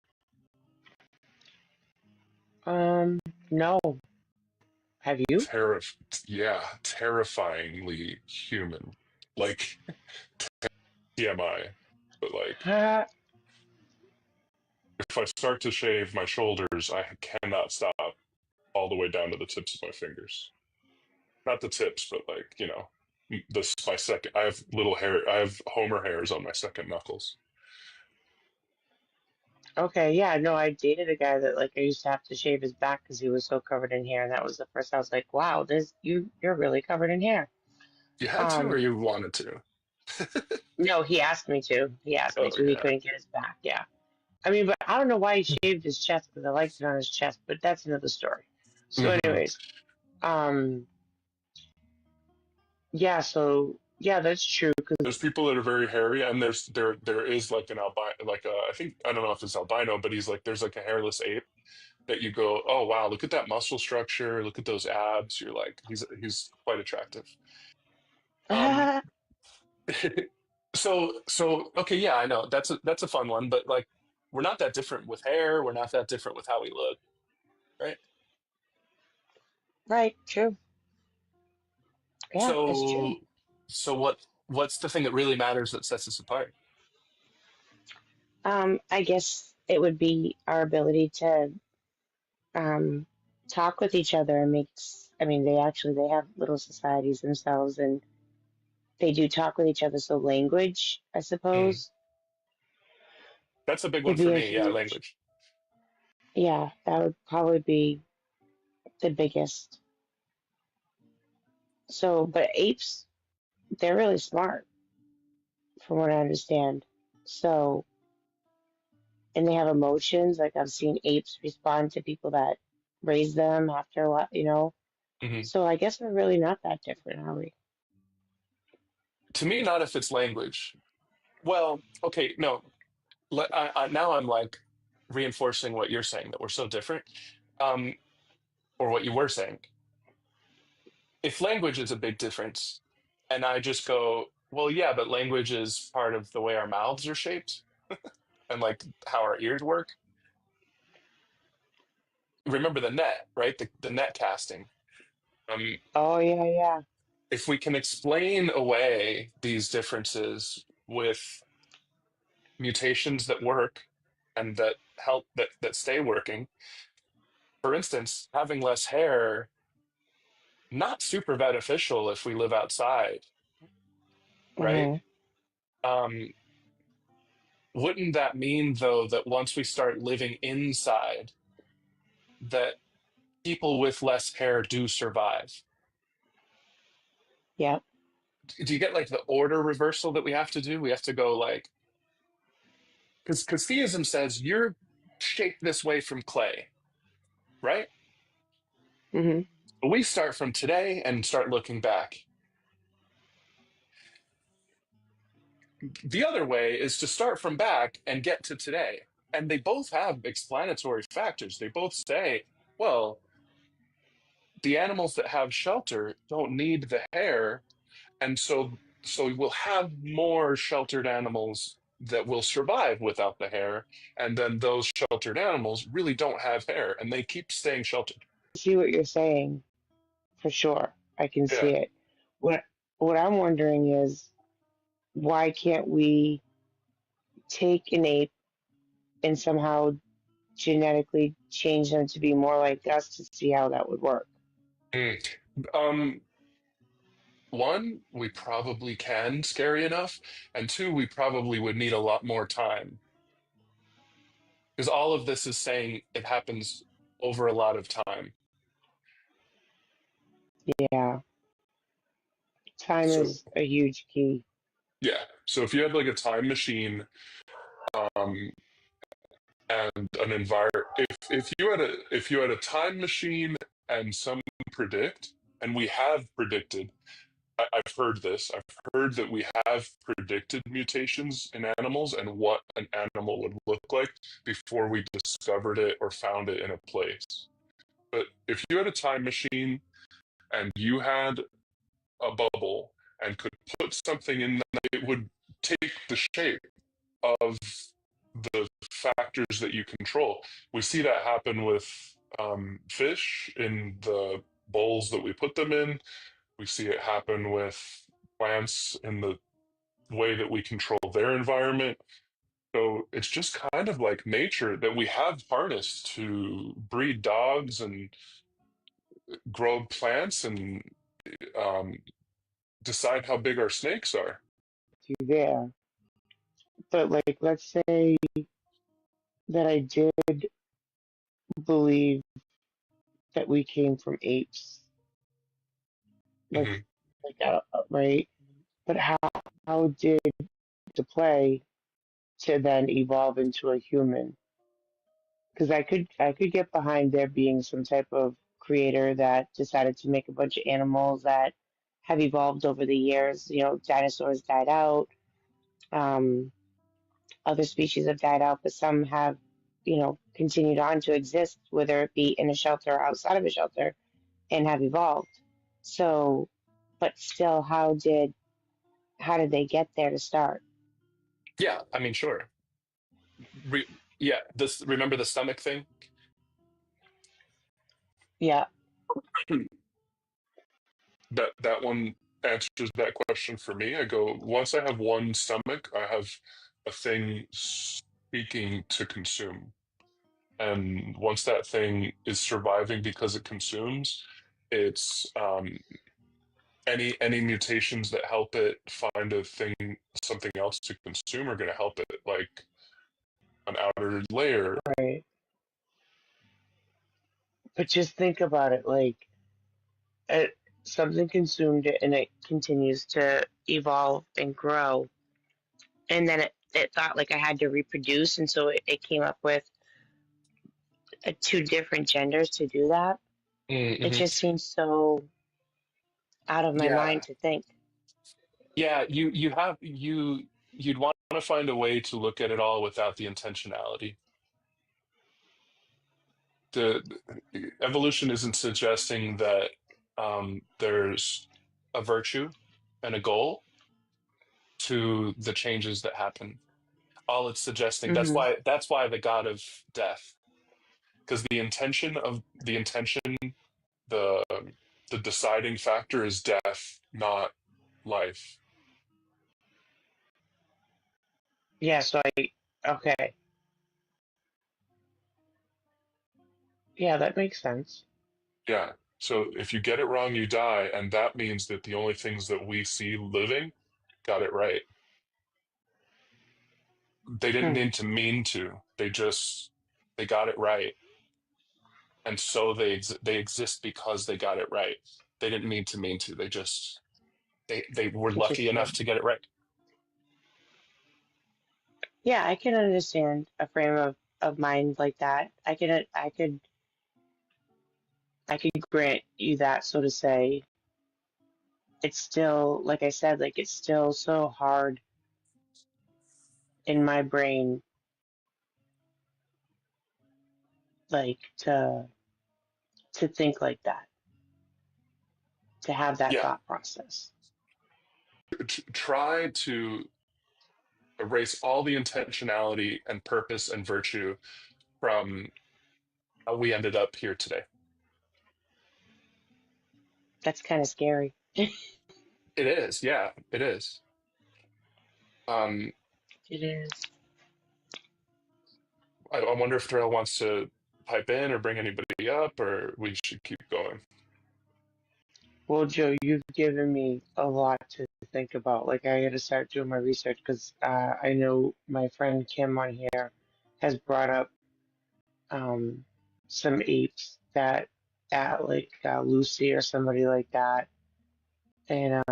no. Have you? Yeah, terrifyingly human. Like TMI. But like, if I start to shave my shoulders, I cannot stop all the way down to the tips of my fingers. Not the tips, but like, this my second. I have little hair. I have Homer hairs on my second knuckles. Okay, yeah, no, I dated a guy that like I used to have to shave his back because he was so covered in hair, and that was the first I was like, wow, you're really covered in hair. You had to, or Um, you wanted to? no, he asked me to. He asked me Oh to. He yeah. couldn't get his back. Yeah. I mean, but I don't know why he shaved his chest because I liked it on his chest, but that's another story. So, Hmm. anyways, um, yeah, so yeah, that's true. There's people that are very hairy, and there is like an albino, like I think I don't know if it's albino, but he's like there's like a hairless ape that you go, oh wow, look at that muscle structure, look at those abs. You're like he's quite attractive. Um, so okay, yeah, I know that's a fun one, but like we're not that different with hair. We're not that different with how we look, right? Right, true. Yeah, that's true. So so what's the thing that really matters that sets us apart? I guess it would be our ability to um talk with each other and I mean, they have little societies themselves, and they do talk with each other. So language, I Mm. suppose, That's a big one would for be a me. Yeah, huge. language. Yeah, that would probably be the biggest. So, but apes, they're really smart, from what I understand. So, and they have emotions. Like I've seen apes respond to people that raise them after a while, you know. Hmm. So I guess we're really not that different, are we? To me, not if it's language. Well, okay, no. Now I'm like reinforcing what you're saying that we're so different, um, or what you were saying. If language is a big difference, and I just go, well, yeah, but language is part of the way our mouths are shaped and like how our ears work. Remember the net, right? The net casting. Um, Oh yeah, yeah. if we can explain away these differences with mutations that work and that help that stay working, for instance, having less hair, not super beneficial if we live outside, right? Hmm. Um, wouldn't that mean though that once we start living inside, that people with less hair do survive? Yep. Do you get like the order reversal that we have to do? We have to go like, because theism says you're shaped this way from clay, right? Hmm. But we start from today and start looking back. The other way is to start from back and get to today. And they both have explanatory factors. They both say, well, the animals that have shelter don't need the hair, and so we'll have more sheltered animals that will survive without the hair, and then those sheltered animals really don't have hair and they keep staying sheltered. See what you're saying for sure. I can see Yeah. it. What what I'm wondering is why can't we take an ape and somehow genetically change them to be more like us to see how that would work? Mm. Um, one, we probably can, scary enough, and two, we probably would need a lot more time because all of this is saying it happens over a lot of time. Yeah, time So is a huge key. yeah, so if you had like a time machine, um, and an environment, if you had a time machine and some predict, and we have predicted, I've heard this. I've heard that we have predicted mutations in animals and what an animal would look like before we discovered it or found it in a place. But if you had a time machine and you had a bubble and could put something in that, it would take the shape of the factors that you control. We see that happen with fish in the bowls that we put them in. We see it happen with plants in the way that we control their environment. So it's just kind of like nature that we have harnessed to breed dogs and grow plants and um, decide how big our snakes are. To there, but like, let's say that I did believe that we came from apes. Let's Mhm. right. But how did the play to then evolve into a human? Because I could get behind there being some type of creator that decided to make a bunch of animals that have evolved over the years. You know, dinosaurs died out. Um, Other species have died out, but some have, continued on to exist, whether it be in a shelter or outside of a shelter, and have evolved. So, but still, how did they get there to start? Yeah, I mean, sure. Yeah, this remember the stomach thing? Yeah, That one answers that question for me. I go, once I have one stomach, I have a thing speaking to consume. And once that thing is surviving because it consumes, It's any mutations that help it find something else to consume are going to help it, like an outer layer. Right. But just think about it, like something consumed it and it continues to evolve and grow. And then it thought like I had to reproduce. And so it came up with two different genders to do that. It Mm-hmm. just seems so out of my Yeah, mind to think. yeah. You'd want to find a way to look at it all without the intentionality. The evolution isn't suggesting that there's a virtue and a goal to the changes that happen. All it's suggesting, Hmm. that's why the god of death, because the the deciding factor is death, not life. Yeah, so okay. Yeah, that makes sense. Yeah. So if you get it wrong, you die, and that means that the only things that we see living got it right. They didn't Hmm. mean to. They got it right, and so they exist because they got it right. They didn't mean to. They were lucky enough Interesting. to get it right. Yeah, I can understand a frame of mind like that. I could grant you that, so to say. It's still, like I said, like it's still so hard in my brain, like to think like that, to have that Yeah. thought process. Try to erase all the intentionality and purpose and virtue from how we ended up here today. That's kind of scary. It is, yeah, it is. Um, It is. I wonder if Thrayle wants to pipe in or bring anybody up, or we should keep going. Well, Joe, you've given me a lot to think about. Like, I got to start doing my research because I know my friend Kim on here has brought up some apes that at like Lucy or somebody like that, and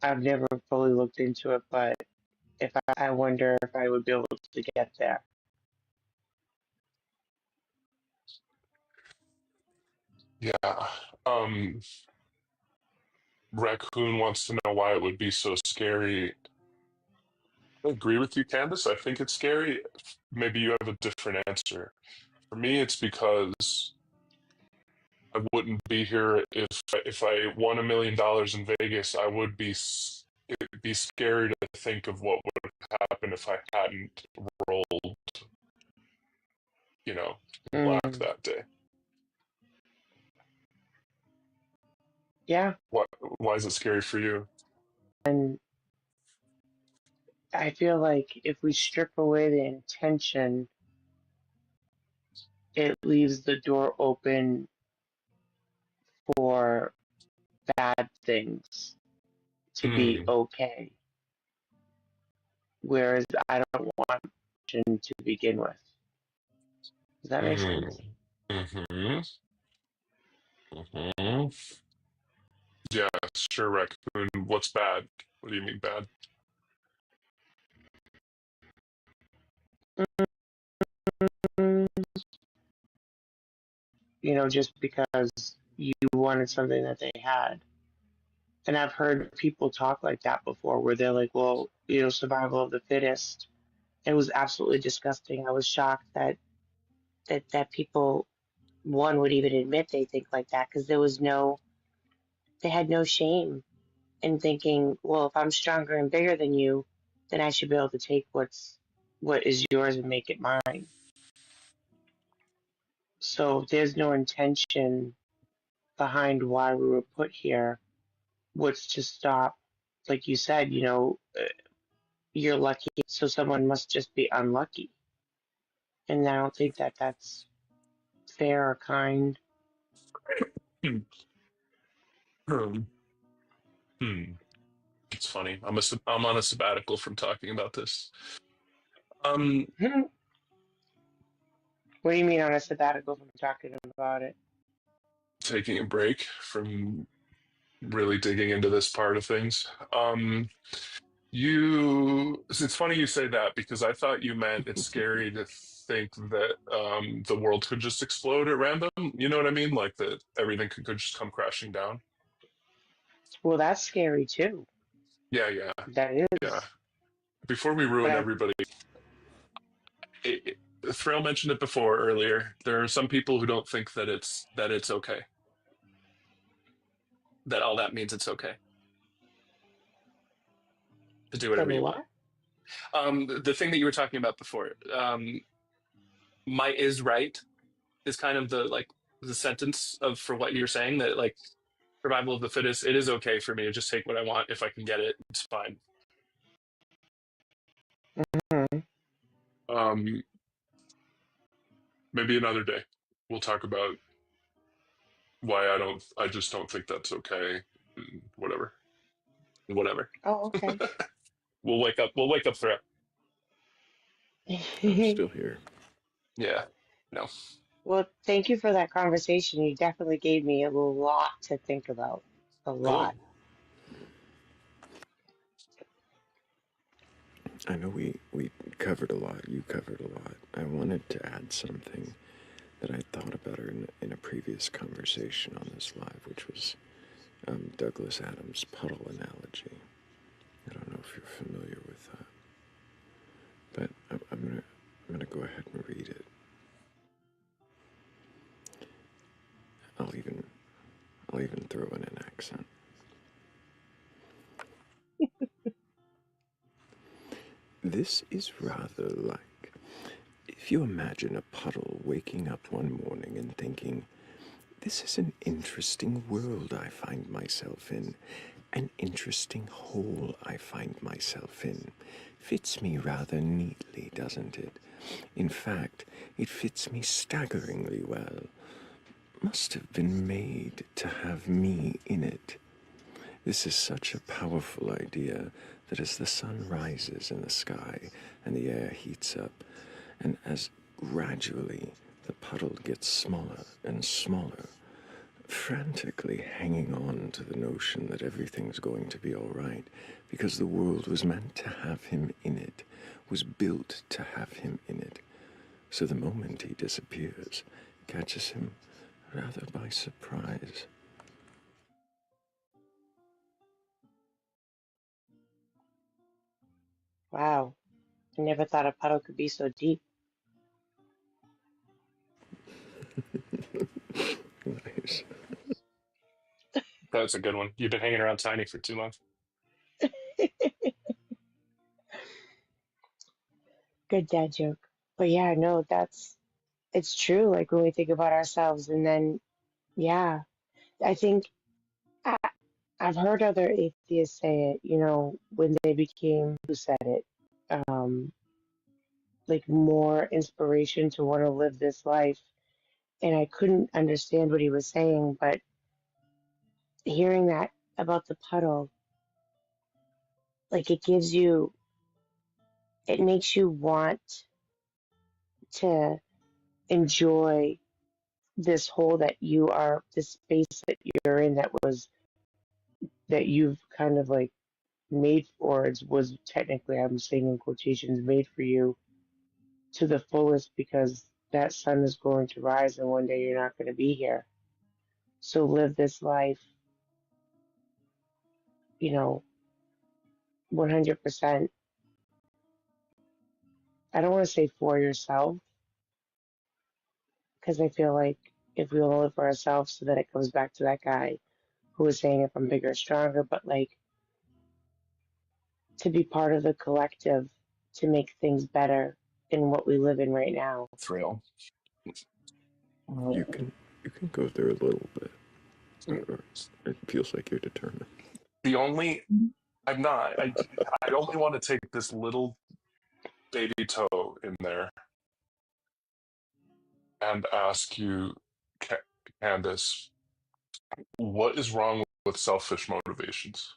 I've never fully looked into it, but if I wonder if I would be able to get there. Yeah. Um, Raccoon wants to know why it would be so scary. I agree with you, Candace. I think it's scary. Maybe you have a different answer. For me, it's because I wouldn't be here if I won $1 million in Vegas. It'd be scary to think of what would happen if I hadn't rolled, black Mm, that day. yeah, Why is it scary for you? and I feel like if we strip away the intention, it leaves the door open for bad things to be Mm, okay. Whereas I don't want intention to begin with. Does that make mm, sense? mm-hmm, mm-hmm. Yeah, sure, Raccoon. What's bad? What do you mean bad? Mm, just because you wanted something that they had. And I've heard people talk like that before, where they're like, well, survival of the fittest. It was absolutely disgusting. I was shocked that people, one, would even admit they think like that because they had no shame in thinking, well, if I'm stronger and bigger than you, then I should be able to take what is yours and make it mine. So if there's no intention behind why we were put here, what's to stop, like you said, you're lucky, so someone must just be unlucky. And I don't think that that's fair or kind. Hmm. Hmm. Hmm. It's funny. I'm on a sabbatical from talking about this. What do you mean on a sabbatical from talking about it? Taking a break from really digging into this part of things. It's funny you say that because I thought you meant it's scary to think that the world could just explode at random. You know what I mean? Like that everything could just come crashing down. Well, that's scary too. Yeah, yeah, That yeah. is. Before we But ruin I everybody, Thrayle mentioned it before earlier. There are some people who don't think that it's okay. That all that means it's okay to do That whatever you want. what? The thing that you were talking about before, might is right is kind of the sentence of for what you're saying that like survival of the fittest. It is okay for me to just take what I want if I can get it. It's fine. Mm-hmm. Um, Maybe another day we'll talk about why I just don't think that's okay. Whatever, whatever. Oh, okay. We'll wake up through I'm still here. Yeah. No. Well, thank you for that conversation. You definitely gave me a lot to think about. A lot. Cool. I know we covered a lot. You covered a lot. I wanted to add something that I thought about in a previous conversation on this live, which was Douglas Adams' puddle analogy. I don't know if you're familiar with that, but I'm gonna go ahead and read it. I'll even throw in an accent. This is rather like if you imagine a puddle waking up one morning and thinking, "This is an interesting world I find myself in. An interesting hole I find myself in. Fits me rather neatly, doesn't it? In fact, it fits me staggeringly well. Must have been made to have me in it." This is such a powerful idea that as the sun rises in the sky and the air heats up, and as gradually the puddle gets smaller and smaller, frantically hanging on to the notion that everything's going to be all right, because the world was meant to have him in it, was built to have him in it. So the moment he disappears, catches him rather by surprise. Wow. I never thought a puddle could be so deep. Nice. That's a good one. You've been hanging around Tiny for too long. Good dad joke. But yeah, no, it's true. Like when we think about ourselves, and then, yeah, I think I, I've heard other atheists say it, when they became, who said it, um, like more inspiration to want to live this life. And I couldn't understand what he was saying, but hearing that about the puddle, like it makes you want to enjoy this hole that you are, this space that you're in that you've kind of like made for, it was technically, I'm saying in quotations, made for you to the fullest because that sun is going to rise and one day you're not going to be here. So live this life, you know, 100%. I don't want to say for yourself because I feel like if we all live for ourselves, so that it comes back to that guy who was saying if I'm bigger, stronger, but like to be part of the collective to make things better in what we live in right now. Thrill. You can go there a little bit. Or it feels like you're determined. The only I'm not. I only want to take this little baby toe in there and ask you, Candace, What is wrong with selfish motivations?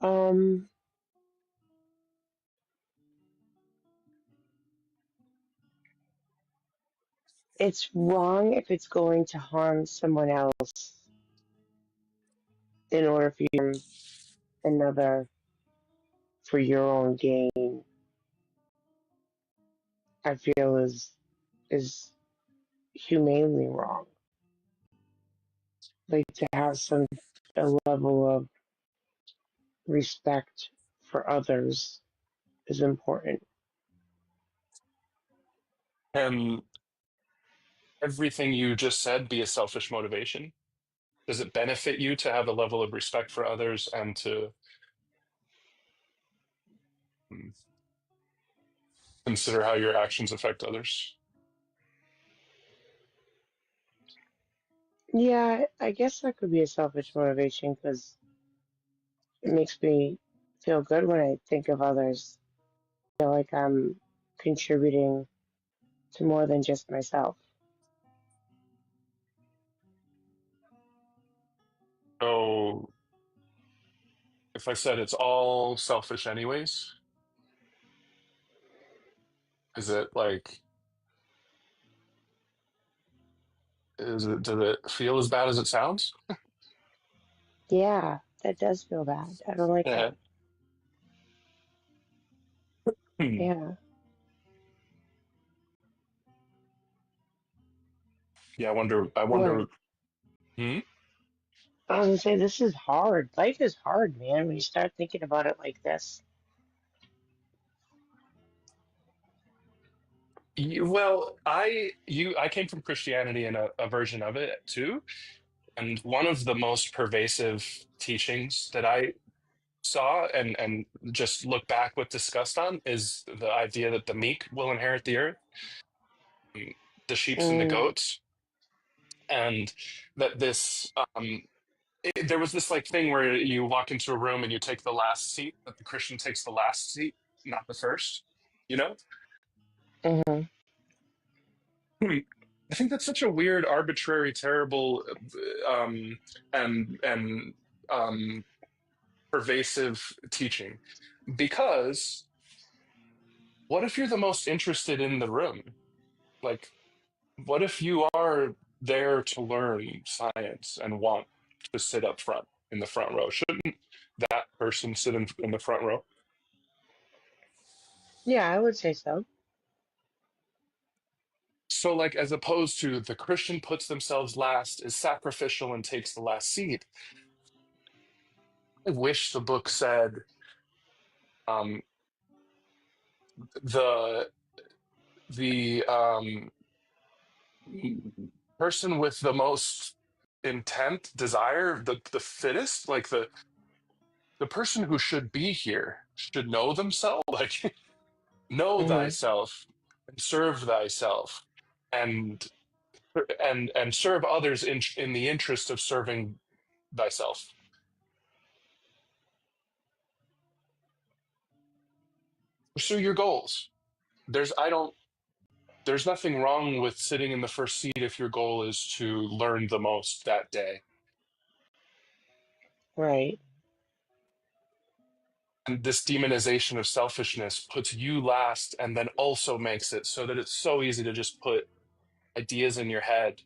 Um, it's wrong if it's going to harm someone else in order for you another for your own gain. I feel is humanely wrong. Like to have some a level of respect for others is important. Can everything you just said be a selfish motivation? Does it benefit you to have a level of respect for others and to consider how your actions affect others? Yeah, I guess that could be a selfish motivation because it makes me feel good when I think of others. I feel like I'm contributing to more than just myself. So if I said it's all selfish anyways, is it like, does it feel as bad as it sounds? Yeah, that does feel bad. I don't like Yeah. that. Yeah. Yeah, I Boy, wonder, hmm? I was gonna say this is hard. Life is hard, man, when you start thinking about it like this. Well, I came from Christianity and a version of it too. And one of the most pervasive teachings that I saw and just look back with disgust on is the idea that the meek will inherit the earth, the sheeps and the Mm, goats, and that there was this like thing where you walk into a room and you take the last seat, that the Christian takes the last seat, not the first, you know? hmm I think that's such a weird, arbitrary, terrible, and pervasive teaching. Because what if you're the most interested in the room? Like, what if you are there to learn science and want to sit up front in the front row? Shouldn't that person sit in the front row? Yeah, I would say so. So, like, as opposed to the Christian puts themselves last, is sacrificial, and takes the last seat. I wish the book said um, the the person with the most intent, desire, the fittest, like the person who should be here should know themselves, like know hmm thyself and serve thyself, and and serve others in the interest of serving thyself. Pursue your goals. I don't. There's nothing wrong with sitting in the first seat if your goal is to learn the most that day. Right. And this demonization of selfishness puts you last and then also makes it so that it's so easy to just put ideas in your head.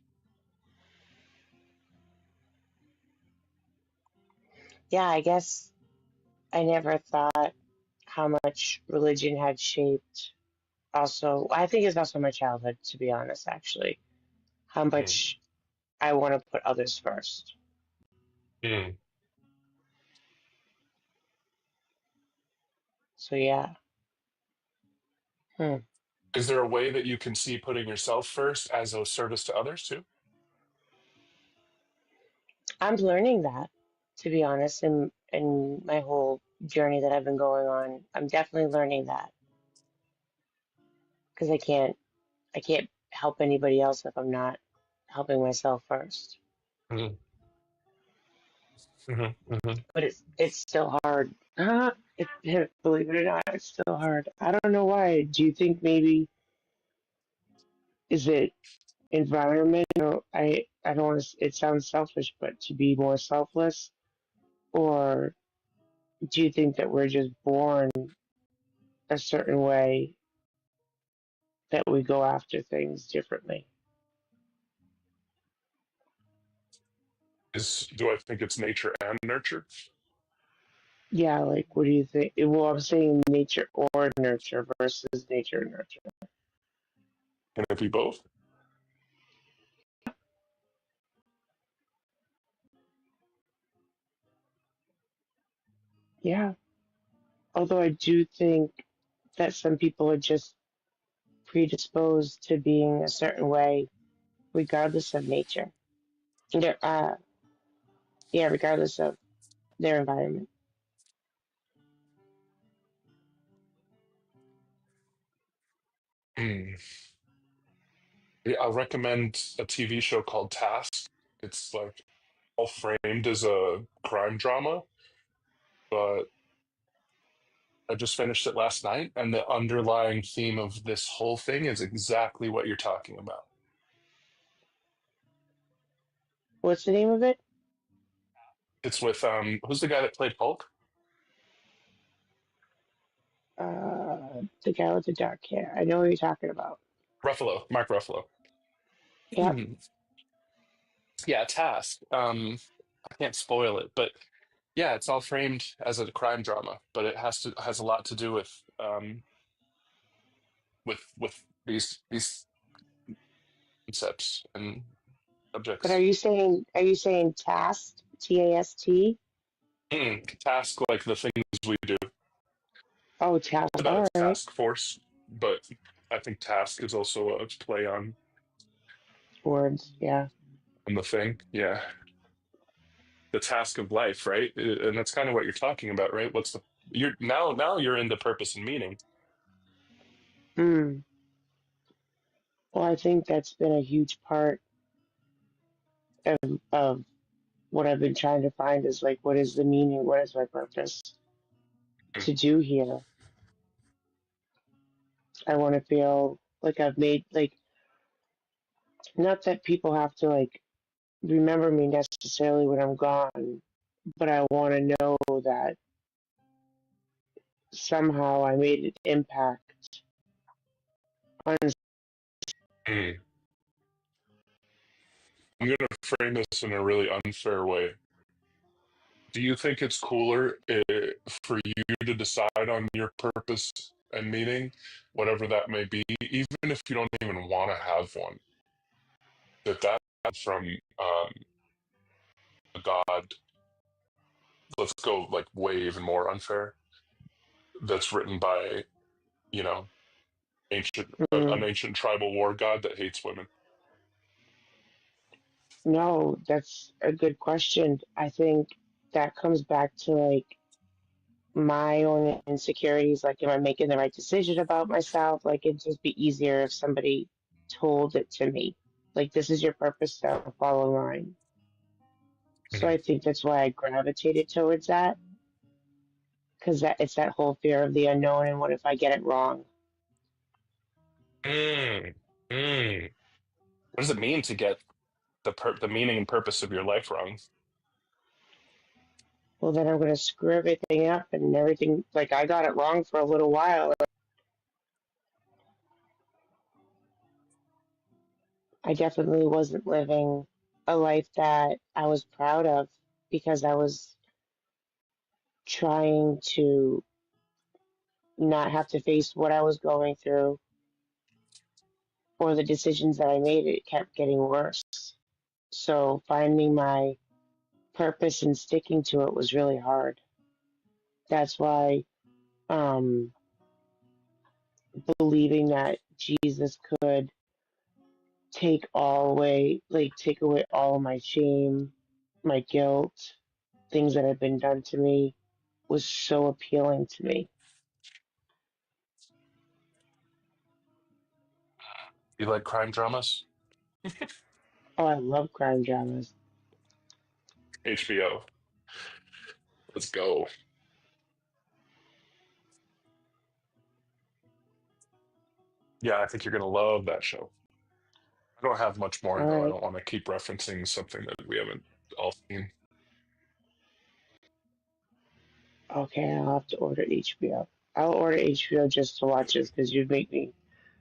Yeah, I guess I never thought how much religion had shaped. Also, I think it's also my childhood, to be honest, actually. How Mm. much I want to put others first. Mm. So, yeah. Hmm. Is there a way that you can see putting yourself first as a service to others too? I'm learning that, to be honest, in my whole journey that I've been going on. I'm definitely learning that because I can't help anybody else if I'm not helping myself first. Mm. but it's still hard. Believe it or not, it's still hard. I don't know why. Do you think maybe is it environment? Or I don't want to. It sounds selfish, but to be more selfless, or do you think that we're just born a certain way that we go after things differently? Do I think it's nature and nurture? Yeah, like what do you think? Well, I'm saying nature or nurture versus nature and nurture. Can it be both? Yeah. Although I do think that some people are just predisposed to being a certain way, regardless of nature. Yeah, regardless of their environment. Hmm. Yeah, I'll recommend a TV show called Task. It's like all framed as a crime drama, but I just finished it last night, and the underlying theme of this whole thing is exactly what you're talking about. What's the name of it? It's with who's the guy that played Hulk? The guy with the dark hair. I know what you're talking about. Ruffalo, Mark Ruffalo. Yep. Yeah, Task. I can't spoil it, but yeah, it's all framed as a crime drama, but it has a lot to do with these concepts and But subjects. are you saying task? T-A-S-T? Task like the things we do. Oh, task. It's about All a right. task force, but I think task is also a play Words. Yeah. on the thing. Yeah, the task of life, right? And that's kind of what you're talking about, right? What's the you're now you're into purpose and meaning. Hmm. Well, I think that's been a huge part of what I've been trying to find is like, what is the meaning? What is my purpose to do here? I want to feel like I've made, like, not that people have to, like, remember me necessarily when I'm gone, but I want to know that somehow I made an impact on. Mm. I'm going to frame this in a really unfair way. Do you think it's cooler for you to decide on your purpose and meaning, whatever that may be, even if you don't even want to have one? That's from a god. Let's go like way even more unfair. That's written by you know an Mm, ancient tribal war god that hates women. no, that's a good question. I think that comes back to like my own insecurities. Like, am I making the right decision about myself? Like, it'd just be easier if somebody told it to me. Like, this is your purpose, now follow line. So I think that's why I gravitated towards that, because that it's that whole fear of the unknown and what if I get it wrong? Mm, mm. What does it mean to get the meaning and purpose of your life wrong? Well, then I'm going to screw everything up and everything. Like, I got it wrong for a little while. I definitely wasn't living a life that I was proud of because I was trying to not have to face what I was going through or the decisions that I made. It kept getting worse. So finding my purpose and sticking to it was really hard. That's why um, believing that Jesus could take away all of my shame, my guilt, things that had been done to me was so appealing to me. You like crime dramas? Oh, I love crime dramas. HBO. Let's go. Yeah, I think you're gonna love that show. I don't have much more All though. I right. don't want to keep referencing something that we haven't all seen. Okay, I'll have to order HBO. I'll order HBO just to watch this because you make me.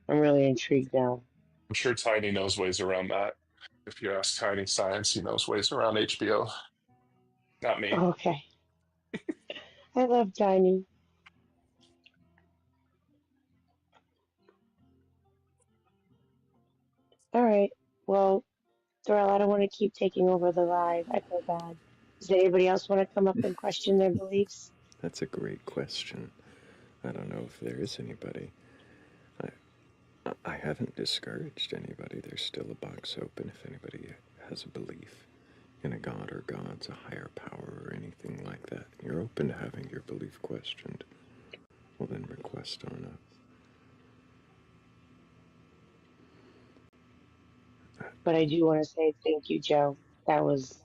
I'm really intrigued now. I'm sure Tiny knows ways around that. If you ask Tiny Science, he knows ways around HBO. Not me. Okay. I love Tiny. All right. Well, Thrayle, I don't want to keep taking over the live. I feel bad. Does anybody else want to come up and question their beliefs? That's a great question. I don't know if there is anybody. I haven't discouraged anybody. There's still a box open if anybody has a belief in a god or gods, a higher power, or anything like that. You're open to having your belief questioned. Well, then request on up. But I do want to say thank you, Joe. That was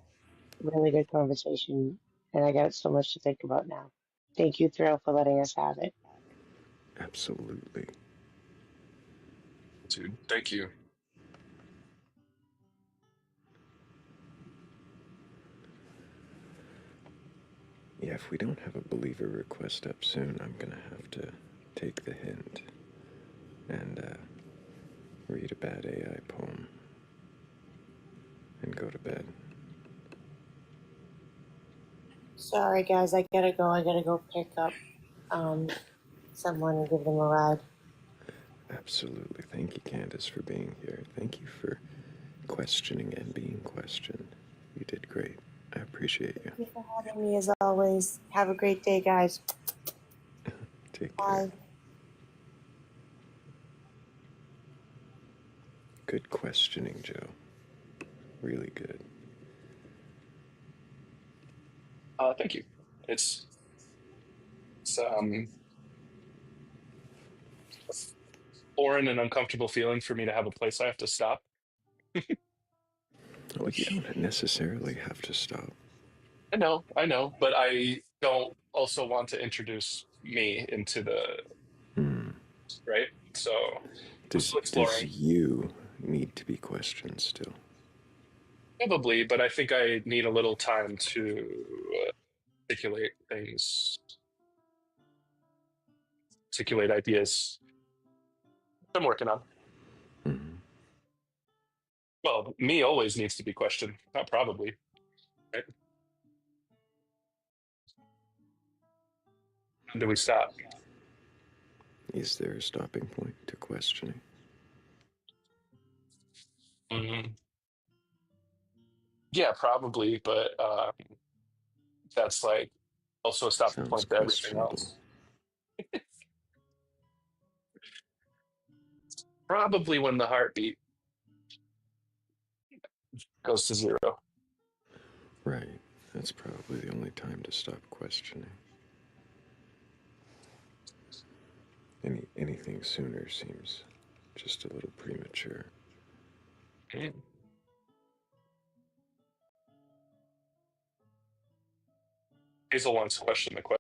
a really good conversation, and I got so much to think about now. Thank you, Thrayle, for letting us have it. Absolutely. Dude, thank you. Yeah, if we don't have a believer request up soon, I'm gonna have to take the hint and read a bad AI poem and go to bed. Sorry, guys, I gotta go. I gotta go pick up someone and give them a ride. Absolutely. Thank you, Candace, for being here. Thank you for questioning and being questioned. You did great. I appreciate you. Thank you for having me as always. Have a great day, guys. Take Bye. care. Good questioning, Joe. Really good. Thank you. It's a foreign and uncomfortable feeling for me to have a place I have to stop. Well, you don't necessarily have to stop. I know, but I don't also want to introduce me into the right. So I'm still Does exploring, you need to be questioned still? probably, but I think I need a little time to articulate things, articulate ideas. I'm working on. Well, me always needs to be questioned, not probably. Right? When do we stop? Is there a stopping point to questioning? Yeah, probably, but that's like also a stopping Sounds point to everything questionable. else. Probably when the heartbeat goes to zero. Right. That's probably the only time to stop questioning. Anything sooner seems just a little premature. Hazel wants to question the question.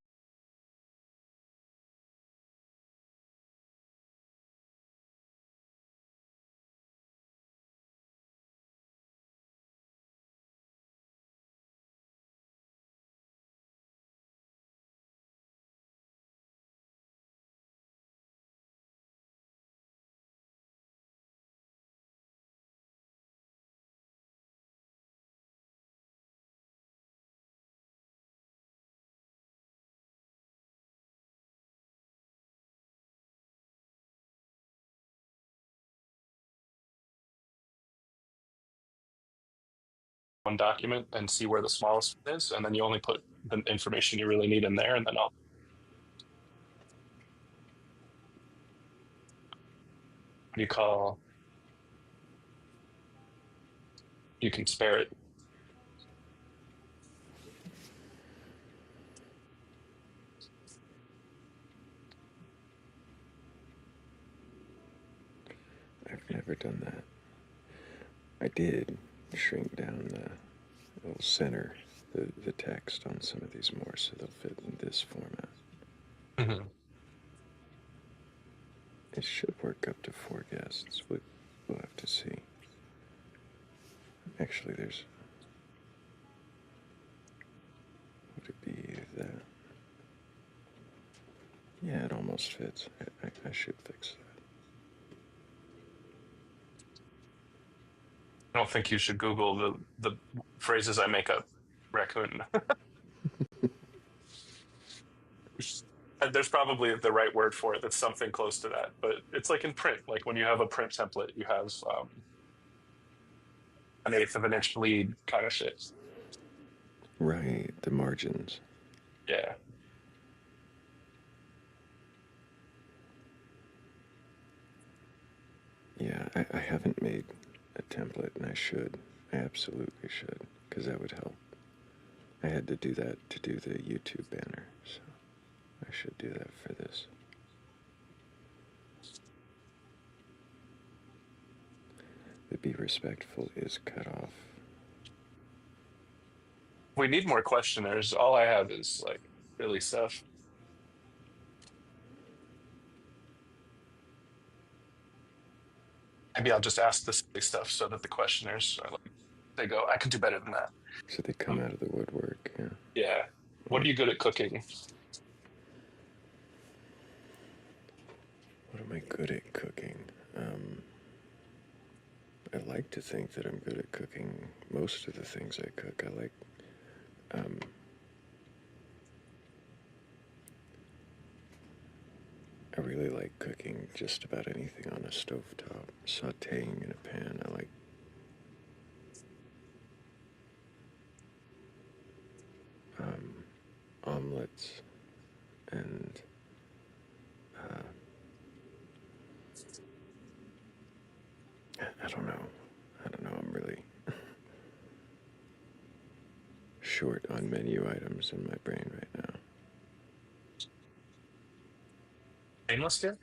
One document and see where the smallest one is, and then you only put the information you really need in there, and then I'll. What do you call? You can spare it. I've never done that. I did shrink down the little center the text on some of these more so they'll fit in this format. Mm-hmm. It should work up to 4 guests. We'll have to see. Actually, there's... Would it be that? Yeah, it almost fits. I should fix that. I don't think you should Google the phrases I make up, raccoon. There's probably the right word for it that's something close to that, but it's like in print. Like when you have a print template, you have an eighth of an inch bleed kind of shit. Right, the margins. Yeah. Yeah, I haven't made a template, and I should. I absolutely should, because that would help. I had to do that to do the YouTube banner, so I should do that for this. The be respectful is cut off. We need more questioners. All I have is like silly stuff. Maybe I'll just ask the silly stuff so that the questioners are like, they go, I could do better than that. So they come out of the woodwork, yeah. Yeah. What are you good at cooking? What am I good at cooking? I like to think that I'm good at cooking most of the things I cook. I like, I really like cooking just about anything on a stovetop, sauteing in a pan. I like omelets and I don't know. I'm really short on menu items in my brain right now. Stainless steel?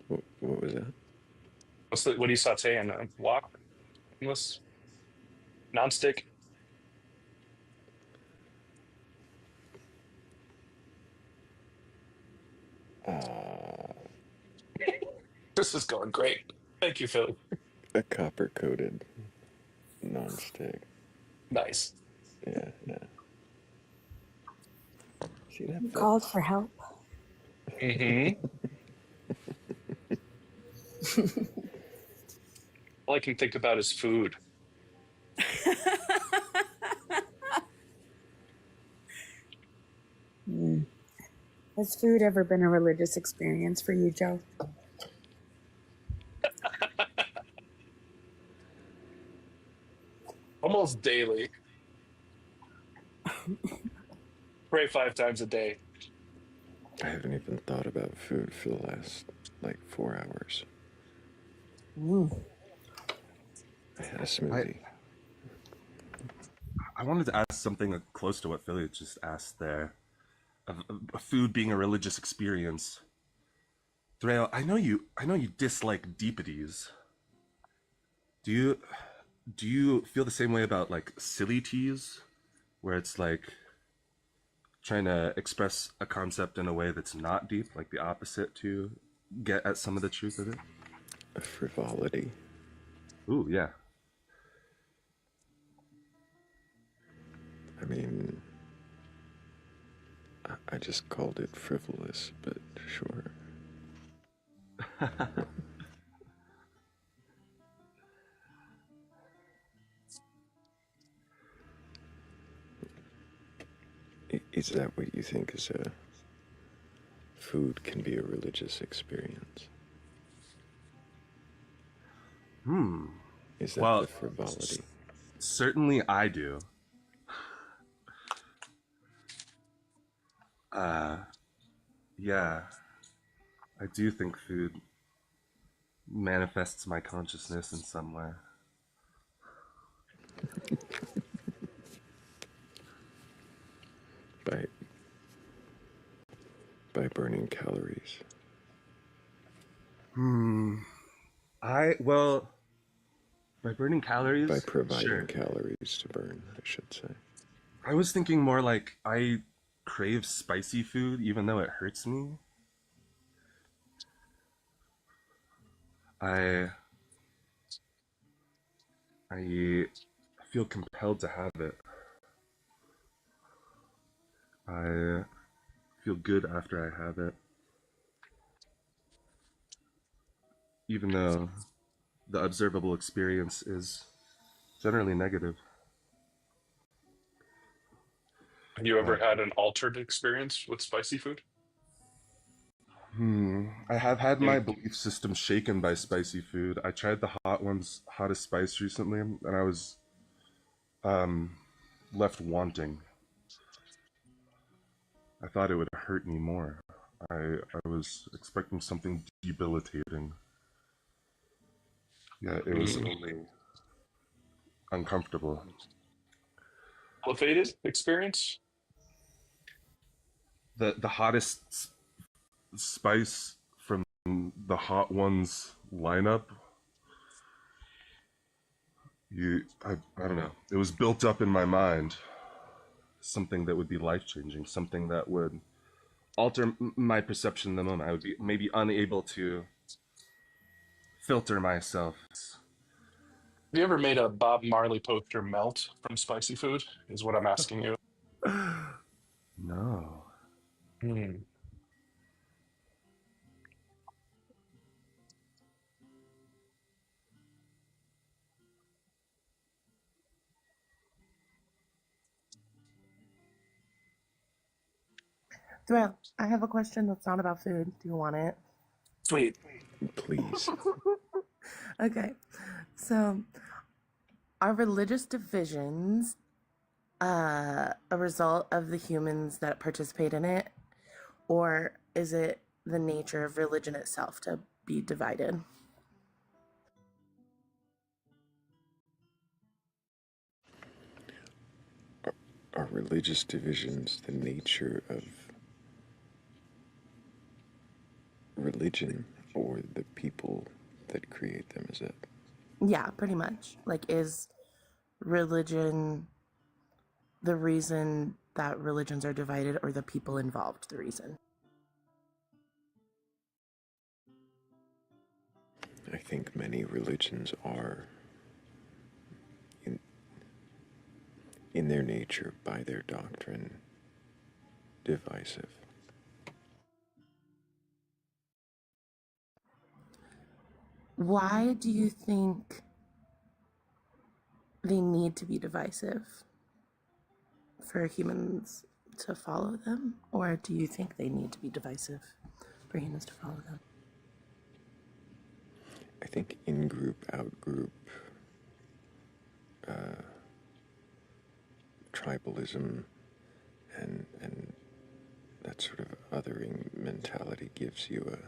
What was that? What do you saute in? Wok? Stainless? Non-stick? This is going great. Thank you, Philly. A copper-coated non-stick. Nice. Yeah. See that? You called for help. Mm-hmm. All I can think about is food. Has food ever been a religious experience for you, Joe? Almost daily. Pray 5 times a day. I haven't even thought about food for the last, 4 hours. I had a smoothie. I wanted to ask something close to what Philly just asked there. Of food being a religious experience. Thrayle, I know you dislike deepities. Do you feel the same way about silly teas, where it's trying to express a concept in a way that's not deep, like the opposite, to get at some of the truth of it? A frivolity. Ooh, yeah. I mean, I just called it frivolous, but sure. Is that what you think is food can be a religious experience? Is that the frivolity? Certainly I do. Yeah. I do think food manifests my consciousness in some way. By burning calories. By burning calories? By providing Sure. calories to burn, I should say. I was thinking more like I crave spicy food even though it hurts me. I I feel compelled to have it. I feel good after I have it, even though the observable experience is generally negative. Have you ever had an altered experience with spicy food? I have had my Maybe. belief system shaken by spicy food. I tried the hottest spice recently, and I was um, left wanting. I thought it would hurt me more. I was expecting something debilitating. Yeah, it was only uncomfortable. Elevated experience? The hottest spice from the hot ones lineup. I don't know. It was built up in my mind. Something that would be life changing. Something that would alter my perception in the moment. I would be maybe unable to filter myself. Have you ever made a Bob Marley poster melt from spicy food? Is what I'm asking you. No. Hmm. Thrayle, I have a question that's not about food. Do you want it? Sweet. Please. Okay. So, are religious divisions a result of the humans that participate in it? Or is it the nature of religion itself to be divided? Are religious divisions the nature of religion or the people that create them? Is that? Yeah, pretty much. Like, is religion the reason that religions are divided, or the people involved the reason? I think many religions are, in their nature, by their doctrine, divisive. Why do you think they need to be divisive for humans to follow them? Or do you think they need to be divisive for humans to follow them? I think in-group, out-group, tribalism, and that sort of othering mentality gives you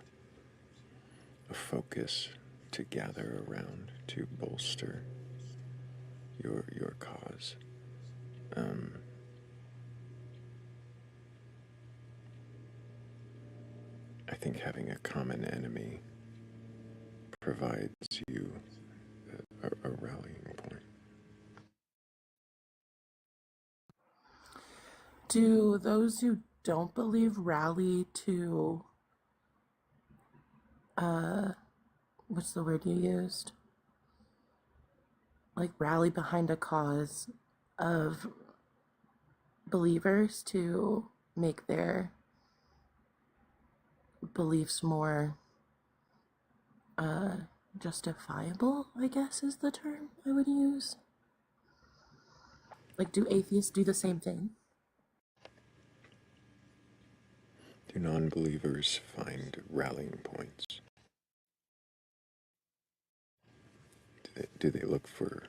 a focus to gather around, to bolster your cause. I think having a common enemy provides you a rallying point. Do those who don't believe rally to, what's the word you used? Like rally behind a cause of believers to make their beliefs more justifiable, I guess is the term I would use. Like, do atheists do the same thing? Do non-believers find rallying points? Do they look for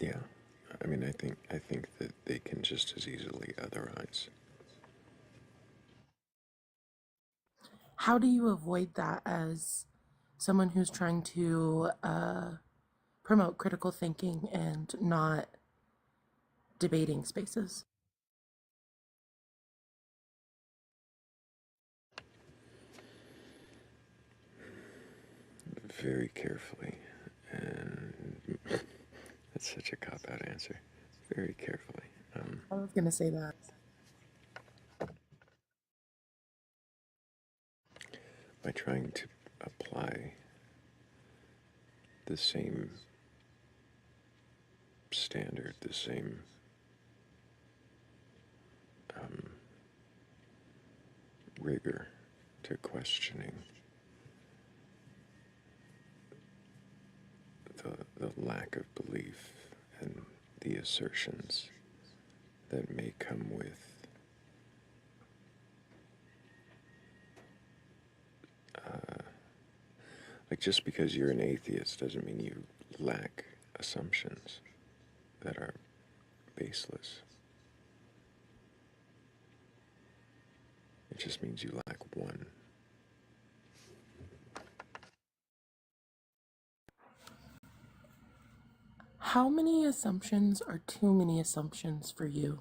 yeah, I mean, I think that they can just as easily otherize. How do you avoid that as someone who's trying to promote critical thinking and not debating spaces? Very carefully, and That's such a cop-out answer. Very carefully. I was gonna say that. By trying to apply the same standard, the same rigor to questioning the lack of belief and the assertions that may come with like, just because you're an atheist doesn't mean you lack assumptions that are baseless. It just means you lack one. How many assumptions are too many assumptions for you?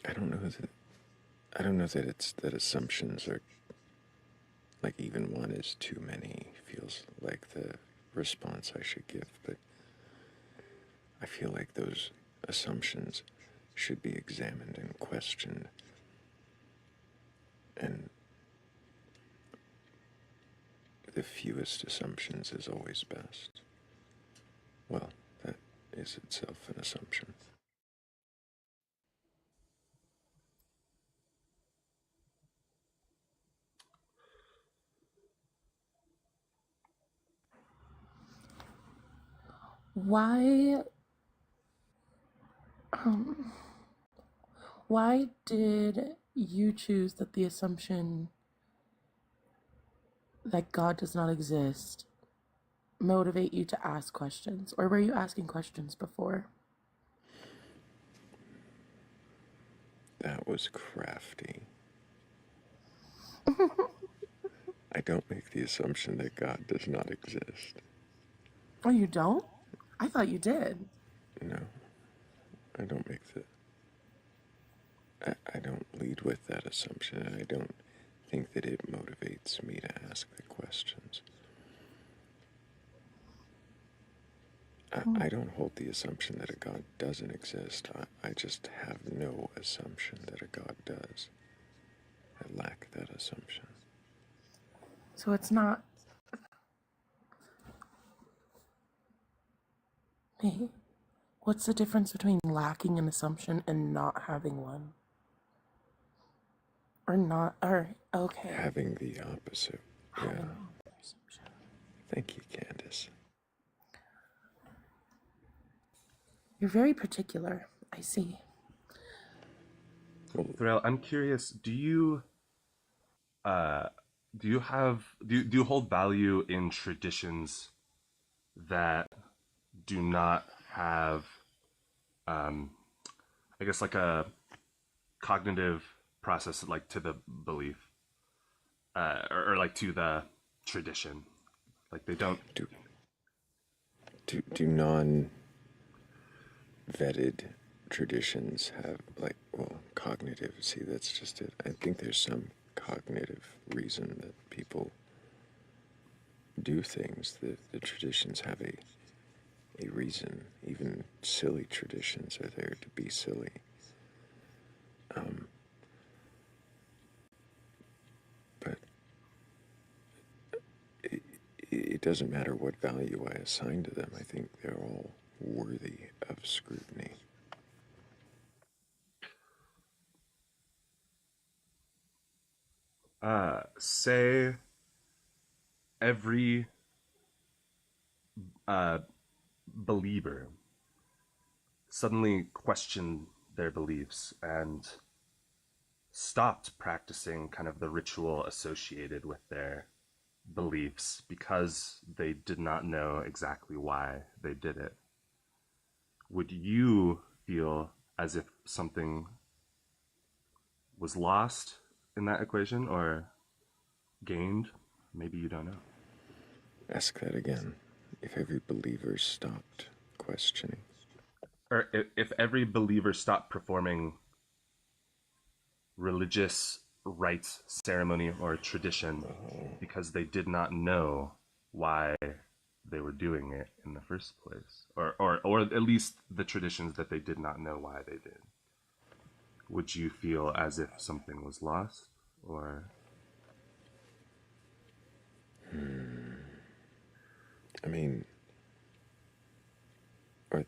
I don't know that it's that assumptions are like even one is too many feels like the response I should give, but I feel like those assumptions should be examined and questioned, and the fewest assumptions is always best. Well, that is itself an assumption. Why why did you choose that the assumption that God does not exist motivate you to ask questions? Or were you asking questions before? That was crafty. I don't make the assumption that God does not exist. Oh, you don't? I thought you did. No, I don't make I don't lead with that assumption, and I don't think that it motivates me to ask the questions. I don't hold the assumption that a God doesn't exist. I just have no assumption that a God does. I lack that assumption. So it's not. Hey, what's the difference between lacking an assumption and not having one? Or not, or, okay. Having the opposite. Yeah. Thank you, Candace. You're very particular, I see. Thrayle, I'm curious, do you hold value in traditions that do not have I guess like a cognitive process like to the belief or like to the tradition, like they don't do non vetted traditions have like, well, cognitive, see, that's just it. I think there's some cognitive reason that people do things. The traditions have a reason. Even silly traditions are there to be silly. But it doesn't matter what value I assign to them. I think they're all worthy of scrutiny. Say every believer suddenly questioned their beliefs and stopped practicing kind of the ritual associated with their beliefs because they did not know exactly why they did it. Would you feel as if something was lost in that equation or gained? Maybe you don't know. Ask that again. If every believer stopped questioning. Or if every believer stopped performing religious rite, ceremony, or tradition because they did not know why they were doing it in the first place, or at least the traditions that they did not know why they did. Would you feel as if something was lost, or? I mean, or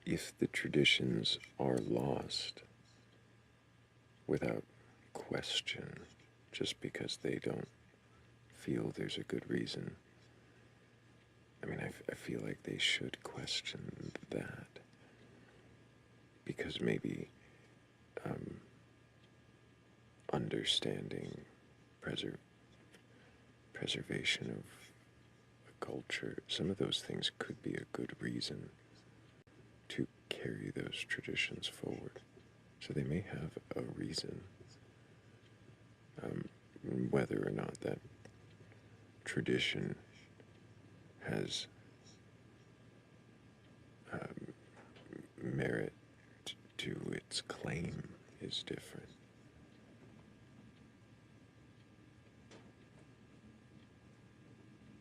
if the traditions are lost without question, just because they don't feel there's a good reason, I mean, I feel like they should question that. Because maybe understanding preservation of a culture, some of those things could be a good reason to carry those traditions forward. So they may have a reason, whether or not that tradition has merit to its claim is different.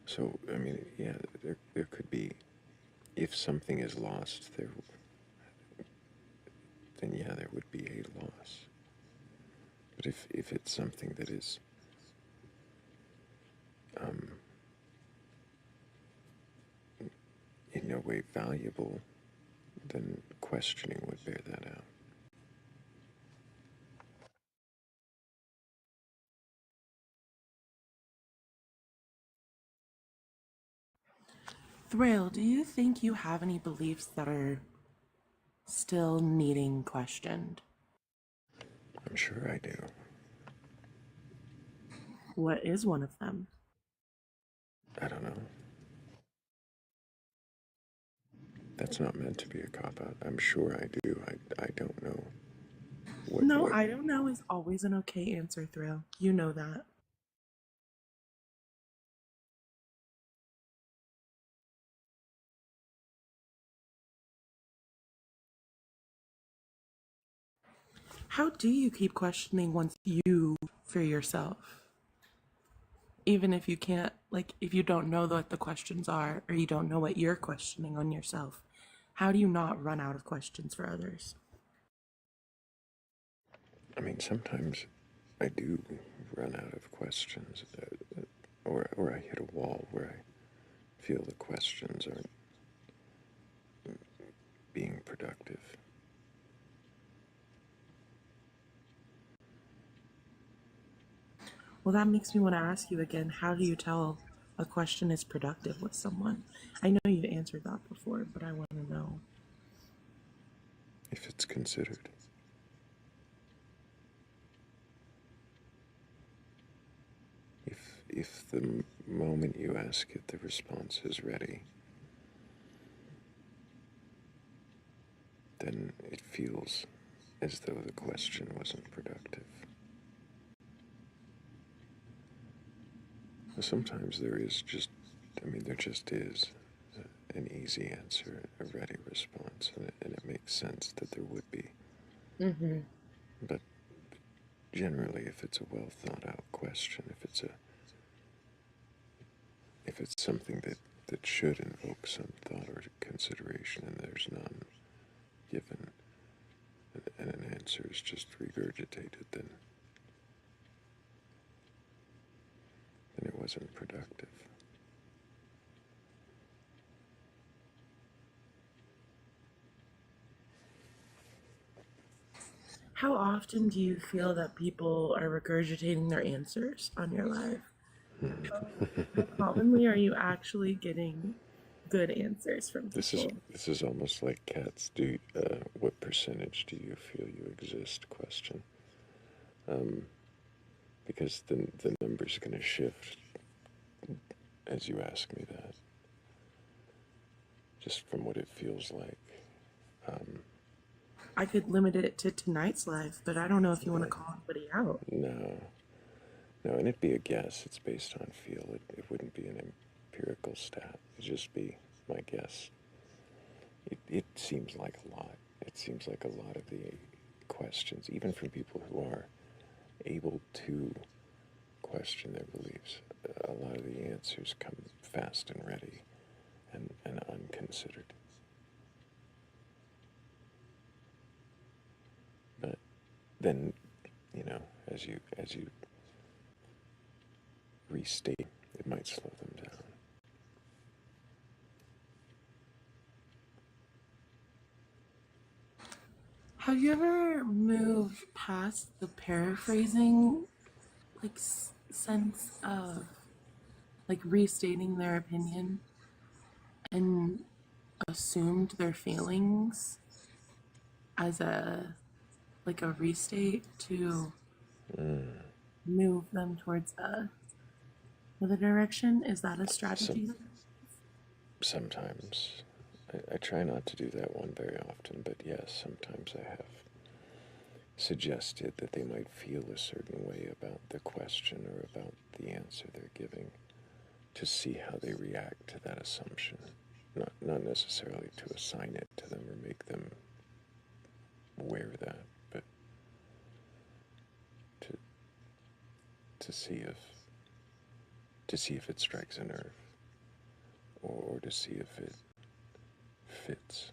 So, I mean, yeah, there could be, if something is lost, then yeah, there would be a loss. But if it's something that is in no way valuable, then questioning would bear that out. Thrayle, do you think you have any beliefs that are still needing questioned? I'm sure I do. What is one of them? I don't know. That's not meant to be a cop-out. I'm sure I do. I don't know. No, I don't know is always an okay answer, Thrayle. You know that. How do you keep questioning once you for yourself? Even if you can't, like, if you don't know what the questions are, or you don't know what you're questioning on yourself, how do you not run out of questions for others? I mean, sometimes I do run out of questions, or I hit a wall where I feel the questions aren't being productive. Well, that makes me want to ask you again, how do you tell a question is productive with someone? I know you've answered that before, but I want to know. If it's considered. If the moment you ask it, the response is ready, then it feels as though the question wasn't productive. Sometimes there is just, I mean, there just is an easy answer, a ready response, and it makes sense that there would be. Mm-hmm. But generally, if it's a well thought out question, if it's something that should invoke some thought or consideration and there's none given, and an answer is just regurgitated, then it wasn't productive. How often do you feel that people are regurgitating their answers on your live? How commonly are you actually getting good answers from people? This is almost like cats. What percentage do you feel you exist? Question. Because the number's going to shift as you ask me that. Just from what it feels like. I could limit it to tonight's live, but I don't know if you want to call anybody out. No, and it'd be a guess. It's based on feel. It wouldn't be an empirical stat. It'd just be my guess. It seems like a lot. It seems like a lot of the questions, even from people who are able to question their beliefs. A lot of the answers come fast and ready and unconsidered. But then, as you restate, it might slow them down. Have you ever moved past the paraphrasing, sense of, restating their opinion and assumed their feelings as a restate to move them towards another direction? Is that a strategy? Sometimes. I try not to do that one very often, but yes, sometimes I have suggested that they might feel a certain way about the question or about the answer they're giving to see how they react to that assumption. Not necessarily to assign it to them or make them wear that, but to see if it strikes a nerve, or to see if it fits.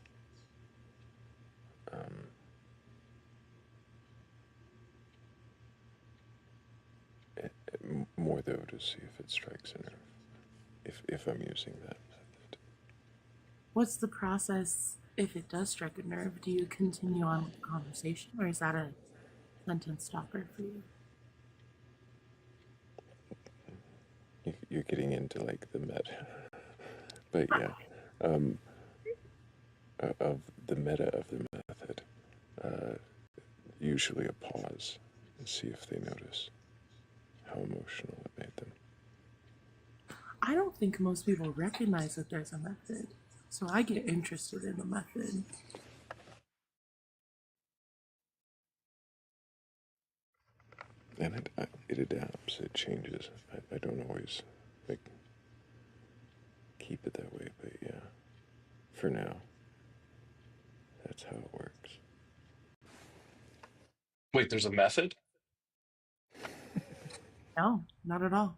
More though to see if it strikes a nerve, if I'm using that method. What's the process if it does strike a nerve? Do you continue on with the conversation, or is that a sentence stopper for you? You're getting into the meta, but yeah, of the meta of the method. Usually a pause and see if they notice how emotional it made them. I don't think most people recognize that there's a method, so I get interested in the method. And it adapts, it changes. I don't always keep it that way, but yeah, for now, that's how it works. Wait, there's a method? No, not at all.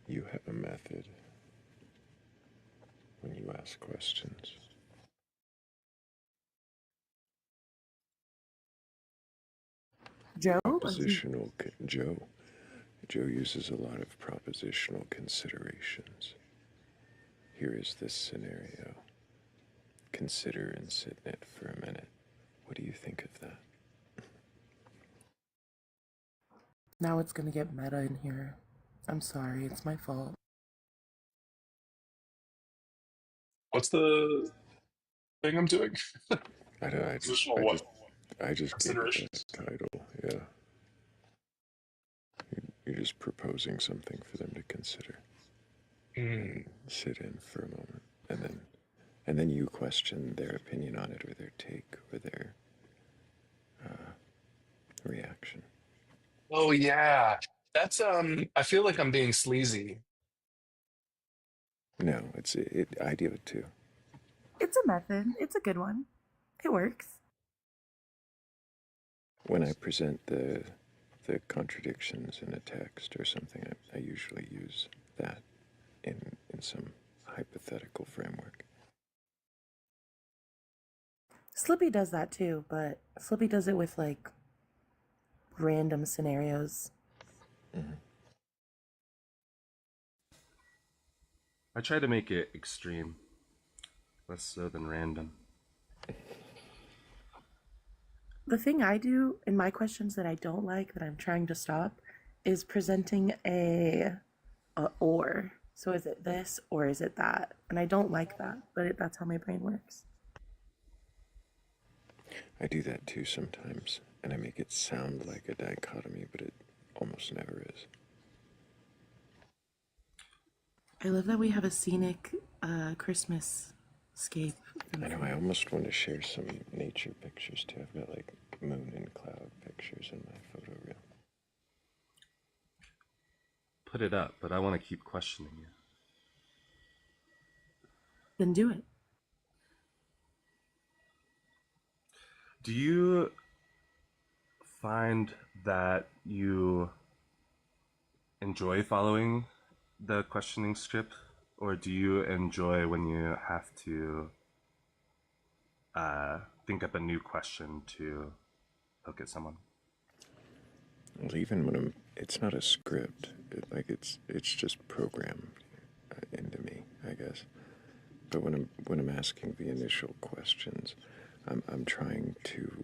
You have a method when you ask questions. Joe? Joe uses a lot of propositional considerations. Here is this scenario. Consider and sit in it for a minute. What do you think of that? Now it's gonna get meta in here. I'm sorry, it's my fault. What's the thing I'm doing? I just gave it a title, yeah. You're just proposing something for them to consider. And sit in for a moment. And then you question their opinion on it, or their take, or their reaction. Oh yeah. That's I feel like I'm being sleazy. No, I do it too. It's a method. It's a good one. It works. When I present the contradictions in a text or something, I usually use that in some hypothetical framework. Slippy does that too, but Slippy does it with random scenarios. Mm-hmm. I try to make it extreme, less so than random. The thing I do in my questions that I don't like, that I'm trying to stop, is presenting a or. So is it this or is it that? And I don't like that, but that's how my brain works. I do that too sometimes, and I make it sound like a dichotomy, but it almost never is. I love that we have a scenic Christmas scape. I know, I almost want to share some nature pictures too. I've got moon and cloud pictures in my photo reel. put it up, but I want to keep questioning you. Then do it. Do you find that you enjoy following the questioning script, or do you enjoy when you have to think up a new question to poke at someone? Well, even when it's not a script. It's just programmed into me, I guess. But when I'm asking the initial questions, I'm trying to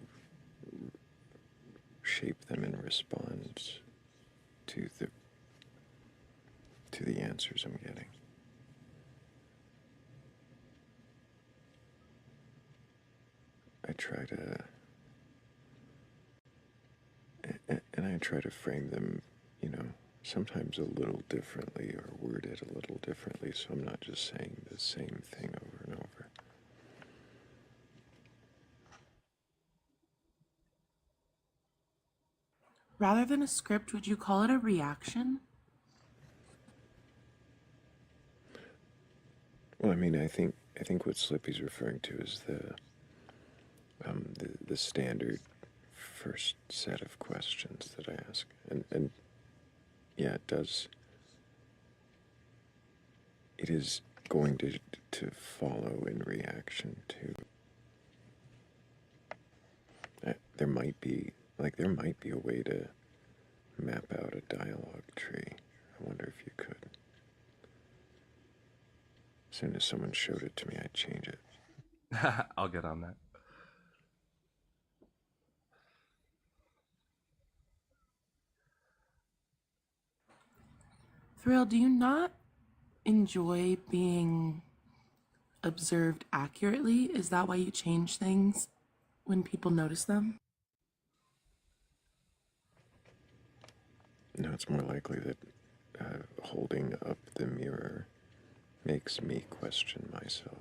shape them in response to the answers I'm getting. I try to frame them, sometimes a little differently or word it a little differently, so I'm not just saying the same thing over and over. Rather than a script, would you call it a reaction? Well, I mean, I think what Slippy's referring to is the standard first set of questions that I ask, and yeah, it is going to follow in reaction to. There might be a way to map out a dialogue tree. I wonder if you could. As soon as someone showed it to me, I'd change it. I'll get on that. Thrayle, do you not enjoy being observed accurately? Is that why you change things when people notice them? No, it's more likely that holding up the mirror makes me question myself.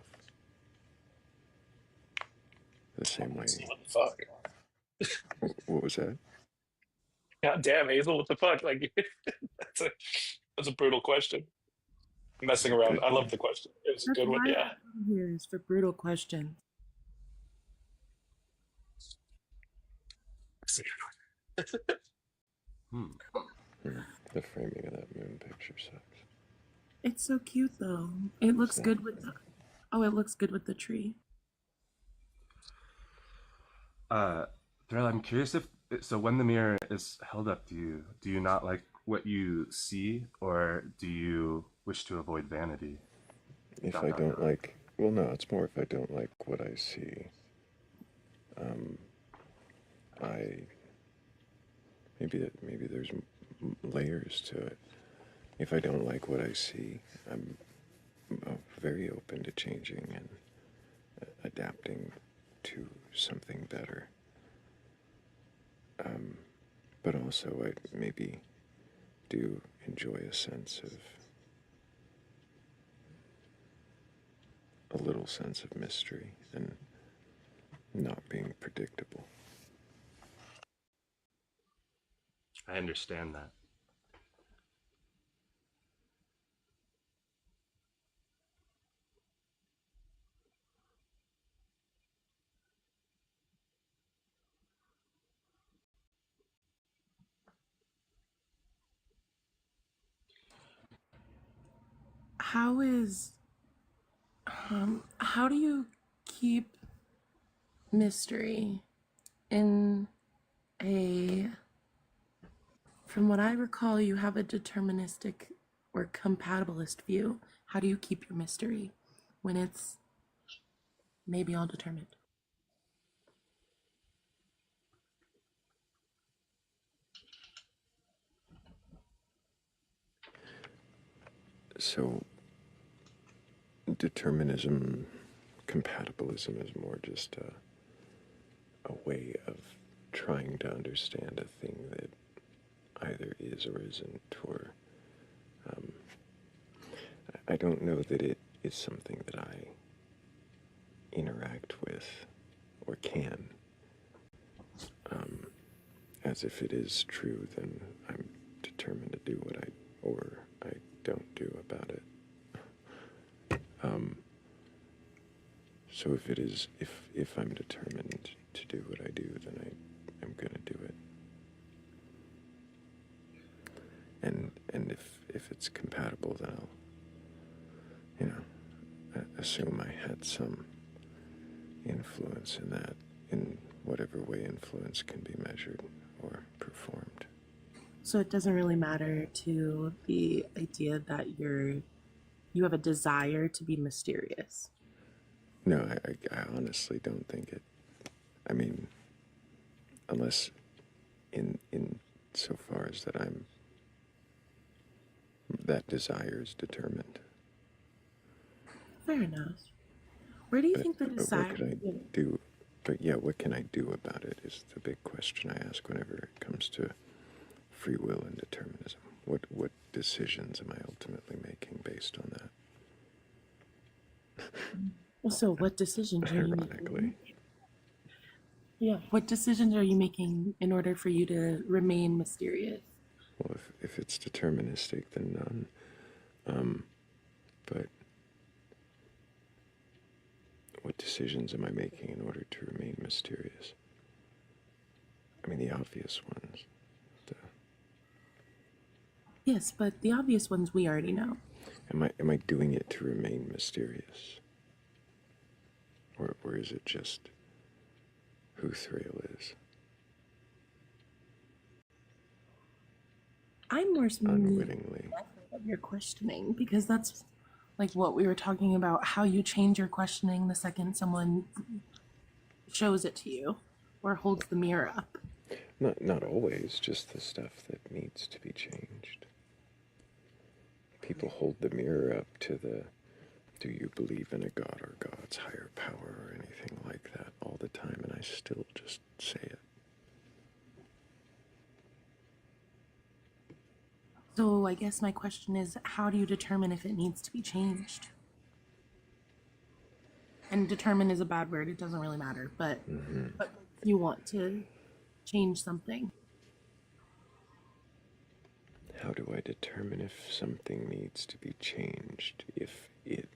The same way. What the fuck? What was that? God damn, Hazel, what the fuck? Like, that's a brutal question. Messing around. I love the question. It was a That's good one, why yeah. I'm here, is for brutal questions. The framing of that moon picture sucks. It's so cute though. It looks good with the it looks good with the tree. Thrayle, I'm curious so when the mirror is held up to you, do you not like what you see, or do you wish to avoid vanity? If I don't like, well, no, it's more if I don't like what I see. Maybe there's layers to it. If I don't like what I see, I'm very open to changing and adapting to something better. But also, I maybe do enjoy a sense of a little sense of mystery and not being predictable. I understand that. How do you keep mystery in from what I recall, you have a deterministic or compatibilist view. How do you keep your mystery when it's maybe all determined? So, determinism, compatibilism is more just a way of trying to understand a thing that either is or isn't, or I don't know that it is something that I interact with or can. As if it is true, then I'm determined to do or don't do about it. So if I'm determined to do what I do, then I am gonna do it. And if it's compatible, then I'll, assume I had some influence in that, in whatever way influence can be measured or performed. So it doesn't really matter to the idea that you have a desire to be mysterious. No, I honestly don't think it. I mean, unless in so far as that desire is determined. Fair enough. Where do you think the But desire? what could I do? But yeah, what can I do about it is the big question I ask whenever it comes to free will and determinism. What decisions am I ultimately making based on that? So what decisions are you Ironically. making? Yeah. What decisions are you making in order for you to remain mysterious? Well, if it's deterministic, then none. But what decisions am I making in order to remain mysterious? I mean, the obvious ones. Yes, but the obvious ones we already know. Am I doing it to remain mysterious? Or is it just who Thrayle is? I'm more unwittingly. Of your questioning, because that's like what we were talking about, how you change your questioning the second someone shows it to you or holds the mirror up. Not always, just the stuff that needs to be changed. People hold the mirror up to the, do you believe in a God or God's higher power or anything like that all the time, and I still just say it. So I guess my question is, how do you determine if it needs to be changed? And determine is a bad word, it doesn't really matter, but you want to change something. How do I determine if something needs to be changed? If it...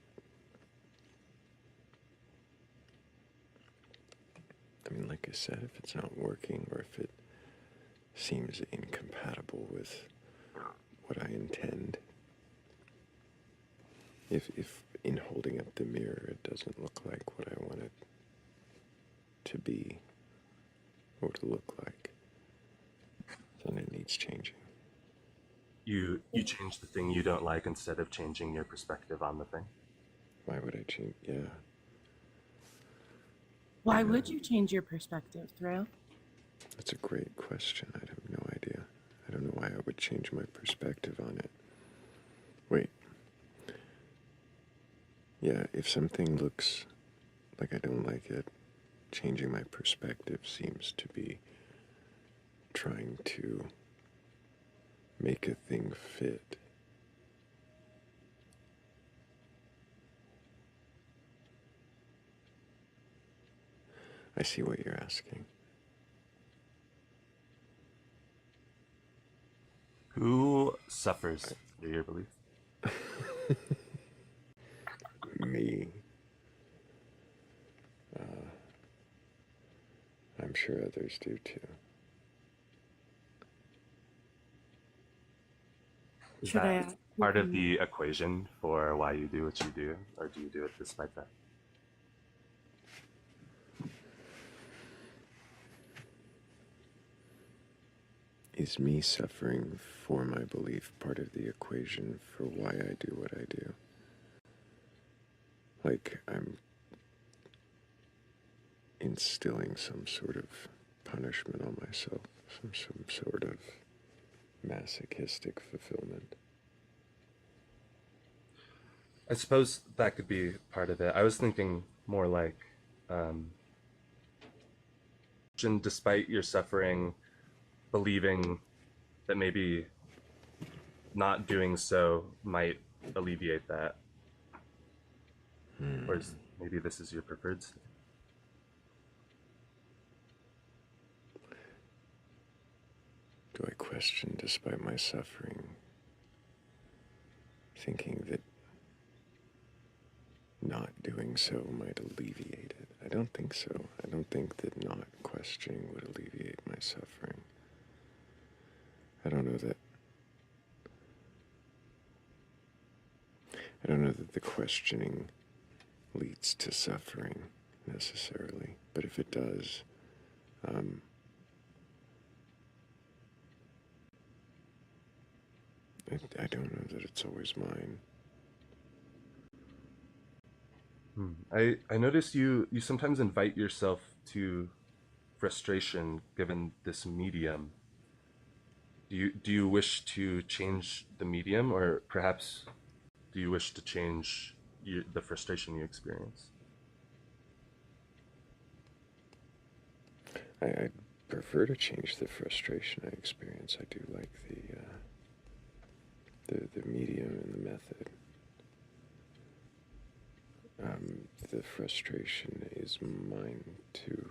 I mean, like I said, if it's not working or if it seems incompatible with what I intend. If in holding up the mirror it doesn't look like what I want it to be or to look like, then it needs changing. You change the thing you don't like instead of changing your perspective on the thing? Why would I change? Yeah. Why would you change your perspective, Thrayle? That's a great question. I have no idea. I don't know why I would change my perspective on it. Wait. Yeah, if something looks like I don't like it, changing my perspective seems to be trying to make a thing fit. I see what you're asking. Who suffers through your belief? Me. I'm sure others do too. Is that part of the equation for why you do what you do, or do you do it despite that? Is me suffering for my belief part of the equation for why I do what I do? Like I'm instilling some sort of punishment on myself, some sort of masochistic fulfillment. I suppose that could be part of it. I was thinking more like, despite your suffering, believing that maybe not doing so might alleviate that. Or maybe this is your preferred state. Do I question despite my suffering? thinking that not doing so might alleviate it. I don't think so. I don't think that not questioning would alleviate my suffering. I don't know that. I don't know that the questioning leads to suffering necessarily, but if it does, I don't know that it's always mine. I notice you sometimes invite yourself to frustration given this medium. Do you wish to change the medium, or perhaps do you wish to change the frustration you experience? I prefer to change the frustration I experience. I do like the medium and the method. The frustration is mine to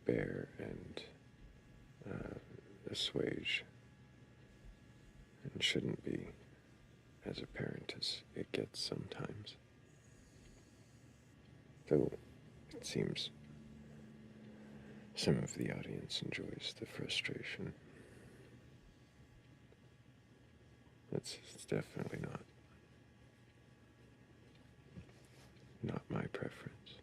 bear and assuage, and shouldn't be as apparent as it gets sometimes. Though it seems some of the audience enjoys the frustration. It's definitely not my preference.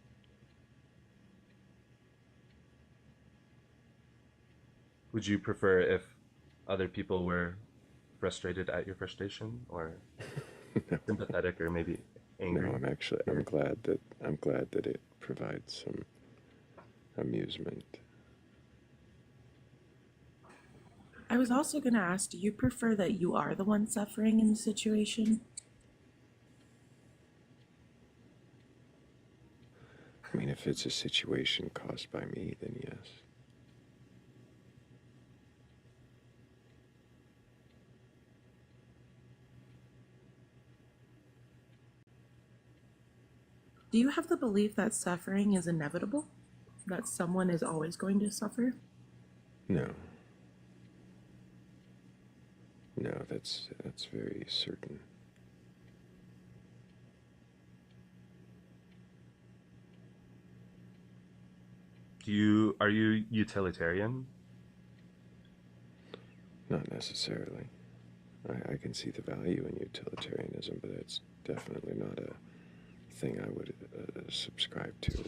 Would you prefer if other people were frustrated at your frustration, or sympathetic, or maybe angry? No, I'm glad that it provides some amusement. I was also going to ask, do you prefer that you are the one suffering in the situation? I mean, if it's a situation caused by me, then yes. Do you have the belief that suffering is inevitable? That someone is always going to suffer? No. No, that's very certain. Are you utilitarian? Not necessarily. I can see the value in utilitarianism, but it's definitely not a thing I would subscribe to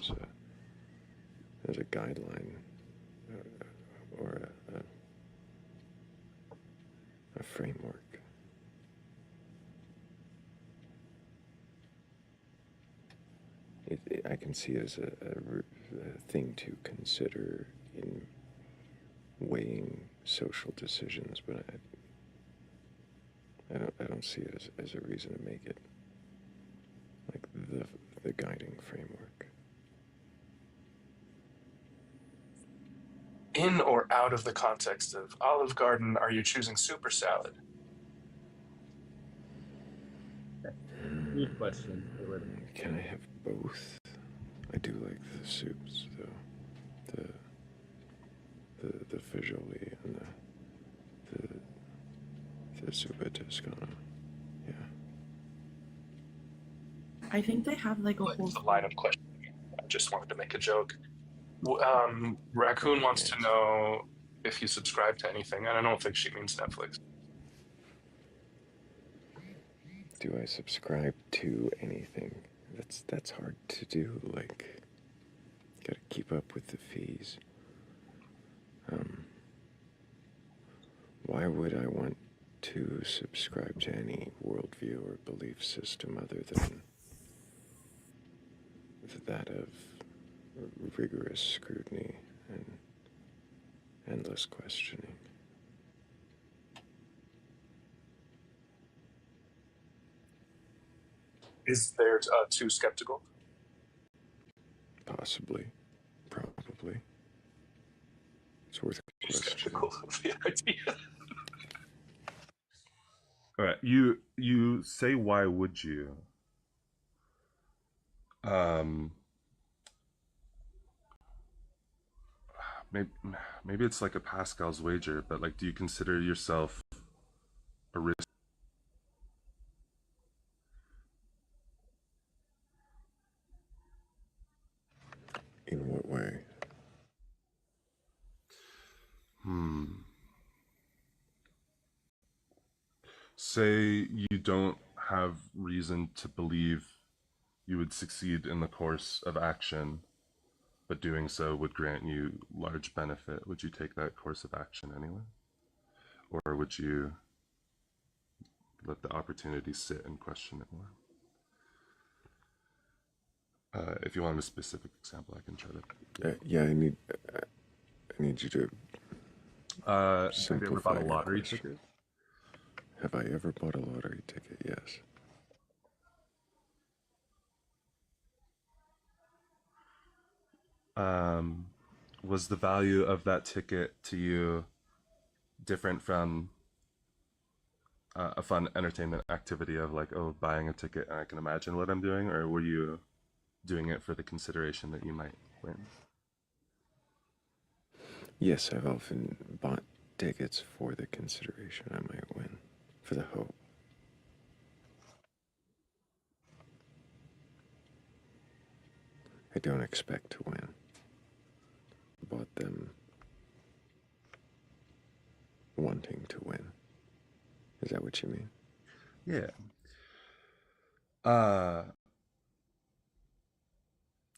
as a guideline or a framework. I can see it as a thing to consider in weighing social decisions, but I don't see it as a reason to make it like the guiding framework. In or out of the context of Olive Garden, are you choosing soup or salad? Good question. Can I have both? I do like the soups, though. The fagioli and the zuppa toscana. Yeah. I think they have like a whole... The line of questioning. I just wanted to make a joke. Raccoon wants to know if you subscribe to anything, and I don't think she means Netflix. Do I subscribe to anything? That's hard to do. Like, gotta keep up with the fees. Why would I want to subscribe to any worldview or belief system other than that of rigorous scrutiny and endless questioning? Is there too skeptical? Possibly. Probably. It's worth a question. Skeptical of the idea. All right, you say, why would you? Maybe it's like a Pascal's wager, but like, do you consider yourself a risk In what way? Say you don't have reason to believe you would succeed in the course of action, but doing so would grant you large benefit. Would you take that course of action anyway? Or would you let the opportunity sit and question it more? If you want a specific example, I can try to. Yeah, I need you to have you ever simplify bought a your lottery question. ticket? Have I ever bought a lottery ticket? Yes. Was the value of that ticket to you different from a fun entertainment activity of like, oh, buying a ticket and I can imagine what I'm doing, or were you doing it for the consideration that you might win? Yes, I've often bought tickets for the consideration I might win, for the hope. I don't expect to win. Bought them wanting to win. Is that what you mean? Yeah.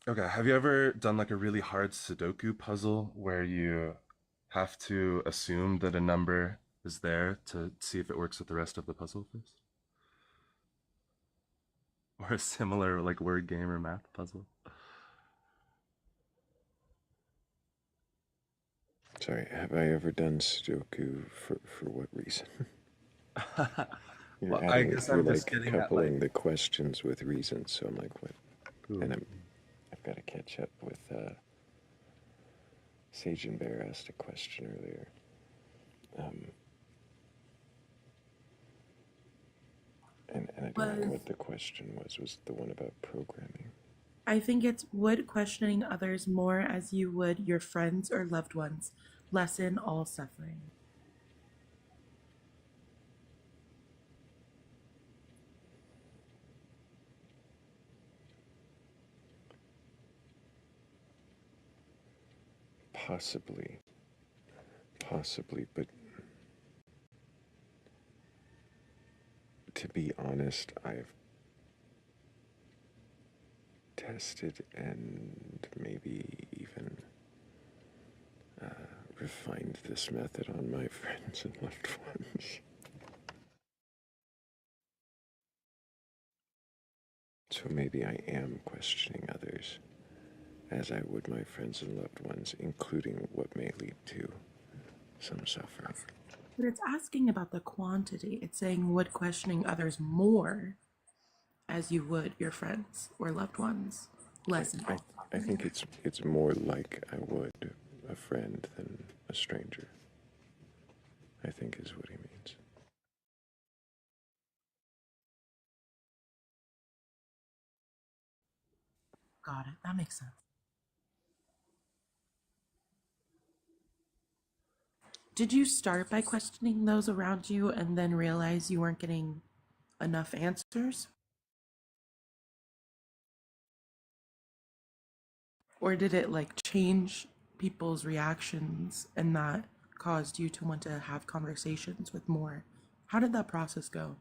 Okay, have you ever done like a really hard Sudoku puzzle where you have to assume that a number is there to see if it works with the rest of the puzzle first? Or a similar like word game or math puzzle? Sorry, have I ever done Sudoku for what reason? Well, I guess I'm just like getting at coupling like the questions with reasons, so I'm like, what? Ooh. And I've got to catch up with Sage and Bear asked a question earlier. And I don't know what the question was. Was the one about programming? I think it's, would questioning others more as you would your friends or loved ones lessen all suffering? Possibly, but to be honest, I've tested and maybe even refined this method on my friends and loved ones. So maybe I am questioning others as I would my friends and loved ones, including what may lead to some suffering. But it's asking about the quantity. It's saying, would questioning others more as you would your friends or loved ones lessen all I think it's more like I would a friend than a stranger, I think is what he means. Got it. That makes sense. Did you start by questioning those around you and then realize you weren't getting enough answers? Or did it like change people's reactions and that caused you to want to have conversations with more? How did that process go?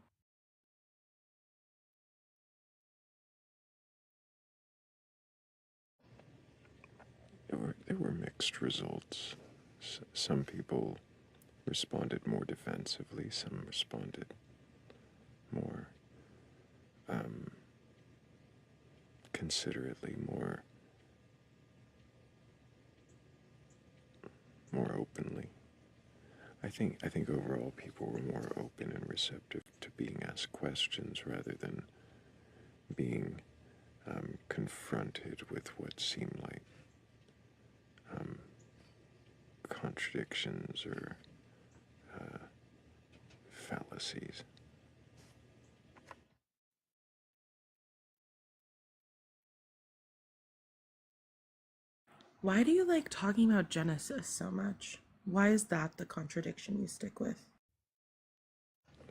There were mixed results. Some people responded more defensively, some responded more considerately, more openly. I think overall people were more open and receptive to being asked questions rather than being confronted with what seemed like contradictions or fallacies. Why do you like talking about Genesis so much? Why is that the contradiction you stick with?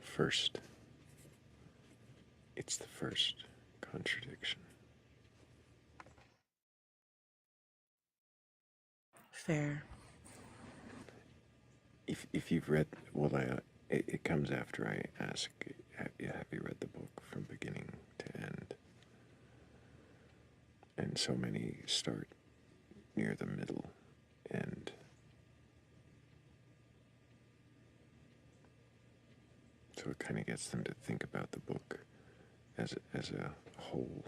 First, it's the first contradiction. fair. If you've read, well, it comes after I ask, have you read the book from beginning to end? And so many start near the middle, and so it kind of gets them to think about the book as a whole,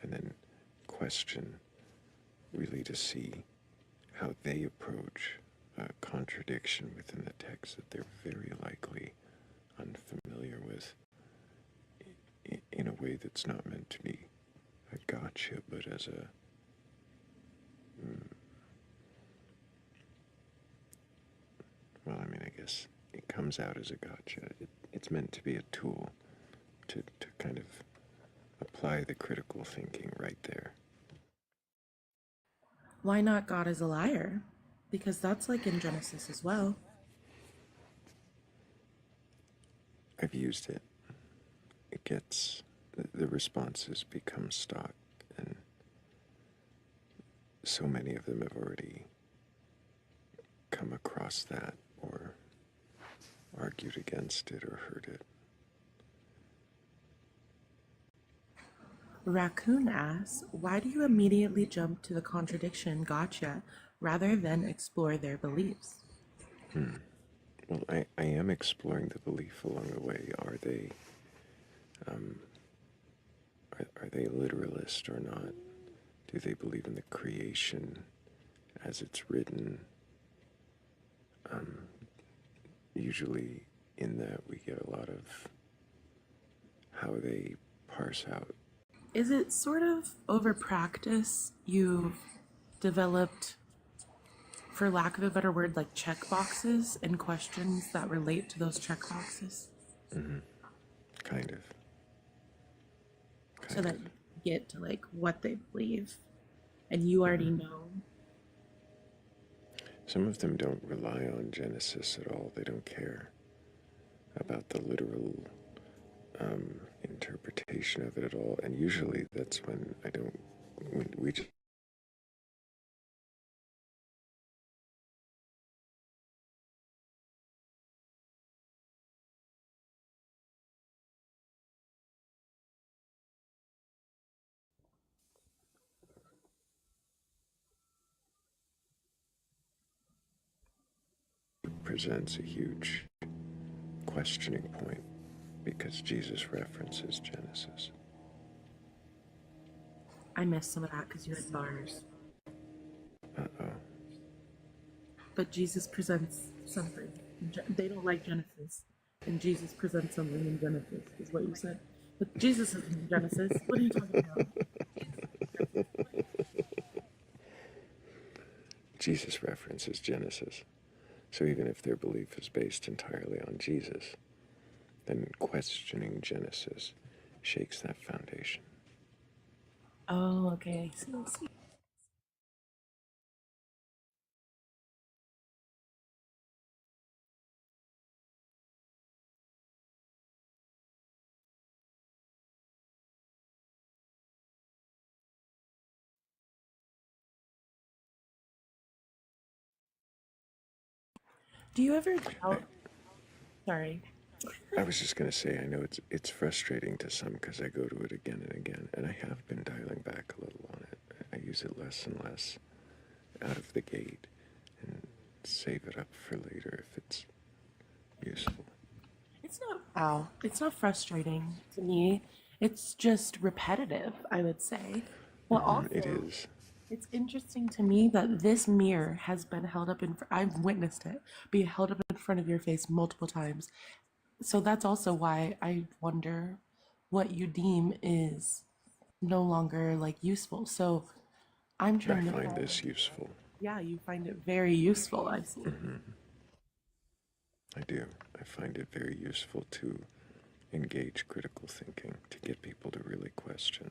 and then question, really, to see how they approach a contradiction within the text that they're very likely unfamiliar with, in a way that's not meant to be a gotcha, but as a well, I mean, I guess it comes out as a gotcha. It's meant to be a tool to kind of apply the critical thinking right there. Why not God is a liar? Because that's like in Genesis as well. I've used it. It gets, the responses become stock, and so many of them have already come across that or argued against it or heard it. Raccoon asks, why do you immediately jump to the contradiction gotcha rather than explore their beliefs? Well, I am exploring the belief along the way. Are they literalist or not? Do they believe in the creation as it's written? Usually in that we get a lot of how they parse out. Is it sort of over practice you've developed, for lack of a better word, like check boxes and questions that relate to those check boxes? Kind of. So that you get to like what they believe and you already know. Some of them don't rely on Genesis at all. They don't care about the literal interpretation of it at all. And usually that's when we just presents a huge questioning point because Jesus references Genesis. I missed some of that because you had bars. Uh-oh. But Jesus presents something. They don't like Genesis. And Jesus presents something in Genesis, is what you said. But Jesus is in Genesis. What are you talking about? Jesus references Genesis. So even if their belief is based entirely on Jesus, then questioning Genesis shakes that foundation. Oh, okay. I see. Do you ever doubt? Sorry. I was just going to say, I know it's frustrating to some because I go to it again and again, and I have been dialing back a little on it. I use it less and less out of the gate and save it up for later if it's useful. It's not frustrating to me. It's just repetitive, I would say. Well, also, it is. It's interesting to me that this mirror has been held up I've witnessed it be held up in front of your face multiple times. So that's also why I wonder what you deem is no longer like useful. So I'm trying I to find this useful. Yeah, you find it very useful, I see. I do. I find it very useful to engage critical thinking, to get people to really question.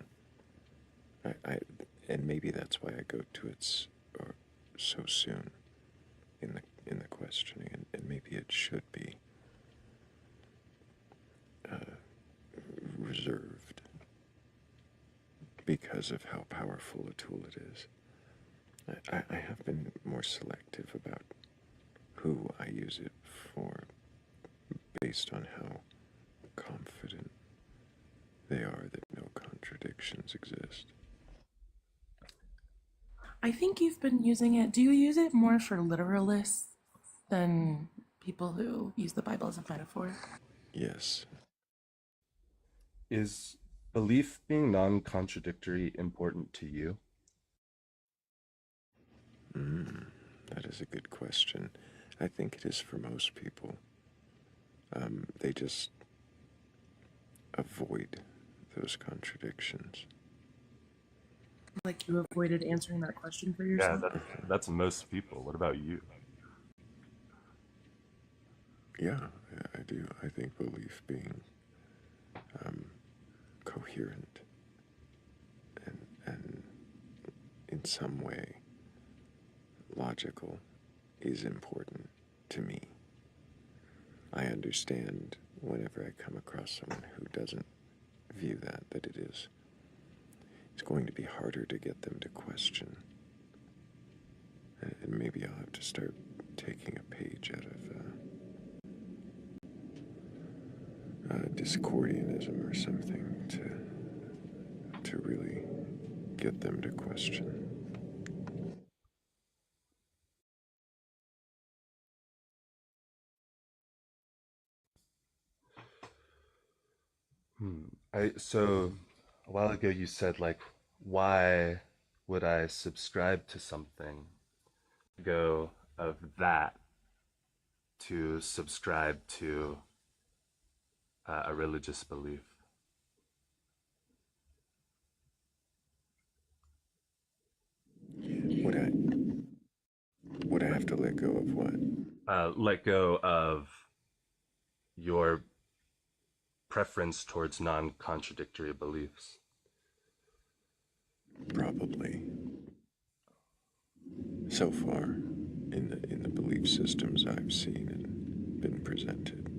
And maybe that's why I go to it so soon in the questioning, and maybe it should be reserved because of how powerful a tool it is. I have been more selective about who I use it for based on how confident they are that no contradictions exist. I think you've been using it. Do you use it more for literalists than people who use the Bible as a metaphor? Yes. Is belief being non-contradictory important to you? That is a good question. I think it is for most people. They just avoid those contradictions. Like you avoided answering that question for Yeah, yourself? that's most people. What about you? Yeah, I do. I think belief being coherent and in some way logical is important to me. I understand whenever I come across someone who doesn't view that it is. It's going to be harder to get them to question. And maybe I'll have to start taking a page out of Discordianism or something to really get them to question. So a while ago you said like, why would I subscribe to something? Go of that to subscribe to a religious belief. Would I have to let go of what? Let go of your preference towards non-contradictory beliefs. Probably. So far, in the belief systems I've seen and been presented,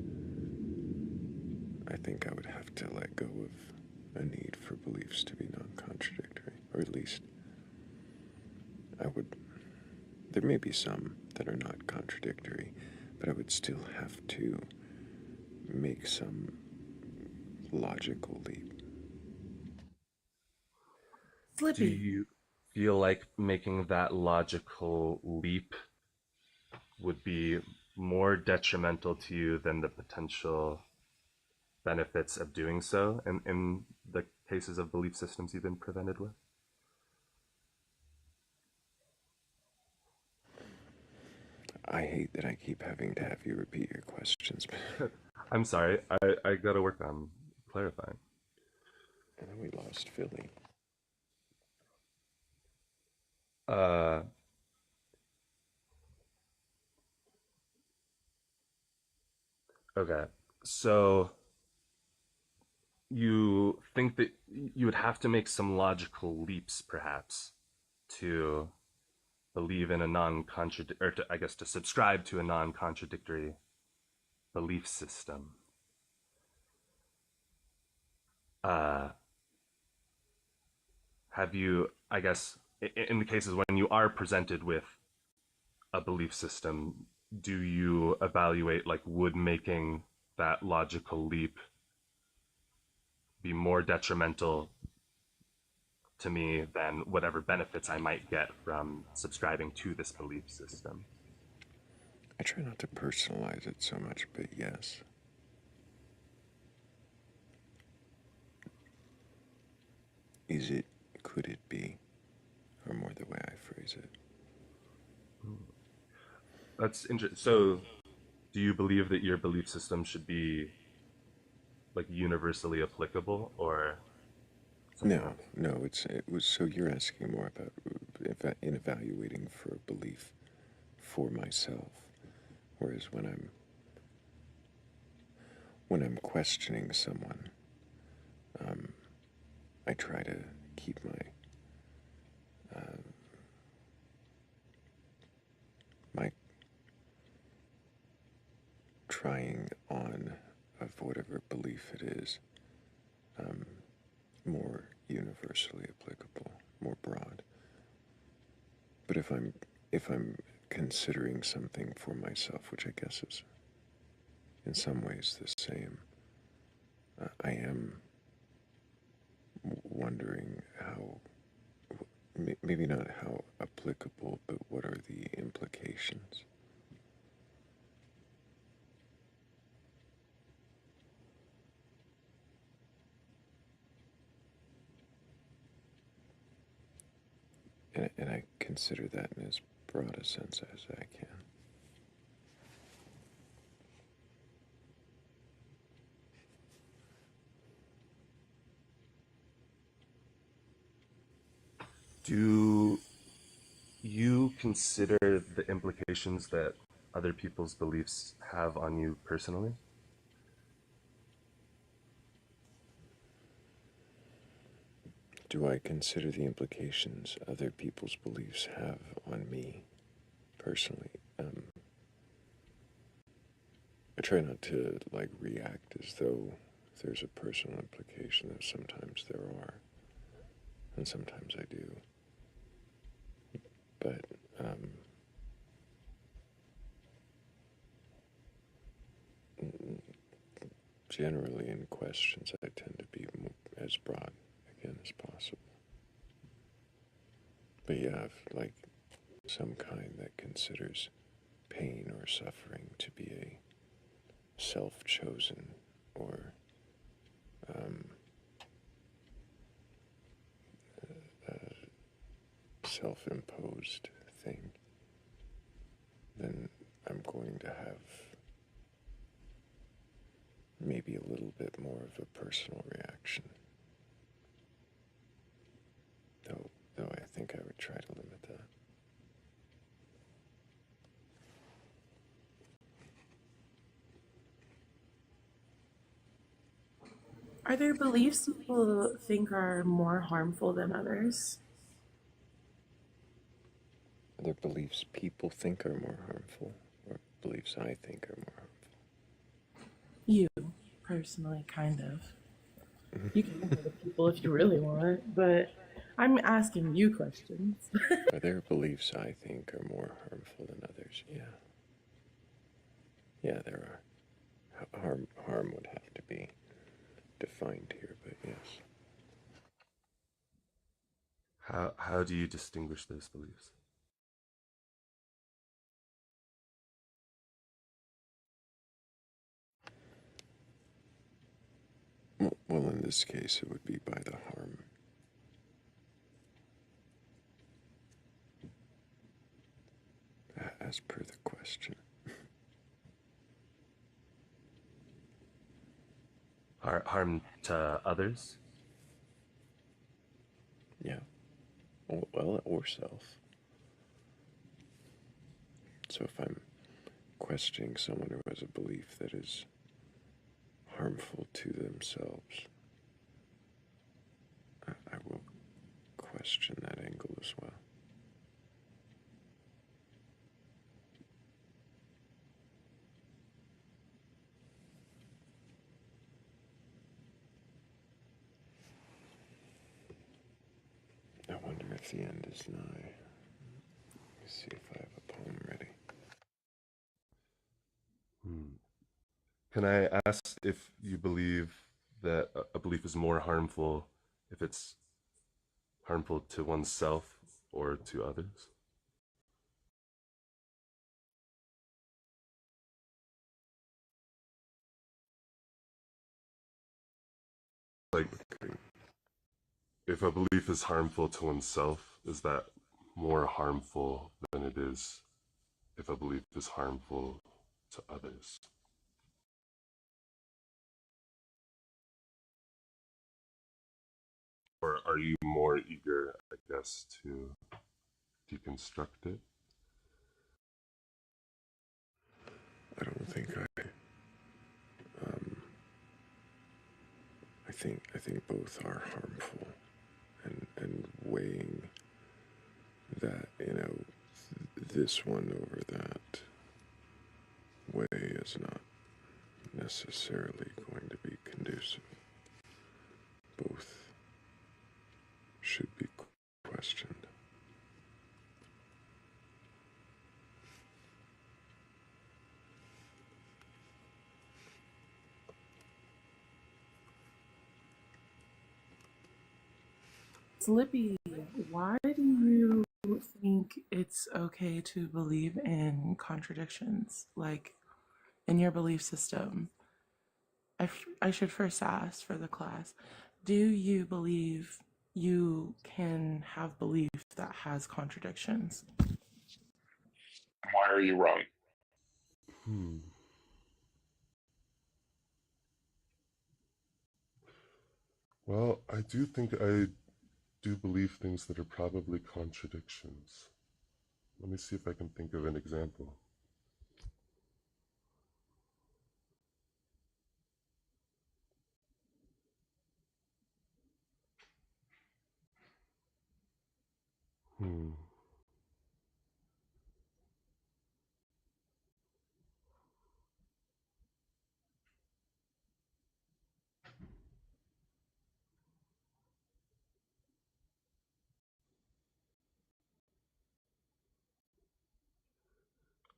I think I would have to let go of a need for beliefs to be non-contradictory, or at least I would. There may be some that are not contradictory, but I would still have to make some logical leap. Do you feel like making that logical leap would be more detrimental to you than the potential benefits of doing so in the cases of belief systems you've been presented with? I hate that I keep having to have you repeat your questions. I'm sorry, I gotta work on clarifying. And then we lost Philly. Okay, so you think that you would have to make some logical leaps, perhaps, to believe in a non-contradictory, or I guess to subscribe to a non-contradictory belief system. Have you, I guess, in the cases when you are presented with a belief system, do you evaluate, like, would making that logical leap be more detrimental to me than whatever benefits I might get from subscribing to this belief system? I try not to personalize it so much, but yes. Is it, could it be, or more the way I phrase it? That's interesting. So, do you believe that your belief system should be like universally applicable, or No, it was, so you're asking more about in evaluating for a belief for myself, whereas when I'm questioning someone, I try to keep my trying on of whatever belief it is more universally applicable, more broad. But if I'm considering something for myself, which I guess is in some ways the same, I am wondering how, maybe not how applicable, but what are the implications? And I consider that in as broad a sense as I can. Do you consider the implications that other people's beliefs have on you personally? Do I consider the implications other people's beliefs have on me personally? I try not to react as though there's a personal implication, though sometimes there are, and sometimes I do. But generally in questions, I tend to be as broad again as possible. But yeah, if some kind that considers pain or suffering to be a self-chosen or self-imposed thing, then I'm going to have maybe a little bit more of a personal reaction. Though I think I would try to limit that. Are there beliefs people think are more harmful than others? Are there beliefs people think are more harmful, or beliefs I think are more harmful? You, personally, kind of. You can look at the people if you really want, but I'm asking you questions. Are there beliefs I think are more harmful than others? Yeah. Yeah, there are. Harm would have to be defined here, but yes. How do you distinguish those beliefs? Well, in this case, it would be by the harm. As per the question. Harm to others? Yeah. Well, or self. So if I'm questioning someone who has a belief that is harmful to themselves, I will question that angle as well. I wonder if the end is nigh. Let me see if I have a poem ready. Can I ask if you believe that a belief is more harmful if it's harmful to oneself or to others? Like, if a belief is harmful to oneself, is that more harmful than it is if a belief is harmful to others? Or are you more eager, I guess, to deconstruct it? I don't think I think both are harmful, and weighing that, this one over that way is not necessarily going to be conducive. Both should be questioned. Slippy, why do you think it's okay to believe in contradictions, like in your belief system? I should first ask for the class, do you believe you can have belief that has contradictions? Why are you wrong? Well, I do think I do believe things that are probably contradictions. Let me see if I can think of an example. Hmm.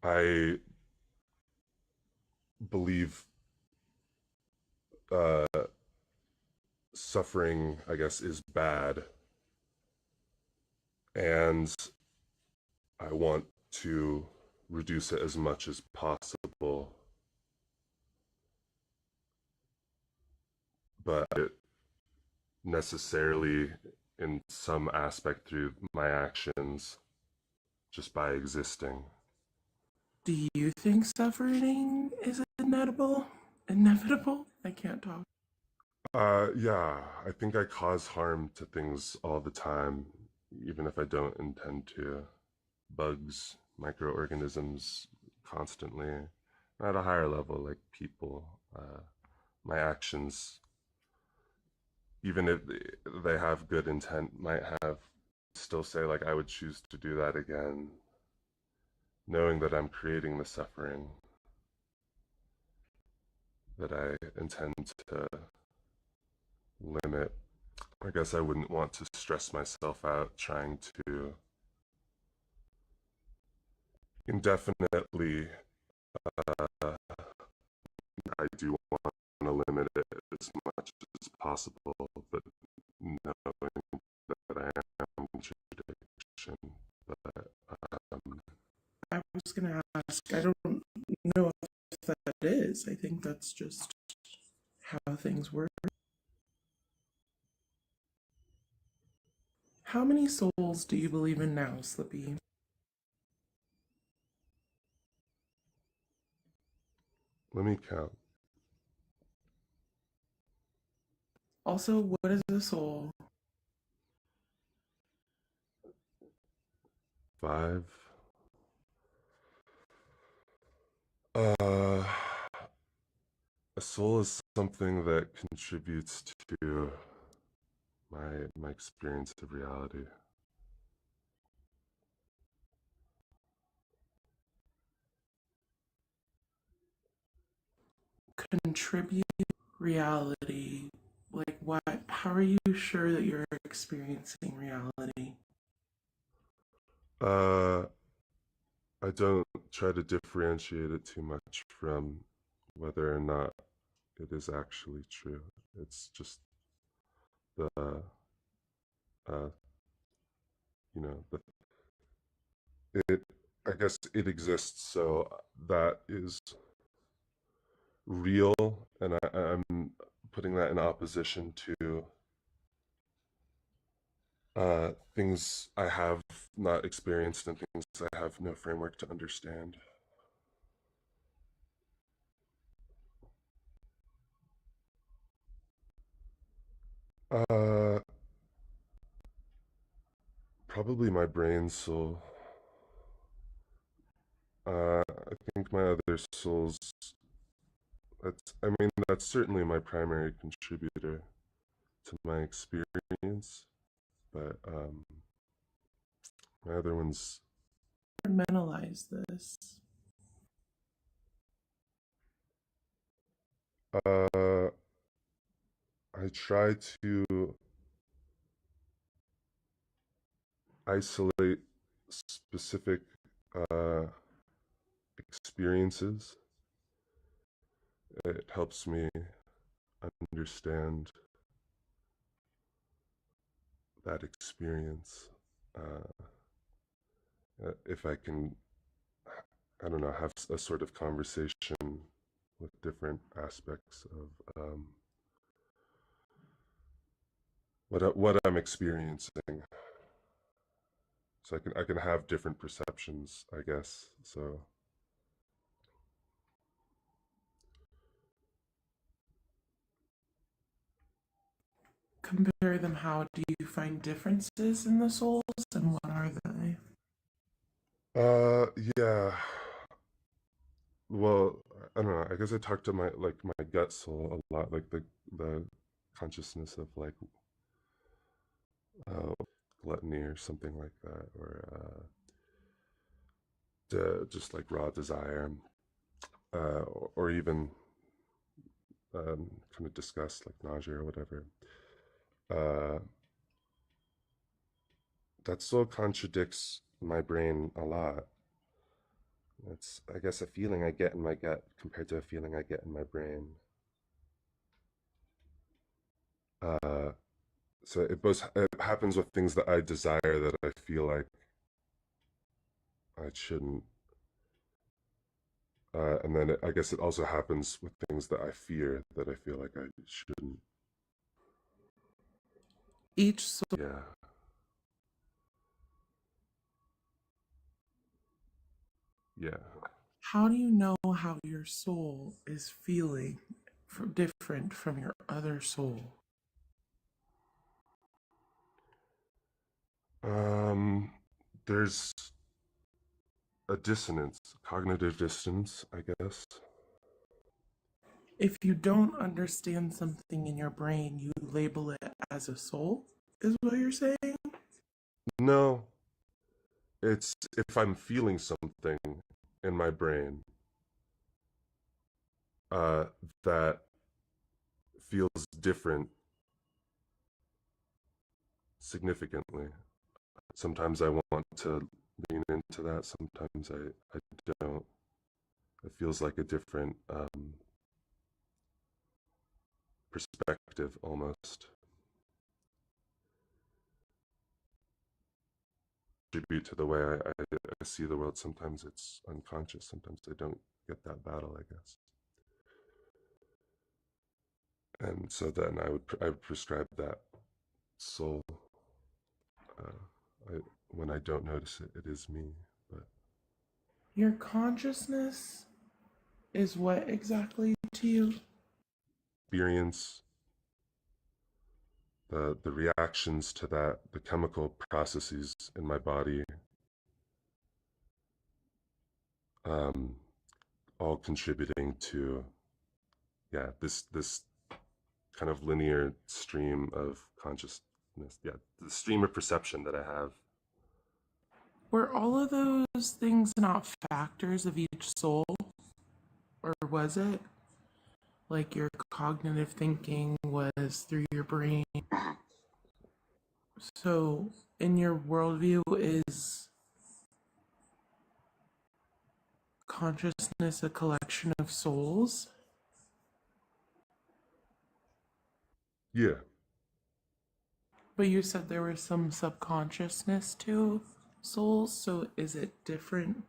I believe suffering, I guess, is bad. And I want to reduce it as much as possible. But it necessarily, in some aspect, through my actions, just by existing. Do you think suffering is inevitable? Inevitable? I can't talk. Yeah, I think I cause harm to things all the time, even if I don't intend to. Bugs, microorganisms, constantly. At a higher level, like people, my actions, even if they have good intent, might have still say like I would choose to do that again, knowing that I'm creating the suffering that I intend to limit. I guess I wouldn't want to stress myself out trying to indefinitely. I do want to limit it as much as possible, but knowing that I am contradiction. But I was going to ask, I don't know if that is. I think that's just how things work. How many souls do you believe in now, Slippy? let me count. Also, what is a soul? 5. A soul is something that contributes to my experience of reality. Contribute reality. Like what? How are you sure that you're experiencing reality? I don't try to differentiate it too much from whether or not it is actually true. It's just the, you know, I guess it exists, so that is real, and I'm putting that in opposition to things I have not experienced and things I have no framework to understand. Probably my brain soul. I think my other souls. That's certainly my primary contributor to my experience, but my other ones. Mentalize this. I try to isolate specific experiences. It helps me understand that experience. If I can, I don't know, have a sort of conversation with different aspects of what I'm experiencing, so I can have different perceptions, I guess. So Compare them. How do you find differences in the souls, and what are they? yeah. Well, I don't know. I guess I talk to my gut soul a lot, like the consciousness of like gluttony or something like that, or just like raw desire, or even kind of disgust, like nausea or whatever. That still contradicts my brain a lot. It's, I guess, a feeling I get in my gut compared to a feeling I get in my brain. So it happens with things that I desire that I feel like I shouldn't. And then I guess it also happens with things that I fear that I feel like I shouldn't. Each soul. Yeah. Yeah. How do you know how your soul is feeling different from your other soul? There's a dissonance, cognitive dissonance, I guess. If you don't understand something in your brain, you label it as a soul, is what you're saying? No, it's if I'm feeling something in my brain that feels different significantly. Sometimes I want to lean into that, sometimes I don't. It feels like a different perspective almost. Tribute to the way I see the world. Sometimes it's unconscious, sometimes I don't get that battle, I guess. And so then I would prescribe that soul. When I don't notice it, it is me. But Your consciousness is what exactly to you? experience, the reactions to that, the chemical processes in my body, all contributing to, yeah, this kind of linear stream of consciousness. Yeah, the stream of perception that I have. Were all of those things not factors of each soul? Or was it? Like your cognitive thinking was through your brain. So, in your worldview, is consciousness a collection of souls? Yeah. But you said there was some subconsciousness to souls, so is it different?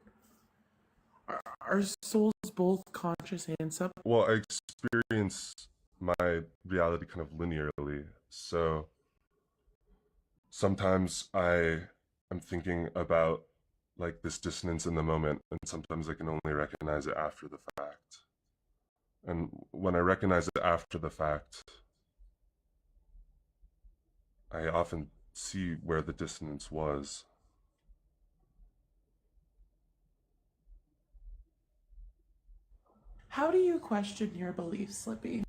Are souls both conscious and sub? Well, I experience my reality kind of linearly. So sometimes I am thinking about like this dissonance in the moment, and sometimes I can only recognize it after the fact. And when I recognize it after the fact, I often see where the dissonance was. How do you question your beliefs, Slippy?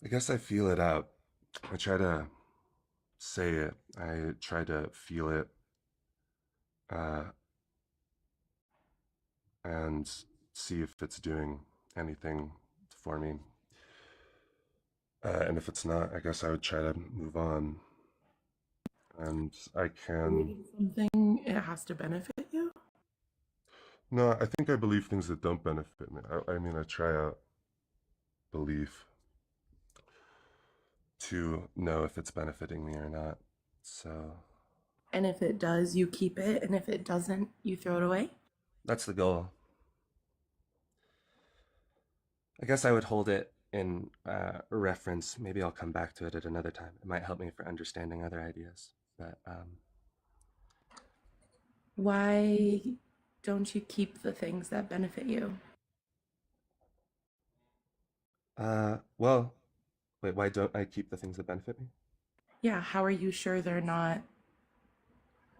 I guess I feel it out. I try to say it. I try to feel it. And see if it's doing anything for me. And if it's not, I guess I would try to move on. And I can. Something it has to benefit you? No, I think I believe things that don't benefit me. I mean, I try out belief to know if it's benefiting me or not. So. And if it does, you keep it, and if it doesn't, you throw it away? That's the goal. I guess I would hold it in reference. Maybe I'll come back to it at another time. It might help me for understanding other ideas. But Why don't you keep the things that benefit you? well, wait, why don't I keep the things that benefit me? Yeah, how are you sure they're not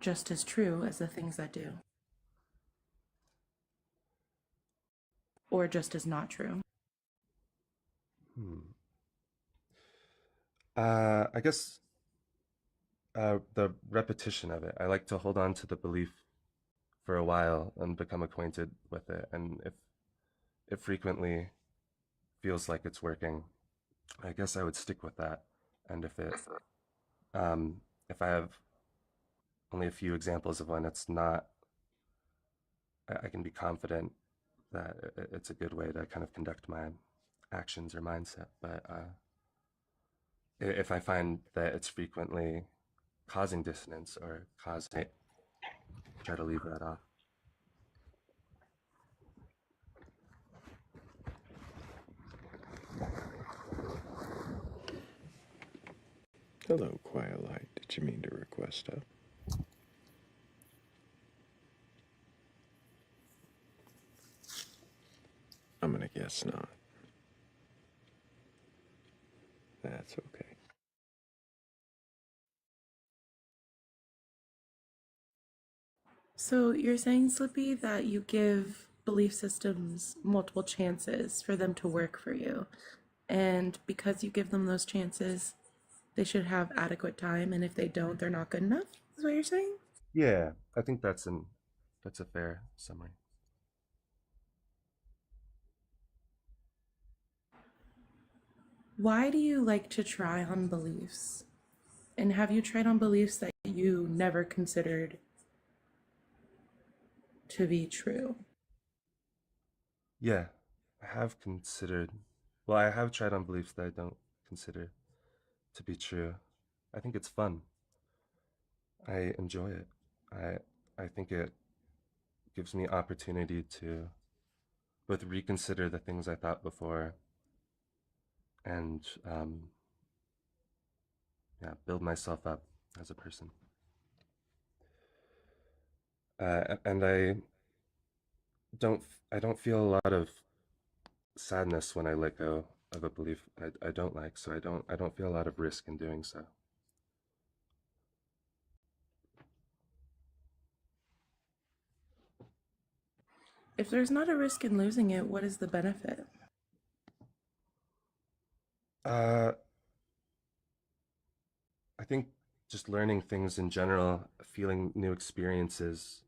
just as true as the things that do? Or just as not true? I guess the repetition of it. I like to hold on to the belief for a while and become acquainted with it. And if it frequently feels like it's working, I guess I would stick with that. And if I have only a few examples of when it's not, I can be confident that it's a good way to kind of conduct my actions or mindset. But if I find that it's frequently causing dissonance or causing, try to leave that off. Hello, Quiet. Did you mean to request up? I'm gonna guess not. That's okay. So you're saying, Slippy, that you give belief systems multiple chances for them to work for you. And because you give them those chances, they should have adequate time. And if they don't, they're not good enough? Is what you're saying? Yeah, I think that's a fair summary. Why do you like to try on beliefs? And have you tried on beliefs that you never considered to be true? Yeah, I have considered, well, I have tried on beliefs that I don't consider to be true. I think it's fun. I enjoy it. I think it gives me opportunity to both reconsider the things I thought before and yeah, build myself up as a person. And don't I don't feel a lot of sadness when I let go of a belief I don't like, so I don't feel a lot of risk in doing so. If there's not a risk in losing it, what is the benefit? I think just learning things in general, feeling new experiences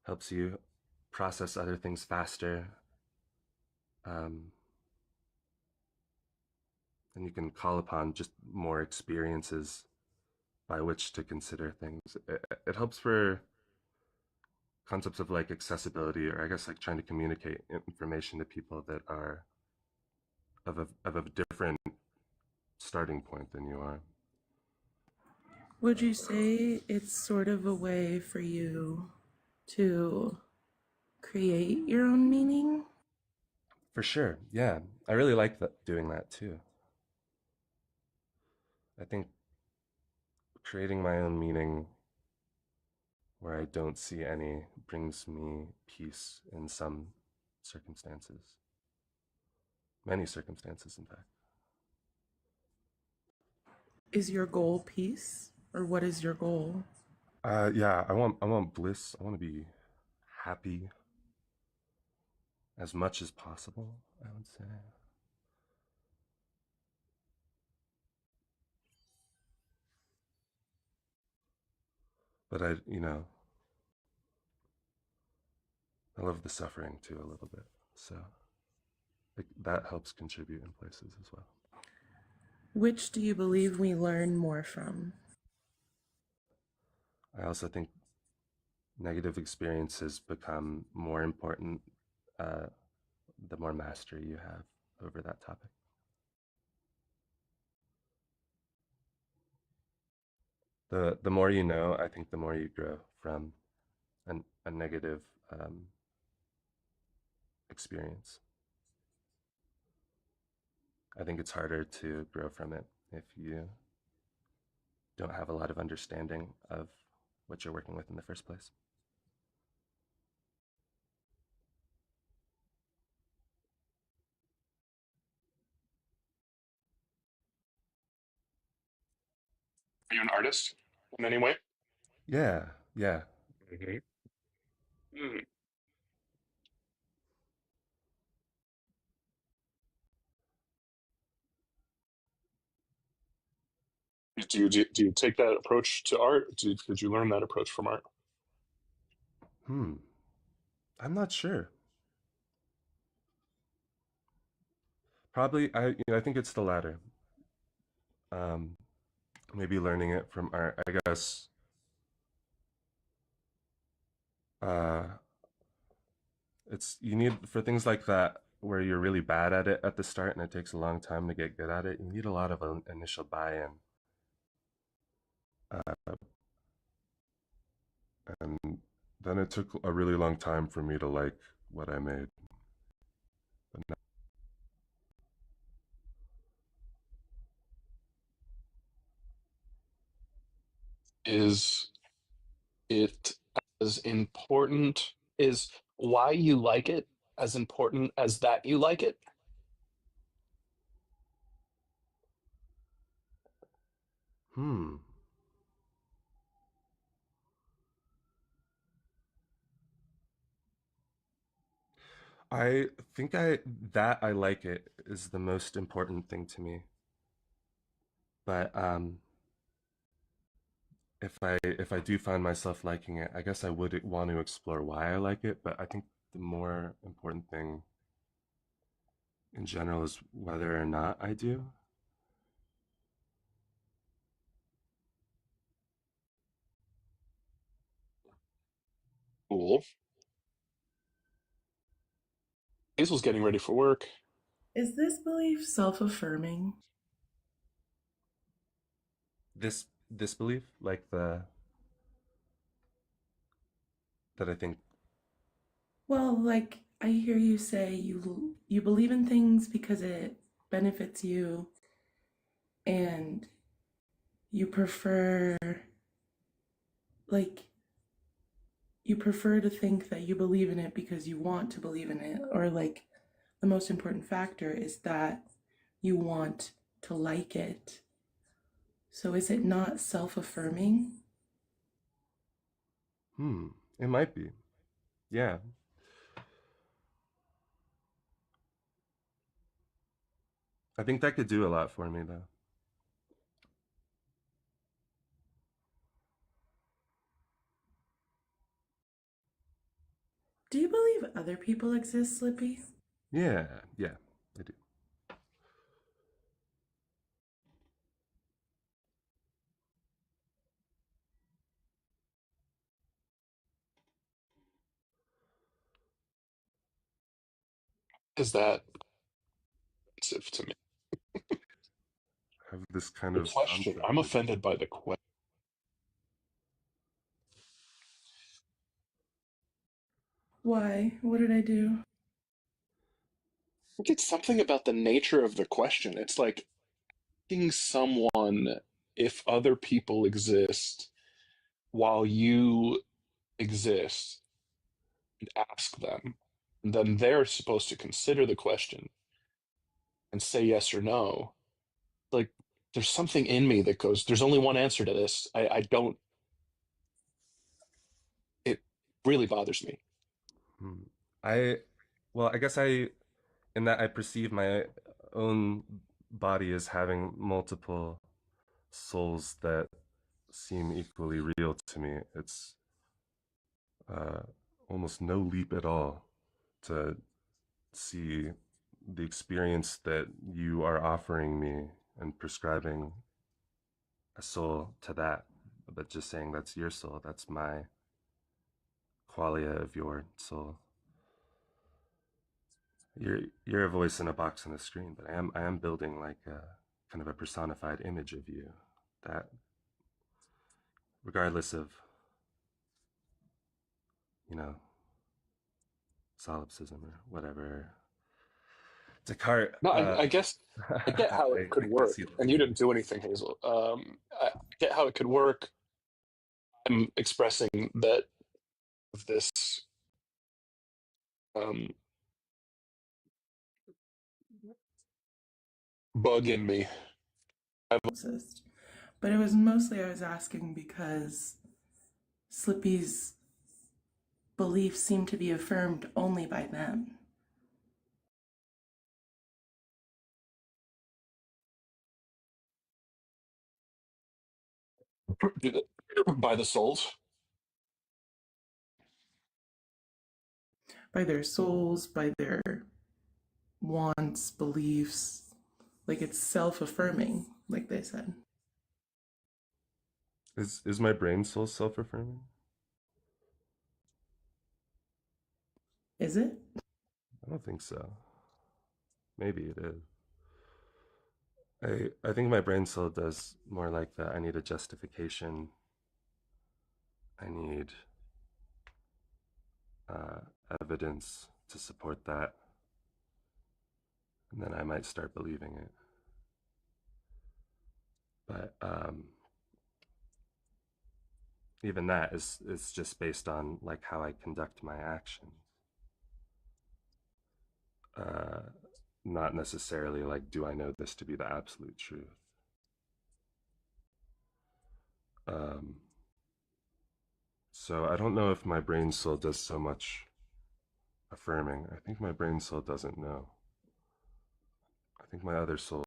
helps you process other things faster. And you can call upon just more experiences by which to consider things. It helps for concepts of like accessibility, or I guess like trying to communicate information to people that are of a different starting point than you are. Would you say it's sort of a way for you to create your own meaning? For sure, yeah. I really like doing that too. I think creating my own meaning where I don't see any brings me peace in some circumstances. Many circumstances, in fact. Is your goal peace? Or what is your goal? Yeah, I want bliss. I want to be happy as much as possible, I would say. But I love the suffering too a little bit. So that helps contribute in places as well. Which do you believe we learn more from? I also think negative experiences become more important the more mastery you have over that topic. The more you know, I think the more you grow from a negative experience. I think it's harder to grow from it if you don't have a lot of understanding of what you're working with in the first place. Are you an artist in any way? Yeah, yeah. Mm-hmm. Mm. Do you take that approach to art? Did you learn that approach from art? I'm not sure. Probably, I think it's the latter. Um, Maybe learning it from art. I guess uh, it's you need for things like that where you're really bad at it at the start and it takes a long time to get good at it. You need a lot of initial buy-in, and then it took a really long time for me to like what I made. But now, Is it as important? Is why you like it as important as that you like it? hmm. I think I like it is the most important thing to me. But if I do find myself liking it, I guess I would want to explore why I like it. But I think the more important thing in general is whether or not I do. Cool. Hazel's getting ready for work. Is this belief self affirming? This belief, like that I think. Well, like I hear you say you believe in things because it benefits you and you prefer like you prefer to think that you believe in it because you want to believe in it, or like the most important factor is that you want to like it. So is it not self-affirming? It might be. Yeah. I think that could do a lot for me though. Do you believe other people exist, Slippy? Yeah, I do. Is that offensive to me? I have this kind The of question. concept I'm that offended by the question. Why? What did I do? I think it's something about the nature of the question. It's like asking someone if other people exist while you exist and ask them. And then they're supposed to consider the question and say yes or no. Like, there's something in me that goes, there's only one answer to this. I don't, it really bothers me. Hmm. I well, I guess I in that I perceive my own body as having multiple souls that seem equally real to me. It's uh, almost no leap at all to see the experience that you are offering me and prescribing a soul to that, but just saying that's your soul, that's my qualia of your soul. You're a voice in a box on the screen, but I am building like a kind of a personified image of you that, regardless of, you know, solipsism or whatever Descartes. No, I guess I get how it could I can work, see that. and you didn't do anything, Hazel. I get how it could work. I'm expressing that of this um, bug in me. But it was mostly I was asking because Slippy's beliefs seem to be affirmed only by them. By the souls? By their souls, by their wants, beliefs. Like it's self-affirming, like they said. Is my brain still self-affirming? Is it? I don't think so. Maybe it is. I think my brain still does more like that. I need a justification. I need evidence to support that. And then I might start believing it. But even that is just based on like how I conduct my actions. Not necessarily like, do I know this to be the absolute truth? So I don't know if my brain still does so much affirming. I think my brain still doesn't know. I think my other soul.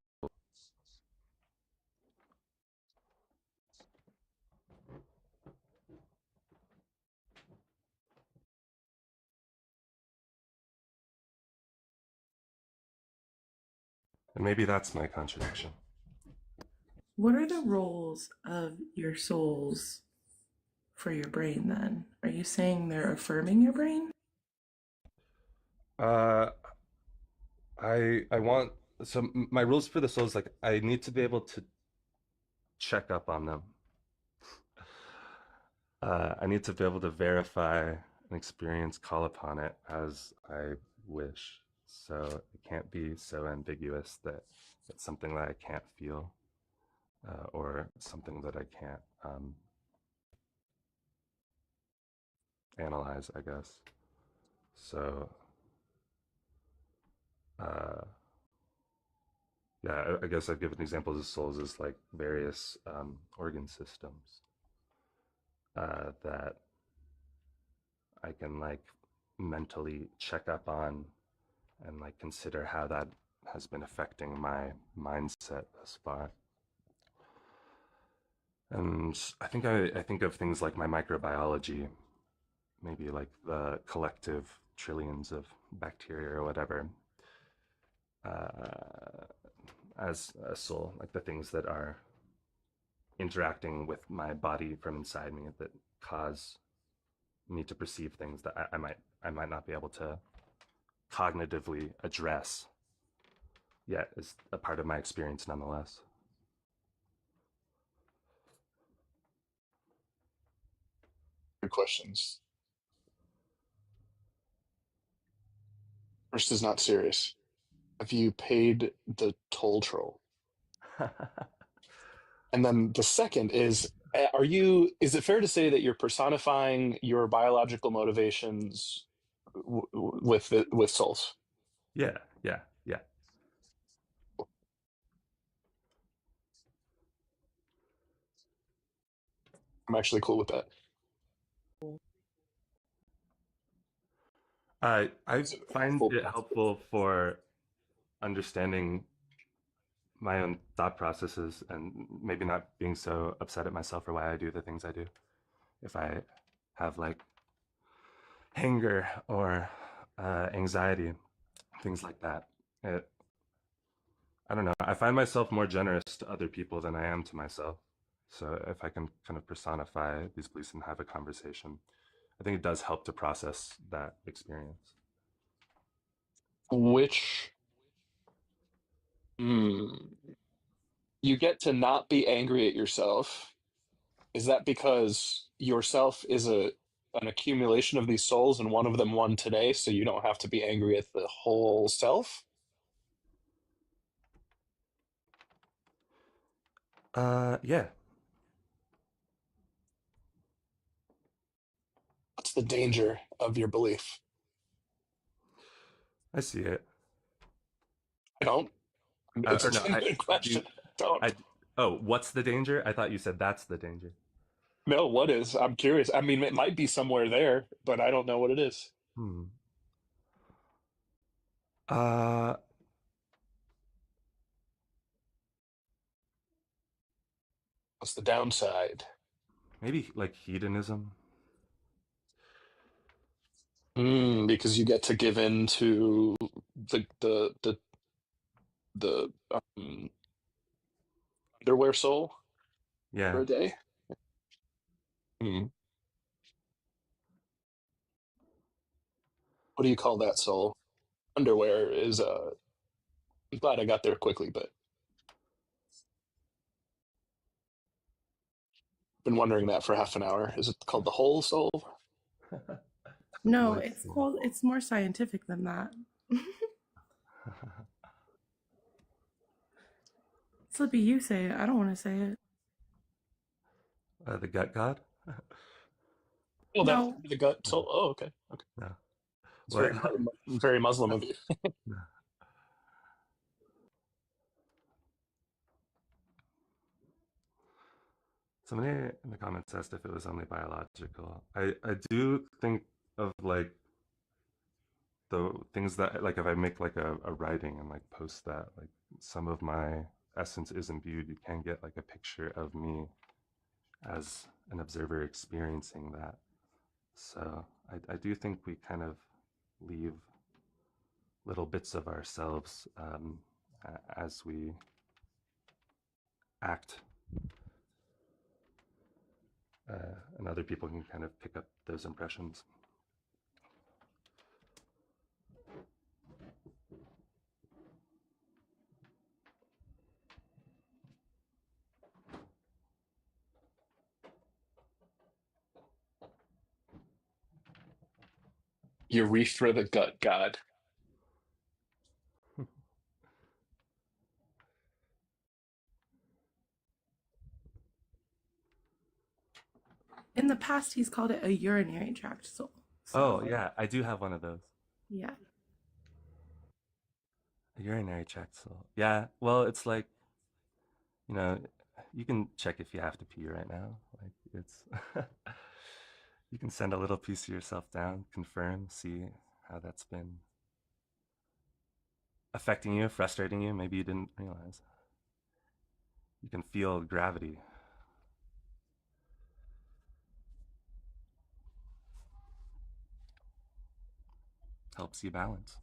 And maybe that's my contradiction. What are the roles of your souls for your brain then? Are you saying they're affirming your brain? I want, so my rules for the souls, like I need to be able to check up on them. I need to be able to verify an experience, call upon it as I wish. So it can't be so ambiguous that it's something that I can't feel or something that I can't analyze, I guess. So, yeah, I guess I've given examples of souls as like various organ systems that I can like mentally check up on and like consider how that has been affecting my mindset thus far. And I think of things like my microbiology, maybe like the collective trillions of bacteria or whatever, as a soul, like the things that are interacting with my body from inside me that cause me to perceive things that I might not be able to cognitively address, yet is a part of my experience nonetheless. Good questions. First is not serious. Have you paid the toll troll? And then the second is, is it fair to say that you're personifying your biological motivations with souls? Yeah. I'm actually cool with that. I find it helpful for understanding my own thought processes and maybe not being so upset at myself for why I do the things I do. If I have like anger or anxiety, things like that. I don't know. I find myself more generous to other people than I am to myself. So if I can kind of personify these beliefs and have a conversation, I think it does help to process that experience. Which you get to not be angry at yourself. Is that because yourself is an accumulation of these souls and one of them won today, so you don't have to be angry at the whole self? Yeah. What's the danger of your belief? I see it. I don't. It's a Or no, genuine question. Don't. Oh, what's the danger? I thought you said that's the danger. No, what is? I'm curious. I mean, it might be somewhere there, but I don't know what it is. What's the downside? Maybe like hedonism. Because you get to give in to the underwear soul for Yeah. a day. What do you call that soul? Underwear is I'm glad I got there quickly, but been wondering that for half an hour. Is it called the whole soul? No, it's more scientific than that. Slippy, you say it. I don't want to say it. The gut god? Well, No. that's the gut soul. Oh, okay. Okay. No. It's very Muslim of you. Somebody in the comments asked if it was only biological. I do think of like the things that like if I make like a writing and like post that, like some of my essence is imbued. You can get like a picture of me as an observer experiencing that. So I do think we kind of leave little bits of ourselves as we act, and other people can kind of pick up those impressions. Urethra the gut god. In the past, he's called it a urinary tract soul. So. Oh, yeah, I do have one of those. Yeah. A urinary tract soul. Yeah, well, it's like, you know, you can check if you have to pee right now. Like, it's... You can send a little piece of yourself down, confirm, see how that's been affecting you, frustrating you. Maybe you didn't realize. You can feel gravity. Helps you balance.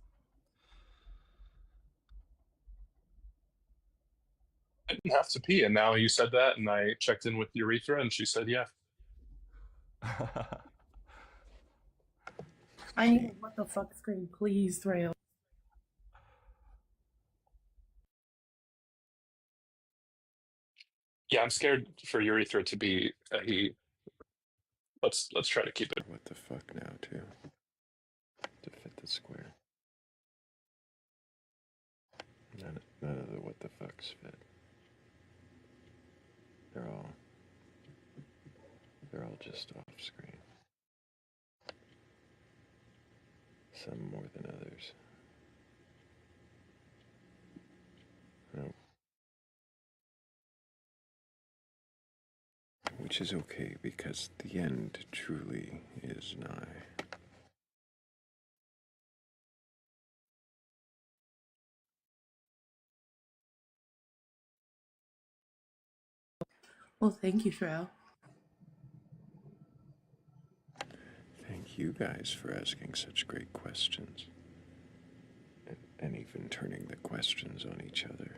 I didn't have to pee, and now you said that, and I checked in with urethra, and she said, yeah. I need a what the fuck screen, please, Thrayle. Yeah, I'm scared for urethra to be a he. Let's try to keep it. What the fuck now, too? To fit the square. None of the what the fucks fit. They're all just off screen. Some more than others. No. Which is okay, because the end truly is nigh. Well, thank you, Thrayle. Thank you guys for asking such great questions. and even turning the questions on each other.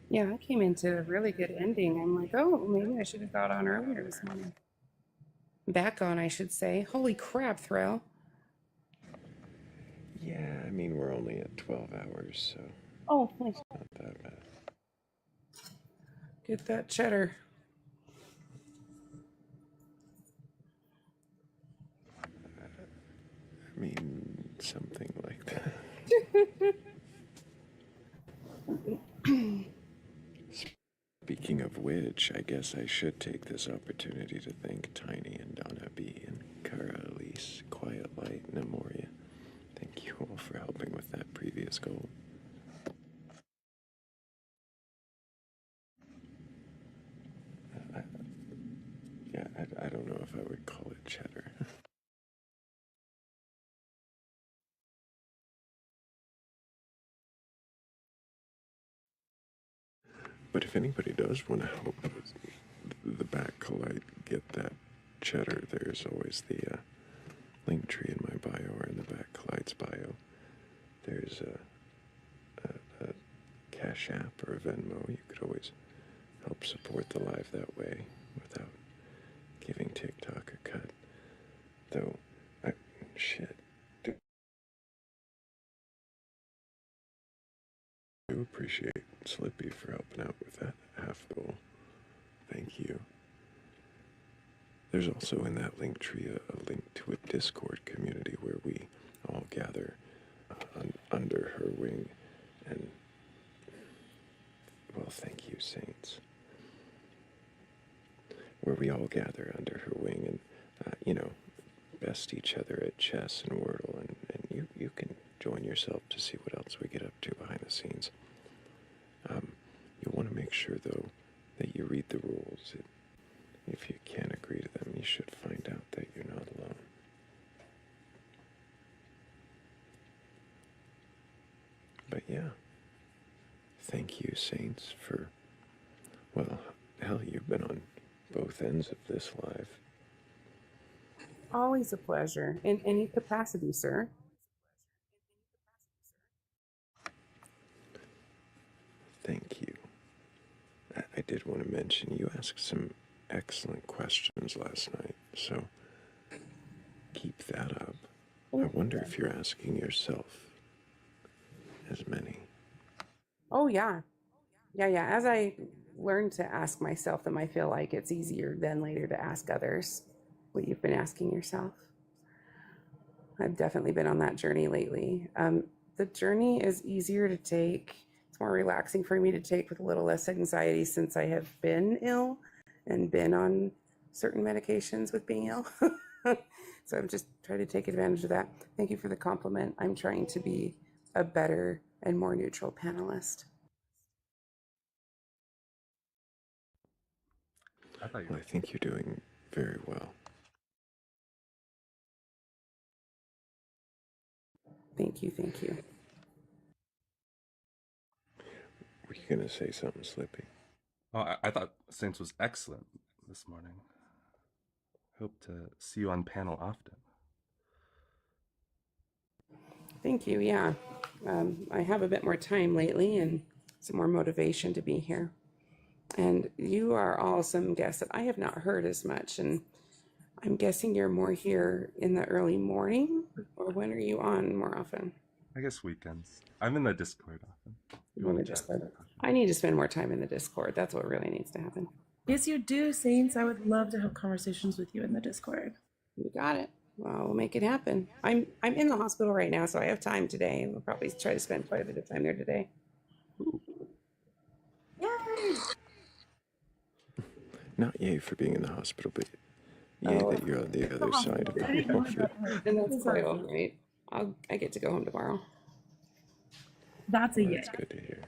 Yeah, I came into a really good ending. I'm like, oh, maybe I should have got on earlier this morning. Back on, I should say. Holy crap, Thrayle. Yeah, I mean, we're only at 12 hours, so Oh, nice. it's not that bad. Get that cheddar. I mean, something like that. Speaking of which, I guess I should take this opportunity to thank Tiny and Donna B and Kara Elise, Quiet Light, and Amoria. Thank you all for helping with that previous goal. I don't know if I would call it cheddar. But if anybody does want to help the Batcolyte get that cheddar, there's always the link tree in my bio or in the Batcolyte's bio. There's a Cash App or a Venmo. You could always help support the live that way without giving TikTok a cut. Though, shit. I do appreciate Slippy for helping out with that half goal. Thank you. There's also in that link tree a link to a Discord community where we all gather under her wing. And, well, thank you, Saints. Where we all gather under her wing and, best each other at chess and Wordle. And you can join yourself to see what else we get up to behind the scenes. You want to make sure, though, that you read the rules. If you can't agree to them, you should find out that you're not alone. But yeah, thank you, Saints, for, well, hell, you've been on both ends of this live. Always a pleasure. In any capacity, sir. Thank you. I did want to mention you asked some excellent questions last night, so keep that up. I wonder if you're asking yourself as many. Oh, yeah. Yeah. As I learn to ask myself them, I feel like it's easier then later to ask others what you've been asking yourself. I've definitely been on that journey lately. The journey is easier to take. It's more relaxing for me to take with a little less anxiety since I have been ill and been on certain medications with being ill. So I'm just trying to take advantage of that. Thank you for the compliment. I'm trying to be a better and more neutral panelist. Well, I think you're doing very well. Thank you. Were you going to say something, Slippy? Oh, I thought Saints was excellent this morning. Hope to see you on panel often. Thank you. Yeah. I have a bit more time lately and some more motivation to be here. And you are all some guests that I have not heard as much. And I'm guessing you're more here in the early morning, or when are you on more often? I guess weekends. I'm in the Discord often. I need to spend more time in the Discord. That's what really needs to happen. Yes, you do, Saints. I would love to have conversations with you in the Discord. You got it. Well, we'll make it happen. I'm in the hospital right now, so I have time today, and we'll probably try to spend quite a bit of time there today. Yay! Not yay for being in the hospital, but yay that you're on the other side of it. And that's quite all right. I get to go home tomorrow. That's a yay. That's good to hear.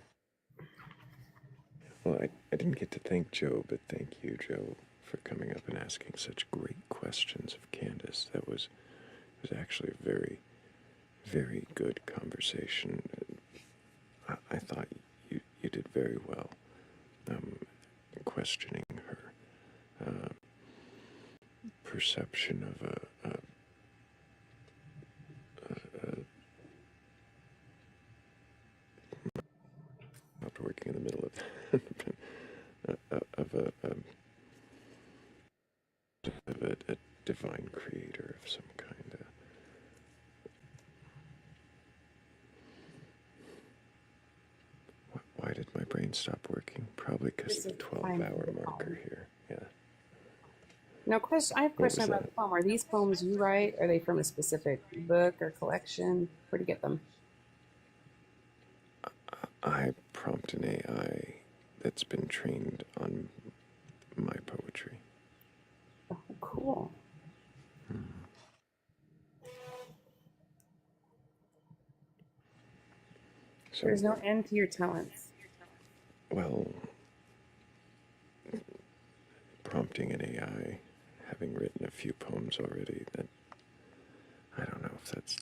Well, I didn't get to thank Joe, but thank you, Joe, for coming up and asking such great questions of Candace. It was actually a very, very good conversation. I thought you did very well questioning her perception of of a divine creator of some kind. Why did my brain stop working? Probably because This of is the time for 12-hour the marker poem. here. Yeah. Now, question. I have a What question was about that? the poem. Are these poems you write? Are they from a specific book or collection? Where do you get them? I prompt an AI that's been trained on my poetry. Oh, cool. So, There's no end to your talents. well, prompting an AI, having written a few poems already, that I don't know if that's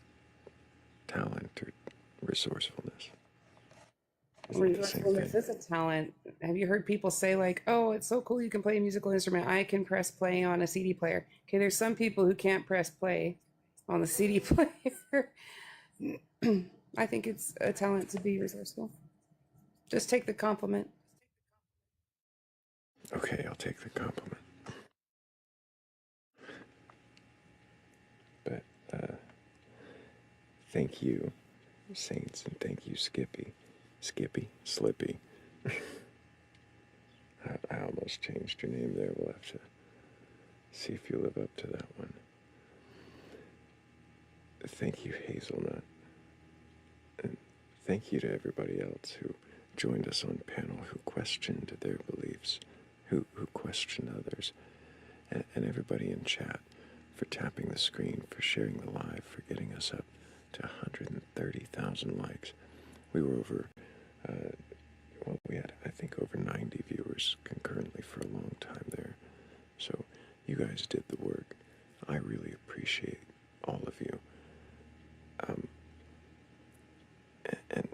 talent or resourcefulness. Is that the same Resourcefulness thing? is a talent. Have you heard people say like, "Oh, it's so cool you can play a musical instrument. I can press play on a CD player." Okay, there's some people who can't press play on the CD player. I think it's a talent to be resourceful. Just take the compliment. Okay, I'll take the compliment. But thank you, Saints, and thank you, Slippy. I almost changed your name there. We'll have to see if you live up to that one. Thank you, Hazelnut. And thank you to everybody else who joined us on panel, who questioned their beliefs, who questioned others, and everybody in chat for tapping the screen, for sharing the live, for getting us up to 130,000 likes. We were over, we had, I think, over 90 viewers concurrently for a long time there. So you guys did the work. I really appreciate all of you. And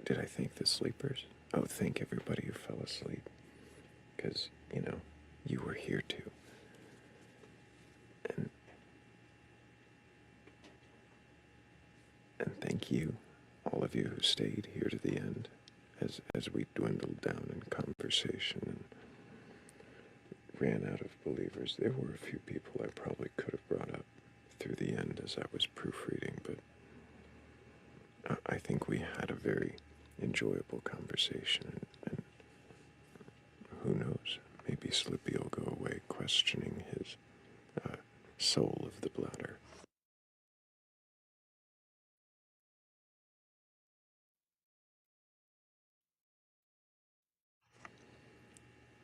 did I thank the sleepers? Oh, thank everybody who fell asleep. Because, you were here too. And thank you, all of you who stayed here to the end, as we dwindled down in conversation and ran out of believers. There were a few people I probably could have brought up through the end as I was proofreading, but I think we had a very enjoyable conversation, and who knows, maybe Slippy will go away questioning his soul of the bladder.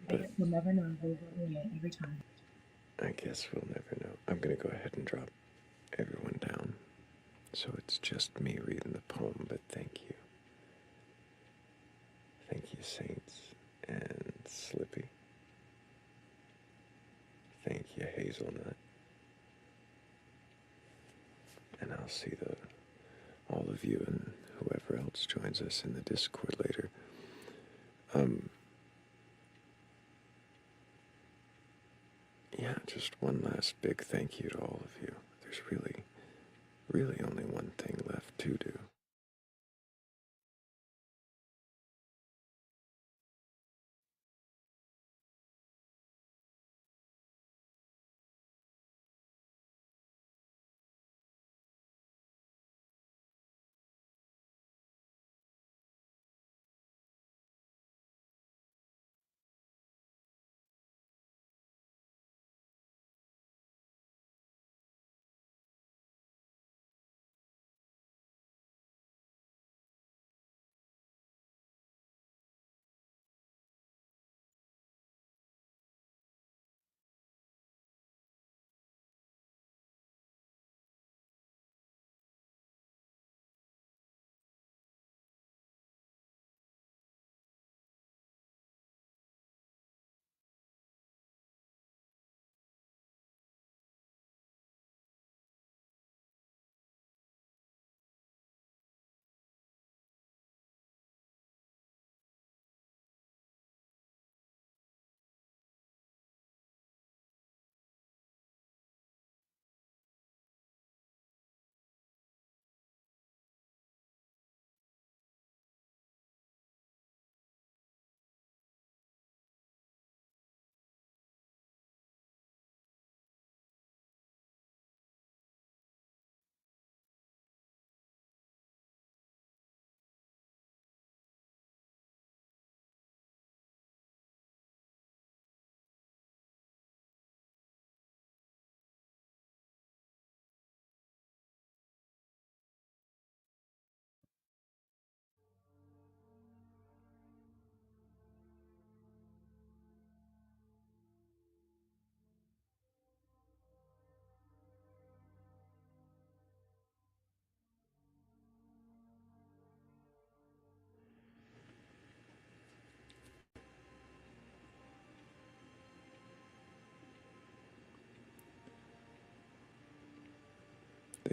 I guess we'll never know. We'll relate every time. I guess we'll never know. I'm going to go ahead and drop everyone down. So it's just me reading the poem, but thank you. Thank you, Saints and Slippy. Thank you, Hazelnut. And I'll see all of you and whoever else joins us in the Discord later. Yeah, just one last big thank you to all of you. There's really only one thing left to do.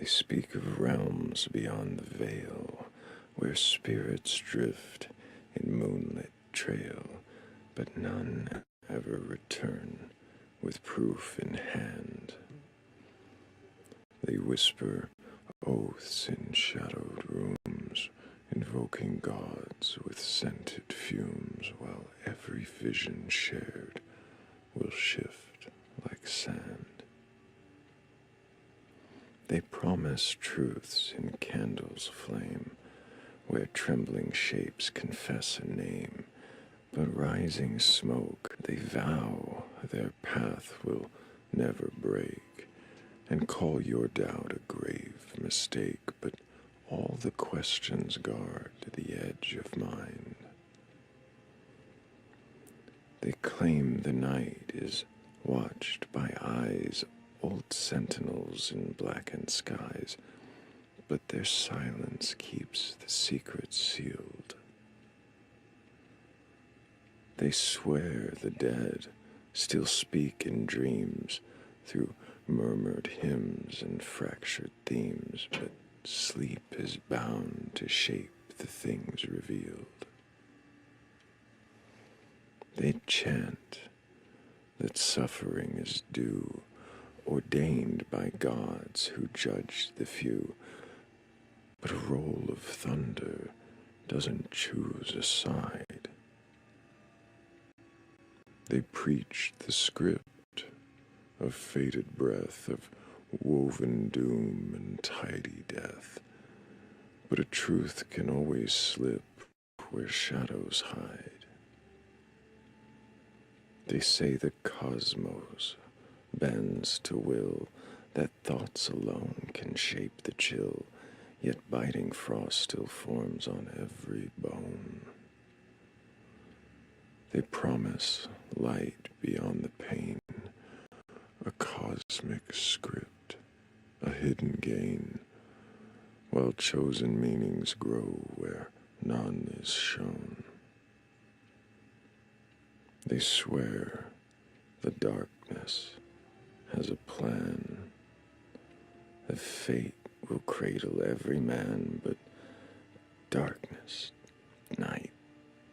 speak of realms beyond the veil, where spirits drift in moonlit trail, but none ever return with proof in hand. They whisper oaths in shadowed rooms, invoking gods with scented fumes, while every vision shared will shift like sand. They promise truths in candles' flame, where trembling shapes confess a name, but rising smoke they vow their path will never break, and call your doubt a grave mistake, but all the questions guard the edge of mind. They claim the night is watched by eyes, old sentinels in blackened skies, but their silence keeps the secret sealed. They swear the dead still speak in dreams through murmured hymns and fractured themes, but sleep is bound to shape the things revealed. They chant that suffering is due, ordained by gods who judge the few, but a roll of thunder doesn't choose a side. They preach the script of fated breath, of woven doom and tidy death, but a truth can always slip where shadows hide. They say the cosmos bends to will, that thoughts alone can shape the chill, yet biting frost still forms on every bone. They promise light beyond the pain, a cosmic script, a hidden gain, while chosen meanings grow where none is shown. They swear the darkness has a plan, that fate will cradle every man, but darkness, night,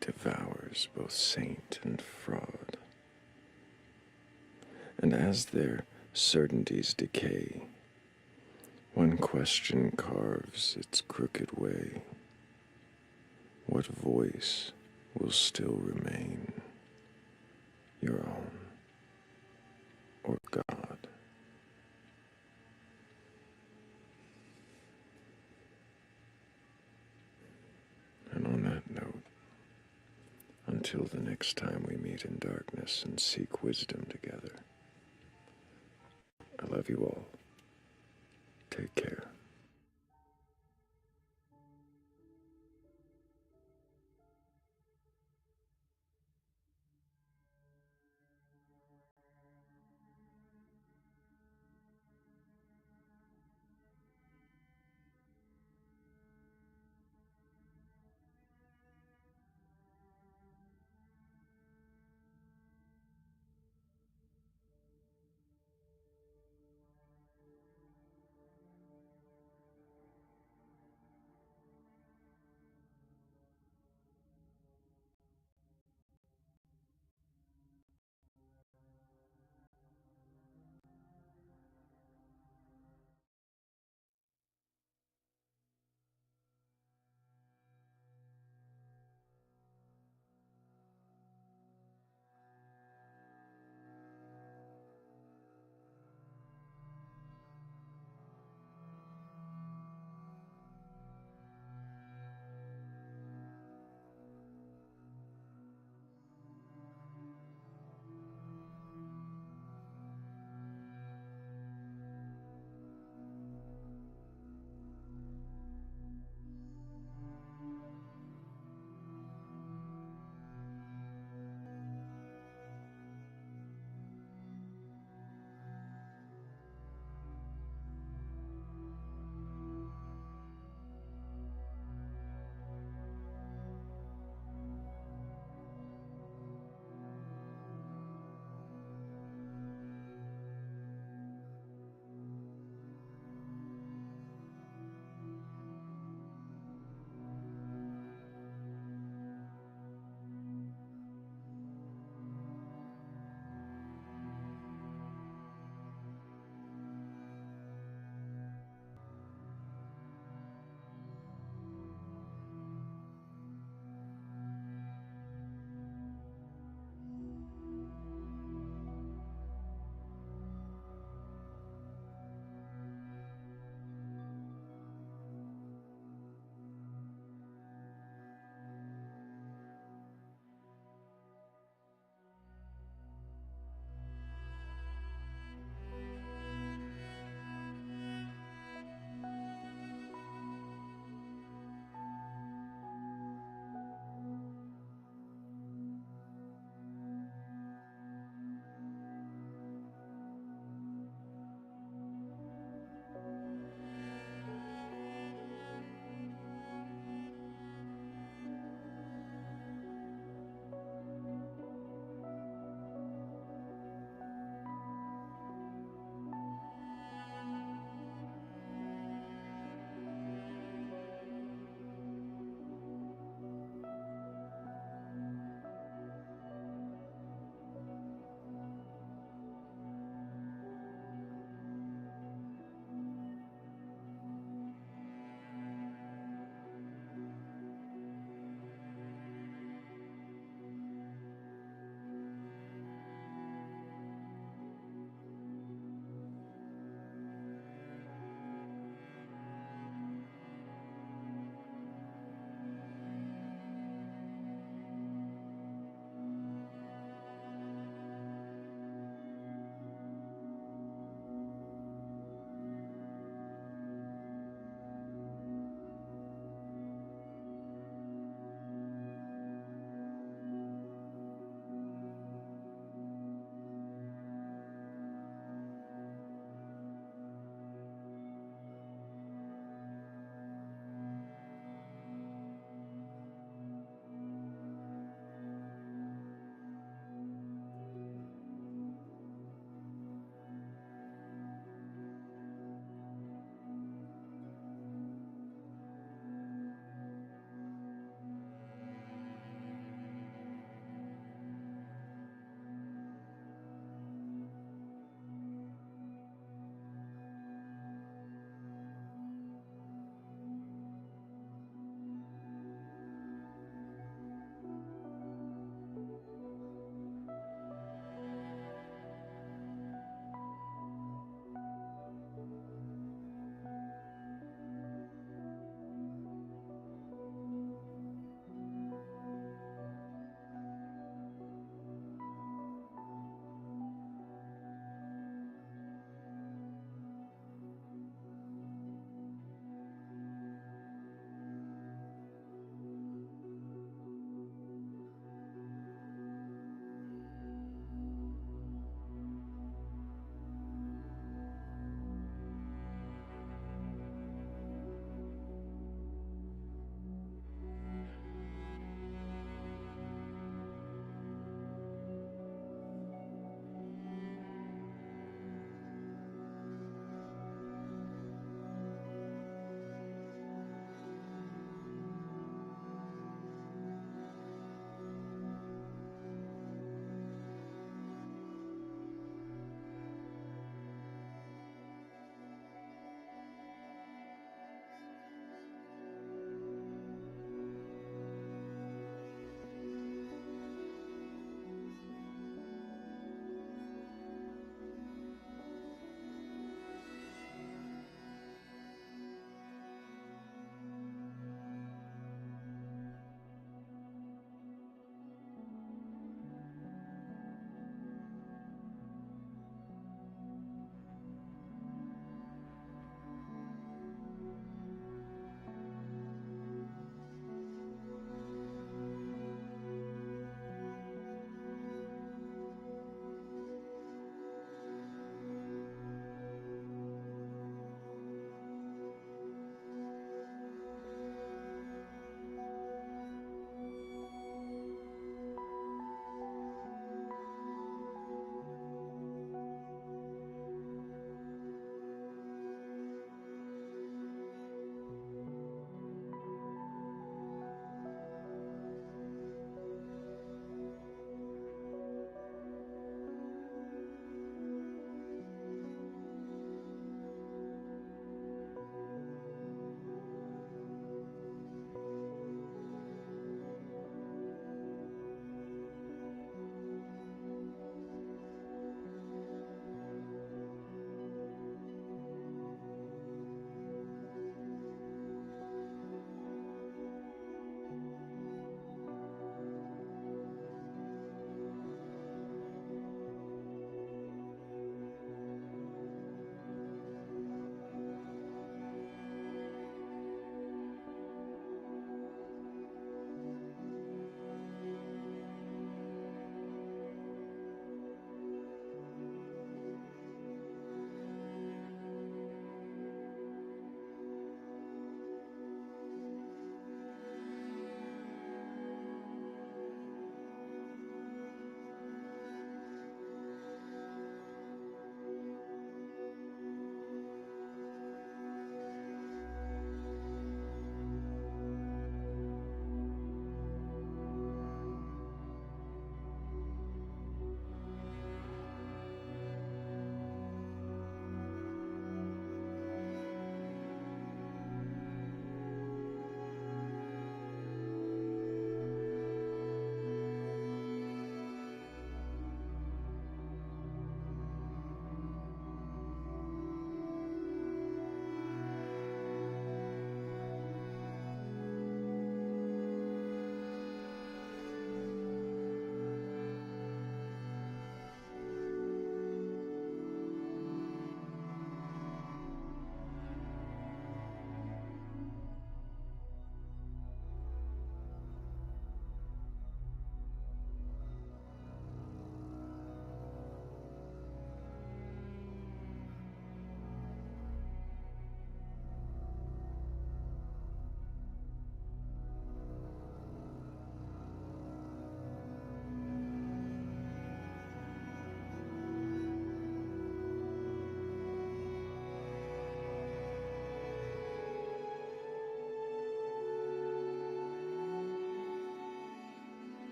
devours both saint and fraud. And as their certainties decay, one question carves its crooked way: what voice will still remain, your own or God? And on that note, until the next time we meet in darkness and seek wisdom together, I love you all. Take care.